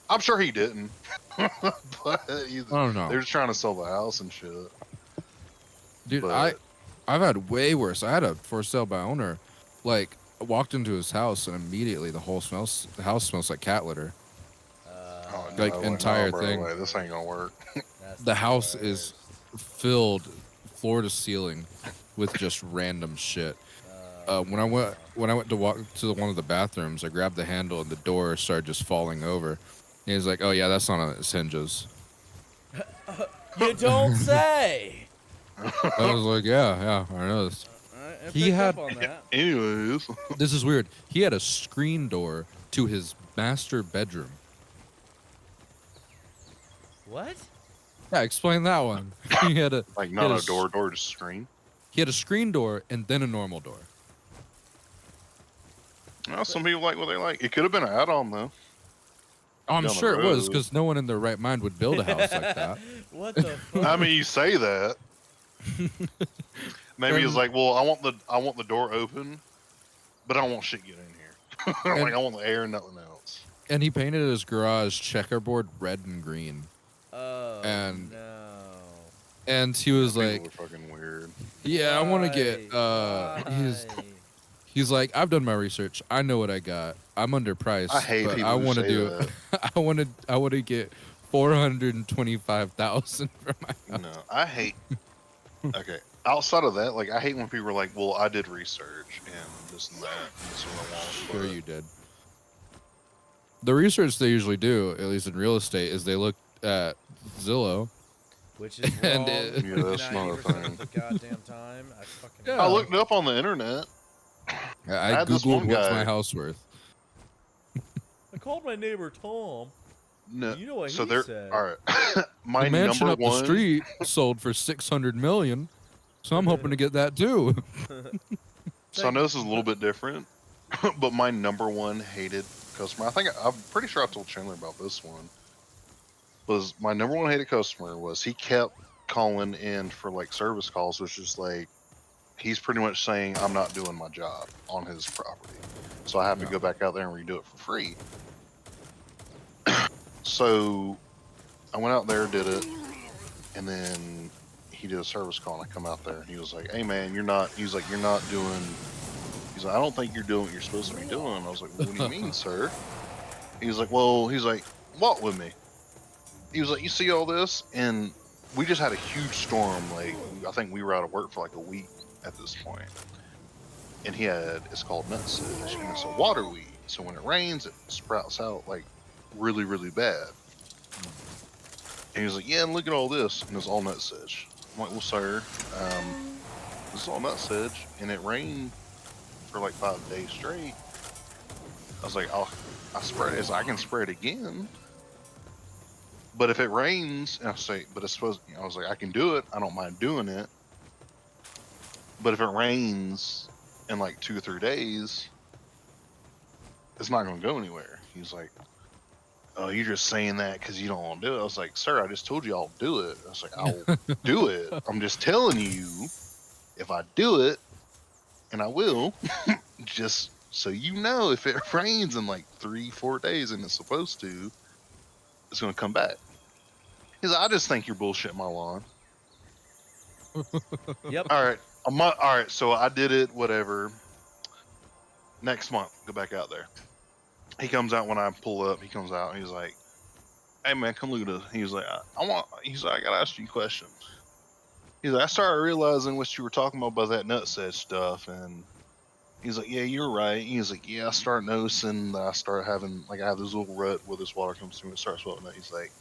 I'm sure he didn't. But I don't know. They're just trying to sell the house and shit. Dude, but I've had way worse. I had a for sale by owner. Like, I walked into his house and immediately the house smells like cat litter. Like, entire thing. Way. This ain't gonna work. The house is filled floor to ceiling with just random shit. When I went to walk to one of the bathrooms, I grabbed the handle and the door started just falling over. And he's like, "Oh yeah, that's not on its hinges." You don't say. I was like, "Yeah, I know this." He had. Anyways, this is weird. He had a screen door to his master bedroom. What? Yeah, explain that one. He had a like not a door, just a screen. He had a screen door and then a normal door. Well, some people like what they like. It could have been an add-on though. Oh, I'm sure it was, because no one in their right mind would build a house like that. What the fuck? I mean, you say that. Maybe he's like, well, I want the door open, but I don't want shit getting in here. Like I want the air and nothing else. And he painted his garage checkerboard red and green. Oh, and no. And he was People like, are fucking weird. Yeah, I want to get He's like, I've done my research. I know what I got. I'm underpriced. I hate but people I who want to say do that. I want to get $425,000 for my house. No, I hate. Okay, outside of that, like I hate when people are like, "Well, I did research and this and that. And this is what I want." Sure, you did. The research they usually do, at least in real estate, is they look at Zillow. Which is wrong. Yeah, that's not a thing. Of the goddamn time. I looked it up on the internet. I googled what's my house worth. I called my neighbor Tom. No. You know what So he they're said. all right. My The mansion number up one. the street sold for 600 million, so I'm hoping to get that too. So I know this is a little bit different, but my number one hated customer. I'm pretty sure I told Chandler about this one. Was my number one hated customer was he kept calling in for like service calls, which is like he's pretty much saying I'm not doing my job on his property, so I have to No. go back out there and redo it for free. So I went out there, did it, and then he did a service call, and I come out there, and he was like, "Hey man, you're not." He's like, "You're not doing." He's like, "I don't think you're doing what you're supposed to be doing." I was like, well, "What do you mean, sir?" He's like, "Well," he's like, "Walk with me." He was like, "You see all this?" And we just had a huge storm. Like I think we were out of work for like a week at this point. And it's called nutsedge, and it's a water weed. So when it rains, it sprouts out like really, really bad. And he was like, "Yeah, and look at all this," and it's all nutsedge. I'm like, "Well, sir, this is all nutsedge, and it rained for like 5 days straight." I was like, I spread it. I can spray it again, but if it rains, and I say, but it's supposed. I was like, I can do it. I don't mind doing it, but if it rains in like 2 or 3 days, it's not going to go anywhere. He's like, "Oh, you're just saying that because you don't want to do it." I was like, "Sir, I just told you I'll do it." I was like, "I'll do it. I'm just telling you, if I do it, and I will, just so you know, if it rains in like 3, 4 days and it's supposed to, it's going to come back." He's like, "I just think you're bullshitting my lawn." Yep. All right. All right. So I did it, whatever. Next month, go back out there. He comes out when I pull up. He comes out and he's like, "Hey man, come look at this." He's like, he's like, "I gotta ask you a question." He's like, "I started realizing what you were talking about that nutsedge stuff." And he's like, "Yeah, you're right." He's like, "Yeah, I started noticing that I started having, like, I have this little rut where this water comes through and it starts swelling up." He's like,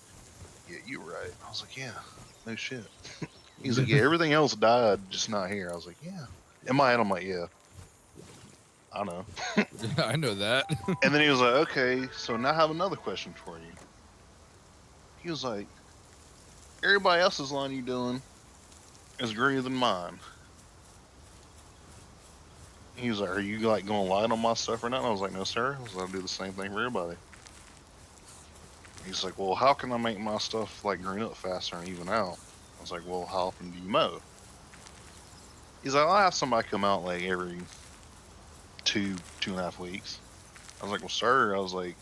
"Yeah, you're right." I was like, "Yeah, no shit." He's like, "Yeah, everything else died, just not here." I was like, "Yeah." In my head, I'm like, "Yeah, I know." Yeah, I know that. And then he was like, "Okay, so now I have another question for you." He was like, "Everybody else's lawn you doing is greener than mine." He was like, "Are you like going to light on my stuff or not?" And I was like, "No, sir." I was like, "I'll do the same thing for everybody." He's like, "Well, how can I make my stuff like green up faster and even out?" I was like, "Well, how often do you mow?" He's like, "I'll have somebody come out like every 2.5 weeks." I was like, "Well, sir," I was like,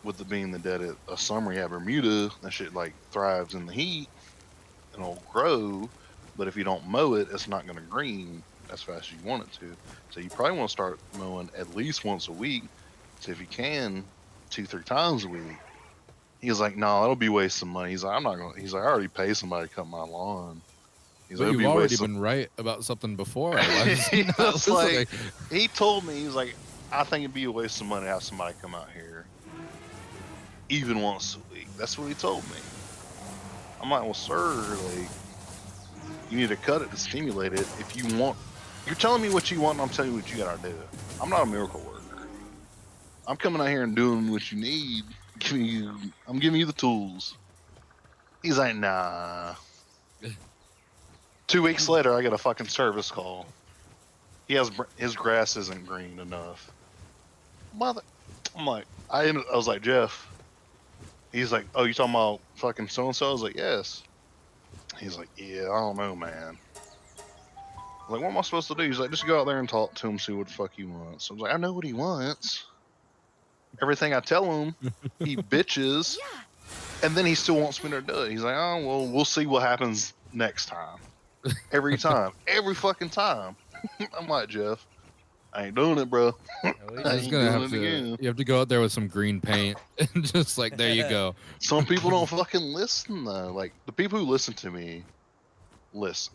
"with it being the dead of summer, you have Bermuda, that shit like thrives in the heat and it'll grow, but if you don't mow it, it's not going to green as fast as you want it to. So you probably want to start mowing at least once a week. So if you can, 2, 3 times a week." He was like, "No, that'll be wasting money." He's like, "I'm not going to," he's like, "I already pay somebody to cut my lawn." He's But like, "It'll you've be already wasting." been right about something before. Why does he He not was listen? like, he told me, he was like, "I think it'd be a waste of money to have somebody come out here even once a week." That's what he told me. I'm like, "Well, sir, like, you need to cut it to stimulate it. If you want, you're telling me what you want, and I'm telling you what you gotta do. I'm not a miracle worker. I'm coming out here and doing what you need. I'm giving you the tools." He's like, "Nah." 2 weeks later, I get a fucking service call. His grass isn't green enough. Mother, I was like, "Jeff." He's like, "Oh, you talking about fucking so and so?" I was like, "Yes." He's like, "Yeah, I don't know, man." I'm like, "What am I supposed to do?" He's like, "Just go out there and talk to him, see what the fuck he wants." I was like, "I know what he wants. Everything I tell him, he bitches, and then he still wants me to do it." He's like, "Oh, well, we'll see what happens next time." Every time, every fucking time. I'm like, "Jeff, I ain't doing it, bro. At You're I least just ain't gonna doing have it to. again." You have to go out there with some green paint and just like there you go. Some people don't fucking listen though. Like the people who listen to me, listen.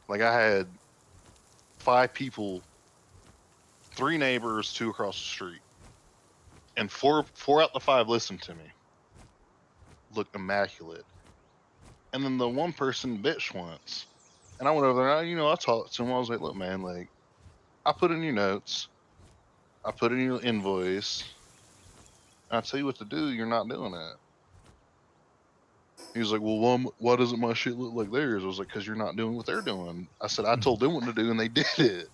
Like I had 5 people, 3 neighbors, 2 across the street, and four out the 5 listened to me. Looked immaculate. And then the one person bitched once. And I went over there, I talked to him. I was like, "Look, man, like, I put in your notes, I put in your invoice. I tell you what to do, you're not doing it. He was like, well, why doesn't my shit look like theirs? I was like, because you're not doing what they're doing. I said, I told them what to do, and they did it.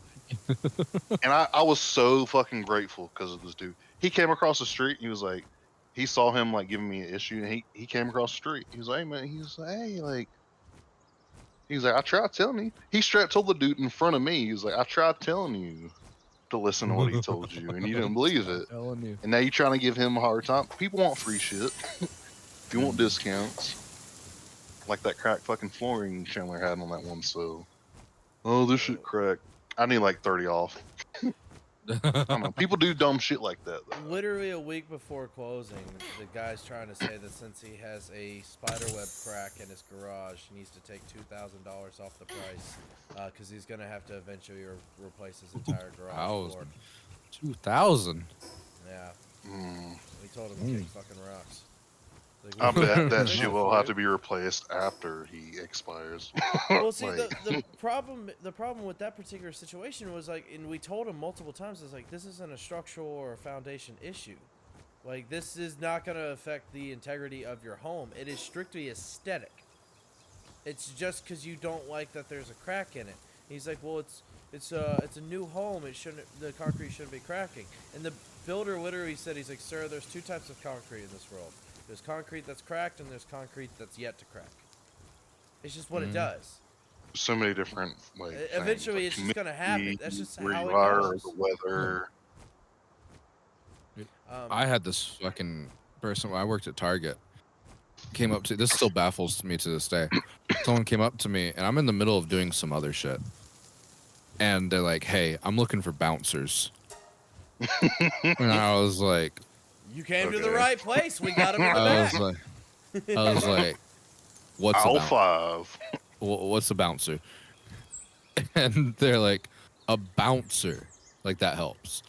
And I was so fucking grateful because of this dude. He came across the street. He was like, he saw him like giving me an issue, and he came across the street. He was like, hey, man, he was like, hey, like, he's like, I tried telling you. He straight told the dude in front of me. He was like, I tried telling you to listen to what he told you, and you didn't believe it. Telling you. And now you're trying to give him a hard time. People want free shit. If you want discounts, like that crack fucking flooring Chandler had on that one sale. Oh, this shit cracked. I need like 30 off. I don't know. People do dumb shit like that, though. Literally a week before closing, the guy's trying to say that since he has a spiderweb crack in his garage, he needs to take $2,000 off the price because he's gonna have to eventually replace his entire garage floor. 2,000. Yeah, Mm. we told him to kick fucking rocks. Like, I bet that Like, shit will have to be replaced after he expires. Well, see, Like, the problem with that particular situation was like, and we told him multiple times, is like, this isn't a structural or a foundation issue. Like, this is not going to affect the integrity of your home. It is strictly aesthetic. It's just because you don't like that there's a crack in it. He's like, well, it's a new home. The concrete shouldn't be cracking. And the builder literally said, he's like, sir, there's two types of concrete in this world. There's concrete that's cracked, and there's concrete that's yet to crack. It's just what it does. so many different like. Eventually, things, it's just gonna happen. That's just where how you it are, goes. the weather. I had this fucking person when I worked at Target came up to this still baffles me to this day. Someone came up to me and I'm in the middle of doing some other shit. And they're like, "Hey, I'm looking for bouncers." And I was like, You came to the Okay. right place. We got him in the I back. was like, "What's a Aisle bouncer? 5. What's a bouncer?" And they're like, "A bouncer, like that helps."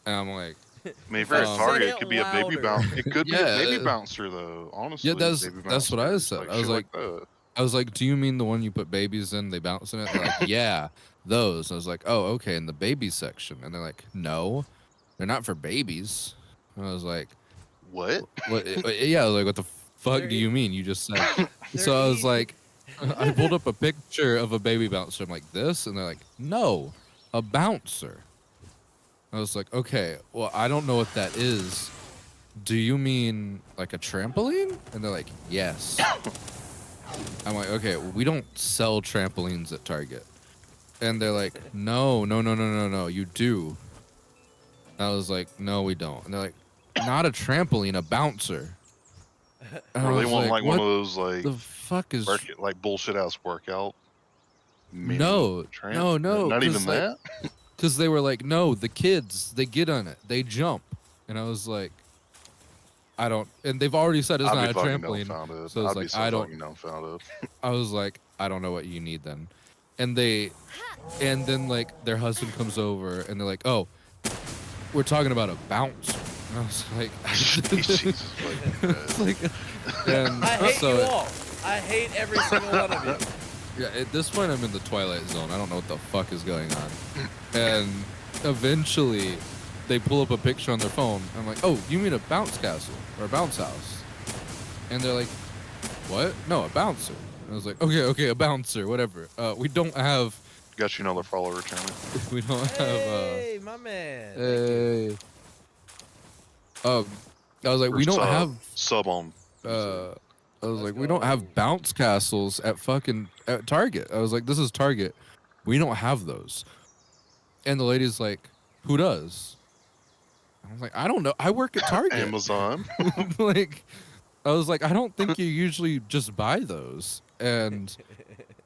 And I'm like, I mean, if you're at Say Target, it it could be a baby louder. bouncer. It could be a Yeah, baby bouncer, though. Honestly, that's baby what I bouncers, said. I shit was like, that. I was like, "Do you mean the one you put babies in? They bounce in it?" They're like, "Yeah, those." I was like, "Oh, okay, in the baby section." And they're like, "No, they're not for babies." And I was like, What? "What? Yeah." I was like, "What the fuck They're do you mean? You just said." They're So I was easy. like, I pulled up a picture of a baby bouncer. I'm like, "This?" And they're like, "No, a bouncer." I was like, "Okay, well, I don't know what that is. Do you mean like a trampoline?" And they're like, "Yes." I'm like, "Okay, we don't sell trampolines at Target." And they're like, "No, no, no, no, no, no, you do." I was like, "No, we don't." And they're like, "Not a trampoline, a bouncer." And I Or they was want like one "What of those like the fuck is like bullshit ass workout. Mini No, tramp? no, Not even 'cause, like, that. Because they were like, "No, the kids, they get on it, they jump." And I was like, "I don't." And they've already said it's I'd not be a fucking trampoline. dumbfounded. So it's I'd be like, so I don't. fucking dumbfounded. I was like, "I don't know what you need then." And then like their husband comes over and they're like, "Oh, we're talking about a bounce." And I was like, Jesus fucking it's Christ. like, and I hate so you all. I hate every single one of you. yeah, at this point I'm in the twilight zone. I don't know what the fuck is going on. And eventually they pull up a picture on their phone. I'm like, "Oh, you mean a bounce castle or a bounce house?" And they're like, "What? No, a bouncer." And I was like, "Okay, a bouncer, whatever. We don't have Got you another follower returning. we don't have Hey, my man. Thank you. Hey. I was like, "We don't have sub on. I was Let's like, "We don't have go. bounce castles at Target." I was like, "This is Target. We don't have those." And the lady's like, "Who does?" I was like, "I don't know. I work at Target." Amazon. Like, I was like, "I don't think you usually just buy those." And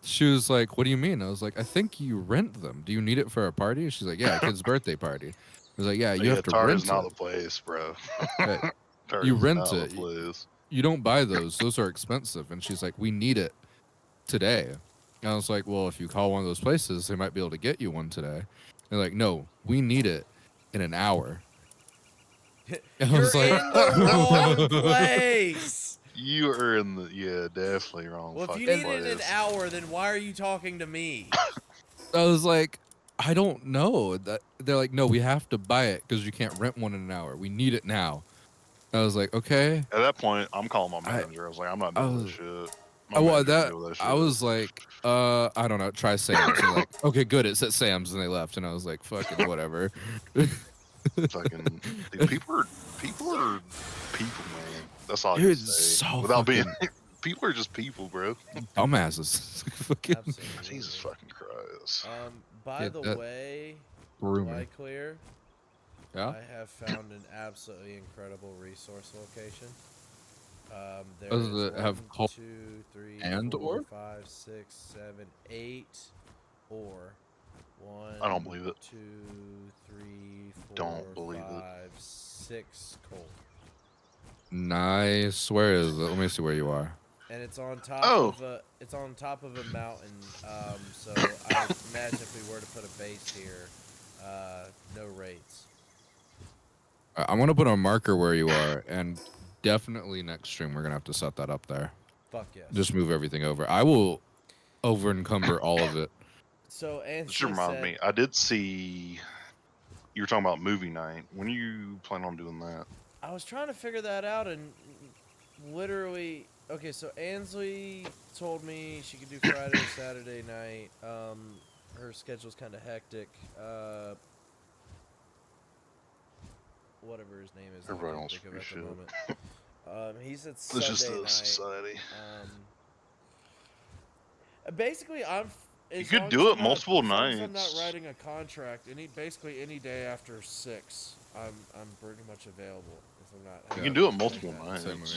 she was like, "What do you mean?" I was like, "I think you rent them. Do you need it for a party?" She's like, "Yeah, a kid's birthday party." I was like, "Yeah, you have to Target's rent not it. the place, bro. Yeah, Target's you rent not it. the place. You don't buy those. Those are expensive." And she's like, "We need it today." And I was like, "Well, if you call one of those places, they might be able to get you one today." They're like, "No, we need it in an hour." And I You're was like, in the wrong place. You are in the definitely wrong. Well, if you fucking need it in an place. hour, then why are you talking to me? I was like, "I don't know." They're like, "No, we have to buy it because you can't rent one in an hour. We need it now." I was like, okay. At that point, I'm calling my I- manager. I was like, I'm not I doing was- this shit. My Oh, well, manager can that deal with I shit. was like, I don't know, try Sam's. And like, okay, good. It said Sam's, and they left, and I was like, fucking whatever. fucking dude, people are people, man. That's all I Dude, can it's say. so Without being, fucking- people are just people, bro. Dumbasses. Fucking Absolutely. Jesus fucking Christ. By Yeah, the that- way, rumor. Fly Clear, Yeah. I have found an absolutely incredible resource location. There Does is it have 1, coal 2, 3, and 4, ore? 5, 6, 7, 8 ore. 1, I don't believe it. 2, 3, 4, Don't believe it. 5, 6 coal. Nice. Where is it? Let me see where you are. And it's on top Oh. of a mountain. So I imagine if we were to put a base here, no raids. I'm gonna put a marker where you are, and definitely next stream we're gonna have to set that up there. Fuck yes. Just move everything over. I will over encumber all of it. So This Ansley reminds said, me. I did see. You were talking about movie night. When are you planning on doing that? I was trying to figure that out, and literally, okay. So Ansley told me she could do Friday or Saturday night. Her schedule's kind of hectic. Whatever his name is, I Everybody can't wants think of free at the shit. moment. He said It's Sunday just a night. society. Basically, You could do it multiple as long as I'm nights. not writing a contract. Basically any day after 6, I'm pretty much available. If I'm not. You Yeah. can do it multiple that. nights. Same with me.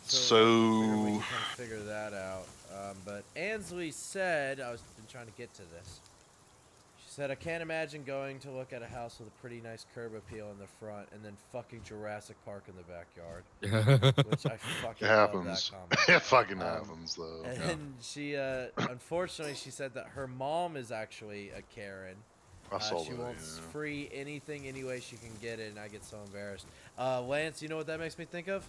So I figured we So can kind of figure that out. But Ansley said, I was been trying to get to this. She said, I can't imagine going to look at a house with a pretty nice curb appeal in the front and then fucking Jurassic Park in the backyard, which I it fucking love happens. that comment. It fucking happens though. And then she, unfortunately, she said that her mom is actually a Karen. I saw She that. wants Yeah. free anything, any way she can get it, and I get so embarrassed. Lance, you know what that makes me think of?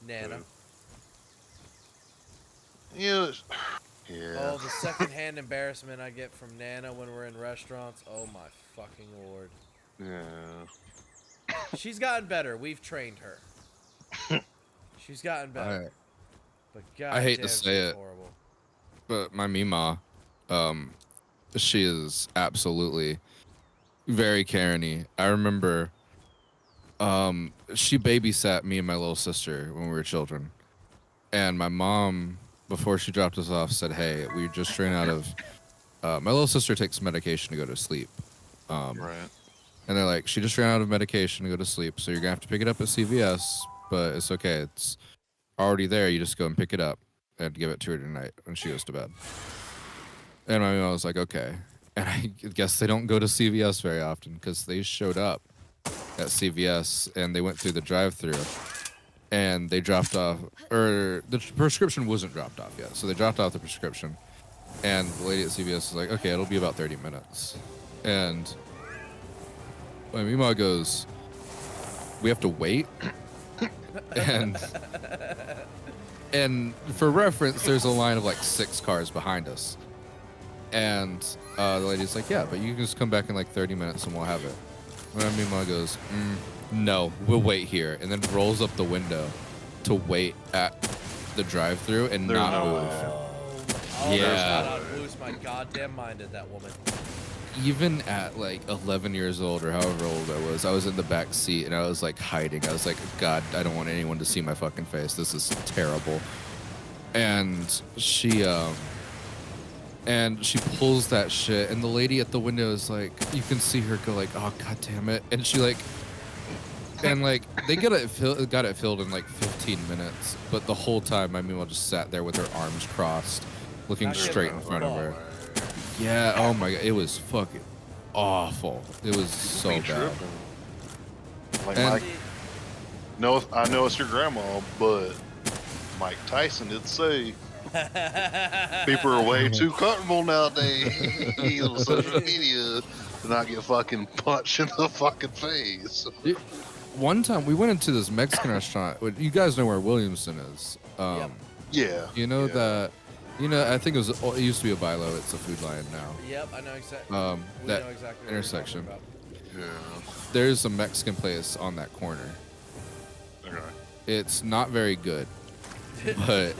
Nana. Yeah. Yeah. Oh, the secondhand embarrassment I get from Nana when we're in restaurants. Oh my fucking lord. Yeah. She's gotten better. We've trained her. She's gotten better. But God, I hate to damn, say she's it. horrible. But my Mima, she is absolutely very Karen-y. I remember she babysat me and my little sister when we were children. And my mom, before she dropped us off, said, hey, we just ran out of my little sister takes medication to go to sleep. Right. And they're like, she just ran out of medication to go to sleep, so you're gonna have to pick it up at CVS, but it's okay. It's already there. You just go and pick it up and give it to her tonight when she goes to bed. And I was like, okay. And I guess they don't go to CVS very often because they showed up at CVS and they went through the drive-thru and they dropped off, or the prescription wasn't dropped off yet. So they dropped off the prescription and the lady at CVS was like, okay, it'll be about 30 minutes. And my Mima goes, we have to wait? And for reference, there's a line of like 6 cars behind us. And the lady's like, yeah, but you can just come back in like 30 minutes and we'll have it. And my Mima goes, no, we'll wait here. And then rolls up the window to wait at the drive-thru and There's not no move. way. Oh, Yeah. God, I'd lose my goddamn mind at that woman. Even at like 11 years old or however old I was in the back seat and I was like hiding. I was like, God, I don't want anyone to see my fucking face. This is terrible. And she pulls that shit and the lady at the window is like, you can see her go like, oh, God damn it. And she like, and like they got it filled in like 15 minutes. But the whole time my Mima just sat there with her arms crossed, looking Not straight giving in a front of fuck. her. Yeah, oh my God, it was fucking awful. It was so Be bad. tripping. Like And- Mike, no, I know it's your grandma, but Mike Tyson did say people are way too comfortable nowadays on social media to not get fucking punched in the fucking face. One time we went into this Mexican restaurant. You guys know where Williamson is. Yep. Yeah. You know yeah. that. You know, I think it used to be a Bilo. It's a Food Lion now. Yep, I know exactly. That we know exactly what you're talking intersection. about. Yeah. there's a Mexican place on that corner. Okay. It's not very good, but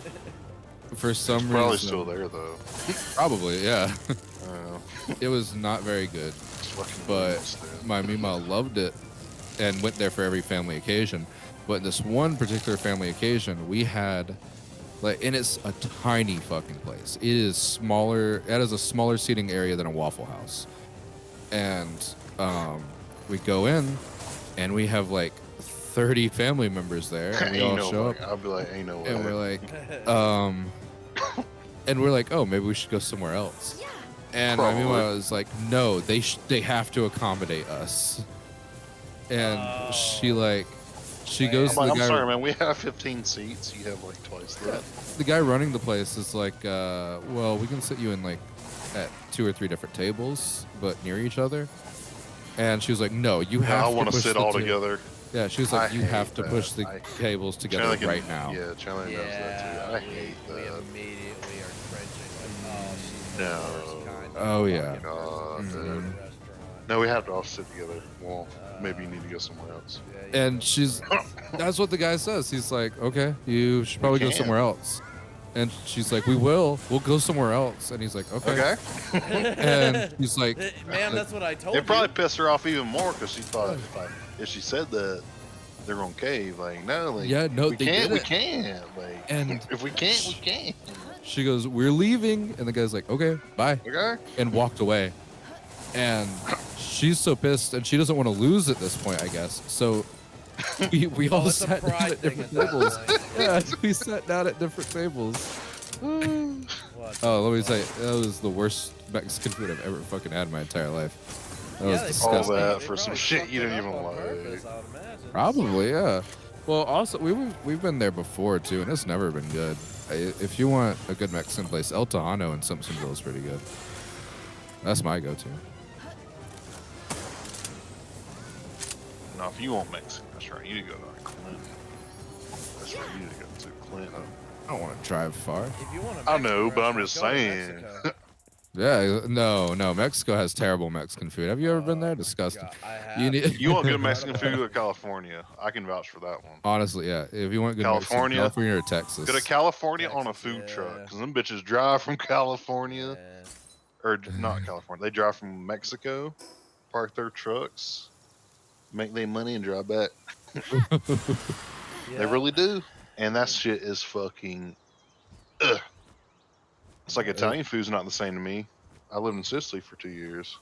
for some reason, Probably still there though. Probably, yeah. Uh, It was not very good, it's fucking but ruinous, dude. my Mima loved it and went there for every family occasion. But this one particular family occasion, we had like, and it's a tiny fucking place. It is smaller. It has a smaller seating area than a Waffle House, and we go in, and we have like 30 family members there, and we Ain't all no show way. up, I'll be like, ain't no way. and we're like, oh, maybe we should go somewhere else. Yeah. And my Mima Probably. was like, no, they have to accommodate us. And she goes I'm to like, the I'm guy. sorry, man. We have 15 seats. You have like twice that. The guy running the place is like, well, we can sit you in like at 2 or 3 different tables, but near each other. And she was like, no, you have I to want to push sit the all ta-" together. Yeah, she was like, I you have hate to that. push the tables together Chandler can- right now. Yeah, Chandler knows that too. I hate we that. immediately are cringing. Like, oh, she's the No. worst kind of Oh, yeah. fucking God, person in Mhm. a restaurant. No, we have to all sit together. Well, maybe you need to go somewhere else. Yeah, you And know. she's, that's what the guy says. He's like, okay, you should probably go can. somewhere else. And she's like, we'll go somewhere else. And he's like, okay. Okay. And he's like, Ma'am, that's what I told It probably you. pissed her off even more because she thought if she said that they're gonna cave, like no, like Yeah, no, we they can't, we didn't. can't, like And if we can't, we can't. she goes, we're leaving. And the guy's like, okay, bye. Okay. And walked away. And she's so pissed, and she doesn't want to lose at this point, I guess. So we all it's a sat down pride at thing different at that tables. point. Yeah, we sat down at different tables. What Oh, let me the say, that was the worst Mexican food I've ever fucking had in my entire life. That was they All disgusting. that they for some probably shit fucked you it didn't up even on like. purpose, I would imagine. Probably, yeah. Well, also we've been there before too, and it's never been good. If you want a good Mexican place, El Tejano in Simpsonville is pretty good. That's my go-to. Now, if you want Mexican restaurant, you need to go to like Clinton. That's where you need to go to Clinton. I don't want to drive far. If you want a I know, Mexican but I'm restaurant, just go to saying. Mexico. Yeah, no. Mexico has terrible Mexican food. Have you ever been there? Disgusting. God, I have. You need. You want good Mexican food? Go to California. I can vouch for that one. Honestly, yeah. If you want good California? Mexican, California or Texas. Go to California on a Texas, food truck, yeah. because them bitches drive from California, Yeah. or not California. They drive from Mexico, park their trucks, make their money, and drive back. They Yeah. really do. And that shit is fucking. Ugh. It's like Italian food's not the same to me. I lived in Sicily for 2 years.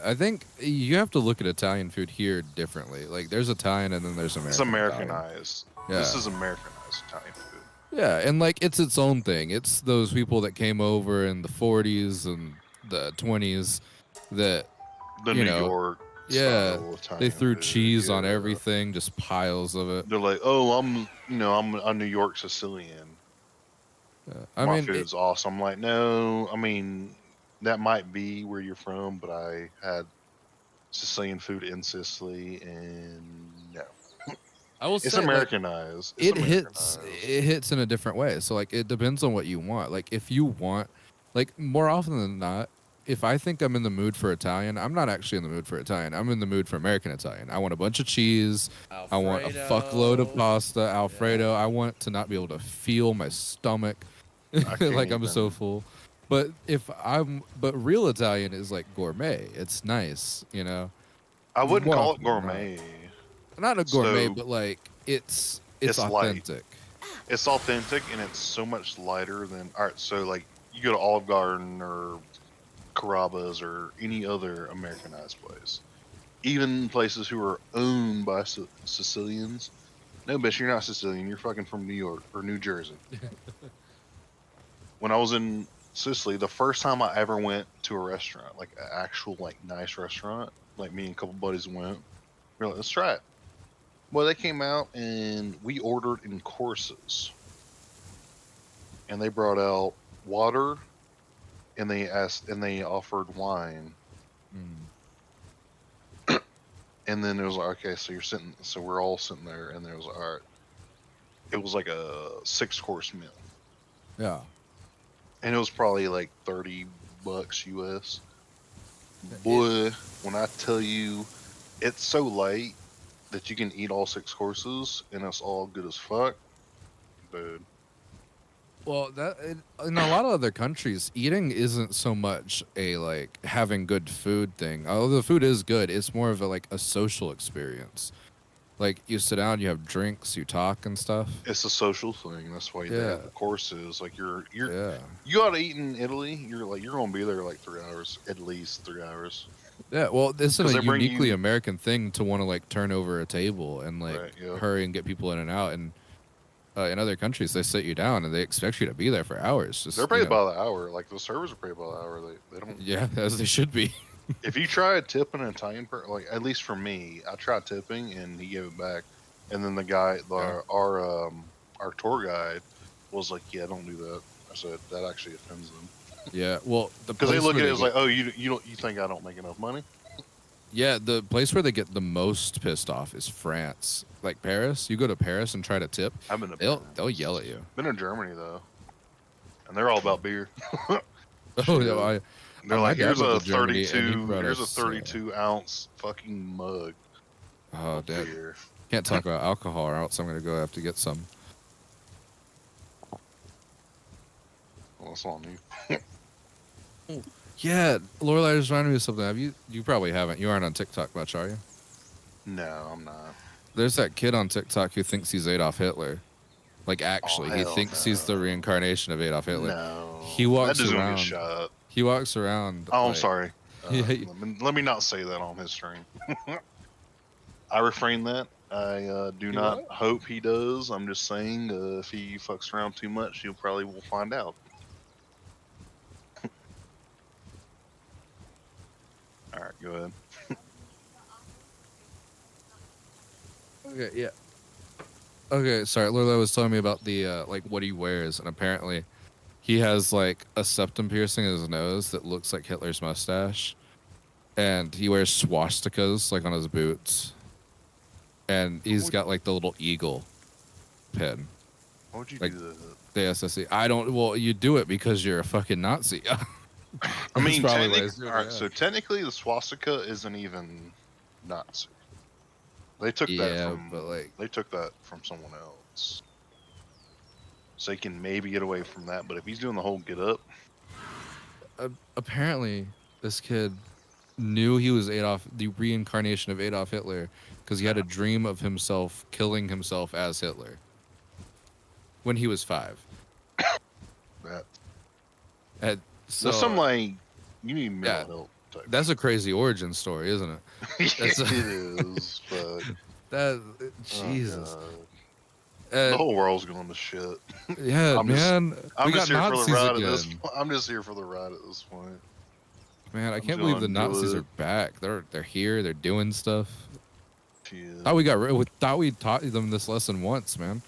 I think you have to look at Italian food here differently. Like, there's Italian and then there's American. It's Americanized. Yeah. This is Americanized Italian food. Yeah, and like it's its own thing. It's those people that came over in the 40s and the 20s that The You New know, York. yeah, style Italian they threw food, cheese on yeah. everything, just piles of it. They're like, oh, I'm a New York Sicilian. I My mean, food's awesome. I'm like, no, I mean, that might be where you're from, but I had Sicilian food in Sicily, and no, I will it's say, like, Americanized. It's hits Americanized. it hits in a different way. So like it depends on what you want. Like if you want, like more often than not, if I think I'm in the mood for Italian, I'm not actually in the mood for Italian. I'm in the mood for American Italian. I want a bunch of cheese. I want a fuckload of Alfredo. pasta, Alfredo. I want to not be able to feel my stomach can't like I'm so even. full. But but real Italian is like gourmet. It's nice, you know. I wouldn't more call it often than not. gourmet. Not a gourmet, So, but like it's it's light. authentic. It's authentic, and it's so much lighter than. All right, so like you go to Olive Garden or Carrabba's or any other Americanized place, even places who are owned by Sicilians. No, bitch, you're not Sicilian. You're fucking from New York or New Jersey. When I was in Sicily, the first time I ever went to a restaurant, like an actual like nice restaurant, like me and a couple buddies went, we're like, let's try it. Well, they came out and we ordered in courses, and they brought out water, and they offered wine, and then it was like, okay, so we're all sitting there, and there was all right. It was like a 6-course meal, Yeah. and it was probably like $30 US. Boy, when I tell you, it's so light that you can eat all 6 courses and it's all good as fuck, dude. Well, in a lot of other countries, eating isn't so much a like having good food thing. Although the food is good, it's more of a like a social experience. Like you sit down, you have drinks, you talk and stuff. It's a social thing. That's why they Yeah. have the courses. Like you're Yeah. you ought to eat in Italy. You're gonna be there like 3 hours, at least 3 hours. Yeah, well, this is 'Cause a they bring uniquely you- American thing to want to like turn over a table and like Right, yeah. hurry and get people in and out. And in other countries, they sit you down and they expect you to be there for hours. Just, They're paid you know. by the hour. Like the servers are paid by the hour. They don't. Yeah, as they should be. If you try a tip in an Italian, like at least for me, I tried tipping and he gave it back. And then the guy, our tour guide, was like, "Yeah, don't do that." I said that actually offends them Yeah, well, because they look at it as like, "Oh, you think I don't make enough money?" yeah, the place where they get the most pissed off is France. Like Paris, you go to Paris and try to tip, I've been to they'll yell at you. Been in Germany though, and they're all about beer. Oh no, They're my like, dad here's a went to Germany and he 32, brought here's a us, 32 ounce fucking mug oh, of Dad, beer. can't talk about alcohol or else I'm gonna go have to get some. Well, that's on you. Yeah, Lorelai just reminded me of something. You probably haven't. You aren't on TikTok much, are you? No, I'm not. There's that kid on TikTok who thinks he's Adolf Hitler. Like actually, he hell thinks he's the no. reincarnation of Adolf Hitler. No, He walks that dude's gonna around. get shot. He walks around. Oh, I'm like- sorry. Yeah, Let me not say that on his stream. I refrain that. I do not what? hope he does. I'm just saying, if he fucks around too much, you probably will find out. All right, go ahead. Okay, yeah. Okay, sorry. Lorelai was telling me about the like what he wears, and apparently, he has like a septum piercing in his nose that looks like Hitler's mustache, and he wears swastikas like on his boots, and he's got like the little eagle pin. Why would you Like- do that? The SSE. I don't. Well, you do it because you're a fucking Nazi. I That's mean, probably why he's technic- doing all right. that. So technically, the swastika isn't even Nazi. They took that Yeah, from. but like, They took that from someone else. So he can maybe get away from that. But if he's doing the whole get up, apparently, this kid knew he was the reincarnation of Adolf Hitler, because he had a dream of himself killing himself as Hitler when he was 5. that And so that's some like you need Yeah. mental health type. that's a crazy origin story, isn't it? it that's- is. But That oh, Jesus. God. Uh, The whole world's going to shit. yeah, I'm just- man. I'm we got just here Nazis for the ride again. at this. I'm just here for the ride at this point. Man, I I'm can't believe the feeling Nazis good. are back. They're here. They're doing stuff. Shit. Thought we taught them this lesson once, man.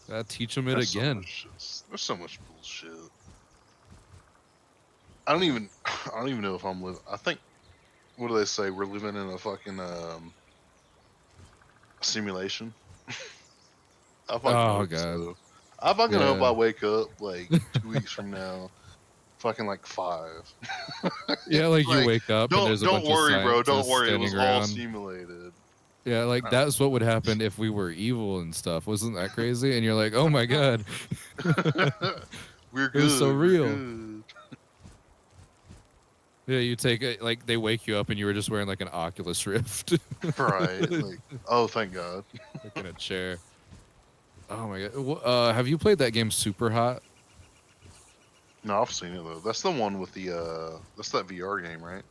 Gotta teach them it There's so again. much- there's so much bullshit. I don't even know if I'm living. I think, what do they say? We're living in a fucking simulation. I fucking Oh, hope God. so. I fucking hope Yeah. I wake up like 2 weeks from now, fucking like 5. Yeah, like you Like, wake up and there's a Don't bunch worry, of bro. Don't scientists worry. It was standing all around. simulated. Yeah, like that's what would happen if we were evil and stuff. Wasn't that crazy? And you're like, oh my god. We're It good. was so we're real. good. Yeah, you take it like they wake you up and you were just wearing like an Oculus Rift, Right. Like, oh, thank God. like in a chair. Oh my god. Have you played that game Super Hot? No, I've seen it though. That's the one with the that's that VR game, right?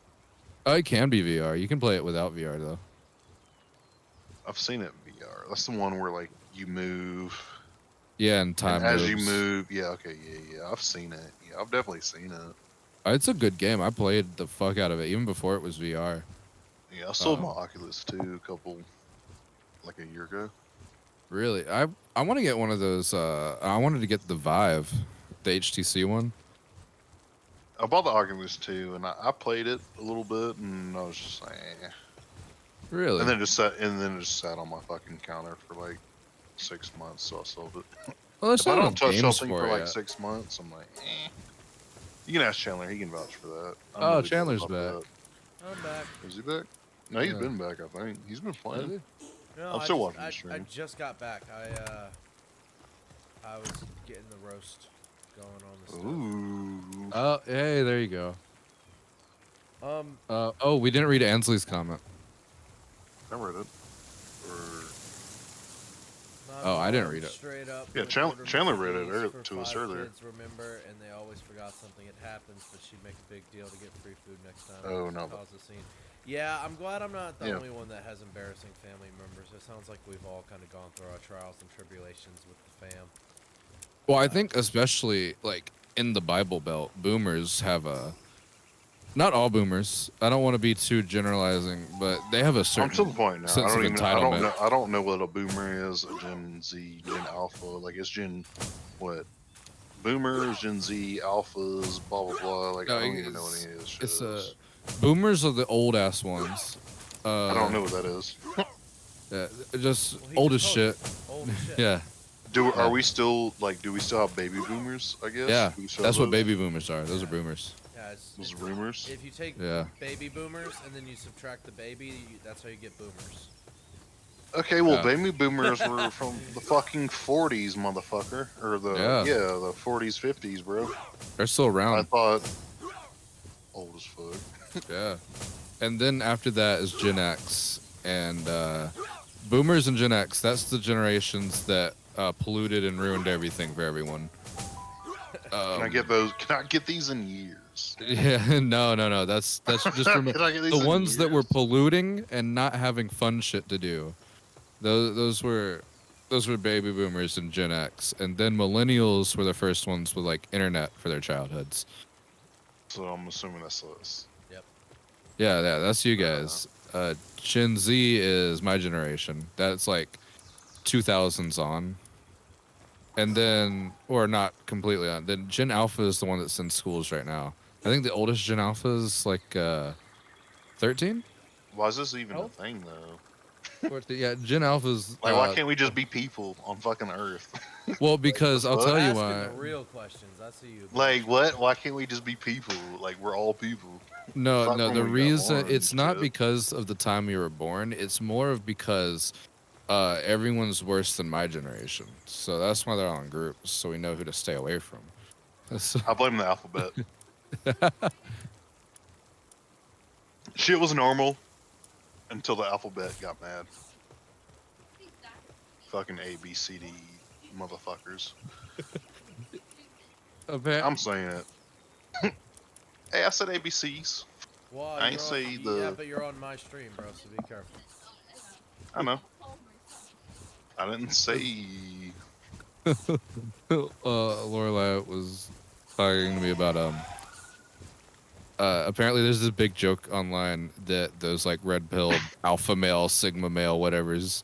Oh, it can be VR. You can play it without VR though. I've seen it in VR. That's the one where like you move Yeah, and time and as you moves. move. Yeah, okay, yeah. I've seen it. Yeah, I've definitely seen it. It's a good game. I played the fuck out of it even before it was VR. Yeah, I sold Oh. my Oculus too like a year ago. Really, I want to get one of those. I wanted to get the Vive, the HTC one. I bought the Oculus too, and I played it a little bit, and I was just like, eh. Really? And then it just sat on my fucking counter for like 6 months, so I sold it. well, there's If I not don't enough touch games something for for it like yet. 6 months, I'm like, eh. You can ask Chandler; he can vouch for that. I'm Oh, really good Chandler's about back. that. I'm back. Is he back? No, he's Yeah. been back. I think he's been playing. No, I'm I still just- watching the I stream. just got back. I was getting the roast going on the stove. Ooh. Oh, hey, there you go. Um, Oh, we didn't read Ansley's comment. I read it. Or my Oh, I didn't mom read it. Straight up. Yeah, would Chandler- order Chandler me read it these to for us 5 earlier. Kids, remember, and they always forgot something. It happens, but she'd make a big deal to get free food next time. Oh, Just no. Cause a scene. Yeah, I'm glad I'm not the Yeah. only one that has embarrassing family members. It sounds like we've all kind of gone through our trials and tribulations with the fam. Well, I think especially like in the Bible Belt, boomers have a. Not all boomers. I don't want to be too generalizing, but they have a I'm certain to the point now. I sense don't of even. entitlement. I don't know what a boomer is. A Gen Z, Gen Alpha. Like it's Gen what? Boomers, Gen Z, Alphas, blah blah blah. Like No, I don't even know what any of this shit It's is. boomers are the old ass ones. I don't know what that is. Yeah, just Well, he old as just told shit. you. Old as shit. Yeah, Do Yeah. are we still like? Do we still have baby boomers? I guess. yeah. Do we still That's have what those? baby boomers are. Those are boomers. Yeah, Those rumors. if you take Yeah. baby boomers and then you subtract the baby, that's how you get boomers. Okay, well, Yeah. baby boomers were from the fucking 40s, motherfucker, or the Yeah. the 40s, 50s, bro. They're still I around. thought old as fuck. Yeah. And then after that is Gen X and boomers and Gen X. That's the generations that polluted and ruined everything for everyone. Can I get those? Can I get these in years? Yeah, no. That's just Can I get these the in ones that were years? polluting and not having fun shit to do. Those were baby boomers and Gen X, and then millennials were the first ones with like internet for their childhoods. So I'm assuming that's us. Yeah, that's you guys. Gen Z is my generation. That's like 2000s on. And then, or not completely on. Then Gen Alpha is the one that's in schools right now. I think the oldest Gen Alpha is like 13? Why is this even Oh. a thing though? Yeah, Gen Alpha's. Like, why can't we just be people on fucking Earth? Well, because I'll What? tell you Asking why. the real questions. I see you. Like, what? Why can't we just be people? Like, we're all people. No, Not no. when The we got reason born, it's not shit. because of the time you were born. It's more of because everyone's worse than my generation. So that's why they're all in groups, so we know who to stay away from. So- I blame the alphabet. Shit was normal until the alphabet got mad. Fucking A, B, C, D, motherfuckers. I'm saying it. Hey, I said ABCs. Well, I ain't you're say on, the- Yeah, but you're on my stream, bro. So be careful. I know. I didn't say. Lorelai was talking to me about apparently there's this big joke online that those like red pilled alpha male, sigma male, whatever's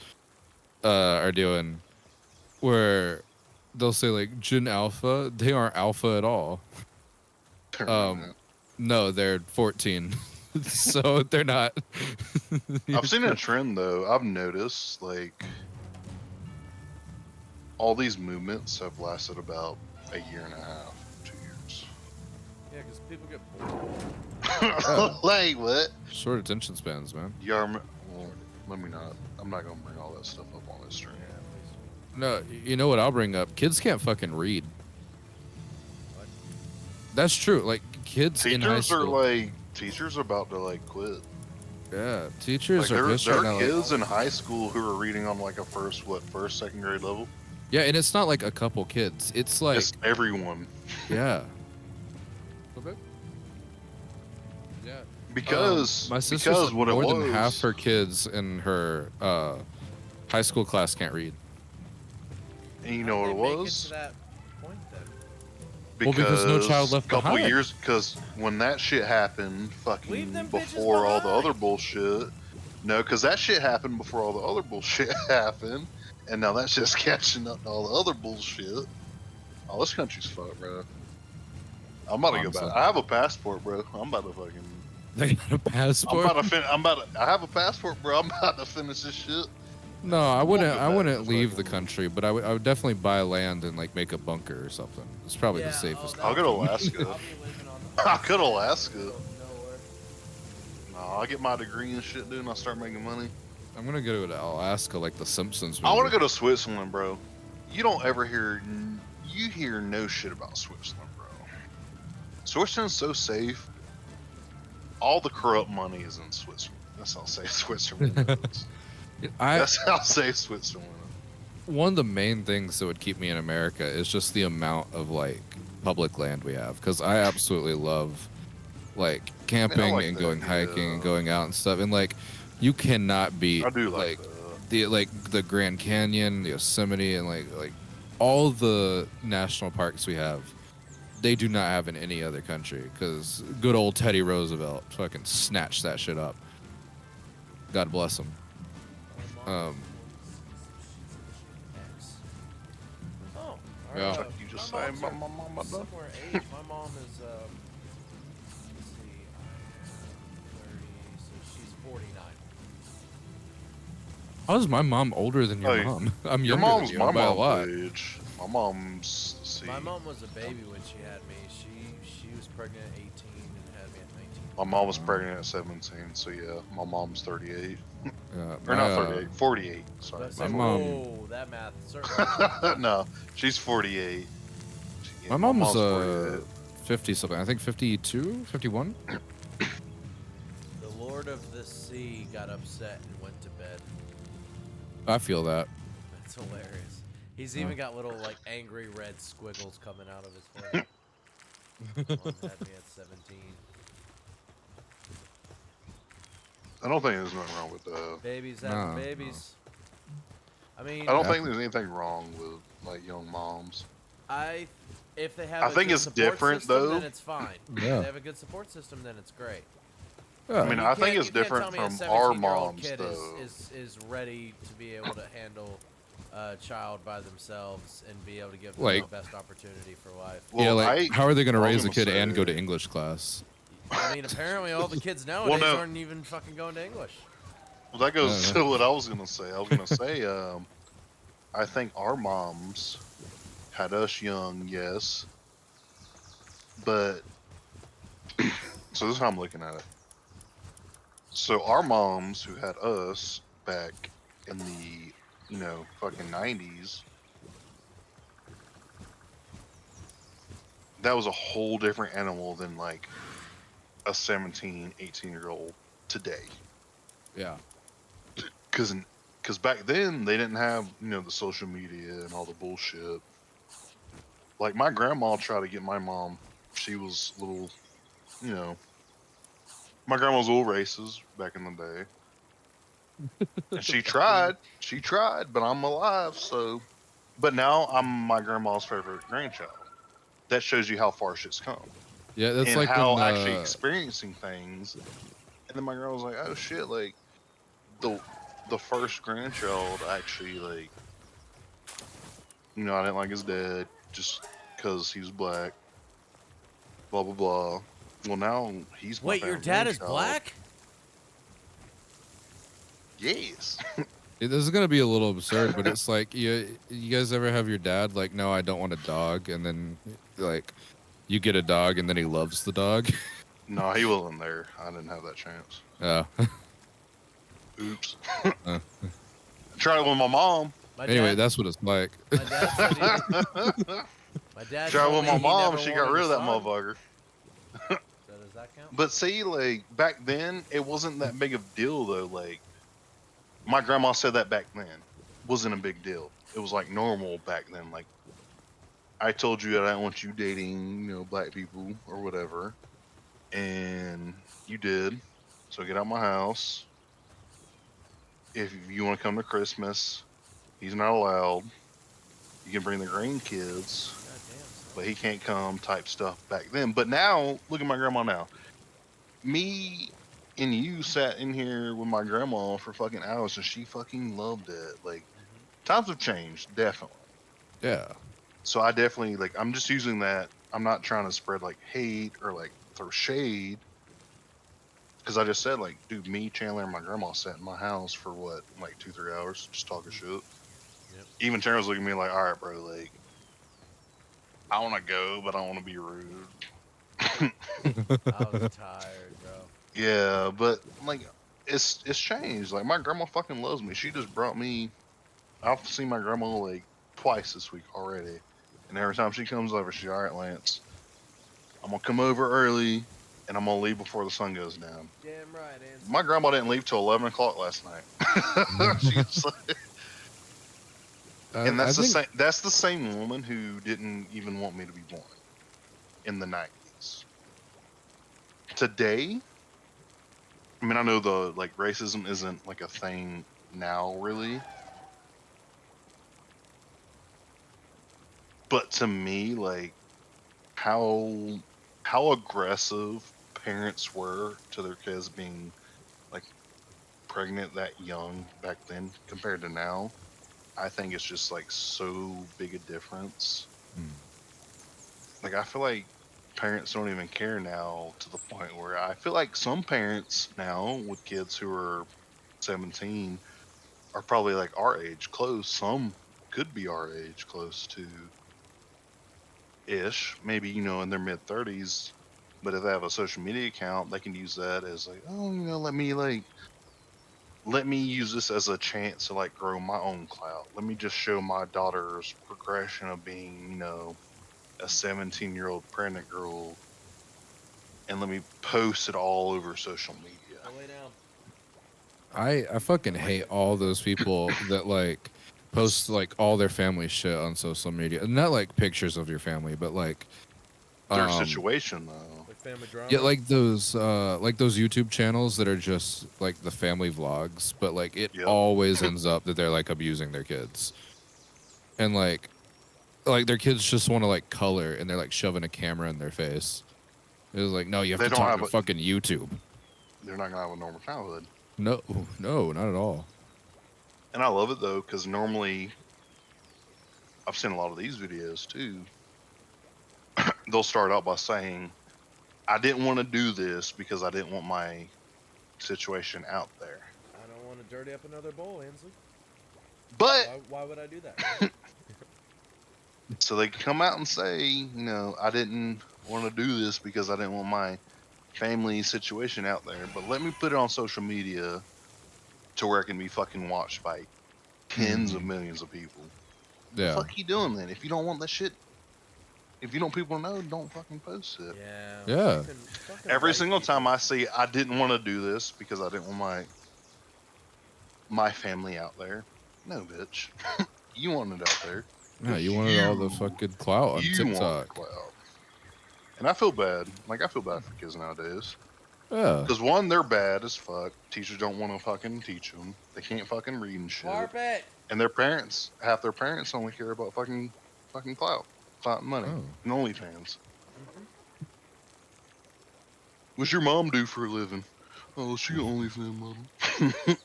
are doing, where they'll say like Gen Alpha, they aren't alpha at all. No, they're 14. So they're not. I've seen a trend though. I've noticed like all these movements have lasted about a year and a half, 2 years. Yeah, because people get bored. Like what? Short attention spans, man. Well, let me not. I'm not gonna bring all that stuff up on this stream. Yeah, please. No, you know what I'll bring up? Kids can't fucking read. What? That's true. Like kids in high Teachers are school. like teachers are about to like quit. Yeah, Like teachers are there pissed are right now. Like, kids in high school who are reading on like a first, second grade level. yeah, and it's not like a couple kids. It's like It's everyone yeah. Yeah. because my sister because said what it more was than half her kids in her high school class can't read. and you know what How'd it they make it was to that point then? Well, because no child left couple behind. years because when that shit happened Leave fucking them bitches before all the behind. other bullshit. No, because that shit happened before all the other bullshit happened, and now that shit's catching up to all the other bullshit. Oh, this country's fucked, bro. I'm about to go Honestly. back. I have a passport, bro. I'm about to fucking. They got a I'm passport. about to fin. I'm about to. I have a passport, bro. I'm about to finish this shit. No, I wouldn't. go I back wouldn't to leave the fucking- country, but I would definitely buy land and like make a bunker or something. It's probably the safest. I'll go to Alaska. I'll be living on the I'll go to Alaska. middle of nowhere. I'll get my degree and shit, dude, and I'll start making money. I'm gonna go to Alaska like the Simpsons I movie. want to go to Switzerland, bro. You don't ever hear, you hear no shit about Switzerland, bro. Switzerland's so safe. All the corrupt money is in Switzerland. That's how safe Switzerland is. That's how safe Switzerland is. One of the main things that would keep me in America is just the amount of like public land we have, because I absolutely love like camping like and that, going hiking and yeah. going out and stuff, and like you cannot beat I do like the Grand Canyon, the Yosemite, and like all the national parks we have. They do not have in any other country, because good old Teddy Roosevelt fucking snatched that shit up. God bless him. Oh, Yeah. alright, You just my say, mom's my are mom, my dad. similar age. My mom is, let's see, I'm 30, so she's 49. How is my mom older than your Hey, mom? I'm Your younger mom's than you my by a mom's lot. age. My mom's, let's see. My mom was a baby when she had me. She was pregnant at 18 and had me at 19. My mom was pregnant at 17, so yeah, my mom's 38. Yeah, Or not 38, 48. But Sorry. I said, my mom- whoa, that math certainly. No, she's 48. Yeah, My mom's 48. 50 something. I think 52, 51. The Lord of the Sea got upset and went to bed. I feel that. That's hilarious. He's even got little like angry red squiggles coming out of his forehead. Mom had me at 17. I don't think there's nothing wrong with that. Babies having No, babies. I mean, I don't think there's anything wrong with like young moms. if they have I a think good it's support different, system, though. then it's fine. If Yeah. they have a good support system, then it's great. Yeah. I mean, You I think can't- it's you can't different tell me a from our 17-year-old moms, kid though. is ready to be able to handle a child by themselves and be able to give them Like- the best opportunity for life. Yeah, like how are they gonna I was raise a gonna kid and go to say- English class? I mean, apparently all the kids nowadays no. aren't even fucking going to English. Well, that goes Yeah. to what I was gonna say. I was gonna say, I think our moms had us young, yes, but so this is how I'm looking at it. So our moms who had us back in the, fucking 90s, that was a whole different animal than like a 17, 18-year-old today. Yeah. Because back then they didn't have the social media and all the bullshit. Like my grandma tried to get my mom. She was a little, my grandma was a little racist back in the day. And she tried, but I'm alive. So, but now I'm my grandma's favorite grandchild. That shows you how far shit's come. Yeah, that's And like how when, actually experiencing things. And then my girl was like, "Oh shit!" Like the first grandchild actually like, I didn't like his dad just because he was black. Blah blah blah. Well, now he's my Wait, your favorite dad is grandchild. black? Yes. This is gonna be a little absurd, but it's like you guys ever have your dad like, no, I don't want a dog, and then like you get a dog and then he loves the dog. No, he wasn't there. I didn't have that chance. Yeah. Oops. Tried it with my mom. My Anyway, dad, that's what it's like. my dad said he, my dad Tried told with me my he mom. never She got wanted rid a of that son. motherfucker. So does that count? But see, like back then, it wasn't that big of a deal though. Like my grandma said that back then wasn't a big deal. It was like normal back then. Like I told you that I don't want you dating, black people or whatever, and you did. So get out my house. If you want to come to Christmas, he's not allowed. You can bring the grandkids, Goddamn. but he can't come type stuff back then. But now, look at my grandma now. Me and you sat in here with my grandma for fucking hours and she fucking loved it. Like, times have changed, definitely. Yeah. So I definitely, like, I'm just using that. I'm not trying to spread, like, hate or, like, throw shade. Because I just said, like, dude, me, Chandler, and my grandma sat in my house for what, like 2-3 hours, just talking shit. Yep. Even Chandler was looking at me like, all right, bro, like, I want to go, but I don't want to be rude. I was tired, bro. Yeah, but like it's changed. Like my grandma fucking loves me. She just brought me. I've seen my grandma like twice this week already, and every time she comes over, she's all right, Lance. I'm gonna come over early, and I'm gonna leave before the sun goes down. Damn right, Ansley. My grandma didn't leave till 11 o'clock last night. She's like, and I that's the think same. That's the same woman who didn't even want me to be born in the 90s. Today, I mean, I know the like racism isn't like a thing now, really, but to me, like how aggressive parents were to their kids being like pregnant that young back then compared to now, I think it's just like so big a difference. Mm. Like I feel like parents don't even care now to the point where I feel like some parents now with kids who are 17 are probably like our age close. Some could be our age close to ish, maybe, in their mid 30s. But if they have a social media account, they can use that as like, oh, let me use this as a chance to like grow my own clout. Let me just show my daughter's progression of being, a 17-year-old pregnant girl, and let me post it all over social media. Go lay down. I fucking hate all those people that like post like all their family shit on social media. Not like pictures of your family, but like Their situation though. Like family drama. yeah, like those YouTube channels that are just like the family vlogs, but like it Yep. always ends up that they're like abusing their kids. And like their kids just want to like color and they're like shoving a camera in their face. It was like, no, you have They to don't talk have to a- fucking YouTube. They're not gonna have a normal childhood. No, no, not at all. And I love it though, because normally I've seen a lot of these videos too. They'll start out by saying, I didn't want to do this because I didn't want my situation out there. I don't want to dirty up another bowl, Ansley. But Why would I do that? so they come out and say, I didn't want to do this because I didn't want my family situation out there. But let me put it on social media to where it can be fucking watched by tens of millions of people. Yeah. The fuck you doing then? If you don't want that shit, if you don't want people to know, don't fucking post it. Yeah. Yeah. Fucking Every white single people. time I see, I didn't want to do this because I didn't want my family out there. No, bitch. You want it out there. Yeah, you wanted all the fucking clout on You want the TikTok. clout. And I feel bad. Like, I feel bad for kids nowadays. Yeah. Because one, they're bad as fuck. Teachers don't want to fucking teach them. They can't fucking read and shit. Carpet. And their parents, half their parents only care about fucking clout and money, Oh. and OnlyFans. What's your mom do for a living? Oh, she an OnlyFans model.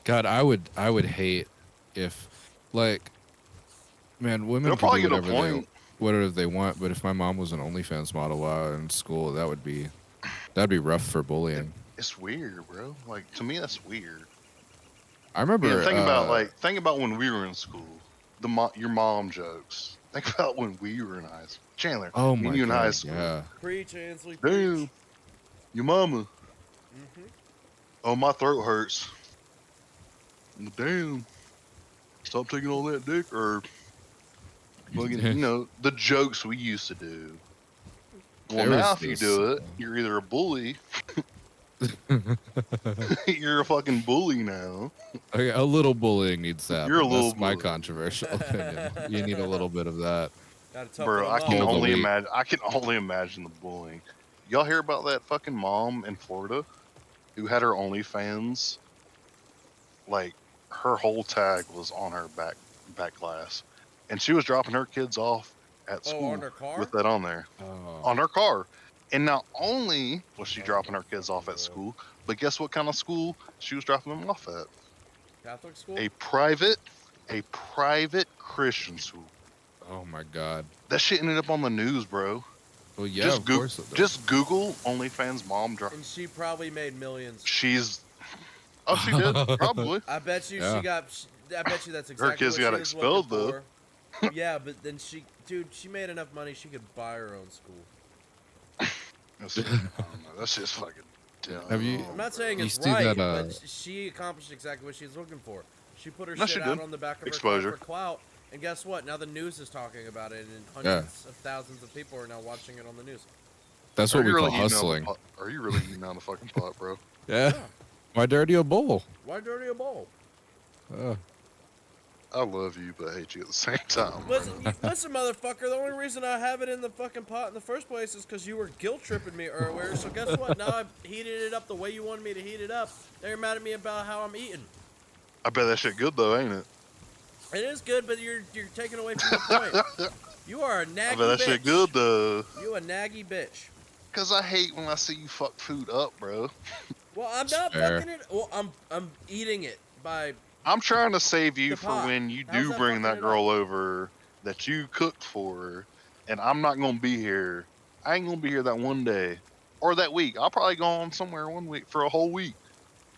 God, I would hate if, like, man, women They'll can probably do get a whatever they want, but if my mom was an OnlyFans model while in school, that'd be rough for bullying. It's weird, bro. Like, to me, that's weird. I remember. Think about when we were in school. Your mom jokes. Think about when we were in high school. Chandler, oh me my and you in God, high school. yeah. Preach, Ansley. Damn, Preach. your mama. Mm-hmm. Oh, my throat hurts. Damn. Stop taking all that dick, or fucking, the jokes we used to do. Well, There now was if you this- do it, you're either a bully. You're a fucking bully now. Okay, a little bullying needs to happen. You're a little That's my bully. controversial opinion. You need a little bit of that. Gotta toughen Bro, them I up. can Hold the only weak. imagine. I can only imagine the bullying. Y'all hear about that fucking mom in Florida who had her OnlyFans? Like, her whole tag was on her back glass, and she was dropping her kids off at school on her car? with that on there Oh. on her car. And not only was she dropping her kids off at school, but guess what kind of school she was dropping them off at? Catholic school? A private Christian school. Oh my God. That shit ended up on the news, bro. Well, yeah, just of course. It does. just Google OnlyFans mom drop. And she probably made millions. She did probably. I bet you Yeah. I bet you that's exactly kids what got she was expelled, looking though. for. Yeah, but then she made enough money she could buy her own school. That's, I don't know, that's just fucking dumb. Have you- I'm not saying You it's see right, that, but she accomplished exactly what she's looking for. She put her No, she shit out did. on the back of Exposure. her car for clout, and guess what? Now the news is talking about it, and Yeah. hundreds of thousands of people are now watching it on the news. That's Are what you we call really eating out of the hustling. pot? Are you really eating out of the fucking pot, bro? Yeah. Yeah. Why dirty a bowl? Why dirty a bowl? I love you, but I hate you at the same time. Bro. Listen, motherfucker. The only reason I have it in the fucking pot in the first place is because you were guilt tripping me earlier. So guess what? Now I've heated it up the way you wanted me to heat it up. Now you're mad at me about how I'm eating. I bet that shit good though, ain't it? It is good, but you're taking away from the point. You are a naggy I bet that bitch. shit good though. You a naggy bitch. Cause I hate when I see you fuck food up, bro. Well, I'm not Fair. fucking it. Well, I'm eating it by. I'm trying to save you The for pot. when you How's do that bring fucking that it girl over that you cooked for, and I'm not gonna be here. I ain't gonna be here that one day or that week. I'll probably go on somewhere one week for a whole week.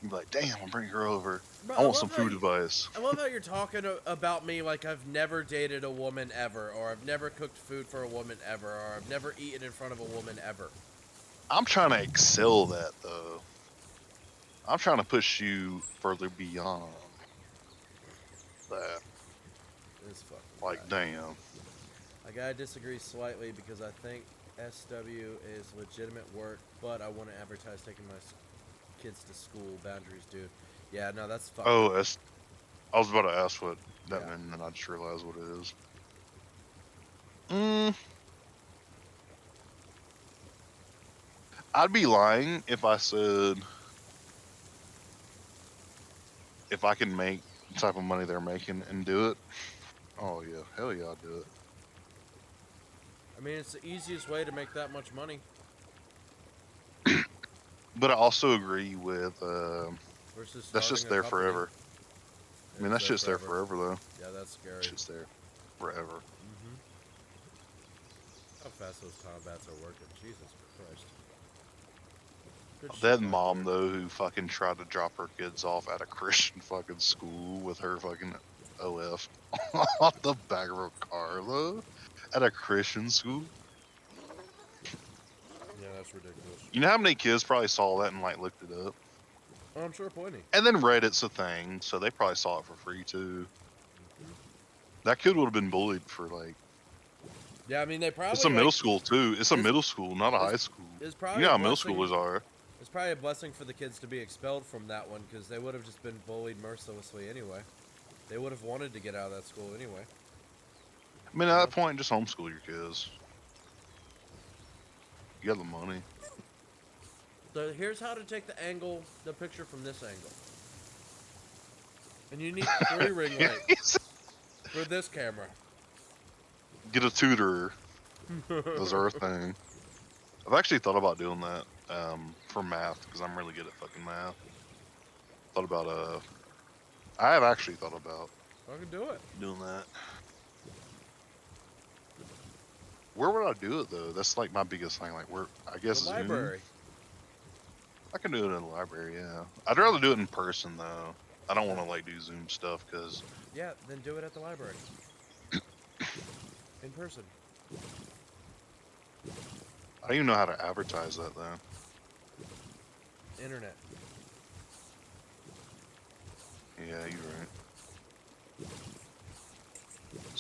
You're like, damn, I'm bringing her over. Bro, I want love some how food you- advice. I love how you're talking about me like I've never dated a woman ever, or I've never cooked food for a woman ever, or I've never eaten in front of a woman ever. I'm trying to excel that though. I'm trying to push you further beyond that. It's fucking Like, bad. damn. I gotta disagree slightly because I think SW is legitimate work, but I want to advertise taking my kids to school. Boundaries, dude. Yeah, no, that's fucking. Oh, I was about to ask what that Yeah. meant, and then I just realized what it is. I'd be lying if I said if I can make the type of money they're making and do it. Oh yeah, hell yeah, I'd do it. I mean, it's the easiest way to make that much money. But I also agree with Versus that's just starting a there company. forever. I mean, It's that's just there forever though. Yeah, that's scary. It's just there forever. Mm-hmm. How fast those combats are working. Jesus Christ. Good shit, That Mike, mom dude. though who fucking tried to drop her kids off at a Christian fucking school with her fucking OF on the back of her car though, at a Christian school. Yeah, that's ridiculous. You know how many kids probably saw that and like looked it up, Oh, I'm sure plenty. and then Reddit's a thing, so they probably saw it for free too. That kid would have been bullied for like. Yeah, I mean, they probably. It's a middle like, school too. It's a middle school, not a high school. It's You probably know how a middle blessing- schoolers are. It's probably a blessing for the kids to be expelled from that one because they would have just been bullied mercilessly anyway. They would have wanted to get out of that school anyway. I mean, at that point, just homeschool your kids. You got the money. So here's how to take the picture from this angle. And you need 3 ring lights for this camera. Get a tutor. Those are a thing. I've actually thought about doing that for math because I'm really good at fucking math. Thought about I have actually thought about I can do it. doing that. Where would I do it though? That's like my biggest thing. Like where I guess The Zoom. library. I can do it in the library. Yeah, I'd rather do it in person though. I don't want to like do Zoom stuff because Yeah, then do it at the library. In person. I don't even know how to advertise that though. Internet. Yeah, you're right.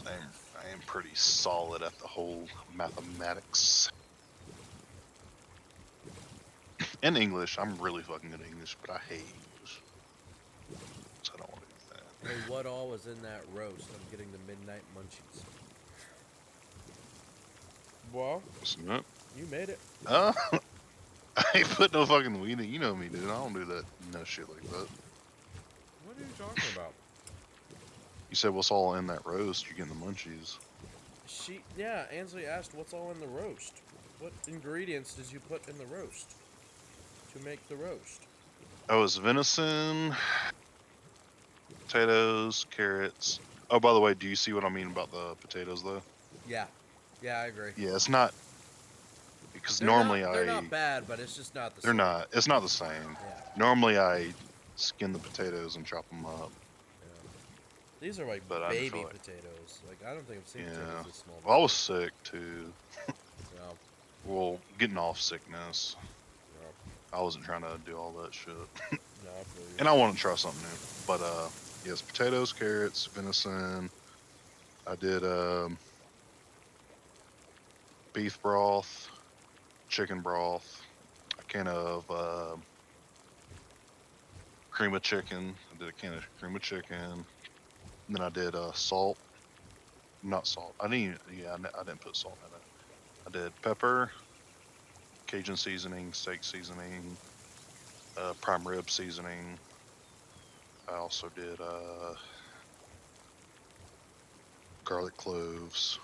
I am pretty solid at the whole mathematics. And English. I'm really fucking good at English, but I hate English. So I don't want to do that. Hey, what all was in that roast? I'm getting the midnight munchies. Well, Listen up. you made it. I ain't put no fucking weed in. You know me, dude. I don't do that. No shit like that. What are you talking about? You said what's all in that roast? You're getting the munchies. Yeah, Ansley asked what's all in the roast. What ingredients did you put in the roast to make the roast? Oh, it's venison, potatoes, carrots. Oh, by the way, do you see what I mean about the potatoes, though? Yeah, I agree. Yeah, it's not because They're normally they're not bad, but it's just not the they're same. not. It's not the same. Yeah, Normally, I skin the potatoes and chop them up. yeah. These are like But I baby feel like- potatoes. Like I don't think I've seen Yeah. potatoes this small. Well, I was sick too. So, Well, getting off sickness. Yeah, I wasn't trying to do all that shit. no, I feel you. And I want to try something new. But yes, potatoes, carrots, venison. I did beef broth, chicken broth, a can of cream of chicken. I did a can of cream of chicken. And then I did salt. Not salt. I didn't. Yeah, I didn't put salt in it. I did pepper, Cajun seasoning, steak seasoning, prime rib seasoning. I also did garlic cloves,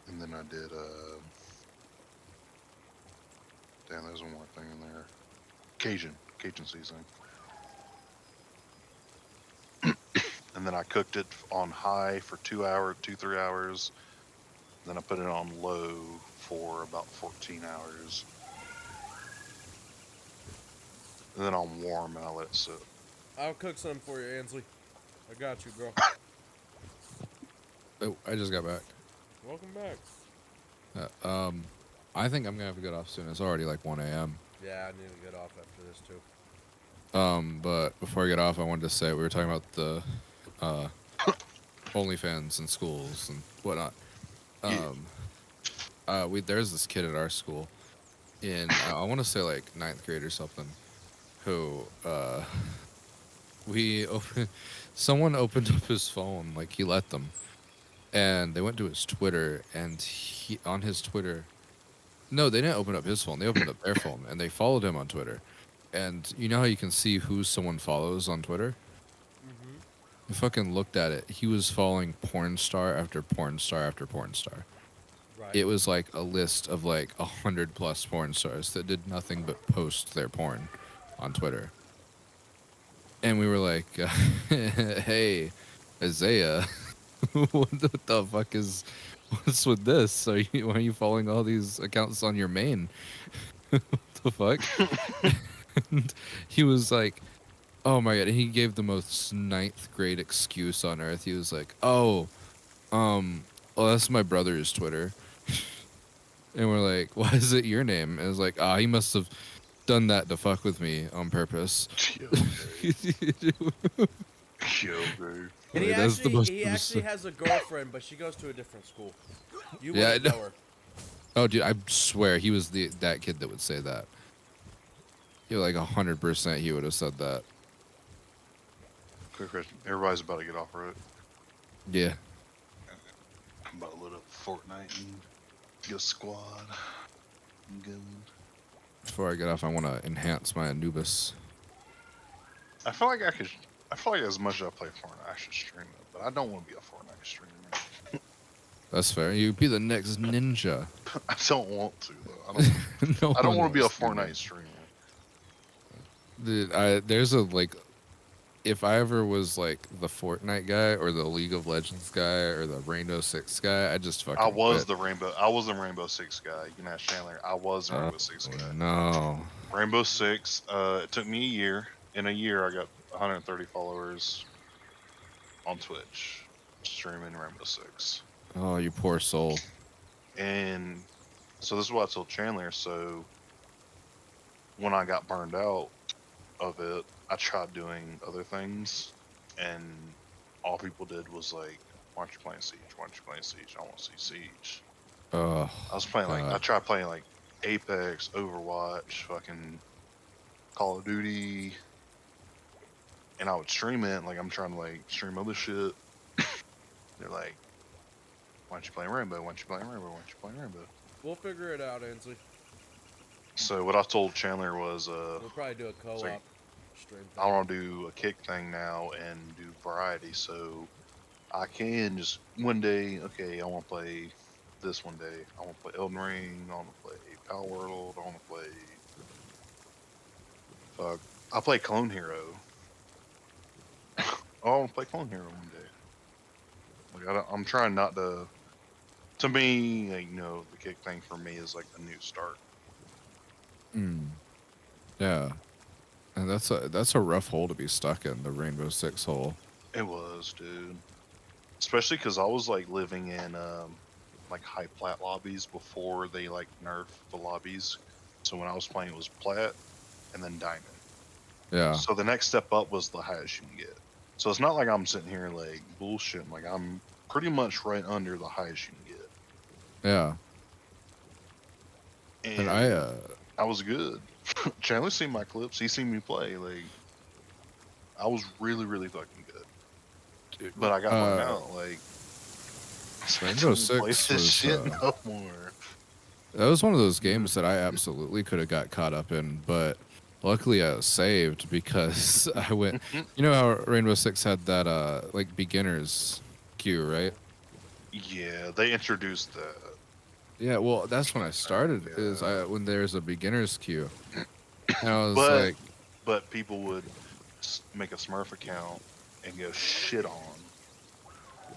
and then I did damn, there's one more thing in there. Cajun seasoning. And then I cooked it on high for 3 hours. Then I put it on low for about 14 hours. And then on warm and I let it sit. I'll cook some for you, Ansley. I got you, bro. Oh, I just got back. Welcome back. I think I'm gonna have to get off soon. It's already like 1 a.m. Yeah, I need to get off after this too. But before I get off, I wanted to say we were talking about the OnlyFans in schools and whatnot. There's this kid at our school in I want to say like 9th grade or something, who someone opened up his phone, like he let them, and they went to his Twitter, and he on his Twitter. No, they didn't open up his phone. They opened up their phone, and they followed him on Twitter. And you know how you can see who someone follows on Twitter? Mm-hmm. I fucking looked at it. He was following porn star after porn star after porn star. Right. It was like a list of like 100+ porn stars that did nothing but post their porn on Twitter. And we were like, hey, Isaiah, what the fuck what's with this? Why are you following all these accounts on your main? What the fuck? And he was like, oh my god, and he gave the most 9th grade excuse on earth. He was like, well, that's my brother's Twitter. And we're like, why is it your name? And it was like, he must have done that to fuck with me on purpose. Yo, bro. And he That's the most actually has a girlfriend, but she goes to a different school. You Yeah, wouldn't I know her. Oh, dude, I swear he was that kid that would say that. You're like 100% he would have said that. Quick question. Everybody's about to get off, right? Yeah. I'm about to load up Fortnite and get a squad. I'm good. Before I get off, I want to enhance my Anubis. I feel like as much as I play Fortnite, I should stream it, but I don't want to be a Fortnite streamer. That's fair. You'd be the next ninja. I don't want to though. I don't want to be a wants to Fortnite streamer. Dude, there's a like, if I ever was like the Fortnite guy or the League of Legends guy or the Rainbow Six guy, I just fucking. I was quit. the Rainbow Six guy. You can ask Chandler. I was the Rainbow Six guy. No. Rainbow Six. It took me a year. In a year, I got 130 followers on Twitch, streaming Rainbow Six. Oh, you poor soul. And so this is what I told Chandler. So when I got burned out of it, I tried doing other things, and all people did was like, "Why aren't you playing Siege? Why aren't you playing Siege? I want to see Siege." Oh. I was playing like I tried playing like Apex, Overwatch, fucking Call of Duty, and I would stream it. Like I'm trying to like stream other shit. They're like, "Why aren't you playing Rainbow? Why aren't you playing Rainbow? Why aren't you playing Rainbow?" We'll figure it out, Ansley. So what I told Chandler was, We'll probably do a co-op like, stream. I want to do a kick thing now and do variety. So I can just one day, okay, I want to play this one day. I want to play Elden Ring. I want to play Palworld. I want to play. I play Clone Hero. I want to play Clone Hero one day. Like I'm trying not to. To me, like, the kick thing for me is like a new start. Yeah. And that's a rough hole to be stuck in, the Rainbow Six hole. It was, dude. Especially because I was like living in like high plat lobbies before they like nerf the lobbies. So when I was playing, it was plat and then diamond. Yeah. So the next step up was the highest you can get. So it's not like I'm sitting here like bullshitting. Like I'm pretty much right under the highest you can get. Yeah. And And I was good. Chandler seen my clips. He seen me play. Like I was really, really fucking good. But I got burned out. Like I Rainbow don't play Six this was shit no more. that was one of those games that I absolutely could have got caught up in, but luckily I was saved because I went. You know how Rainbow Six had that like beginners queue, right? Yeah, they introduced that. Yeah, well, that's when I started. Is Yeah. when there's a beginners queue, and I was But like, but people would make a Smurf account and go shit on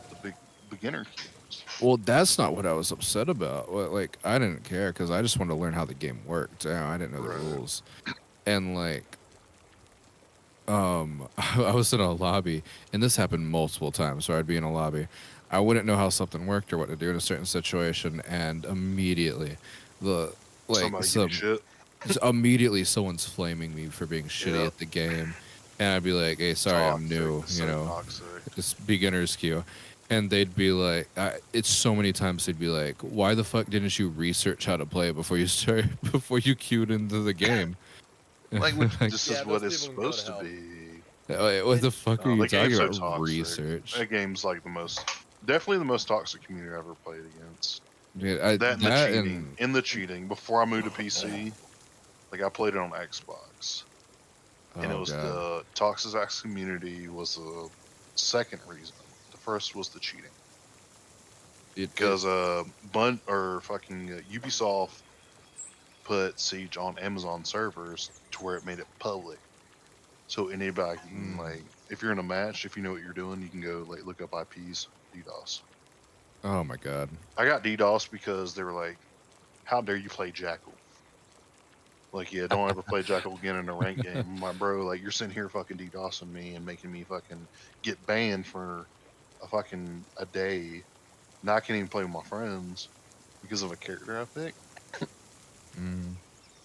the big beginner queues. well, that's not what I was upset about. Like, I didn't care because I just wanted to learn how the game worked. I didn't know the Right. rules, and like, I was in a lobby, and this happened multiple times. So I'd be in a lobby, I wouldn't know how something worked or what to do in a certain situation, and immediately, the like Somebody give some you shit. just immediately someone's flaming me for being shitty Yeah. at the game, and I'd be like, "Hey, sorry, I'm Toxic. new. It's You so know, toxic. it's beginner's queue." And they'd be like, "It's so many times they'd be like, why the fuck didn't you research how to play it before you start before you queued into the game?" Language Like, this Yeah, is what those it's people can go to supposed to hell. be. like, what the fuck are you The game's talking so about? toxic. Research? That game's like definitely the most toxic community I've ever played against. Dude, That and the that cheating. and In the cheating. Before I moved to PC, like I played it on Xbox. And it oh was god, the toxic ass community was the second reason. The first was the cheating. Because Ubisoft put Siege on Amazon servers to where it made it public. So anybody can like, if you're in a match, if you know what you're doing, you can go like look up IPs, DDoS. oh my god, I got DDoS because they were like, "How dare you play Jackal?" Like, yeah, don't ever play Jackal again in a ranked game. I'm like, bro, like you're sitting here fucking DDoSing me and making me fucking get banned for a day. Now I can't even play with my friends because of a character I picked. and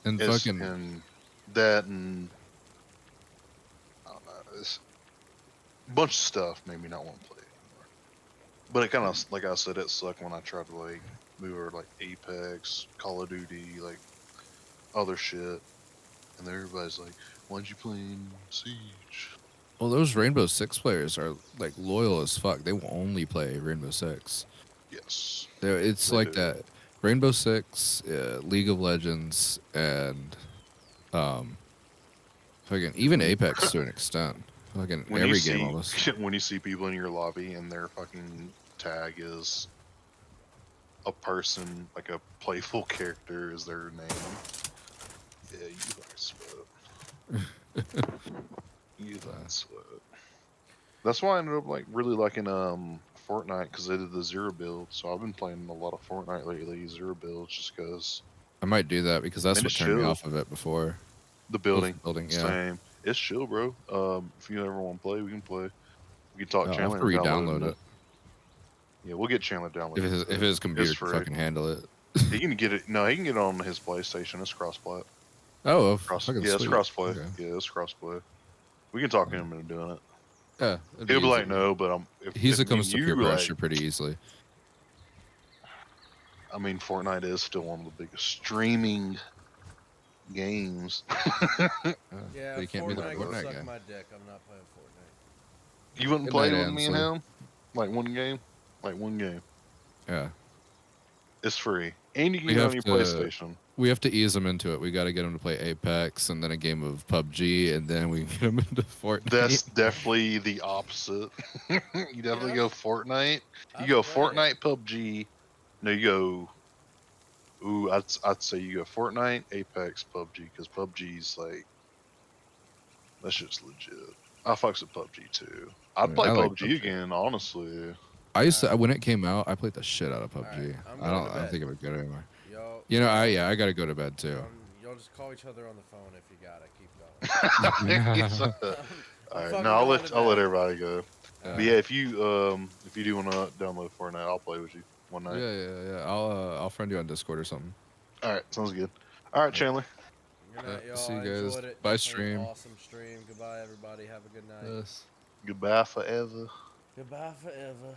It's fucking and that and I don't know, it's a bunch of stuff made me not want to play it anymore. But it kind of, like I said, it sucked when I tried to like move over to like Apex, Call of Duty, like other shit, and everybody's like, "Why'd you play in Siege?" well, those Rainbow Six players are like loyal as fuck. They will only play Rainbow Six. Yes, It's they like do. that. Rainbow Six, League of Legends, and fucking even Apex to an extent. Fucking When you every see game almost. when you see people in your lobby and their fucking tag is a person, like a playful character is their name. Yeah, you like sweat. You like sweat. That's why I ended up like really liking Fortnite because they did the zero build. So I've been playing a lot of Fortnite lately, zero builds, just because I might do that because that's And what it's turned me chill. off of it before. the Was building, yeah. same. It's chill, bro. If you ever want to play, we can play. We can talk I'll have Chandler to and re-download download it Yeah, we'll get Chandler downloaded. if his It's computer can free. fucking handle it. He can get it. No, he can get it on his PlayStation. It's crossplay. Oh, Yeah, it's sweet. crossplay. Okay. Yeah, it's crossplay. We can talk him into doing it. Yeah, it'd He'll be easy. like, no, but He if me and succumbs to peer you pressure like, pretty easily. I mean, Fortnite is still one of the biggest streaming games. Yeah, But you can't be the Fortnite can Fortnite suck guy. my dick. I'm not playing Fortnite. You wouldn't Good play night, with me and Ansley. him? Like one game? Like one game. Yeah. It's free. And you can We get it have on your to- PlayStation. We have to ease him into it. We got to get him to play Apex and then a game of PUBG and then we get him into Fortnite. That's definitely the opposite. You definitely go Fortnite. You I've go played Fortnite, it. PUBG. No, you go. Ooh, I'd say you go Fortnite, Apex, PUBG, because PUBG's like that shit's legit. I fucks with PUBG too. I'd play I like PUBG PUBG. again, honestly. I used to when it came out. I played the shit out of PUBG. Alright, I'm I going to don't bed. think it would go anymore. Y'all, You know, I gotta go to bed too. y'all just call each other on the phone if you got it. Keep going. All right, fucking no, I'll going let to I'll let bed. everybody go. But yeah, if you do want to download Fortnite, I'll play with you. one Yeah, night. yeah. I'll friend you on Discord or something. All right, sounds good. All right, Chandler. Good Yeah, night, y'all. see you I guys. enjoyed it. Bye, Definitely stream. awesome stream. Goodbye, everybody. Have a good night. Yes. Goodbye forever, Goodbye forever.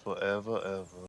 forever, ever.